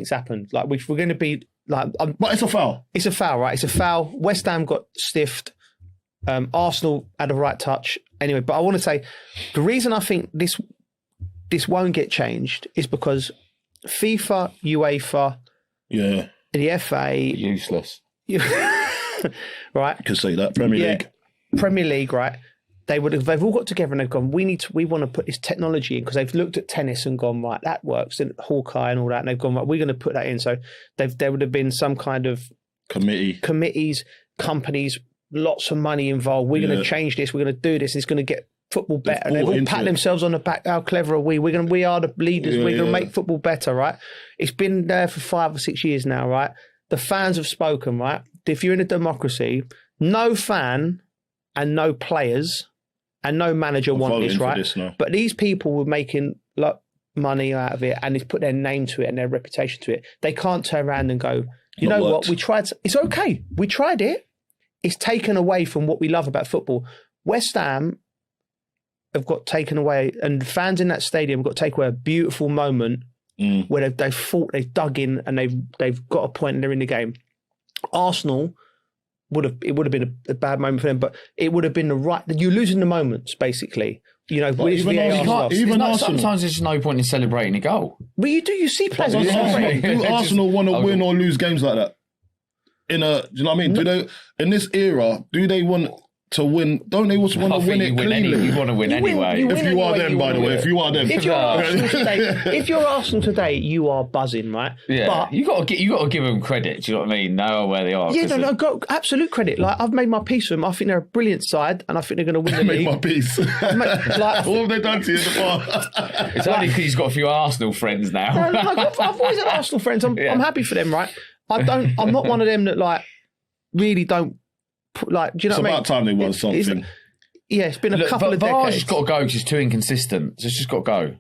happened. Like, if we're going to be like, but it's a foul. It's a foul, right? It's a foul. West Ham got stiffed. Arsenal had a right touch. Anyway, but I want to say the reason I think this won't get changed is because FIFA, UEFA, the FA, useless. Right, you can say that. Premier League, right? They've all got together and they've gone, we want to put this technology in, because they've looked at tennis and gone, right, that works, and Hawkeye and all that, and they've gone, right, we're going to put that in. So there would have been some kind of committees, companies, lots of money involved. We're going to change this. We're going to do this. It's going to get football better. And they've all pat themselves on the back. How clever are we? We are the leaders. We're going to make football better, right? It's been there for 5 or 6 years now, right? The fans have spoken, right? If you're in a democracy, no fan and no players and no manager want this, right? But these people were making money out of it, and it's put their name to it and their reputation to it. They can't turn around and go, you know what? We tried. It's okay. We tried it. It's taken away from what we love about football. West Ham have got taken away, and fans in that stadium got taken away a beautiful moment where they've fought, they've dug in, and they've got a point and they're in the game. Arsenal would have been a bad moment for them, but it would have been the right. You're losing the moments, basically. You know, sometimes there's no point in celebrating a goal. Well, you do. You see players on Do Arsenal want to win or lose games like that? Do you know what I mean? Do they, in this era, do they want to win? Don't they also want to win it cleanly? You want to win anyway. If you are them, by the way. If you are them. If you're Arsenal today, you are buzzing, right? Yeah. But you got to give them credit. Do you know what I mean? Know where they are. Yeah, no, got absolute credit. Like, I've made my peace with them. I think they're a brilliant side, and I think they're going to win the league. Made my peace. What have they done to you in the past? It's only because he's got a few Arsenal friends now. No, I've always had Arsenal friends. I'm happy for them, right? I'm not one of them that really don't do you know what I mean? It's about time they won something. It's been a couple of decades. VAR's just got to go because it's too inconsistent. It's just got to go.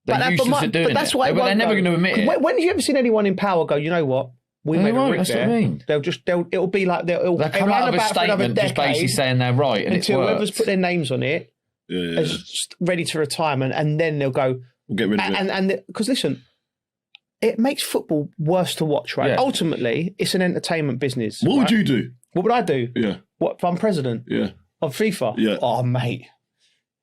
But that's why they're never going to admit it. When have you ever seen anyone in power go, you know what? We made a risk there. What I mean. It'll be like they'll come out of a statement just basically saying they're right, and until whoever's put their names on it is ready to retirement, and then they'll go. We'll get rid of it. And because listen, it makes football worse to watch, right? Yeah. Ultimately, it's an entertainment business. What would you do? What would I do? Yeah. What if I'm president? Yeah. Of FIFA? Yeah. Oh, mate.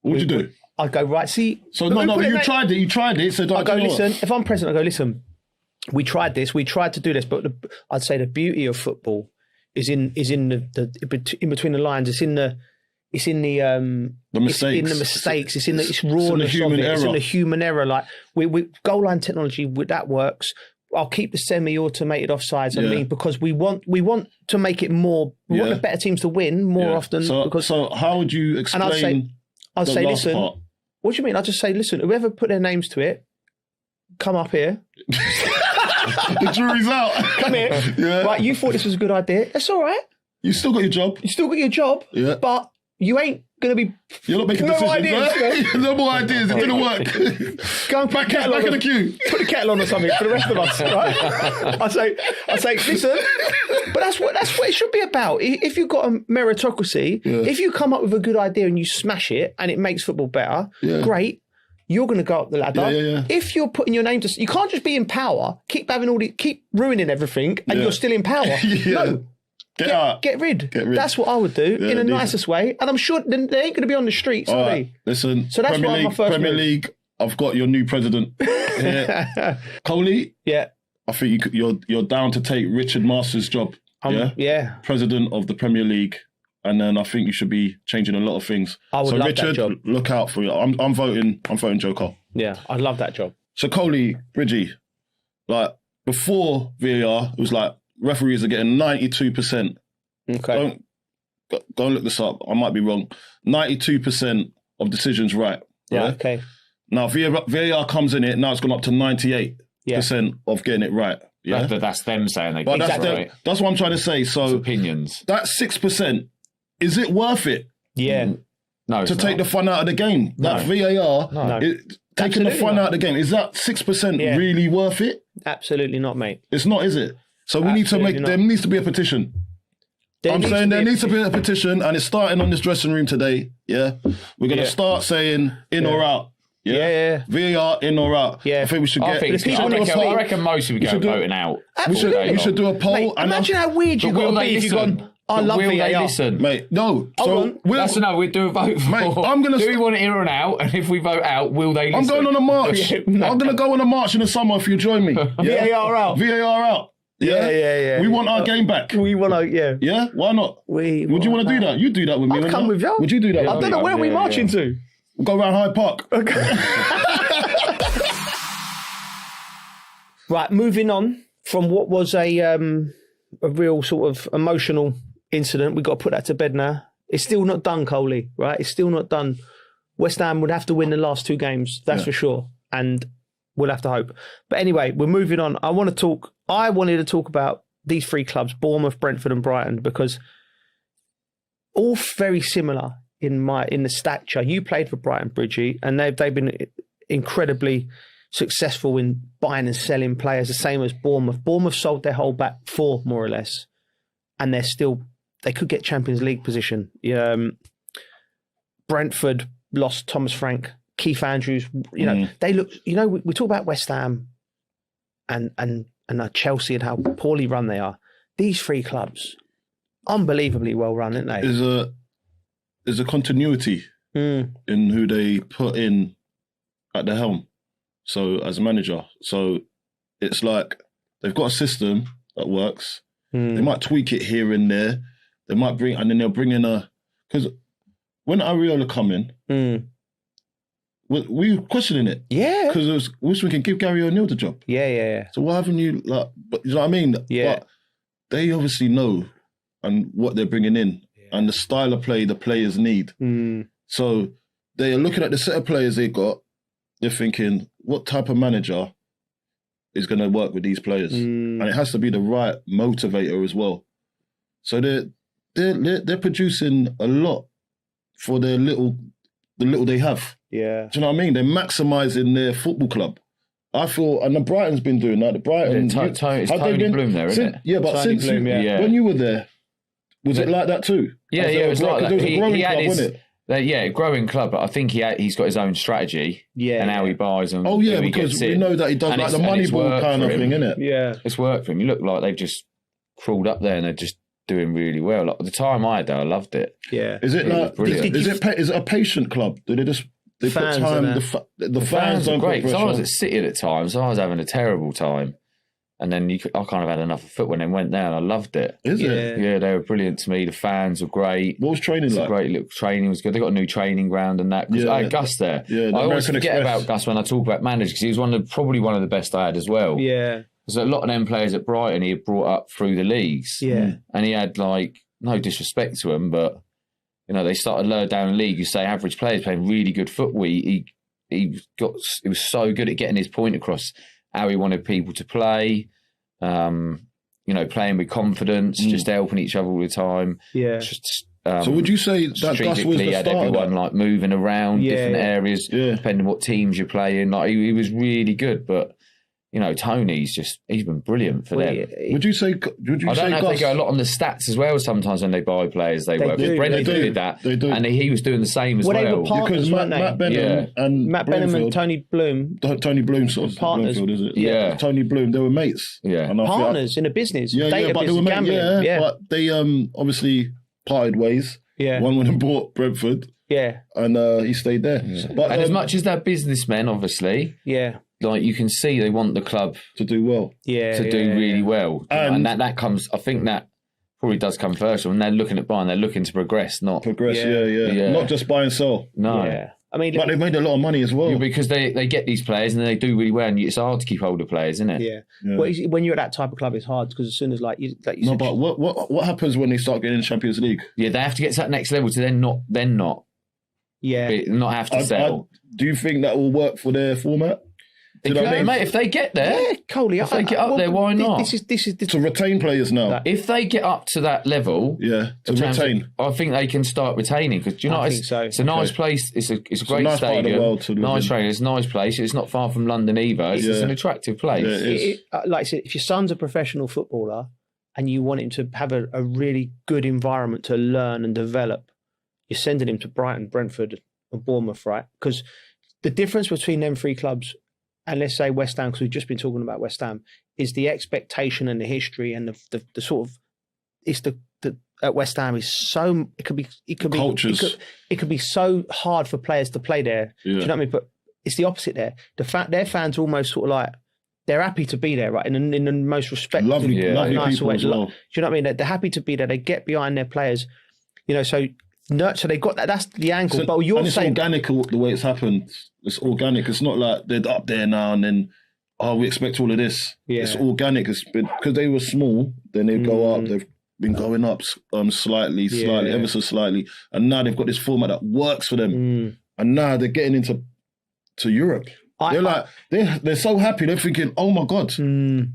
What would you do? I'd go, right, see. So, you tried it. You tried it. So I go, listen, if I'm president, I go, listen, we tried this. We tried to do this. But I'd say the beauty of football is in between the lines. It's in the mistakes. It's rawness of it. It's in the human error. Like we goal line technology, that works. I'll keep the semi-automated offsides. I mean, because we want to make it more. We want the better teams to win more often. So how would you explain? I'd say, listen. Part? What do you mean? I'd just say, listen. Whoever put their names to it, come up here. The jury's out. Come here. Yeah. Right, you thought this was a good idea. That's all right. You still got your job. Yeah. But you ain't going to be... You're not making decisions, right? No more ideas. It didn't work. Go and put back in the queue. Put the kettle on or something for the rest of us, right? I say, listen, but that's what it should be about. If you've got a meritocracy, if you come up with a good idea and you smash it and it makes football better, great. You're going to go up the ladder. If you're putting your name to... You can't just be in power, keep ruining everything, and you're still in power. No. Get rid. That's what I would do in the nicest way. And I'm sure they ain't going to be on the streets, are they? Listen, so that's my first Premier League, I've got your new president here. Coley, I think you're down to take Richard Masters' job. President of the Premier League. And then I think you should be changing a lot of things. I would love Richard, that job. Look out for you. I'm voting Joe Cole. Yeah, I'd love that job. So Coley, Bridgie, like before VAR, it was like referees are getting 92%. Okay. Go and look this up. I might be wrong. 92% of decisions right. Yeah, okay. Now VAR comes in it, now it's gone up to 98% of getting it right. Yeah, that's them saying they. But Exactly. that's what I'm trying to say. So it's opinions. That 6%, is it worth it? Yeah. No, to take the fun out of the game. That VAR, taking the fun out of the game, is that 6% really worth it? Absolutely not, mate. It's not, is it? So we need to there needs to be a petition. There needs to be a petition, and it's starting on this dressing room today. Yeah, we're gonna start saying in or out. Yeah. VAR in or out. Yeah, I think we should get. I reckon most people go voting out. We should do a poll. Mate, imagine how weird you've got to be if you've gone. I love will VAR. they listen? Mate, no. So we'll do a vote for. Mate, do we want it in or out? And if we vote out, will they listen? I'm going on a march. I'm going to go on a march in the summer if you join me. VAR out. VAR out. Yeah. We want our game back. We want our, Yeah? Why not? Would you want to do that? You do that with me. I'll come with you. Would you do that I don't know where we're marching to. We'll go around Hyde Park. Okay. Right, moving on from what was a real sort of emotional incident. We've got to put that to bed now. It's still not done, Coley, right? It's still not done. West Ham would have to win the last 2 games, that's for sure. And we'll have to hope. But anyway, we're moving on. I wanted to talk about these 3 clubs, Bournemouth, Brentford and Brighton, because all very similar in the stature. You played for Brighton, Bridgie, and they've been incredibly successful in buying and selling players, the same as Bournemouth. Bournemouth sold their whole back 4, more or less, and they could get Champions League position. Brentford lost Thomas Frank, Keith Andrews. They look. We talk about West Ham and Chelsea and how poorly run they are. These 3 clubs, unbelievably well run, aren't they? There's a continuity in who they put in at the helm. So as a manager, it's like they've got a system that works. They might tweak it here and there. They might they'll bring in because when Areola come in, we were questioning it. Yeah. Because wish we can give Gary O'Neill the job. Yeah. So why haven't you, but you know what I mean? Yeah. But they obviously know and what they're bringing in and the style of play the players need. So they are looking at the set of players they got. They're thinking, what type of manager is going to work with these players? And it has to be the right motivator as well. So they're producing a lot for the little they have. Yeah. Do you know what I mean? They're maximising their football club. I feel, and the Brighton's been doing that. The Brighton, it's Tony been, Bloom there, isn't it? Yeah, but Tony since Bloom, when you were there, was it like that too? Yeah, it was like that. It was a growing he had club, his, wasn't it? Growing club, but I think he's got his own strategy and how he buys them. Oh yeah, because we know that he does like the money ball kind of thing, innit? Yeah. It's worked for him. You look like they've just crawled up there and they're just doing really well. Like the time I had there, I loved it. Yeah. Is it like is it a patient club? Do they fans put time? The fans are don't great. put Because I was pressure. at City at the time, so I was having a terrible time. And then I kind of had enough of foot when they went there, and I loved it. Is it? Yeah, they were brilliant to me. The fans were great. What was training like? Great little training was good. They got a new training ground and that. Because I had Gus there. Yeah, I always American forget Express. about Gus when I talk about managers because he was probably one of the best I had as well. Yeah. Because a lot of them players at Brighton he had brought up through the leagues. Yeah. And he had no disrespect to him, but they started lower down the league. You say average players playing really good football. He was so good at getting his point across how he wanted people to play. Playing with confidence, just helping each other all the time. Yeah. So would you say that Gus was strategically the had start of everyone that? moving around different areas, Yeah. depending what teams you're playing. He was really good, but Tony's he's been brilliant for them. Would you say? I don't know if they go a lot on the stats as well. Sometimes when they buy players, they work. do, Brentford they do. did that, They do. and he was doing the same as Well, well. they were partners, Because weren't they? Matt Benham and Matt Benham and Bloomfield- Tony Bloom. Tony Bloom sort of Partners. Bloomfield, is it? Yeah. Tony Bloom, they were mates. Yeah. And I feel- Partners in a business. Yeah, Data but they business, were mates. gambling. Yeah, but they obviously parted ways. Yeah. One went and bought Brentford, Yeah. and he stayed there. But And as much as they're businessmen, obviously, Yeah. you can see they want the club to do well. Yeah. to do really well, And- and that comes. I think that probably does come first. When they're looking at buying, they're looking to progress, not Progress, Yeah. yeah. Not just buy and sell. no. Yeah. I mean, But they've made a lot of money as well. Yeah, because they get these players and they do really well, and it's hard to keep older players, isn't it? yeah. Well, when you're at that type of club, it's hard because as soon as you No, said, but what happens when they start getting in the Champions League? Yeah, they have to get to that next level to then not yeah. not have to sell. Do you think that will work for their format? Do you know what I mean? Mate, if they get there, Yeah, Coley, if they get up there, why not? This is to retain players now. If they get up to that level, to retain, I think they can start retaining because I think so. It's a nice place. It's a great nice part of the stadium. world to live nice in. training. It's a nice place. It's not far from London either. It's an attractive place. Yeah, it is. Like I said, if your son's a professional footballer and you want him to have a really good environment to learn and develop, you're sending him to Brighton, Brentford, and Bournemouth, right? Because the difference between them three clubs and let's say West Ham, because we've just been talking about West Ham, is the expectation and the history and the sort of it's the at West Ham is so it could be so hard for players to play there. Yeah. Do you know what I mean? But it's the opposite there. Their fans are almost sort of like they're happy to be there, right? In the most respectful, lovely nice people way. as well. Do you know what I mean? They're happy to be there. They get behind their players. You know, so they got that. That's the angle. So, but you're and it's saying organic the way it's happened. It's organic. It's not like they're up there now and then, we expect all of this. Yeah. It's organic. It's been because they were small, then they go up. They've been going up slightly, ever so slightly, and now they've got this format that works for them. And now they're getting into Europe. They're so happy. They're thinking, oh my God,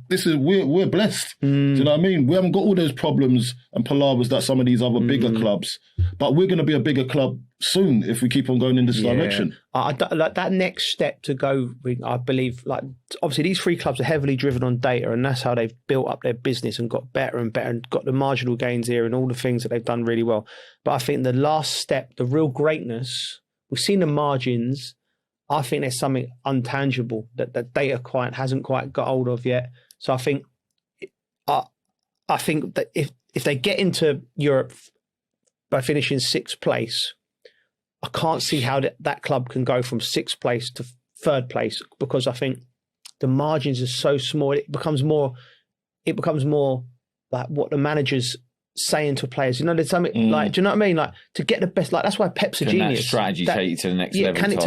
this is we're blessed. Do you know what I mean? We haven't got all those problems and palavers that some of these other bigger clubs, but we're going to be a bigger club soon if we keep on going in this direction. Like that next step to go, I believe, like obviously these three clubs are heavily driven on data, and that's how they've built up their business and got better and better and got the marginal gains here and all the things that they've done really well. But I think the last step, the real greatness, we've seen the margins. I think there's something untangible that data hasn't quite got hold of yet. So I think that if they get into Europe by finishing sixth place, I can't see how that club can go from sixth place to third place, because I think the margins are so small. It becomes more like what the manager's saying to players. You know, there's something like, do you know what I mean? Like to get the best, like that's why Pep's a genius. That strategy take you to the next level? Can it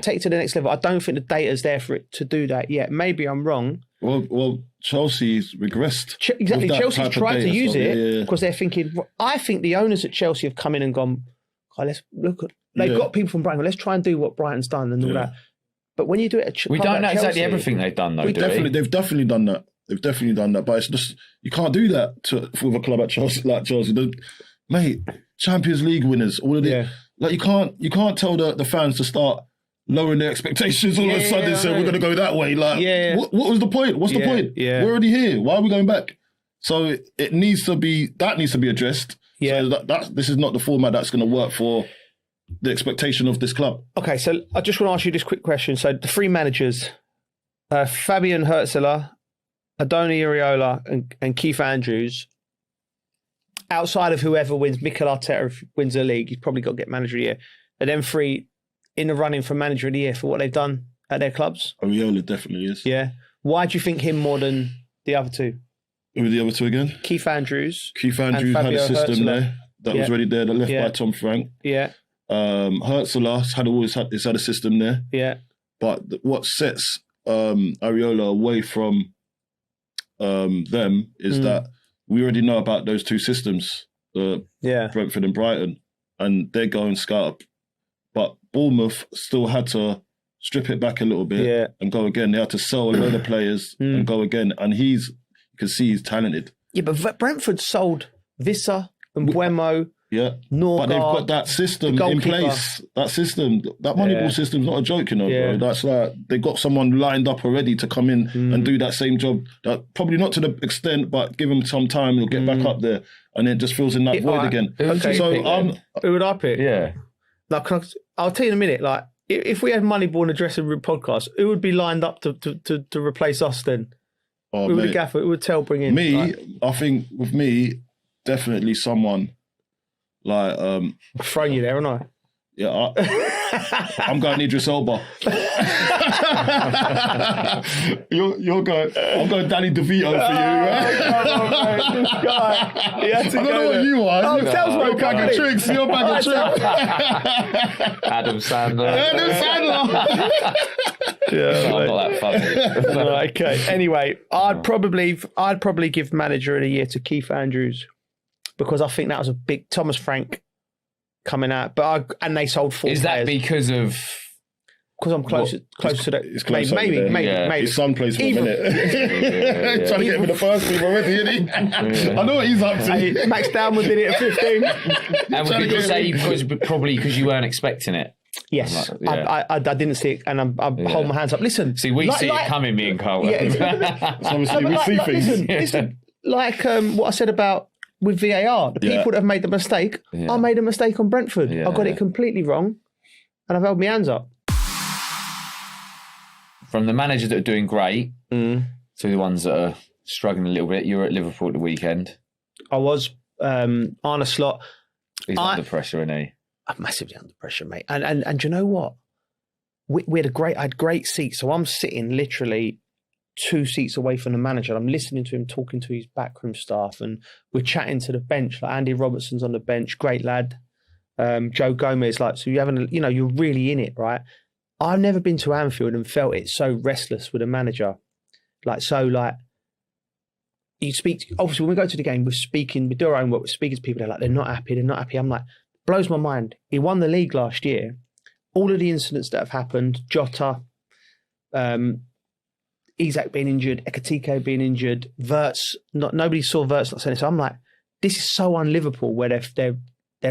take you to the next level? I don't think the data's there for it to do that yet. Maybe I'm wrong. Well, Chelsea's regressed. Exactly. Chelsea's tried to use it because they're thinking. I think the owners at Chelsea have come in and gone, let's look at. They've got people from Brighton. Let's try and do what Brighton's done and all that. But when you do it at we don't know Chelsea, exactly everything they've done, though. They've definitely done that. They've definitely done that. But it's just you can't do that with a club at Chelsea like Chelsea. Mate, Champions League winners, all of the like you can't tell the fans to start lowering their expectations all of a sudden and say we're going to go that way. Like, what was the point? What's the point? Yeah. We're already here. Why are we going back? So it needs to be addressed. Yeah. So this is not the format that's going to work for the expectation of this club. Okay, so I just want to ask you this quick question. So the three managers, Fabian Herzler, Adoni Areola and Keith Andrews, outside of whoever wins, Mikel Arteta wins the league, he's probably got to get manager of the year. And then three in the running for manager of the year for what they've done at their clubs. Areola definitely is. Yeah. Why do you think him more than the other two? Who were the other two again? Keith Andrews. Keith Andrews had a system Herzler. there that was already there, that left by Tom Frank. Yeah. Herzler had a system there. Yeah. But what sets Areola away from them is that we already know about those two systems, Brentford and Brighton, and they're going scout. But Bournemouth still had to strip it back a little bit and go again. They had to sell a load of players and go again. And you can see he's talented. Yeah, but Brentford sold Visser and Buemo. Yeah, Norgard, but they've got that system in place. That system, that Moneyball system's not a joke, you know, bro. That's like they've got someone lined up already to come in and do that same job. That probably not to the extent, but give him some time, he'll get back up there, and it just fills in that void again. Okay, so who would I pick? Yeah, like I'll tell you in a minute. Like if we had Moneyball in a dressing room podcast, who would be lined up to replace us then? Who would the gaffer? Who would Tell bring in? Me, I think with me, definitely someone. Like I'm throwing you there, aren't I? Yeah, I'm going Idris Elba. you're going. I'm going Danny DeVito for you, right? This guy. I don't know what you are. Oh, Tell's your bag of tricks. Your bag of tricks. Adam Sandler. Yeah, I'm not that funny. Right, okay. Anyway, I'd probably give manager of the year to Keith Andrews, because I think that was a big Thomas Frank coming out, and they sold 4 players. Is that because of because I'm close to the. It's close maybe. His son plays for a minute. Trying to get him in the first team already, isn't he? I know what he's up to. Max Downward did it at 15. And would you say probably because you weren't expecting it? Yes, Yeah. I didn't see it, and I hold my hands up. Listen, see, we see it coming, me and Carl. Yeah, obviously we see things. Listen, like what I said about with VAR, the people that have made the mistake. I made a mistake on Brentford. I got it completely wrong, and I've held my hands up. From the managers that are doing great to the ones that are struggling a little bit, you were at Liverpool at the weekend. I was Arne Slot. He's under pressure, isn't he? I'm massively under pressure, mate. And do you know what? We had I had great seats, so I'm sitting literally 2 seats away from the manager. I'm listening to him talking to his backroom staff, and we're chatting to the bench. Like Andy Robertson's on the bench, great lad. Joe Gomez, like, so you're really in it, right? I've never been to Anfield and felt it so restless with a manager. You speak, obviously when we go to the game, we do our own work, we're speaking to people, they're not happy. I'm like, blows my mind. He won the league last year. All of the incidents that have happened, Jota, Isak being injured, Ekatike being injured, Wirtz, nobody saw Wirtz not saying it. So I'm like, this is so un-Liverpool where they're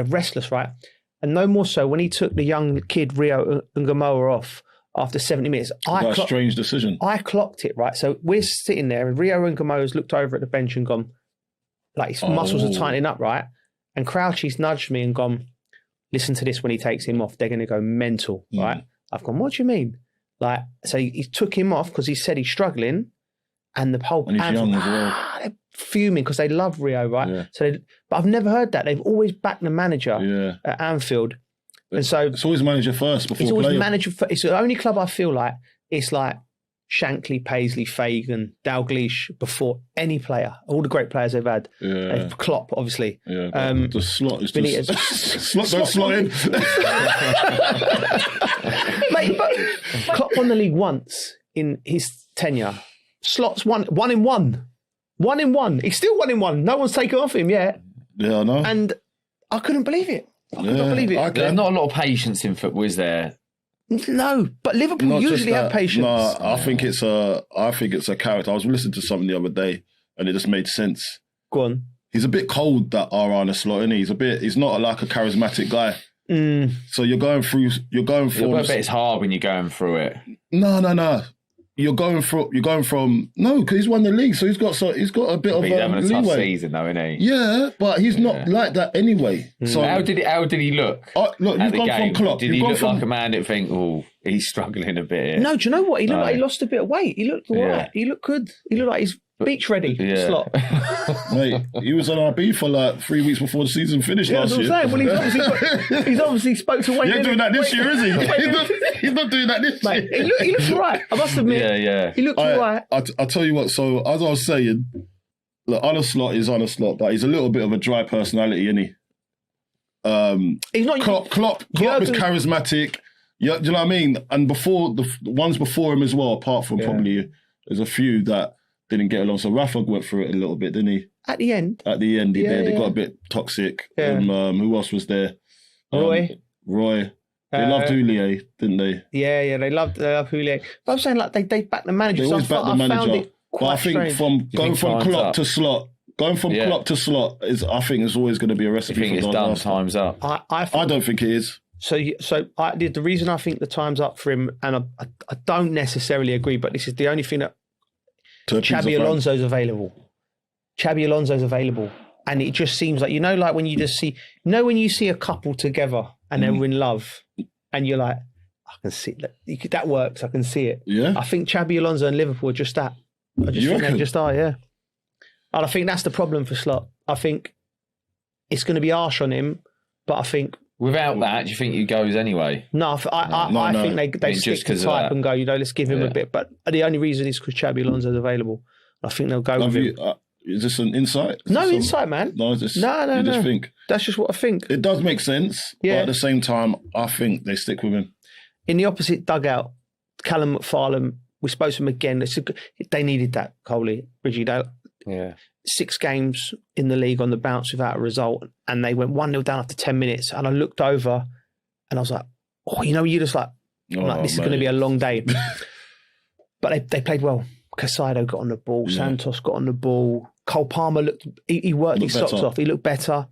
restless, right? And no more so when he took the young kid Rio Ungamoa off after 70 minutes. A strange decision. I clocked it, right? So we're sitting there and Rio Ungamoa's looked over at the bench and gone, like his muscles are tightening up, right? And Crouchy's nudged me and gone, listen to this when he takes him off, they're going to go mental, right? I've gone, what do you mean? Like, so he took him off because he said he's struggling, and the whole... And he's young as well. They're fuming because they love Rio, right? Yeah. But I've never heard that. They've always backed the manager at Anfield. And so... It's always manager first before It's always player. manager first. It's the only club I feel like it's like Shankly, Paisley, Fagan, Dalglish before any player. All the great players they've had. Yeah. Klopp, obviously. Yeah, the Slot is Benitez. just... Slot don't slot in. Mate, but Klopp won the league once in his tenure. Slot's one in one. 1 in 1. He's still 1 in 1. No one's taken off him yet. Yeah, I know. And I couldn't believe it. I could not believe it. There's not a lot of patience in football, is there? No, but Liverpool usually have patience. No, I think it's a character. I was listening to something the other day, and it just made sense. Go on. He's a bit cold, that Arne Slot, isn't he? He's not like a charismatic guy. So you're going through. I bet it's hard when you're going through it. No. You're going from because he's won the league, so he's got a bit of He's having a tough leeway. season, though, isn't he? Yeah, but he's not like that anyway. So how did he look? Look, you've gone from Klopp. Did he look like a man that think, oh, he's struggling a bit here? No, do you know what? He looked like he lost a bit of weight. He looked all right. He looked good. He looked like he's beach ready. Slot. Mate, he was on RB for like 3 weeks before the season finished last year. That's what I'm saying. Well, he's obviously spoke to Wayne. He ain't doing that this year, is he? He's not doing that this year. He looks all right. I must admit. Yeah. He looks all right. I'll tell you what. So as I was saying, look, Arne Slot is Arne Slot, but he's a little bit of a dry personality, isn't he? He's not. Klopp is charismatic. Yeah, do you know what I mean? And before the ones before him as well, apart from probably there's a few that didn't get along. So Rafa went through it a little bit, didn't he? At the end, he did. It got a bit toxic. Yeah. Who else was there? Roy. They loved Houllier, didn't they? Yeah, they loved Houllier. But I'm saying like they back the manager. They always back the manager. Found it but I think strange. Going from Klopp to Slot is always going to be a recipe. You think for it's done? disaster. Time's up. I don't think it is. So the reason I think the time's up for him, and I don't necessarily agree, but this is the only thing that Xabi Alonso's available. And it just seems like, like when you just see, when you see a couple together and they're in love and you're like, I can see that works. I can see it. Yeah. I think Xabi Alonso and Liverpool are just that. I just think they just are, yeah. And I think that's the problem for Slot. I think it's going to be harsh on him, but I think... Without that, do you think he goes anyway? No, I think they stick to type and go, let's give him a bit. But the only reason is because Xabi Alonso's available. I think they'll go with him. Is this an insight? No insight, man. No. You just think? That's just what I think. It does make sense, but at the same time, I think they stick with him. In the opposite dugout, Callum McFarlane, we spoke to him again. They needed that, Coley, Bridgie. 6 games in the league on the bounce without a result, and they went 1-0 down after 10 minutes. And I looked over and I was like, you're just like, I'm like, this is going to be a long day. But they played well. Casado got on the ball. Santos got on the ball. Cole Palmer he worked his socks off. He looked better.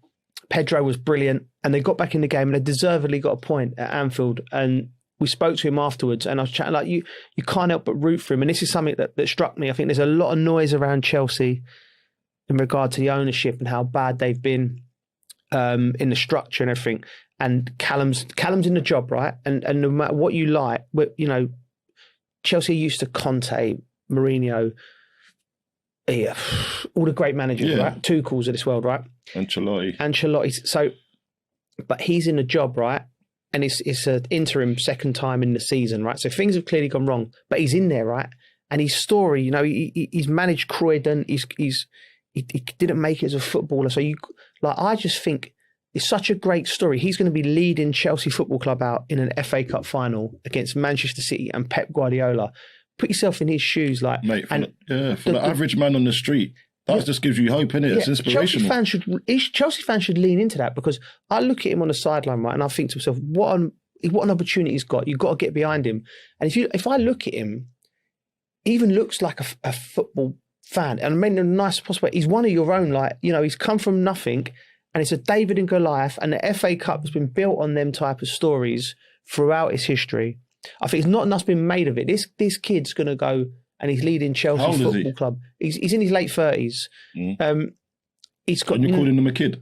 Pedro was brilliant. And they got back in the game and they deservedly got a point at Anfield. And we spoke to him afterwards and I was chatting like, you can't help but root for him. And this is something that struck me. I think there's a lot of noise around Chelsea in regard to the ownership and how bad they've been in the structure and everything. And Callum's in the job, right? And no matter what you like, you know, Chelsea used to Conte, Mourinho, all the great managers, right? Tuchel's of this world, right? Ancelotti. So, but he's in the job, right? And it's an interim second time in the season, right? So things have clearly gone wrong, but he's in there, right? And his story, you know, he's managed Croydon. He didn't make it as a footballer. So I just think it's such a great story. He's going to be leading Chelsea Football Club out in an FA Cup final against Manchester City and Pep Guardiola. Put yourself in his shoes, like, mate. For the average man on the street, that just gives you hope, innit? It's inspirational. Chelsea fans should lean into that, because I look at him on the sideline, right, and I think to myself, what an opportunity he's got. You've got to get behind him. And if I look at him, he even looks like a football fan, and I mean in the nicest possible way. He's one of your own, like, you know, he's come from nothing, and it's a David and Goliath, and the FA Cup has been built on them type of stories throughout its history. I think it's not enough been made of it. This kid's going to go and he's leading Chelsea Football Club. He's in his late 30s. He's got. And you're calling him a kid?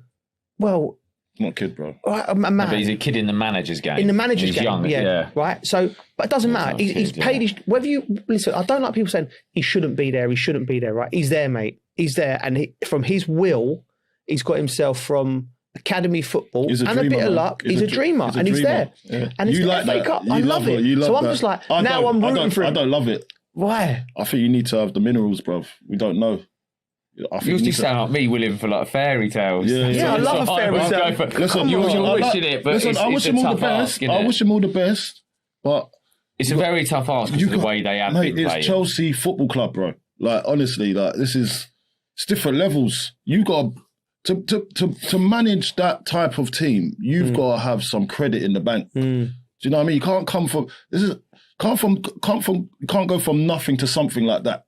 Well, not a kid, bro. A man. No, but he's a kid in the manager's game. In the manager's game, young, yeah. Right. So, but it doesn't matter. He's paid his. Whether you listen, I don't like people saying he shouldn't be there. He shouldn't be there. Right. He's there, mate. He's there, and from his will, he's got himself from academy football and a bit of luck. He's a dreamer, and he's there. Yeah. And it's the FA Cup. I love it. So I'm just like, now I'm rooting for him. I don't love it. Why? I think you need to have the minerals, bruv. We don't know. You used to sound like me, William, for like fairy tales. Yeah, I love a fairy tale. Listen, you're wishing it, but I wish him all the best. I wish him all the best, but it's a very tough ask because of the way they have been playing. It's Chelsea Football Club, bro. Like, honestly, like, it's different levels. You got to manage that type of team. You've got to have some credit in the bank. Do you know what I mean? You can't come from can't go from nothing to something like that.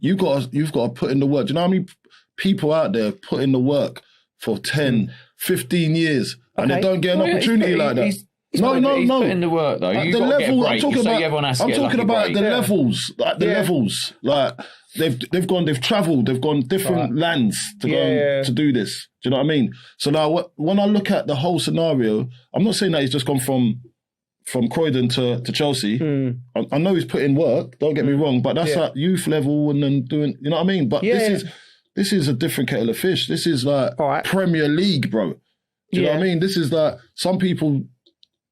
You've got to put in the work. Do you know how many people out there put in the work for 10, 15 years and they don't get an opportunity like that? No. Put in the work though. The level I'm talking about the levels. Like the levels. Like they've travelled, they've gone different lands to go to do this. Do you know what I mean? So now when I look at the whole scenario, I'm not saying that he's just gone from Croydon to Chelsea. I know he's put in work, don't get me wrong, but that's at youth level and then doing, you know what I mean? But this is a different kettle of fish. This is like Premier League, bro. Do you know what I mean? This is like, some people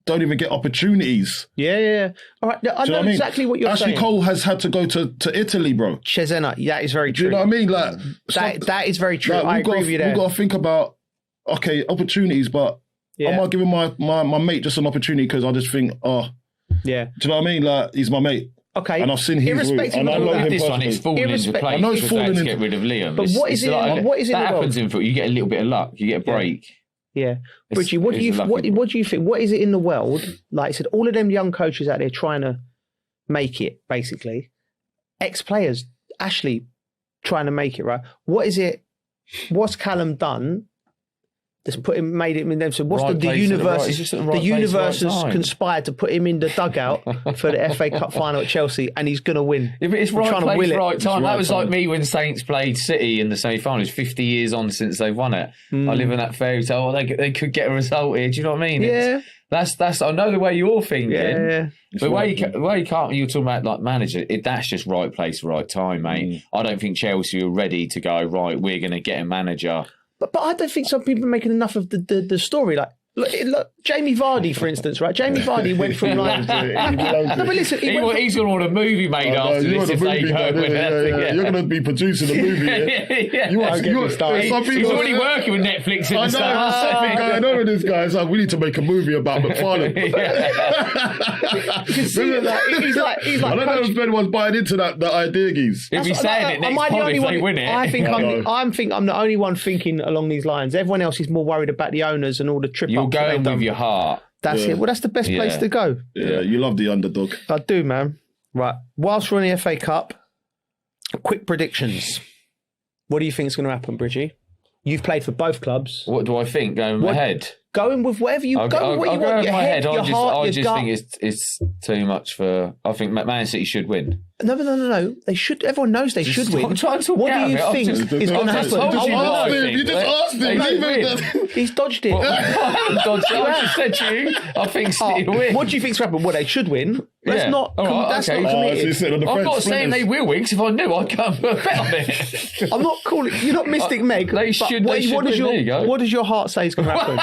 don't even get opportunities. Yeah. All right, I know exactly what you're saying. Ashley Cole has had to go to Italy, bro. Cesena, that is very true. Do you know what I mean? Like that is very true. Like, I agree with you there. We've got to think about, okay, opportunities, but I'm not giving my mate just an opportunity because I just think, do you know what I mean? Like, he's my mate. Okay. And I've seen his route. And I know him this one, it's fallen into place. I know it's fallen into... to get rid of Liam. But what is it? That happens in football. You get a little bit of luck. You get a break. Yeah. Bridgie, what do you think? What is it in the world? Like I said, all of them young coaches out there trying to make it, basically. Ex-players, Ashley, trying to make it, right? What is it? What's Callum done? That's made him in them. So what's the universe? The universe has conspired to put him in the dugout for the FA Cup final at Chelsea, and he's going to win. Yeah, but it's right place, right time. That was like me when Saints played City in the semi-finals. 50 years on since they've won it. I live in that fairy tale. They could get a result here. Do you know what I mean? Yeah. That's. I know the way you're thinking. Yeah. But where you can't. You're talking about like manager. That's just right place, right time, mate. I don't think Chelsea are ready to go. Right, we're going to get a manager. But I don't think some people are making enough of the story. Like, look, Jamie Vardy, for instance, right? Jamie Vardy went from like... No, but listen, he's going to want a movie made after this if they go with that. You're going to be producing a movie. He's already working with Netflix and stuff. Something going on with this guy. It's like, we need to make a movie about McFarlane. He's like, I don't know if anyone's buying into that idea, geez. If he's saying it next pod if they win it. I think I'm the only one thinking along these lines. Everyone else is more worried about the owners and all the trip-ups. You're going with your heart. That's it. Well, that's the best place to go. Yeah, you love the underdog. I do, man. Right. Whilst we're in the FA Cup, quick predictions. What do you think is going to happen, Bridgie? You've played for both clubs. What do I think? Going with my head? Going with whatever you go with what you want. Your my head. Your heart, I your just gut. think it's too much for. I think Man City should win. No. They should. Everyone knows they should win. I'm trying to what do you think is going to happen? You just asked him. He's dodged it. I haven't dodged it. I just said to you, I think City will win. What do you think's happen? Well, they should win. That's not. That's not committed. I'm not saying they will win, because if I knew, I'd come and bet on it. I'm not calling. You're not Mystic Meg. They should. What does your heart say is going to happen?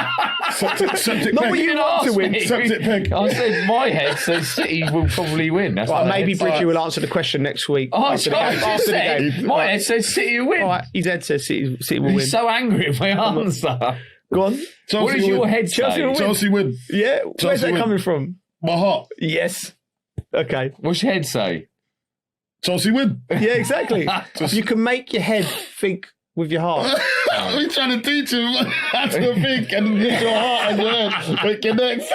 Not what you want to win. I said my head says City will probably win. That's right, maybe Bridgie will answer the question next week. After the game. My head says City will win. All right, his head says City will win. He's so angry at my answer. Go on. What does your head say? Chelsea win. Yeah. Where's that coming from? My heart. Yes. Okay. What's your head say? Chelsea win. Yeah, exactly. You can make your head think with your heart. We're trying to teach him how to think and use your heart and your head. It connects.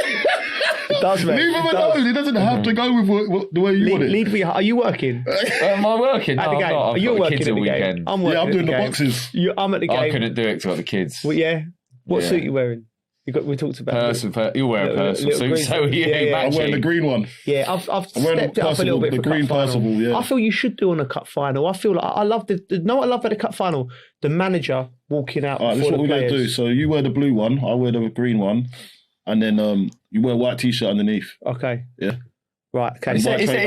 It does, mate. Leave him alone. He doesn't have to go with the way you want it. Lead me. Are you working? Am I working? At the game. Are you working at the weekend? Game? I'm working. Yeah, I'm doing the game. boxes. I'm at the game. I couldn't do it because I got the kids. Well, yeah. What suit are you wearing? We talked about you'll wear a personal suit, so I'm wearing the green one. Yeah, I've stepped it up a little bit for the green Percival. Yeah, I feel you should do on a cup final. I feel like I love what I love about the cup final? The manager walking out. All right, this is what we're going to do. So you wear the blue one, I wear the green one, and then you wear a white t-shirt underneath. Okay. Yeah. Right. Okay. It's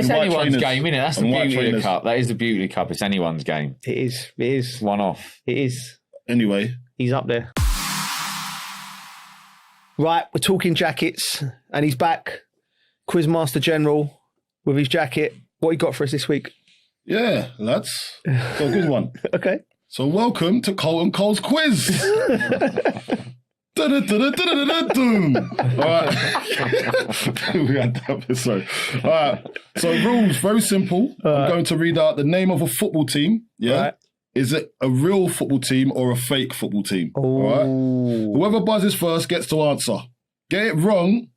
anyone's game, isn't it? That's the beauty of the cup. That is the beauty of the cup. It's anyone's game. It is. It is. One off. It is. Anyway, he's up there. Right, we're talking jackets, and he's back, Quizmaster General, with his jacket. What you got for us this week? Yeah, lads. So a good one. Okay. So welcome to Colt and Cole's quiz. All right. We had that episode. All right. So rules, very simple. I'm going to read out the name of a football team. Yeah. Right. Is it a real football team or a fake football team? All right. Whoever buzzes first gets to answer. Get it wrong,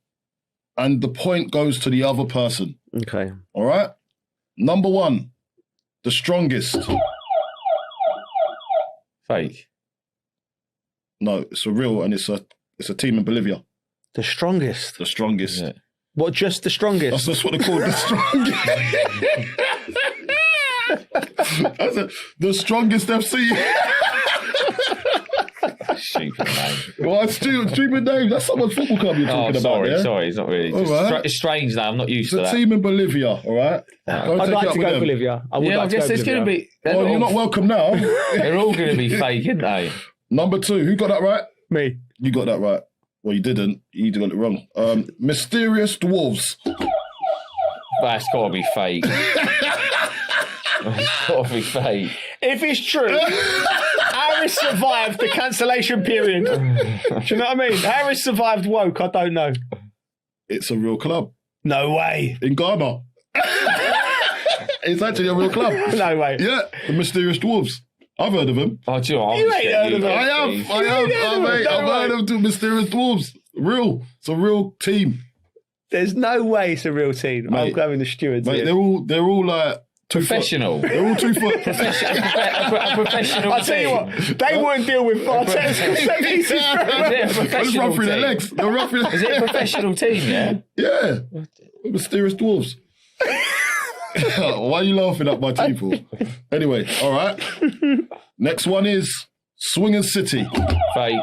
and the point goes to the other person. Okay. All right. Number one, the strongest. Fake. No, it's a real, and it's a team in Bolivia. The strongest. The strongest. Yeah. What? Just the strongest? That's what they call it, the strongest. The strongest FC. Stupid name. Well, stupid name. That's someone's football club you're talking about. Yeah? Sorry, it's not really. It's strange now. I'm not used to that. It's a team in Bolivia, all right? I'd like to go to Bolivia. I would like to go to Bolivia. Going to be. Well, you're not welcome now. They're all going to be fake, aren't they? Number two, who got that right? Me. You got that right. Well, you didn't. You got it wrong. Mysterious Dwarves. That's got to be fake. It's got to be fake. If it's true, Harris survived the cancellation period. Do you know what I mean? Harris survived woke. I don't know. It's a real club. No way. In Ghana. It's actually a real club. No way. Yeah, the Mysterious Dwarves. I've heard of them. Oh, you ain't heard of them. I have. I've heard of the Mysterious Dwarves. Real. It's a real team. There's no way it's a real team. Mate, I'm going the stewards. Mate, they're all like professional. They're all 2 foot. A professional. I'll tell you what, they wouldn't deal with Bartez. They'll run through their legs. They'll run through. Is it a professional team? Yeah. Yeah. Mysterious Dwarves. Why are you laughing at my people? Anyway, all right. Next one is Swingers City. Fake.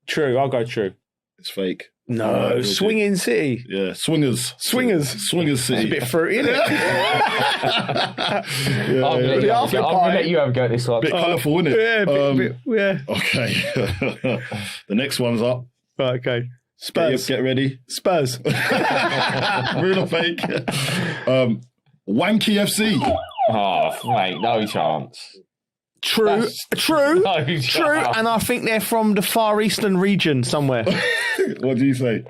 True. I'll go true. It's fake. No, Swinging City. Yeah, Swingers. Swingers City. It's a bit fruity, isn't it? I'm going to let you have a go at this one. Bit colourful, isn't it? Yeah. Okay. The next one's up. Right, okay. Spurs. Get ready. Spurs. Real or fake? Wanky FC. Oh, mate, no chance. True. And I think they're from the Far Eastern region somewhere. What do you say?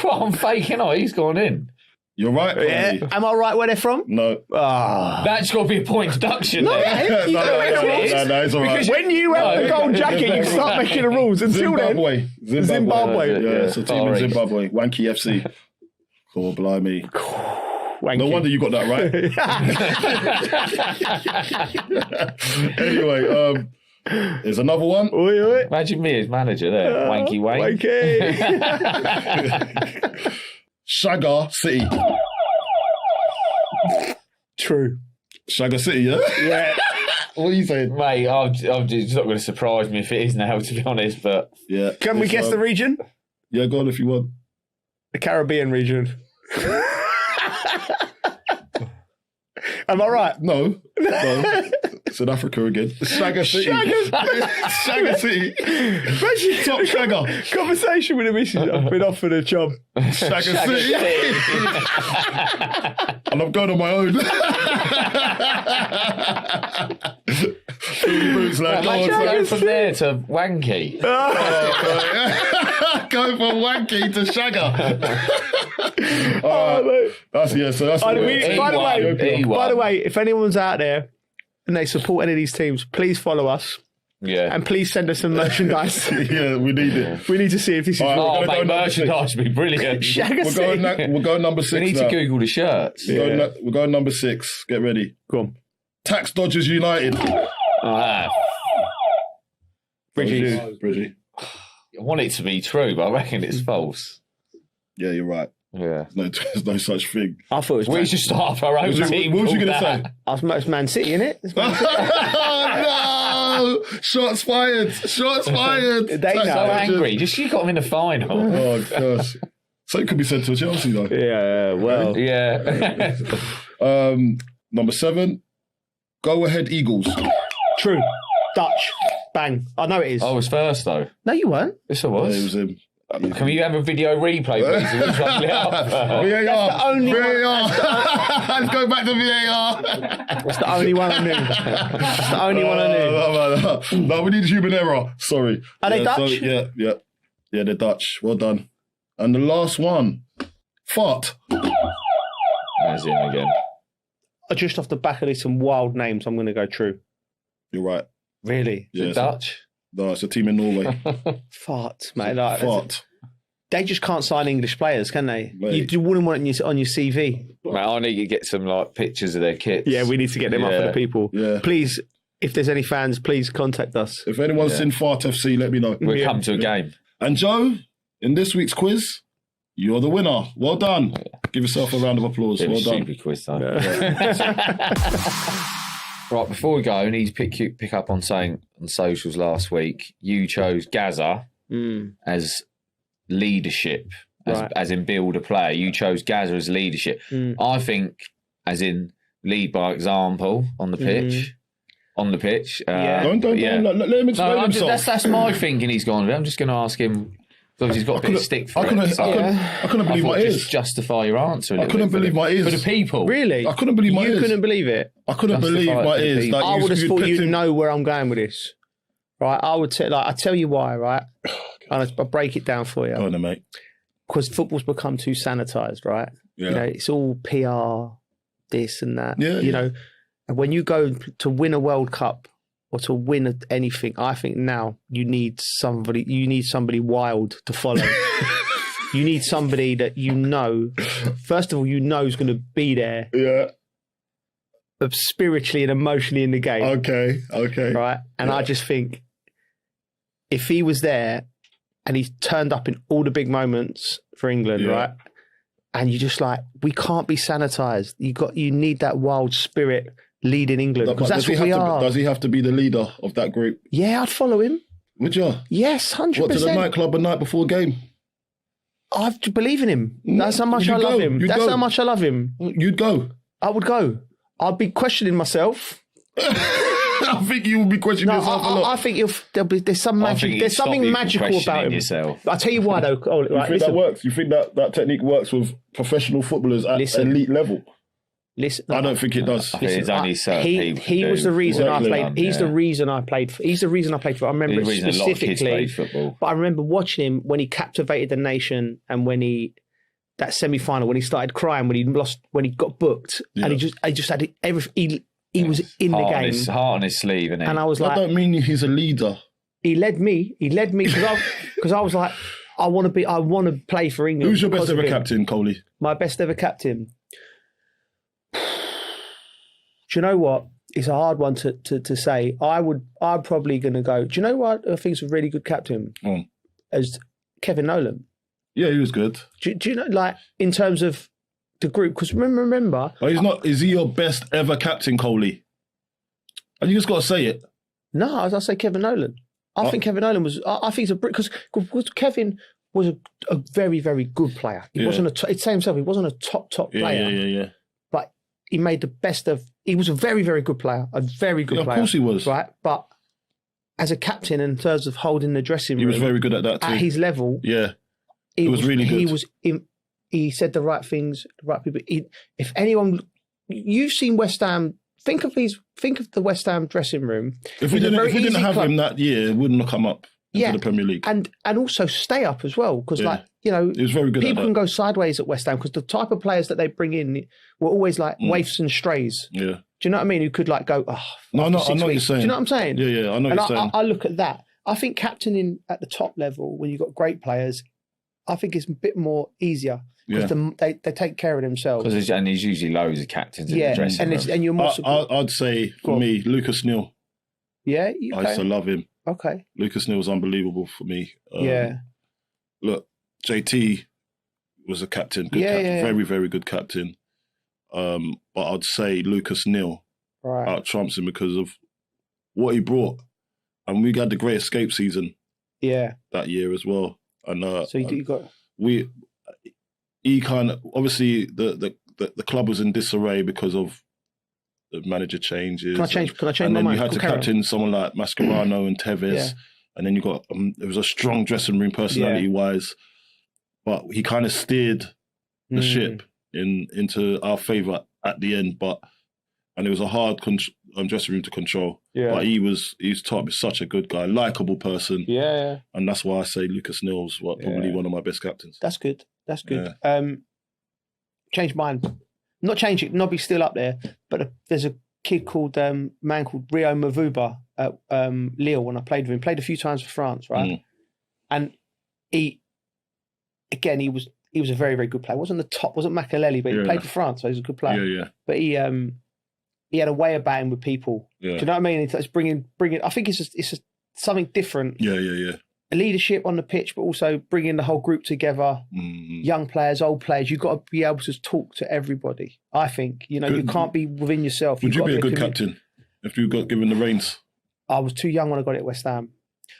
Well, I'm faking. He's gone in. You're right. Yeah. Am I right where they're from? No. That's got to be a point deduction. No, it's all right. When you have the gold jacket, you start making the rules. Until Zimbabwe. Yeah, it's a team in Zimbabwe. Wanky FC. Oh, blimey. Wanky. No wonder you got that right. Anyway, there's another one. Imagine me as manager there. Wanky Wank. Shagger City. True. Shagger City, yeah? Yeah. What are you saying? Mate, it's not going to surprise me if it is now, to be honest, but... Yeah. Can we guess the region? Yeah, go on if you want. The Caribbean region. Am I right? No. South Africa again. Shagger City. Shagger City. Top Shagger. Conversation with the missus. I've been offered a job. Shagger City. And I'm going on my own. Boots, like, go from there to Wanky. Go from Wanky to Shagger. That's by the way, if anyone's out there and they support any of these teams, please follow us. Yeah. And please send us some merchandise. Yeah, we need it. We need to see if this is merchandise would be brilliant. We're going number 6 We need to Google the shirts. We're going number 6. Get ready. Go on. Tax Dodgers United. Bridgie. I want it to be true, but I reckon it's false. Yeah, you're right. Yeah. There's no such thing. I thought it was... We should start up our own team. What was you going to say? It's Man City, innit? Oh, no! Shots fired! Shots fired! They're so angry. Just you got them in the final. Oh, gosh. So it could be sent to Chelsea, though. Yeah, well. Yeah. Number 7. Go Ahead Eagles. True. Dutch. Bang. I know it is. I was first, though. No, you weren't. Yes, I was. Yeah, it was him. Can we have a video replay, please? VAR. Let's go back to VAR. That's the only one I knew. That's the only one I knew. No, we need human error. Sorry. Are they Dutch? Yeah, they're Dutch. Well done. And the last one, Fart. There's him again. Just off the back of this, some wild names. I'm going to go true. You're right. Really? Yeah, Dutch? No, it's a team in Norway. Fart, mate. Like, Fart. They just can't sign English players, can they? Mate. You wouldn't want it on your CV. Mate, I need to get some pictures of their kits. Yeah, we need to get them up for the people. Yeah. Please, if there's any fans, please contact us. If anyone's seen Fart FC, let me know. We'll come to a game. And Joe, in this week's quiz, you're the winner. Well done. Give yourself a round of applause. Well done. Stupid quiz, though. Right, before we go, I need to pick up on saying on socials last week, you chose Gaza as leadership, as in build a player. You chose Gaza as leadership. I think as in lead by example on the pitch. On the pitch. Don't. Let him explain himself. That's my thinking he's gone with. I'm just going to ask him. Because he's got a bit of stick for it. I couldn't believe my ears. Just justify your answer. I couldn't believe my ears. For the people. Really? I couldn't believe my ears. You couldn't believe it? I couldn't believe my ears. I would have thought you'd know where I'm going with this. Right? I would say, I tell you why, right? And I'll break it down for you. Go on then, mate. Because football's become too sanitised, right? Yeah. You know, it's all PR, this and that. Yeah, you know, and when you go to win a World Cup or to win anything, I think now you need somebody wild to follow. You need somebody that first of all, is going to be there. Yeah. Spiritually and emotionally in the game. Okay. Right? And I just think if he was there and he turned up in all the big moments for England, right? And you're just like, we can't be sanitised. You need that wild spirit leading England, because that's what we are. Does he have to be the leader of that group? Yeah, I'd follow him. Would you? Yes, 100%. What, to the nightclub a night before a game? I have to believe in him. That's how much I love him. That's how much I love him. You'd go. I would go. I'd be questioning myself. I think you will be questioning yourself a lot. I think there's some magic. There's something magical about him. Yourself. I'll tell you why, though. You think that works? You think that technique works with professional footballers at elite level? Listen, I don't think it does. I think it's only certain people. He was the reason I Exactly. played. He's the reason I played. He's the reason I played football. I remember He's it the reason a lot of kids specifically. played football. But I remember watching him when he captivated the nation, and when that semi-final when he started crying when he lost, when he got booked, and I just had everything. He was in the game, Heart on his sleeve, isn't he? and I was like, I don't mean he's a leader. He led me because I was like, I want to play for England. Who's your best ever captain, Coley? My best ever captain. Do you know what? It's a hard one to say. I'm probably going to go. Do you know what I think is a really good captain? As Kevin Nolan. Yeah, he was good. Do you know, like, in terms of the group? Because remember, Oh, he's not. Is he your best ever captain, Coley? And you just got to say it. No, I say Kevin Nolan. I think Kevin Nolan was. I think it's because Kevin was a very, very good player. He wasn't he'd say himself, he wasn't a top player. Yeah. But he made the best of. He was a very, very good player. A very good player. Of course he was. Right, but as a captain, in terms of holding the dressing room, He was very good at that too. At his level, Yeah. He was really good. He said the right things, the right people. If anyone, you've seen West Ham. Think of the West Ham dressing room. If we didn't have him that year, it wouldn't have come up into the Premier League. And also stay up as well, because he was very good. People can go sideways at West Ham because the type of players that they bring in were always like waifs and strays. Yeah. Do you know what I mean? Who could like go? No, I know after 6 what you're weeks. saying. Do you know what I'm saying? Yeah, I know what you're saying. I look at that. I think captaining at the top level when you've got great players, I think it's a bit more easier. Because they take care of themselves. And there's usually loads of captains in the dressing room. And you're more. I'd say for me, Lucas Neal. Yeah, I used to love him. Okay. Lucas Neal was unbelievable for me. Yeah. Look, JT was a captain, good captain, very, very good captain. But I'd say Lucas Neal out trumps him because of what he brought, and we had the great escape season. Yeah. That year as well, and so you got he kind of obviously the club was in disarray because of the manager changes. Can I change and my then mind? you had to captain someone like Mascherano and Tevez, and then you got there was a strong dressing room personality wise, but he kind of steered the ship into our favour at the end. And it was a hard dressing room to control. Yeah. But he's top. He's such a good guy, likable person. Yeah. And that's why I say Lucas Neal's probably one of my best captains. That's good. That's good. Yeah. Change mine. Not change it. Not be still up there. But there's a kid called man called Rio Mavuba at Lille when I played with him. Played a few times for France, right? And he was a very, very good player. Wasn't the top. Wasn't Makelele, but he played for France, so he's a good player. Yeah. But he had a way about him with people. Yeah. Do you know what I mean? It's bringing. I think it's just something different. Yeah. Leadership on the pitch, but also bringing the whole group together. Young players, old players. You've got to be able to talk to everybody. I think you can't be within yourself. Would you be a good captain if you got given the reins? I was too young when I got it at West Ham,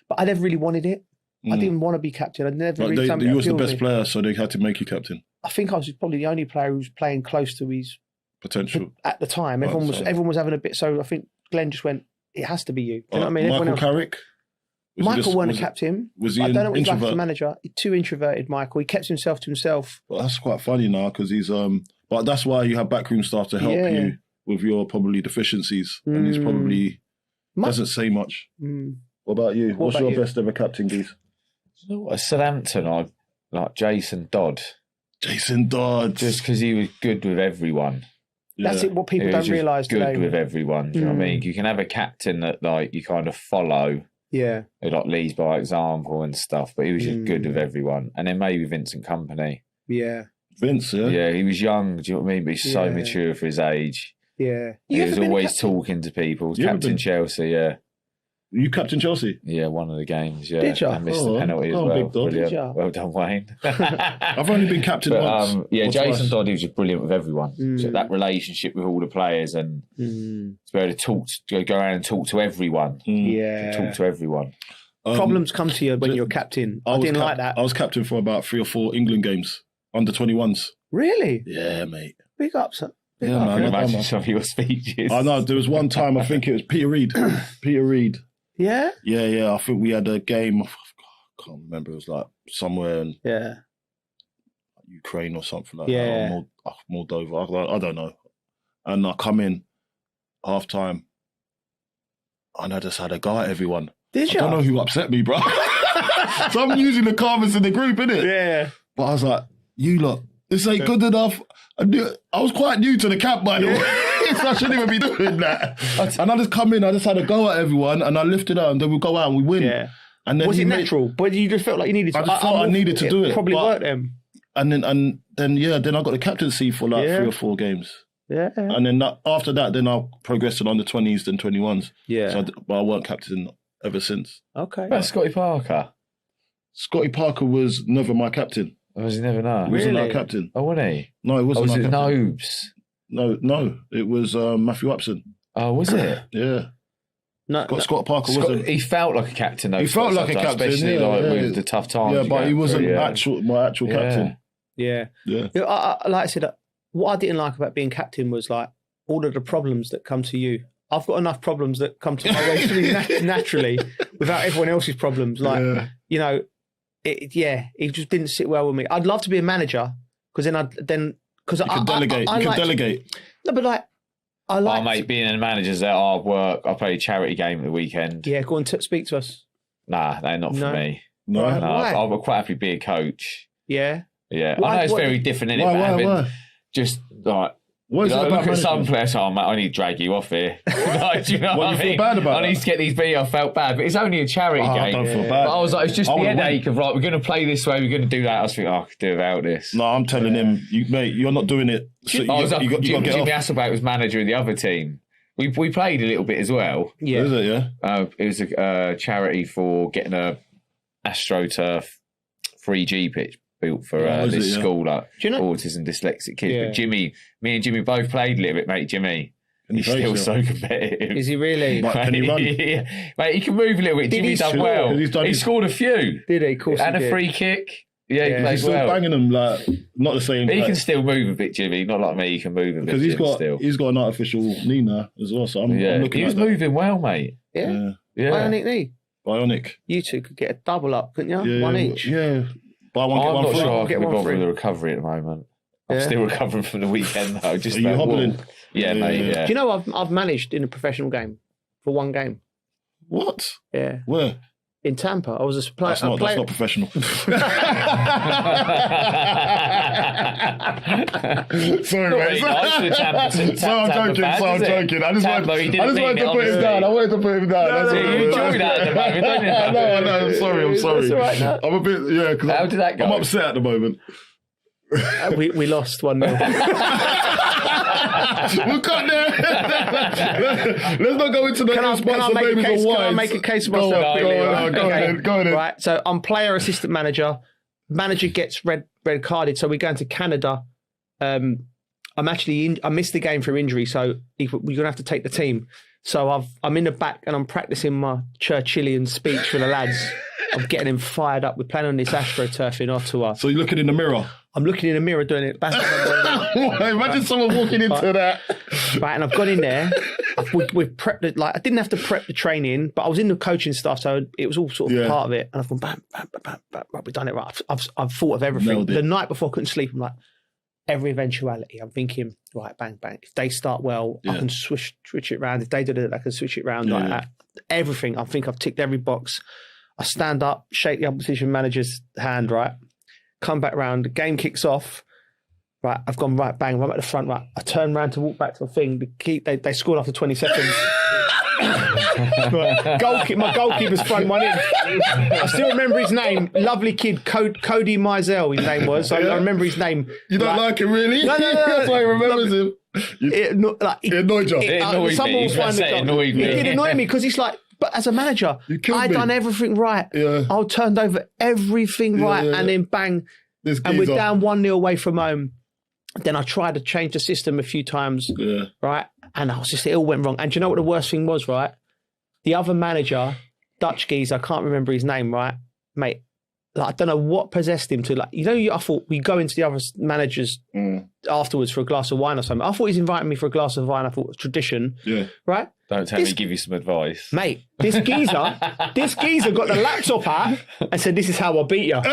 but I never really wanted it. I didn't want to be captain. I never really. You was the best player, so they had to make you captain. I think I was probably the only player who was playing close to his potential at the time. Everyone was having a bit. So I think Glenn just went, "It has to be you." Do you know what I mean? Michael Carrick. Michael weren't a captain. Was he? I don't know what he's like as a manager. Too introverted, Michael. He kept himself to himself. Well, that's quite funny now because he's. But that's why you have backroom staff to help you with your probably deficiencies, and he's probably doesn't say much. What about you? What's your best ever captain, Geese? At Southampton, I like Jason Dodd. Jason Dodd, just because he was good with everyone. That's it. What people don't realise today. Good with everyone. Do you know what I mean? You can have a captain that like you kind of follow. Yeah. Who like leads by example and stuff, but he was just good with everyone. And then maybe Vincent Kompany. Yeah. Vince, yeah. Yeah, he was young. Do you know what I mean? But he's so mature for his age. Yeah. He was always talking to people. Captain Chelsea, yeah. You captain Chelsea? Yeah, one of the games, yeah. Did you? I missed the penalty as well. Big dog. Did you? Well done, Wayne. I've only been captain once. Yeah, Jason Dodd, he was just brilliant with everyone. So that relationship with all the players and to be able to go around and talk to everyone. Yeah. Talk to everyone. Problems come to you when you're captain. I didn't like that. I was captain for about 3 or 4 England games, under 21s. Really? Yeah, mate. Big ups. Yeah, I can imagine some of your speeches. I know. There was one time, I think it was Peter Reid. Peter Reid. Yeah? Yeah. I think we had a game. I can't remember. It was like somewhere in Ukraine or something like that. Or Moldova. I don't know. And I come in half time, and I just had a go at everyone. Did you? I don't know who upset me, bro. So I'm using the calmness in the group, innit? Yeah. But I was like, you lot, this ain't good enough. I was quite new to the camp, by the way. So I shouldn't even be doing that. And I just come in, I just had a go at everyone, and I lifted up, and then we go out and we win. Yeah. And then was it natural? But you just felt like you needed to. I just felt I needed to do it. Probably worked them. And then I got the captaincy for like 3 or 4 games. Yeah. And then after that, then I progressed on the 20s and 21s. Yeah. So I weren't captain ever since. Okay. That's Scotty Parker. Scotty Parker was never my captain. Oh, was he never know? He wasn't our captain. Oh, wasn't he? No, it wasn't. Was our it captain. Nobes? No, it was Matthew Upson. Oh, was it? Yeah. No, Scott Parker wasn't. He felt like a captain, though. He felt like a captain, especially with the tough times. Yeah, but he wasn't my actual captain. Yeah. Yeah. Like I said, what I didn't like about being captain was like all of the problems that come to you. I've got enough problems that come to my way through naturally without everyone else's problems. Like, you know, it just didn't sit well with me. I'd love to be a manager because then because you can delegate. You can delegate. No, but like, I like. Oh, mate, being a manager's at hard work. I played a charity game at the weekend. Yeah, go on, speak to us. Nah, they're not for me. No, why? I would quite happily be a coach. Yeah. Yeah, Why- I know it's what- very different in it. Why? Just like. What is You it know, about look at some management? players. Oh, mate, I need to drag you off here. Like, do you know What, what you I feel mean? bad about I need that? to get these beat. I felt bad, but it's only a charity game. I don't feel bad. But I was like, it's just I the would've headache of right. We're going to play this way. We're going to do that. I was thinking, I could do without this. No, I'm telling him, mate, you're not doing it. So you got to Jimmy get off. Hasselback was manager of the other team. We played a little bit as well. Yeah. Is it? Yeah. It was a charity for getting a AstroTurf 3G pitch built for this school, like autism dyslexic kids. Yeah. But me and Jimmy both played a little bit, mate. Jimmy, he's still so competitive. Is he really? But can he run? Yeah. Mate, he can move a little bit. Jimmy done well. He scored a few. Did he? Of course And he a did. free kick. Yeah, he He's played still well. banging them like not the same. He like, can still move a bit, Jimmy. Not like me. He can move a bit. because he's got an artificial knee now as well. So I'm looking he was at that. moving well, mate. Yeah. Yeah. Bionic knee. Bionic. You two could get a double up, couldn't you? Yeah, One each. Yeah. Buy one, get I'm one not free. sure I Get can be one bothered free. with the recovery at the moment. I'm Yeah. still recovering from the weekend though. Just Are you that hobbling? walk. Yeah, mate. Yeah. Do you know I've managed in a professional game for one game? What? Yeah. Where? In Tampa, I was a player. That's not professional. Sorry, mate. I'm joking. I just wanted to put him down. I wanted to put him down. You enjoy that at the moment, don't you? I know. I'm sorry. That's all right, no. I'm a bit, How did that go? I'm upset at the moment. We lost 1-0. We'll cut there. Let's not go into the Can I make a case of myself? Go ahead. Right, so I'm player assistant manager. Manager gets red carded, so we're going to Canada. I missed the game for injury, so we're going to have to take the team. So I'm in the back and I'm practicing my Churchillian speech for the lads. I'm getting them fired up. We're playing on this AstroTurf in Ottawa. So you're looking in the mirror? I'm looking in the mirror doing it. Imagine someone walking into that. Right, and I've gone in there. We've prepped it. Like I didn't have to prep the training, but I was in the coaching stuff, so it was all sort of part of it. And I've gone bam, bam, bam, bam, bam. Right, we've done it right. I've thought of everything. The night before I couldn't sleep. I'm like, every eventuality. I'm thinking, right, bang, bang. If they start well, I can switch it around. If they do it, I can switch it around like that. Everything. I think I've ticked every box. I stand up, shake the opposition manager's hand, right? Come back round, the game kicks off. Right, I've gone right, bang, right at the front, right. I turn around to walk back to the thing. They scored after 20 seconds. Right. My goalkeeper's thrown one in. I still remember his name. Lovely kid, Cody Mizell, his name was. So I remember his name. You don't like him, really? No. That's why he remembers him. It annoyed you. It annoyed me. It annoyed me. It did annoy me because it's like, but as a manager, I'd done everything right. Yeah. I turned over everything right, and then bang, and we're down 1-0 away from home. Then I tried to change the system a few times, right? And it all went wrong. And do you know what the worst thing was, right? The other manager, Dutch geezer, I can't remember his name, right? Mate, like, I don't know what possessed him to, like, I thought we go into the other managers afterwards for a glass of wine or something. I thought he's inviting me for a glass of wine. I thought it was tradition, right? Don't tell me give you some advice. Mate, this geezer got the laptop out and said, "This is how I beat you." I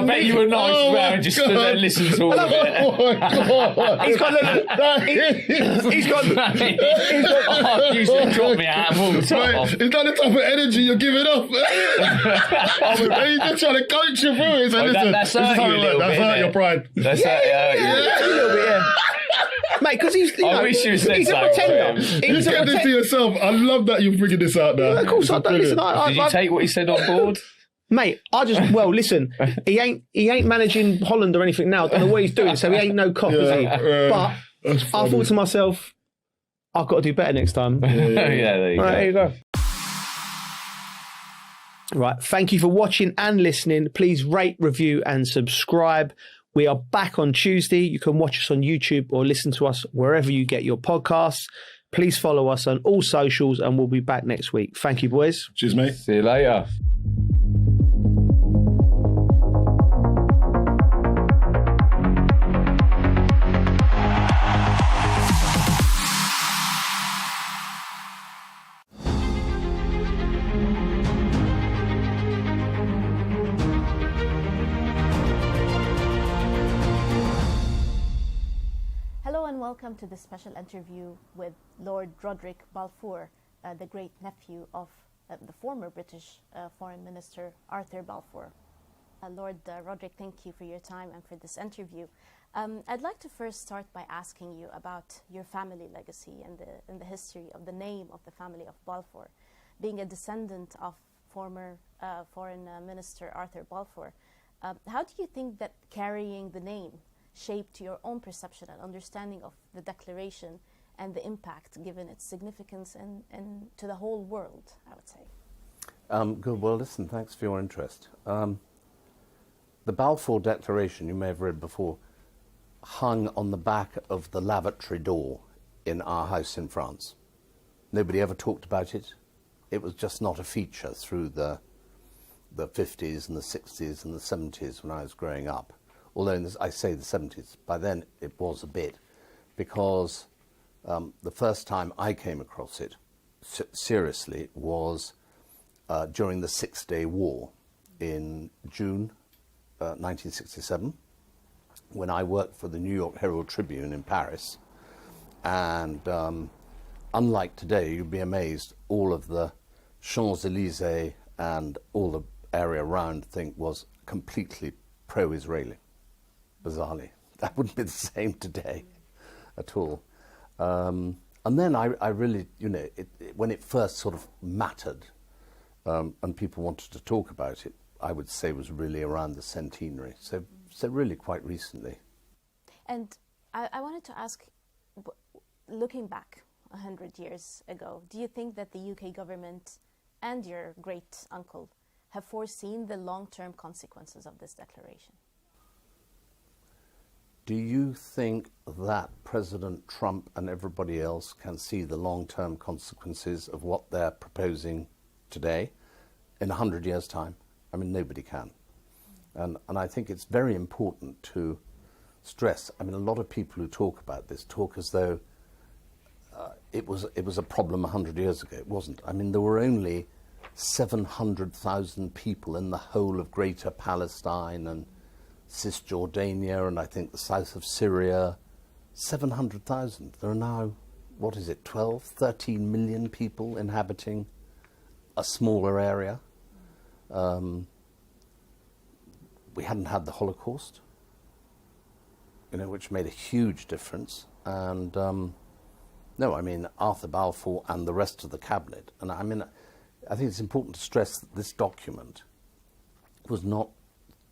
bet you were nice man and just stood there and listened to all of it. Oh you should drop me out of all the time. It's not the type of energy you're giving off. He's just trying to coach you through it. So listen, that's hurt you a little bit. That's hurt your pride. That's hurt you. A little bit, yeah. Mate, because he's, I wish you said he's a something. pretender. You kept this to yourself. I love that you're bringing this out now. Yeah, of course I don't. Listen, Did you take what he said on board? Mate, listen, he ain't managing Holland or anything now. I don't know what he's doing, so he ain't no cop, is he? But I thought to myself, I've got to do better next time. There you go. There you go. Right, thank you for watching and listening. Please rate, review and subscribe. We are back on Tuesday. You can watch us on YouTube or listen to us wherever you get your podcasts. Please follow us on all socials and we'll be back next week. Thank you, boys. Cheers, mate. See you later. Welcome to this special interview with Lord Roderick Balfour, the great nephew of the former British Foreign Minister Arthur Balfour. Lord Roderick, thank you for your time and for this interview. I'd like to first start by asking you about your family legacy and the history of the name of the family of Balfour. Being a descendant of former Foreign Minister Arthur Balfour, how do you think that carrying the name shaped your own perception and understanding of the declaration and the impact given its significance and to the whole world, I would say? Good. Well, listen, thanks for your interest. The Balfour Declaration, you may have read before, hung on the back of the lavatory door in our house in France. Nobody ever talked about it. It was just not a feature through the 50s and the 60s and the 70s when I was growing up. Although I say the 70s, by then it was a bit, because the first time I came across it seriously was during the Six-Day War in June 1967, when I worked for the New York Herald Tribune in Paris. And unlike today, you'd be amazed, all of the Champs-Élysées and all the area around was completely pro-Israeli. Bizarrely, that wouldn't be the same today at all. And then I really, when it first sort of mattered and people wanted to talk about it, I would say was really around the centenary. So really quite recently. And I wanted to ask, looking back 100 years ago, do you think that the UK government and your great uncle have foreseen the long-term consequences of this declaration? Do you think that President Trump and everybody else can see the long-term consequences of what they're proposing today in 100 years' time? I mean, nobody can. And I think it's very important to stress, I mean, a lot of people who talk about this talk as though it was a problem 100 years ago. It wasn't. I mean, there were only 700,000 people in the whole of Greater Palestine and Cisjordania and I think the south of Syria. 700,000. There are now, 12, 13 million people inhabiting a smaller area. We hadn't had the Holocaust, which made a huge difference. And no, I mean, Arthur Balfour and the rest of the cabinet. And I mean, I think it's important to stress that this document was not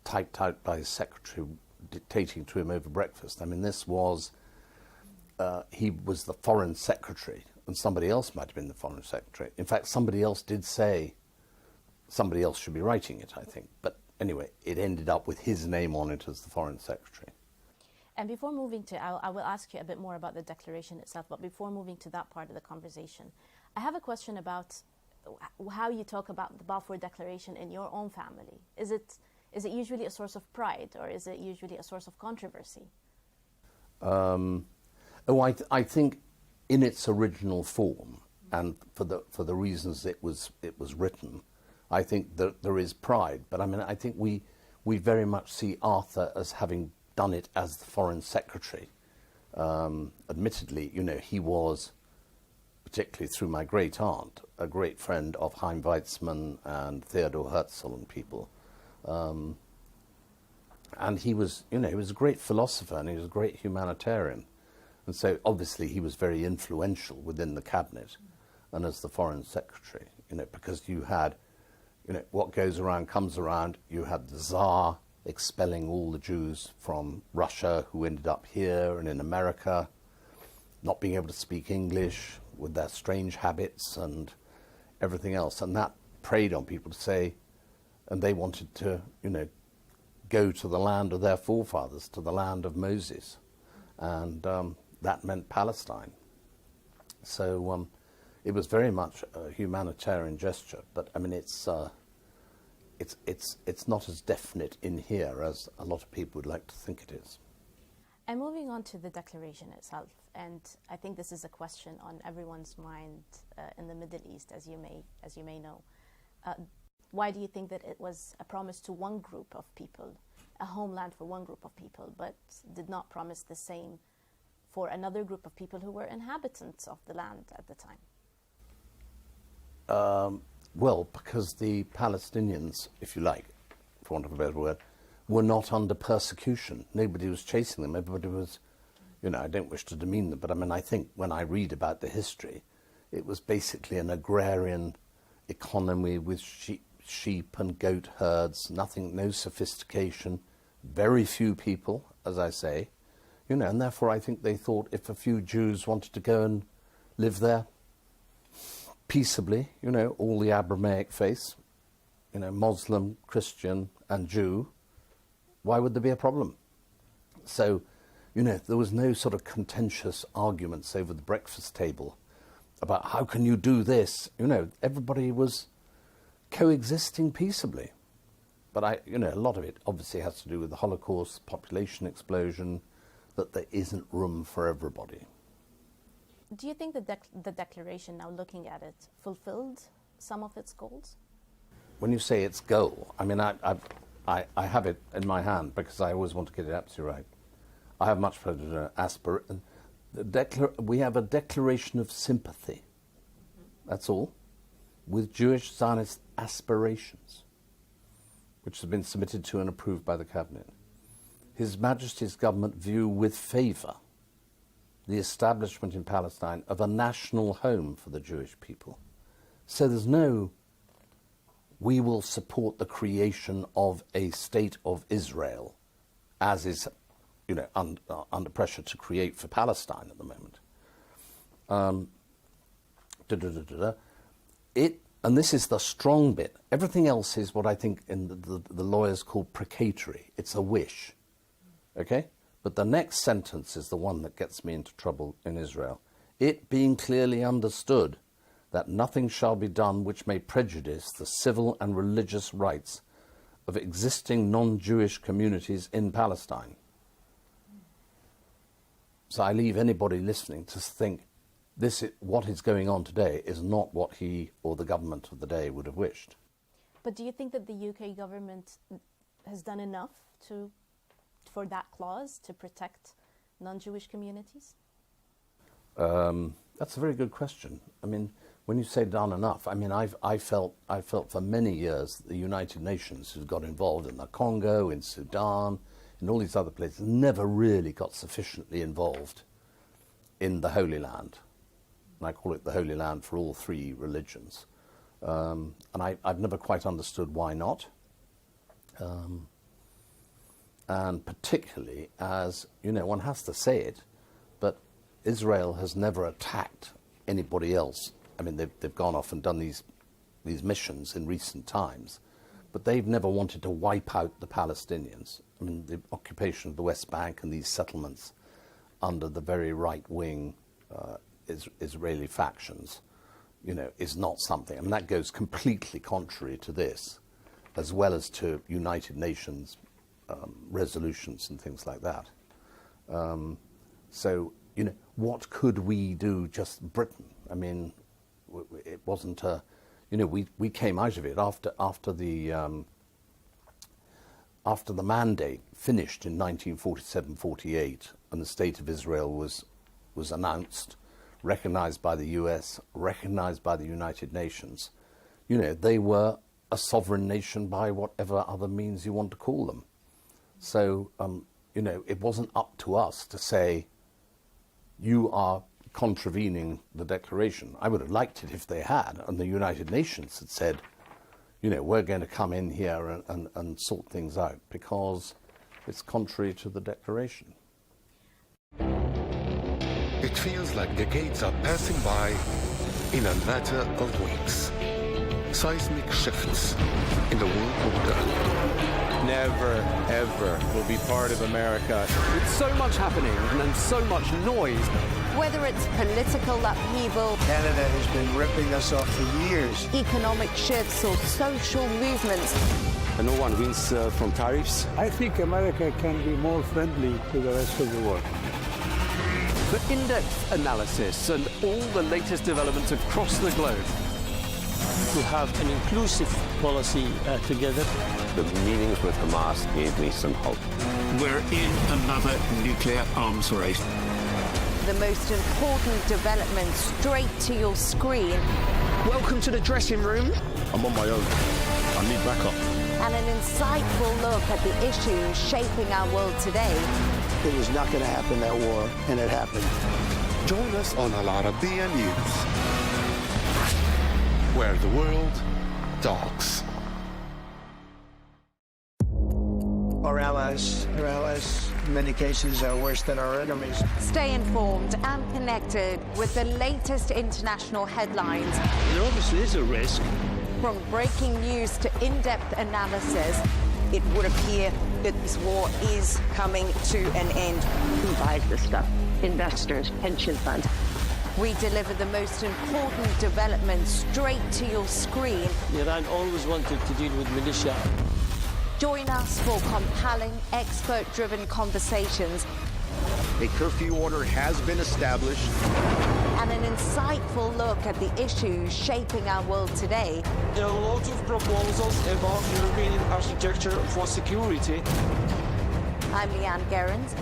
typed out by his secretary dictating to him over breakfast. I mean, this was, he was the foreign secretary, and somebody else might have been the foreign secretary. In fact, somebody else did say somebody else should be writing it, I think. But anyway, it ended up with his name on it as the foreign secretary. And before moving to, I will ask you a bit more about the declaration itself, but before moving to that part of the conversation, I have a question about how you talk about the Balfour Declaration in your own family. Is it usually a source of pride, or is it usually a source of controversy? Oh, I think in its original form, and for the reasons it was written, I think that there is pride. But I mean, I think we very much see Arthur as having done it as the Foreign Secretary. Admittedly, you know, he was, particularly through my great aunt, a great friend of Chaim Weizmann and Theodor Herzl and people. And he was, you know, he was a great philosopher and he was a great humanitarian. And so obviously he was very influential within the cabinet and as the Foreign Secretary, you know, because you had, you know, what goes around comes around. You had the Tsar expelling all the Jews from Russia who ended up here and in America, not being able to speak English, with their strange habits and everything else. And that preyed on people to say, and they wanted to, you know, go to the land of their forefathers, to the land of Moses. And that meant Palestine. So it was very much a humanitarian gesture, but I mean, it's not as definite in here as a lot of people would like to think it is. And moving on to the declaration itself, and I think this is a question on everyone's mind in the Middle East, as you may know. Why do you think that it was a promise to one group of people, a homeland for one group of people, but did not promise the same for another group of people who were inhabitants of the land at the time? Well, because the Palestinians, if you like, for want of a better word, were not under persecution. Nobody was chasing them. Everybody was, you know, I don't wish to demean them, but I mean, I think when I read about the history, it was basically an agrarian economy with sheep and goat herds, nothing, no sophistication, very few people, as I say, you know, and therefore I think they thought if a few Jews wanted to go and live there peaceably, you know, all the Abrahamic faiths, you know, Muslim, Christian and Jew, why would there be a problem? So, you know, there was no sort of contentious arguments over the breakfast table about how can you do this? You know, everybody was coexisting peaceably. But you know, a lot of it obviously has to do with the Holocaust, population explosion, that there isn't room for everybody. Do you think the declaration, now looking at it, fulfilled some of its goals? When you say its goal, I mean, I have it in my hand because I always want to get it absolutely right. I have much pleasure to we have a declaration of sympathy, that's all, with Jewish Zionist aspirations, which has been submitted to and approved by the Cabinet. His Majesty's government view with favour the establishment in Palestine of a national home for the Jewish people. So there's no, we will support the creation of a state of Israel, as is, you know, under pressure to create for Palestine at the moment. And this is the strong bit. Everything else is what I think in the lawyers call precatory. It's a wish, okay? But the next sentence is the one that gets me into trouble in Israel. It being clearly understood that nothing shall be done which may prejudice the civil and religious rights of existing non-Jewish communities in Palestine. So I leave anybody listening to think what is going on today is not what he or the government of the day would have wished. But do you think that the UK government has done enough for that clause to protect non-Jewish communities? That's a very good question. I mean, when you say done enough, I mean, I felt for many years the United Nations, who got involved in the Congo, in Sudan, in all these other places, never really got sufficiently involved in the Holy Land. And I call it the Holy Land for all three religions. And I've never quite understood why not. And particularly as, you know, one has to say it, but Israel has never attacked anybody else. I mean, they've gone off and done these missions in recent times, but they've never wanted to wipe out the Palestinians. I mean, the occupation of the West Bank and these settlements under the very right-wing Israeli factions, you know, is not something. I mean, that goes completely contrary to this, as well as to United Nations resolutions and things like that. So what could we do, just Britain? I mean, it wasn't a, we came out of it after the mandate finished in 1947-48, and the State of Israel was announced, recognized by the US, recognized by the United Nations. They were a sovereign nation by whatever other means you want to call them. So, it wasn't up to us to say, you are contravening the declaration. I would have liked it if they had, and the United Nations had said, we're going to come in here and sort things out, because it's contrary to the declaration. It feels like decades are passing by in a matter of weeks. Seismic shifts in the world order. Never, ever will be part of America. With so much happening and so much noise. Whether it's political upheaval, Canada has been ripping us off for years. Economic shifts or social movements. And no one wins from tariffs. I think America can be more friendly to the rest of the world. For in-depth analysis and all the latest developments across the globe. To have an inclusive policy together. The meetings with Hamas gave me some hope. We're in another nuclear arms race. The most important development straight to your screen. Welcome to the dressing room. I'm on my own. I need backup. And an insightful look at the issues shaping our world today. It was not going to happen, that war, and it happened. Join us on Arabiya News, where the world talks. Our allies, in many cases, are worse than our enemies. Stay informed and connected with the latest international headlines. There obviously is a risk. From breaking news to in-depth analysis, it would appear that this war is coming to an end. Who buys this stuff? Investors, pension funds. We deliver the most important developments straight to your screen. Iran always wanted to deal with militia. Join us for compelling, expert-driven conversations. A curfew order has been established. And an insightful look at the issues shaping our world today. There are a lot of proposals about European architecture for security. I'm Leigh Ann Gerrans,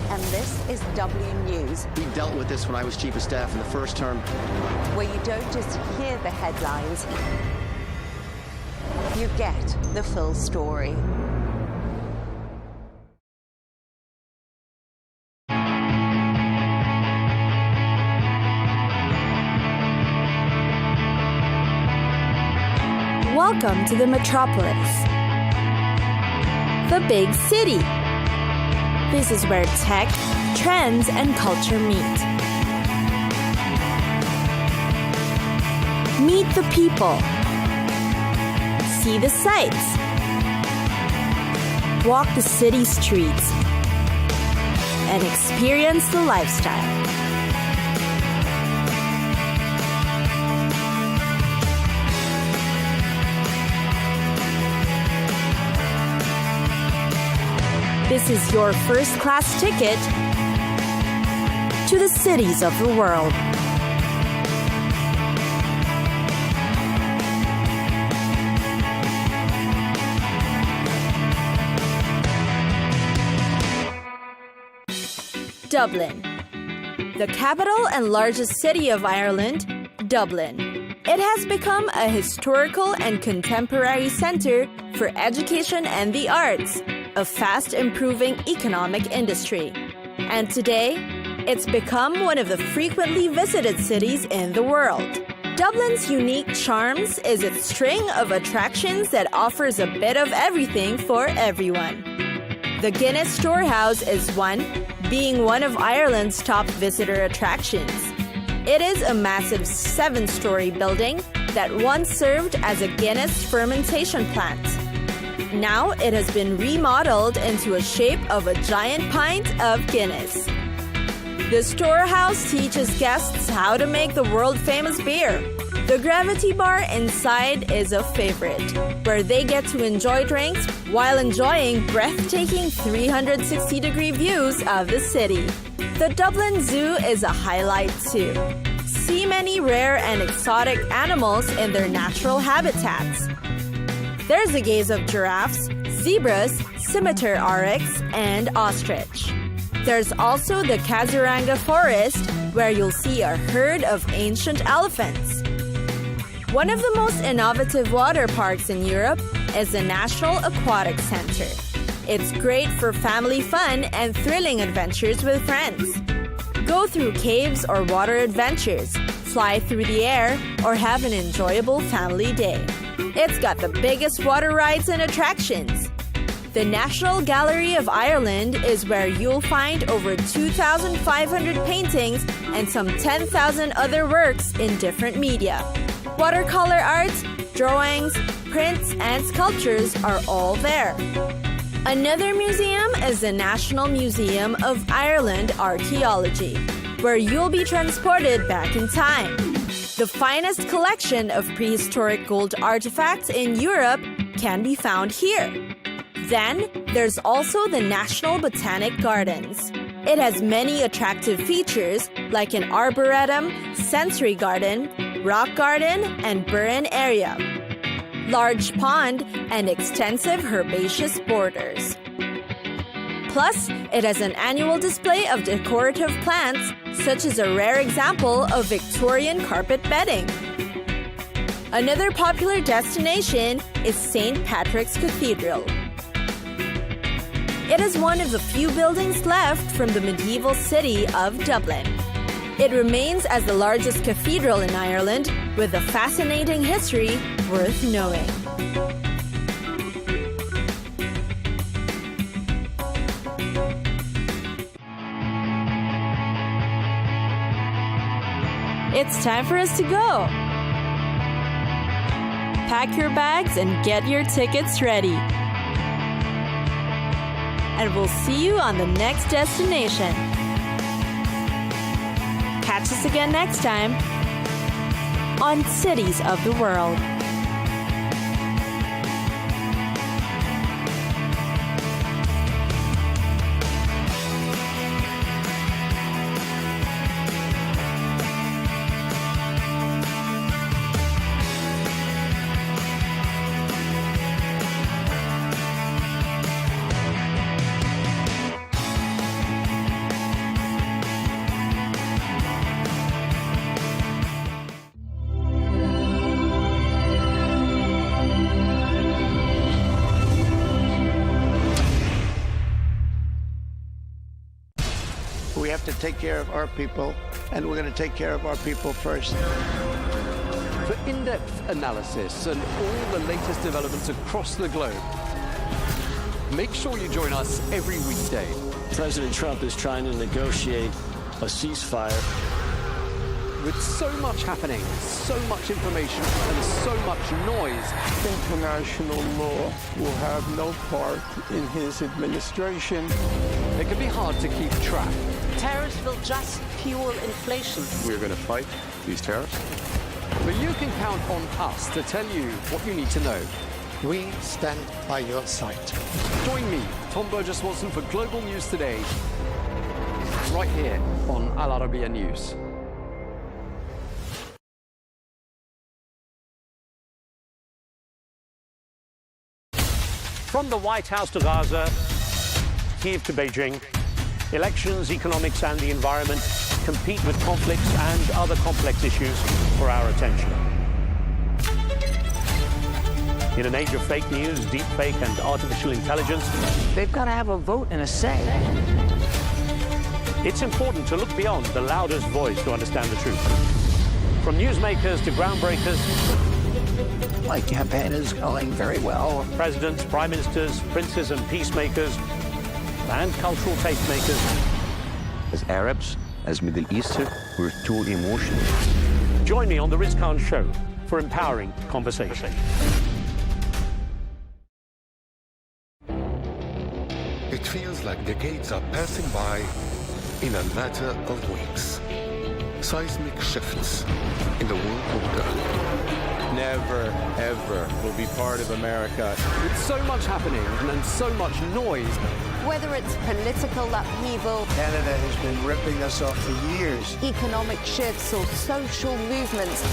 and this is W News. We dealt with this when I was Chief of Staff in the first term. Where you don't just hear the headlines, you get the full story. Welcome to the metropolis, the big city. This is where tech, trends, and culture meet. Meet the people. See the sights. Walk the city streets. And experience the lifestyle. This is your first-class ticket to the cities of the world. Dublin. The capital and largest city of Ireland, Dublin. It has become a historical and contemporary center for education and the arts, a fast-improving economic industry. And today, it's become one of the frequently visited cities in the world. Dublin's unique charms is its string of attractions that offers a bit of everything for everyone. The Guinness Storehouse is one, being one of Ireland's top visitor attractions. It is a massive 7-story building that once served as a Guinness fermentation plant. Now it has been remodeled into a shape of a giant pint of Guinness. The Storehouse teaches guests how to make the world-famous beer. The Gravity Bar inside is a favorite, where they get to enjoy drinks while enjoying breathtaking 360-degree views of the city. The Dublin Zoo is a highlight too. See many rare and exotic animals in their natural habitats. There's a gaze of giraffes, zebras, scimitar oryx, and ostrich. There's also the Kaziranga Forest, where you'll see a herd of ancient elephants. One of the most innovative water parks in Europe is the National Aquatic Center. It's great for family fun and thrilling adventures with friends. Go through caves or water adventures, fly through the air, or have an enjoyable family day. It's got the biggest water rides and attractions. The National Gallery of Ireland is where you'll find over 2,500 paintings and some 10,000 other works in different media. Watercolor arts, drawings, prints, and sculptures are all there. Another museum is the National Museum of Ireland Archaeology, where you'll be transported back in time. The finest collection of prehistoric gold artifacts in Europe can be found here. Then, there's also the National Botanic Gardens. It has many attractive features like an arboretum, sensory garden, rock garden, and burn area, large pond, and extensive herbaceous borders. Plus, it has an annual display of decorative plants, such as a rare example of Victorian carpet bedding. Another popular destination is St. Patrick's Cathedral. It is one of the few buildings left from the medieval city of Dublin. It remains as the largest cathedral in Ireland, with a fascinating history worth knowing. It's time for us to go. Pack your bags and get your tickets ready. And we'll see you on the next destination. Catch us again next time on Cities of the World. We have to take care of our people, and we're going to take care of our people first. For in-depth analysis and all the latest developments across the globe, make sure you join us every weekday. President Trump is trying to negotiate a ceasefire. With so much happening, so much information, and so much noise, International law will have no part in his administration. it can be hard to keep track. Tariffs will just fuel inflation. We're going to fight these tariffs. But you can count on us to tell you what you need to know. We stand by your side. Join me, Tom Burges Watson, for Global News Today, right here on Arabiya News. From the White House to Gaza, Kyiv to Beijing, elections, economics, and the environment compete with conflicts and other complex issues for our attention. In an age of fake news, deepfake, and artificial intelligence, They've got to have a vote and a say. it's important to look beyond the loudest voice to understand the truth. From newsmakers to groundbreakers, My campaign is going very well. presidents, prime ministers, princes and peacemakers, and cultural tastemakers. As Arabs, as Middle Eastern, we're too emotional. Join me on The Riz Khan Show for empowering conversation. It feels like decades are passing by in a matter of weeks. Seismic shifts in the world order. never, ever will be part of America. With so much happening and so much noise. Whether it's political upheaval, Canada has been ripping us off for years. economic shifts or social movements,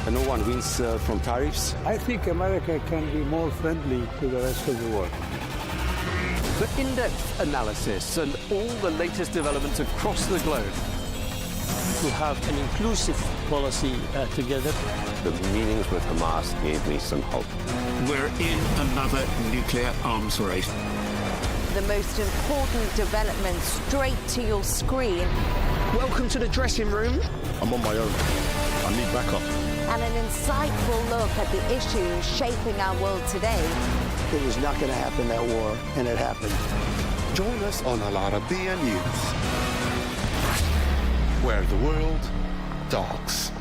And no one wins from tariffs. I think America can be more friendly to the rest of the world. For in-depth analysis and all the latest developments across the globe. To have an inclusive policy together. The meetings with Hamas gave me some hope. We're in another nuclear arms race. the most important development straight to your screen. Welcome to the dressing room. I'm on my own. I need backup. And an insightful look at the issues shaping our world today. It was not going to happen, that war, and it happened. Join us on Arabiya News, where the world talks.